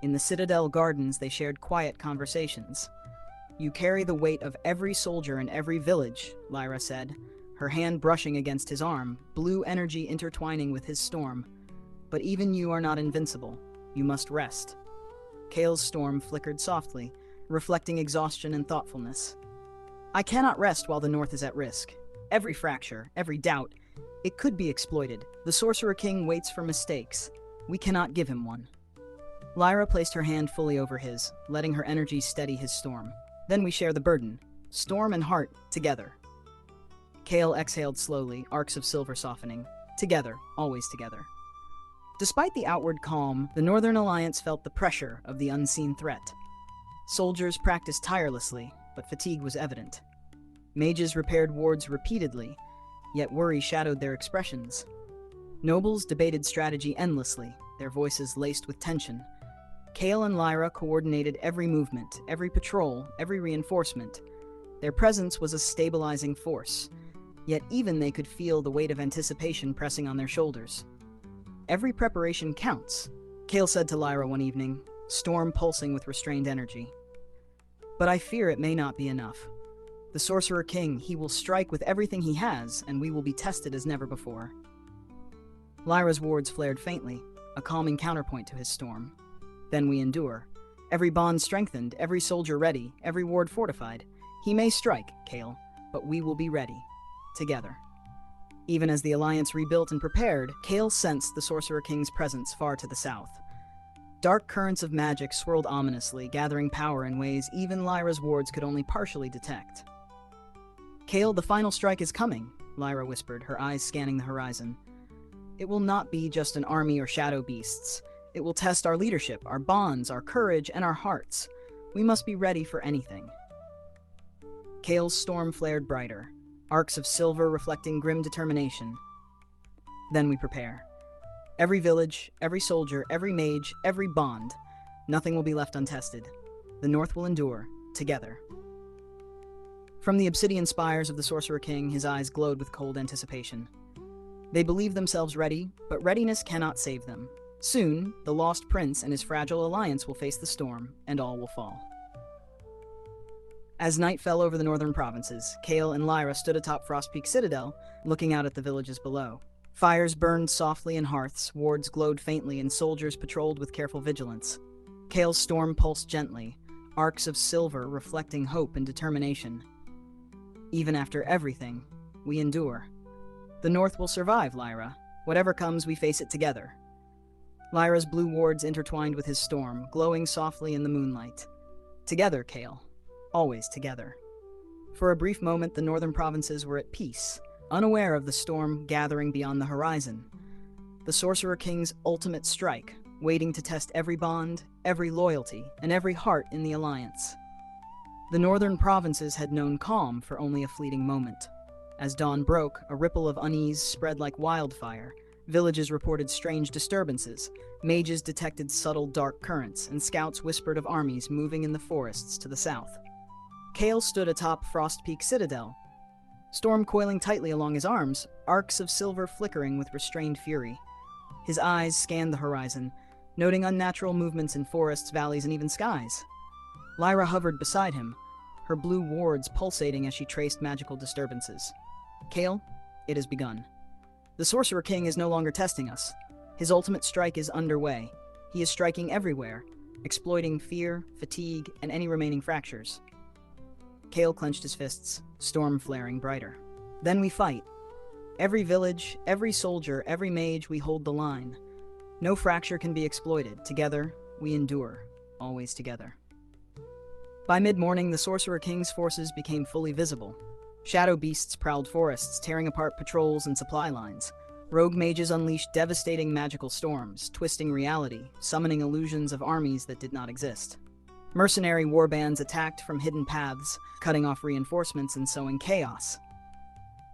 In the Citadel gardens, they shared quiet conversations. "You carry the weight of every soldier in every village," Lyra said, her hand brushing against his arm, blue energy intertwining with his storm. "But even you are not invincible. You must rest." Kael's storm flickered softly, reflecting exhaustion and thoughtfulness. "I cannot rest while the North is at risk. Every fracture, every doubt, it could be exploited. The Sorcerer King waits for mistakes. We cannot give him one." Lyra placed her hand fully over his, letting her energy steady his storm. "Then we share the burden, storm and heart, together." Kael exhaled slowly, arcs of silver softening. "Together, always together." Despite the outward calm, the Northern Alliance felt the pressure of the unseen threat. Soldiers practiced tirelessly, but fatigue was evident. Mages repaired wards repeatedly, yet worry shadowed their expressions. Nobles debated strategy endlessly, their voices laced with tension. Kael and Lyra coordinated every movement, every patrol, every reinforcement. Their presence was a stabilizing force, yet even they could feel the weight of anticipation pressing on their shoulders. "Every preparation counts," Kael said to Lyra one evening, storm pulsing with restrained energy. But I fear it may not be enough. The Sorcerer King, he will strike with everything he has, and we will be tested as never before. Lyra's wards flared faintly, a calming counterpoint to his storm. Then we endure. Every bond strengthened, every soldier ready, every ward fortified. He may strike, Kael, but we will be ready. Together. Even as the Alliance rebuilt and prepared, Kael sensed the Sorcerer King's presence far to the south. Dark currents of magic swirled ominously, gathering power in ways even Lyra's wards could only partially detect. Kael, the final strike is coming, Lyra whispered, her eyes scanning the horizon. It will not be just an army or shadow beasts. It will test our leadership, our bonds, our courage, and our hearts. We must be ready for anything. Kael's storm flared brighter, arcs of silver reflecting grim determination. Then we prepare. Every village, every soldier, every mage, every bond. Nothing will be left untested. The North will endure, together. From the obsidian spires of the Sorcerer King, his eyes glowed with cold anticipation. They believe themselves ready, but readiness cannot save them. Soon, the Lost Prince and his fragile alliance will face the storm, and all will fall. As night fell over the northern provinces, Kael and Lyra stood atop Frost Peak Citadel, looking out at the villages below. Fires burned softly in hearths, wards glowed faintly, and soldiers patrolled with careful vigilance. Kael's storm pulsed gently, arcs of silver reflecting hope and determination. Even after everything, we endure. The North will survive, Lyra. Whatever comes, we face it together. Lyra's blue wards intertwined with his storm, glowing softly in the moonlight. Together, Kael. Always together. For a brief moment, the northern provinces were at peace, unaware of the storm gathering beyond the horizon. The Sorcerer King's ultimate strike, waiting to test every bond, every loyalty, and every heart in the Alliance. The northern provinces had known calm for only a fleeting moment. As dawn broke, a ripple of unease spread like wildfire. Villages reported strange disturbances, mages detected subtle dark currents, and scouts whispered of armies moving in the forests to the south. Kael stood atop Frost Peak Citadel, storm coiling tightly along his arms, arcs of silver flickering with restrained fury. His eyes scanned the horizon, noting unnatural movements in forests, valleys, and even skies. Lyra hovered beside him, her blue wards pulsating as she traced magical disturbances. Kael, it has begun. The Sorcerer King is no longer testing us. His ultimate strike is underway. He is striking everywhere, exploiting fear, fatigue, and any remaining fractures. Kael clenched his fists, storm flaring brighter. Then we fight. Every village, every soldier, every mage, we hold the line. No fracture can be exploited. Together, we endure. Always together. By mid-morning, the Sorcerer King's forces became fully visible. Shadow beasts prowled forests, tearing apart patrols and supply lines. Rogue mages unleashed devastating magical storms, twisting reality, summoning illusions of armies that did not exist. Mercenary warbands attacked from hidden paths, cutting off reinforcements and sowing chaos.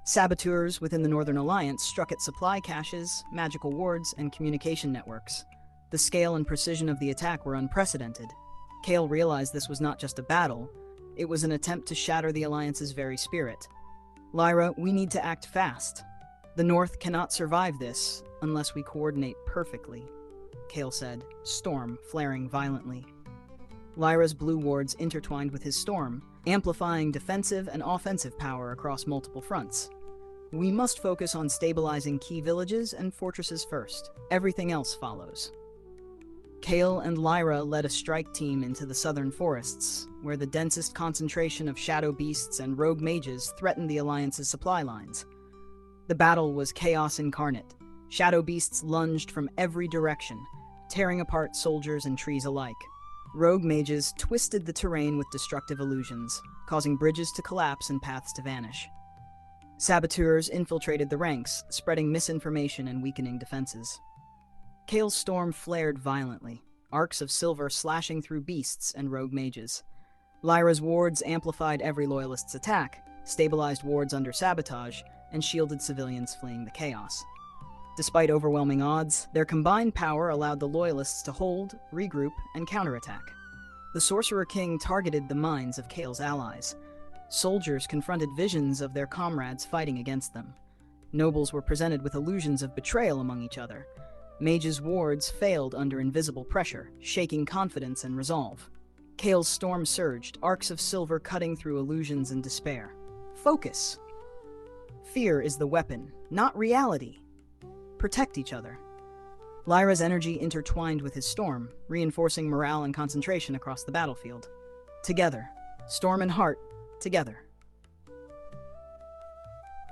Saboteurs within the Northern Alliance struck at supply caches, magical wards, and communication networks. The scale and precision of the attack were unprecedented. Kael realized this was not just a battle, it was an attempt to shatter the Alliance's very spirit. Lyra, we need to act fast. The North cannot survive this unless we coordinate perfectly, Kael said, storm flaring violently. Lyra's blue wards intertwined with his storm, amplifying defensive and offensive power across multiple fronts. We must focus on stabilizing key villages and fortresses first. Everything else follows. Kael and Lyra led a strike team into the southern forests, where the densest concentration of shadow beasts and rogue mages threatened the Alliance's supply lines. The battle was chaos incarnate. Shadow beasts lunged from every direction, tearing apart soldiers and trees alike. Rogue mages twisted the terrain with destructive illusions, causing bridges to collapse and paths to vanish. Saboteurs infiltrated the ranks, spreading misinformation and weakening defenses. Kael's storm flared violently, arcs of silver slashing through beasts and rogue mages. Lyra's wards amplified every loyalist's attack, stabilized wards under sabotage, and shielded civilians fleeing the chaos. Despite overwhelming odds, their combined power allowed the loyalists to hold, regroup, and counterattack. The Sorcerer King targeted the minds of Kael's allies. Soldiers confronted visions of their comrades fighting against them. Nobles were presented with illusions of betrayal among each other. Mages' wards failed under invisible pressure, shaking confidence and resolve. Kael's storm surged, arcs of silver cutting through illusions and despair. Focus. Fear is the weapon, not reality. Protect each other. Lyra's energy intertwined with his storm, reinforcing morale and concentration across the battlefield. Together. Storm and heart, together.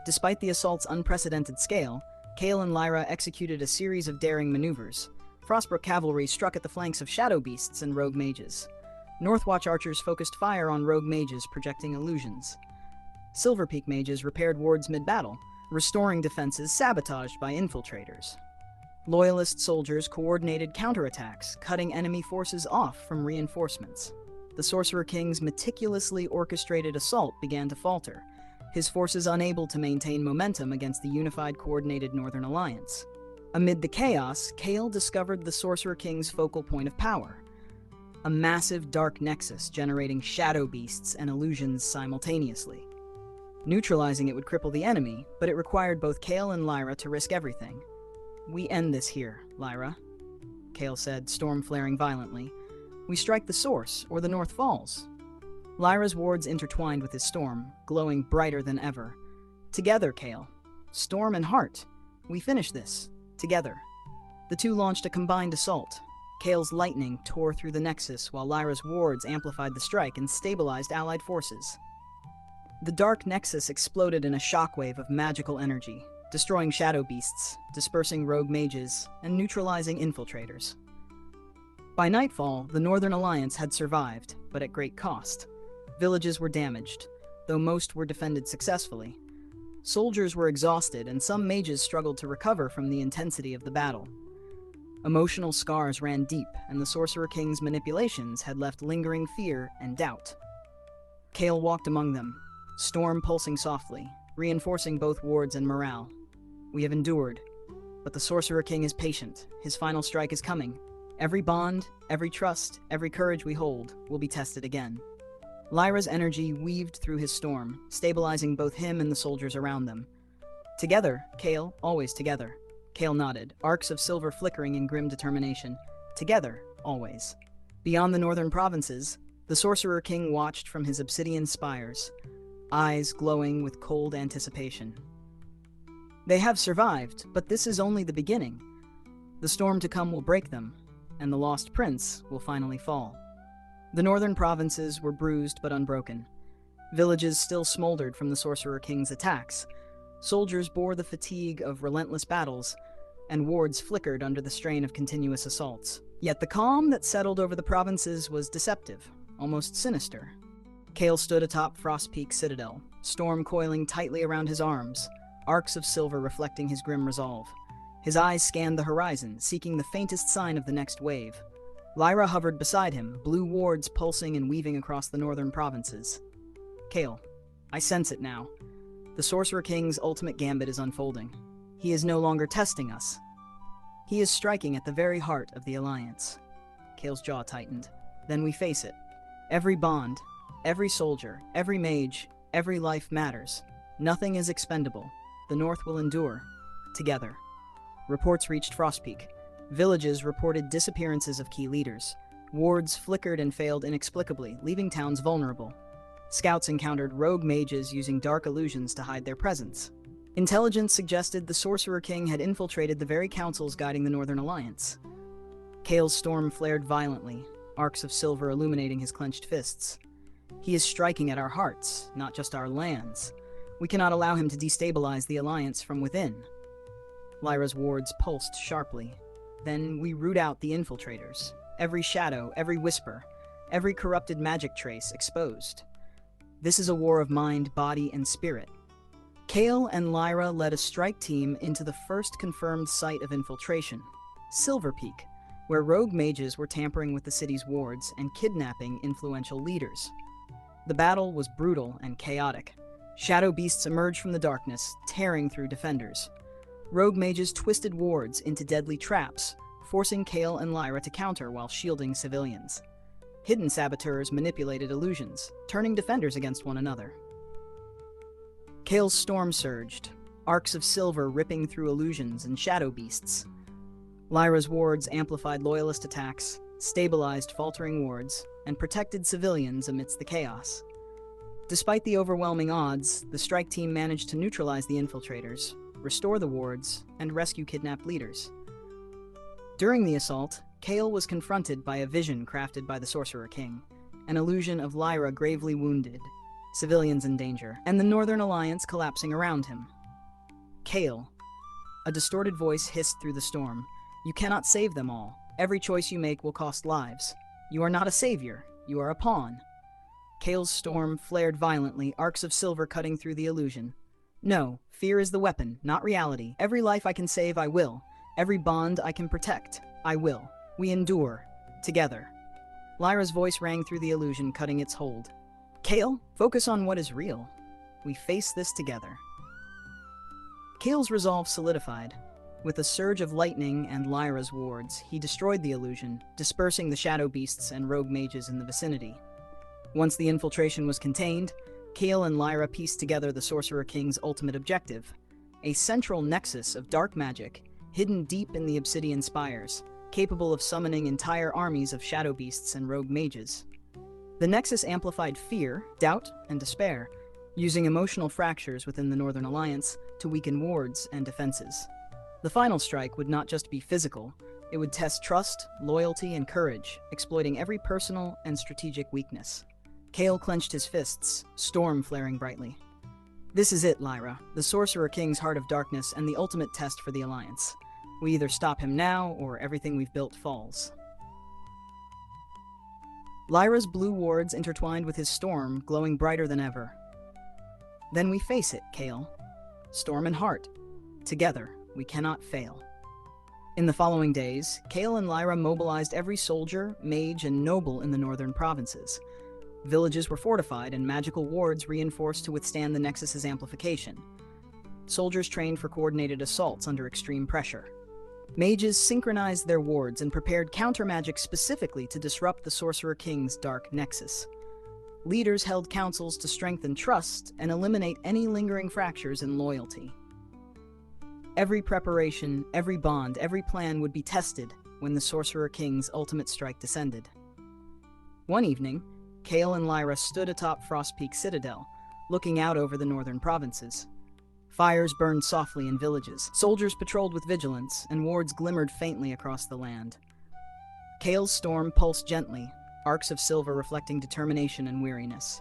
Despite the assault's unprecedented scale, Kael and Lyra executed a series of daring maneuvers. Frostbrook cavalry struck at the flanks of shadow beasts and rogue mages. Northwatch archers focused fire on rogue mages projecting illusions. Silver Peak mages repaired wards mid-battle, restoring defenses sabotaged by infiltrators. Loyalist soldiers coordinated counterattacks, cutting enemy forces off from reinforcements. The Sorcerer King's meticulously orchestrated assault began to falter, his forces unable to maintain momentum against the unified coordinated Northern Alliance. Amid the chaos, Kael discovered the Sorcerer King's focal point of power, a massive dark nexus generating shadow beasts and illusions simultaneously. Neutralizing it would cripple the enemy, but it required both Kael and Lyra to risk everything. "We end this here, Lyra," Kael said, storm flaring violently. "We strike the source, or the North falls." Lyra's wards intertwined with his storm, glowing brighter than ever. "Together, Kael. Storm and heart. We finish this. Together." The two launched a combined assault. Kael's lightning tore through the nexus, while Lyra's wards amplified the strike and stabilized allied forces. The dark nexus exploded in a shockwave of magical energy, destroying shadow beasts, dispersing rogue mages, and neutralizing infiltrators. By nightfall, the Northern Alliance had survived, but at great cost. Villages were damaged, though most were defended successfully. Soldiers were exhausted, and some mages struggled to recover from the intensity of the battle. Emotional scars ran deep, and the Sorcerer King's manipulations had left lingering fear and doubt. Kael walked among them, storm pulsing softly, reinforcing both wards and morale. "We have endured, but the Sorcerer King is patient. His final strike is coming. Every bond, every trust, every courage we hold will be tested again." Lyra's energy weaved through his storm, stabilizing both him and the soldiers around them. "Together, Kael, always together." Kael nodded, arcs of silver flickering in grim determination. "Together, always." Beyond the northern provinces, the Sorcerer King watched from his obsidian spires, eyes glowing with cold anticipation. They have survived, but this is only the beginning. The storm to come will break them, and the lost prince will finally fall. The northern provinces were bruised but unbroken. Villages still smoldered from the Sorcerer King's attacks. Soldiers bore the fatigue of relentless battles, and wards flickered under the strain of continuous assaults. Yet the calm that settled over the provinces was deceptive, almost sinister. Kael stood atop Frost Peak Citadel, storm coiling tightly around his arms, arcs of silver reflecting his grim resolve. His eyes scanned the horizon, seeking the faintest sign of the next wave. Lyra hovered beside him, blue wards pulsing and weaving across the northern provinces. "Kael, I sense it now. The Sorcerer King's ultimate gambit is unfolding. He is no longer testing us. He is striking at the very heart of the Alliance." Kael's jaw tightened. "Then we face it. Every bond, every soldier, every mage, every life matters. Nothing is expendable. The North will endure. Together." Reports reached Frostpeak. Villages reported disappearances of key leaders. Wards flickered and failed inexplicably, leaving towns vulnerable. Scouts encountered rogue mages using dark illusions to hide their presence. Intelligence suggested the Sorcerer King had infiltrated the very councils guiding the Northern Alliance. Kael's storm flared violently, arcs of silver illuminating his clenched fists. "He is striking at our hearts, not just our lands. We cannot allow him to destabilize the Alliance from within." Lyra's wards pulsed sharply. "Then we root out the infiltrators. Every shadow, every whisper, every corrupted magic trace exposed. This is a war of mind, body, and spirit." Kael and Lyra led a strike team into the first confirmed site of infiltration, Silver Peak, where rogue mages were tampering with the city's wards and kidnapping influential leaders. The battle was brutal and chaotic. Shadow beasts emerged from the darkness, tearing through defenders. Rogue mages twisted wards into deadly traps, forcing Kael and Lyra to counter while shielding civilians. Hidden saboteurs manipulated illusions, turning defenders against one another. Kael's storm surged, arcs of silver ripping through illusions and shadow beasts. Lyra's wards amplified loyalist attacks, stabilized faltering wards, and protected civilians amidst the chaos. Despite the overwhelming odds, the strike team managed to neutralize the infiltrators, restore the wards, and rescue kidnapped leaders. During the assault, Kael was confronted by a vision crafted by the Sorcerer King, an illusion of Lyra gravely wounded, civilians in danger, and the Northern Alliance collapsing around him. Kael, a distorted voice hissed through the storm, "You cannot save them all. Every choice you make will cost lives. You are not a savior, you are a pawn." Kael's storm flared violently, arcs of silver cutting through the illusion. "No, fear is the weapon, not reality. Every life I can save, I will. Every bond I can protect, I will. We endure, together." Lyra's voice rang through the illusion, cutting its hold. "Kael, focus on what is real. We face this together." Kael's resolve solidified. With a surge of lightning and Lyra's wards, he destroyed the illusion, dispersing the shadow beasts and rogue mages in the vicinity. Once the infiltration was contained, Kael and Lyra pieced together the Sorcerer King's ultimate objective, a central nexus of dark magic hidden deep in the obsidian spires, capable of summoning entire armies of shadow beasts and rogue mages. The nexus amplified fear, doubt, and despair, using emotional fractures within the Northern Alliance to weaken wards and defenses. The final strike would not just be physical, it would test trust, loyalty, and courage, exploiting every personal and strategic weakness. Kael clenched his fists, storm flaring brightly. "This is it, Lyra, the Sorcerer King's heart of darkness and the ultimate test for the Alliance. We either stop him now, or everything we've built falls." Lyra's blue wards intertwined with his storm, glowing brighter than ever. "Then we face it, Kael. Storm and heart. Together, we cannot fail." In the following days, Kael and Lyra mobilized every soldier, mage, and noble in the northern provinces. Villages were fortified and magical wards reinforced to withstand the Nexus's amplification. Soldiers trained for coordinated assaults under extreme pressure. Mages synchronized their wards and prepared counter-magic specifically to disrupt the Sorcerer King's dark nexus. Leaders held councils to strengthen trust and eliminate any lingering fractures in loyalty. Every preparation, every bond, every plan would be tested when the Sorcerer King's ultimate strike descended. One evening, Kael and Lyra stood atop Frost Peak Citadel, looking out over the northern provinces. Fires burned softly in villages, soldiers patrolled with vigilance, and wards glimmered faintly across the land. Kael's storm pulsed gently, arcs of silver reflecting determination and weariness.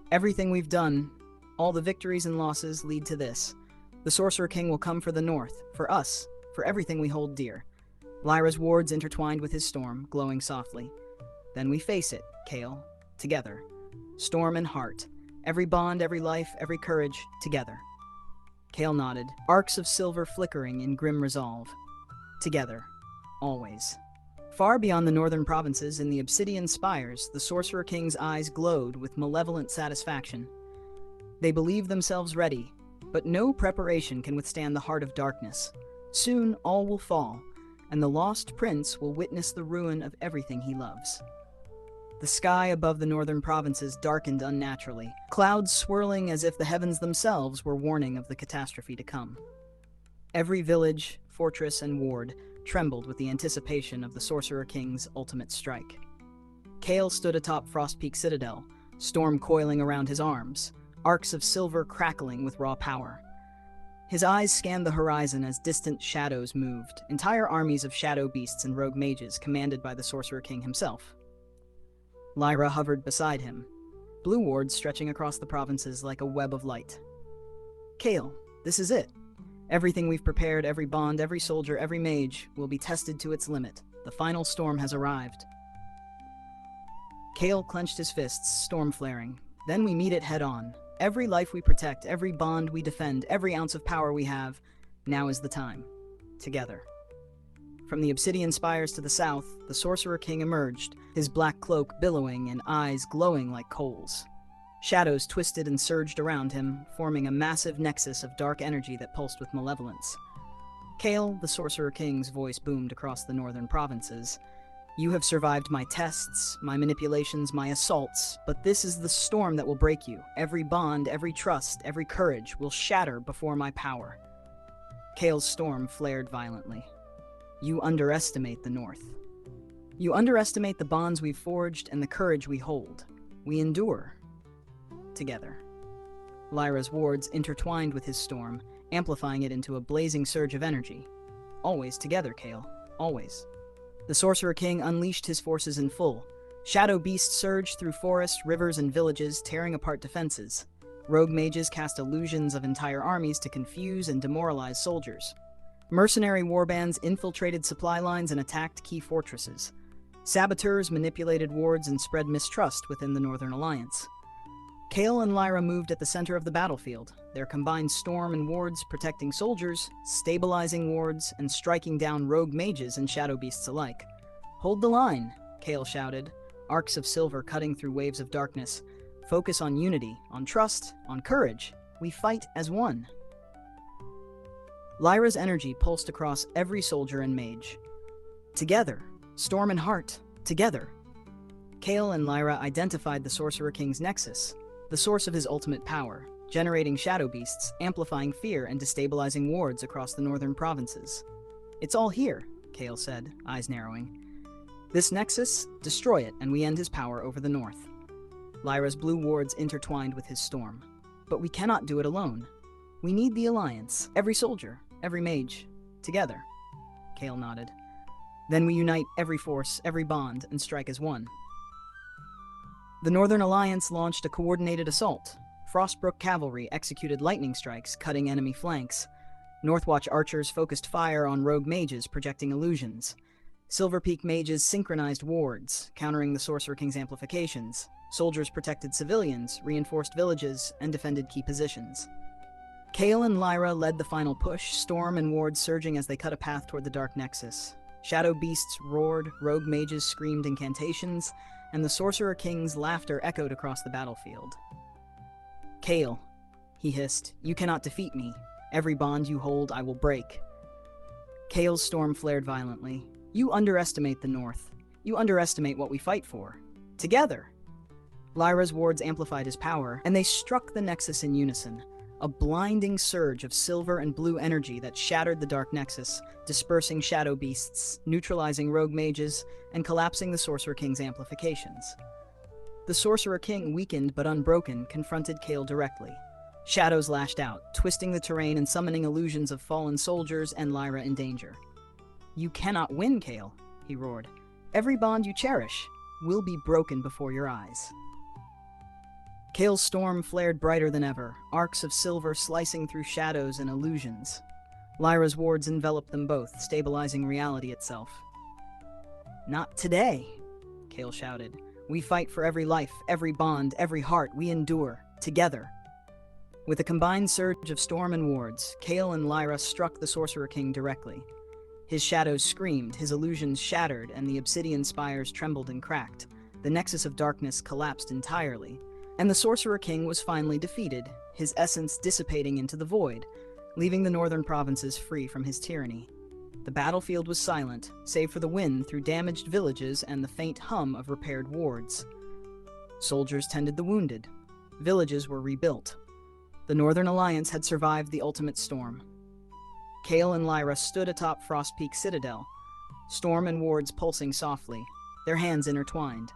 "Everything we've done, all the victories and losses lead to this. The Sorcerer King will come for the north, for us, for everything we hold dear." Lyra's wards intertwined with his storm, glowing softly. "Then we face it, Kael, together. Storm and heart. Every bond, every life, every courage, together." Kael nodded, arcs of silver flickering in grim resolve. "Together. Always." Far beyond the northern provinces, in the obsidian spires, the Sorcerer King's eyes glowed with malevolent satisfaction. They believed themselves ready, but no preparation can withstand the heart of darkness. Soon all will fall, and the lost prince will witness the ruin of everything he loves. The sky above the northern provinces darkened unnaturally, clouds swirling as if the heavens themselves were warning of the catastrophe to come. Every village, fortress, and ward trembled with the anticipation of the Sorcerer King's ultimate strike. Kael stood atop Frost Peak Citadel, storm coiling around his arms, arcs of silver crackling with raw power. His eyes scanned the horizon as distant shadows moved, entire armies of shadow beasts and rogue mages commanded by the Sorcerer King himself. Lyra hovered beside him, blue wards stretching across the provinces like a web of light. "Kael, this is it. Everything we've prepared, every bond, every soldier, every mage, will be tested to its limit. The final storm has arrived." Kael clenched his fists, storm flaring. "Then we meet it head-on. Every life we protect, every bond we defend, every ounce of power we have, now is the time. Together." From the obsidian spires to the south, the Sorcerer King emerged, his black cloak billowing and eyes glowing like coals. Shadows twisted and surged around him, forming a massive nexus of dark energy that pulsed with malevolence. "Kael," the Sorcerer King's voice boomed across the northern provinces, "you have survived my tests, my manipulations, my assaults, but this is the storm that will break you. Every bond, every trust, every courage will shatter before my power." Kael's storm flared violently. "You underestimate the North." You underestimate the bonds we've forged and the courage we hold. We endure. Together. Lyra's wards intertwined with his storm, amplifying it into a blazing surge of energy. Always together, Kael. Always. The Sorcerer King unleashed his forces in full. Shadow beasts surged through forests, rivers, and villages, tearing apart defenses. Rogue mages cast illusions of entire armies to confuse and demoralize soldiers. Mercenary warbands infiltrated supply lines and attacked key fortresses. Saboteurs manipulated wards and spread mistrust within the Northern Alliance. Kael and Lyra moved at the center of the battlefield, their combined storm and wards protecting soldiers, stabilizing wards, and striking down rogue mages and shadow beasts alike. "Hold the line," Kael shouted, arcs of silver cutting through waves of darkness. "Focus on unity, on trust, on courage. We fight as one." Lyra's energy pulsed across every soldier and mage. Together, storm and heart, together. Kael and Lyra identified the Sorcerer King's nexus, the source of his ultimate power, generating shadow beasts, amplifying fear and destabilizing wards across the northern provinces. "It's all here," Kael said, eyes narrowing. "This nexus, destroy it and we end his power over the north." Lyra's blue wards intertwined with his storm. "But we cannot do it alone. We need the alliance, every soldier, every mage, together." Kael nodded. "Then we unite every force, every bond, and strike as one." The Northern Alliance launched a coordinated assault. Frostbrook cavalry executed lightning strikes, cutting enemy flanks. Northwatch archers focused fire on rogue mages, projecting illusions. Silver Peak mages synchronized wards, countering the Sorcerer King's amplifications. Soldiers protected civilians, reinforced villages, and defended key positions. Kael and Lyra led the final push, storm and wards surging as they cut a path toward the Dark Nexus. Shadow beasts roared, rogue mages screamed incantations, and the Sorcerer King's laughter echoed across the battlefield. "Kael," he hissed, "you cannot defeat me. Every bond you hold, I will break." Kael's storm flared violently. "You underestimate the North. You underestimate what we fight for. Together!" Lyra's wards amplified his power, and they struck the Nexus in unison. A blinding surge of silver and blue energy that shattered the Dark Nexus, dispersing shadow beasts, neutralizing rogue mages, and collapsing the Sorcerer King's amplifications. The Sorcerer King, weakened but unbroken, confronted Kael directly. Shadows lashed out, twisting the terrain and summoning illusions of fallen soldiers and Lyra in danger. "You cannot win, Kael," he roared. "Every bond you cherish will be broken before your eyes." Kael's storm flared brighter than ever, arcs of silver slicing through shadows and illusions. Lyra's wards enveloped them both, stabilizing reality itself. "Not today," Kael shouted. "We fight for every life, every bond, every heart. We endure, together." With a combined surge of storm and wards, Kael and Lyra struck the Sorcerer King directly. His shadows screamed, his illusions shattered, and the obsidian spires trembled and cracked. The Nexus of Darkness collapsed entirely, and the Sorcerer King was finally defeated, his essence dissipating into the void, leaving the northern provinces free from his tyranny. The battlefield was silent, save for the wind through damaged villages and the faint hum of repaired wards. Soldiers tended the wounded. Villages were rebuilt. The Northern Alliance had survived the ultimate storm. Kael and Lyra stood atop Frost Peak Citadel, storm and wards pulsing softly, their hands intertwined.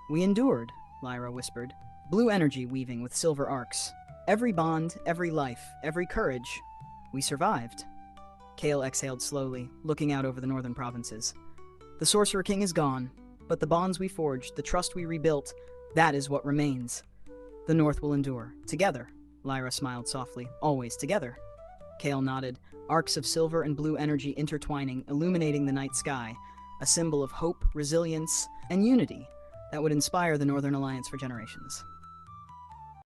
"We endured," Lyra whispered, blue energy weaving with silver arcs. "Every bond, every life, every courage. We survived." Kael exhaled slowly, looking out over the northern provinces. "The Sorcerer King is gone, but the bonds we forged, the trust we rebuilt, that is what remains. The North will endure. Together." Lyra smiled softly. "Always together." Kael nodded, arcs of silver and blue energy intertwining, illuminating the night sky, a symbol of hope, resilience, and unity that would inspire the Northern Alliance for generations.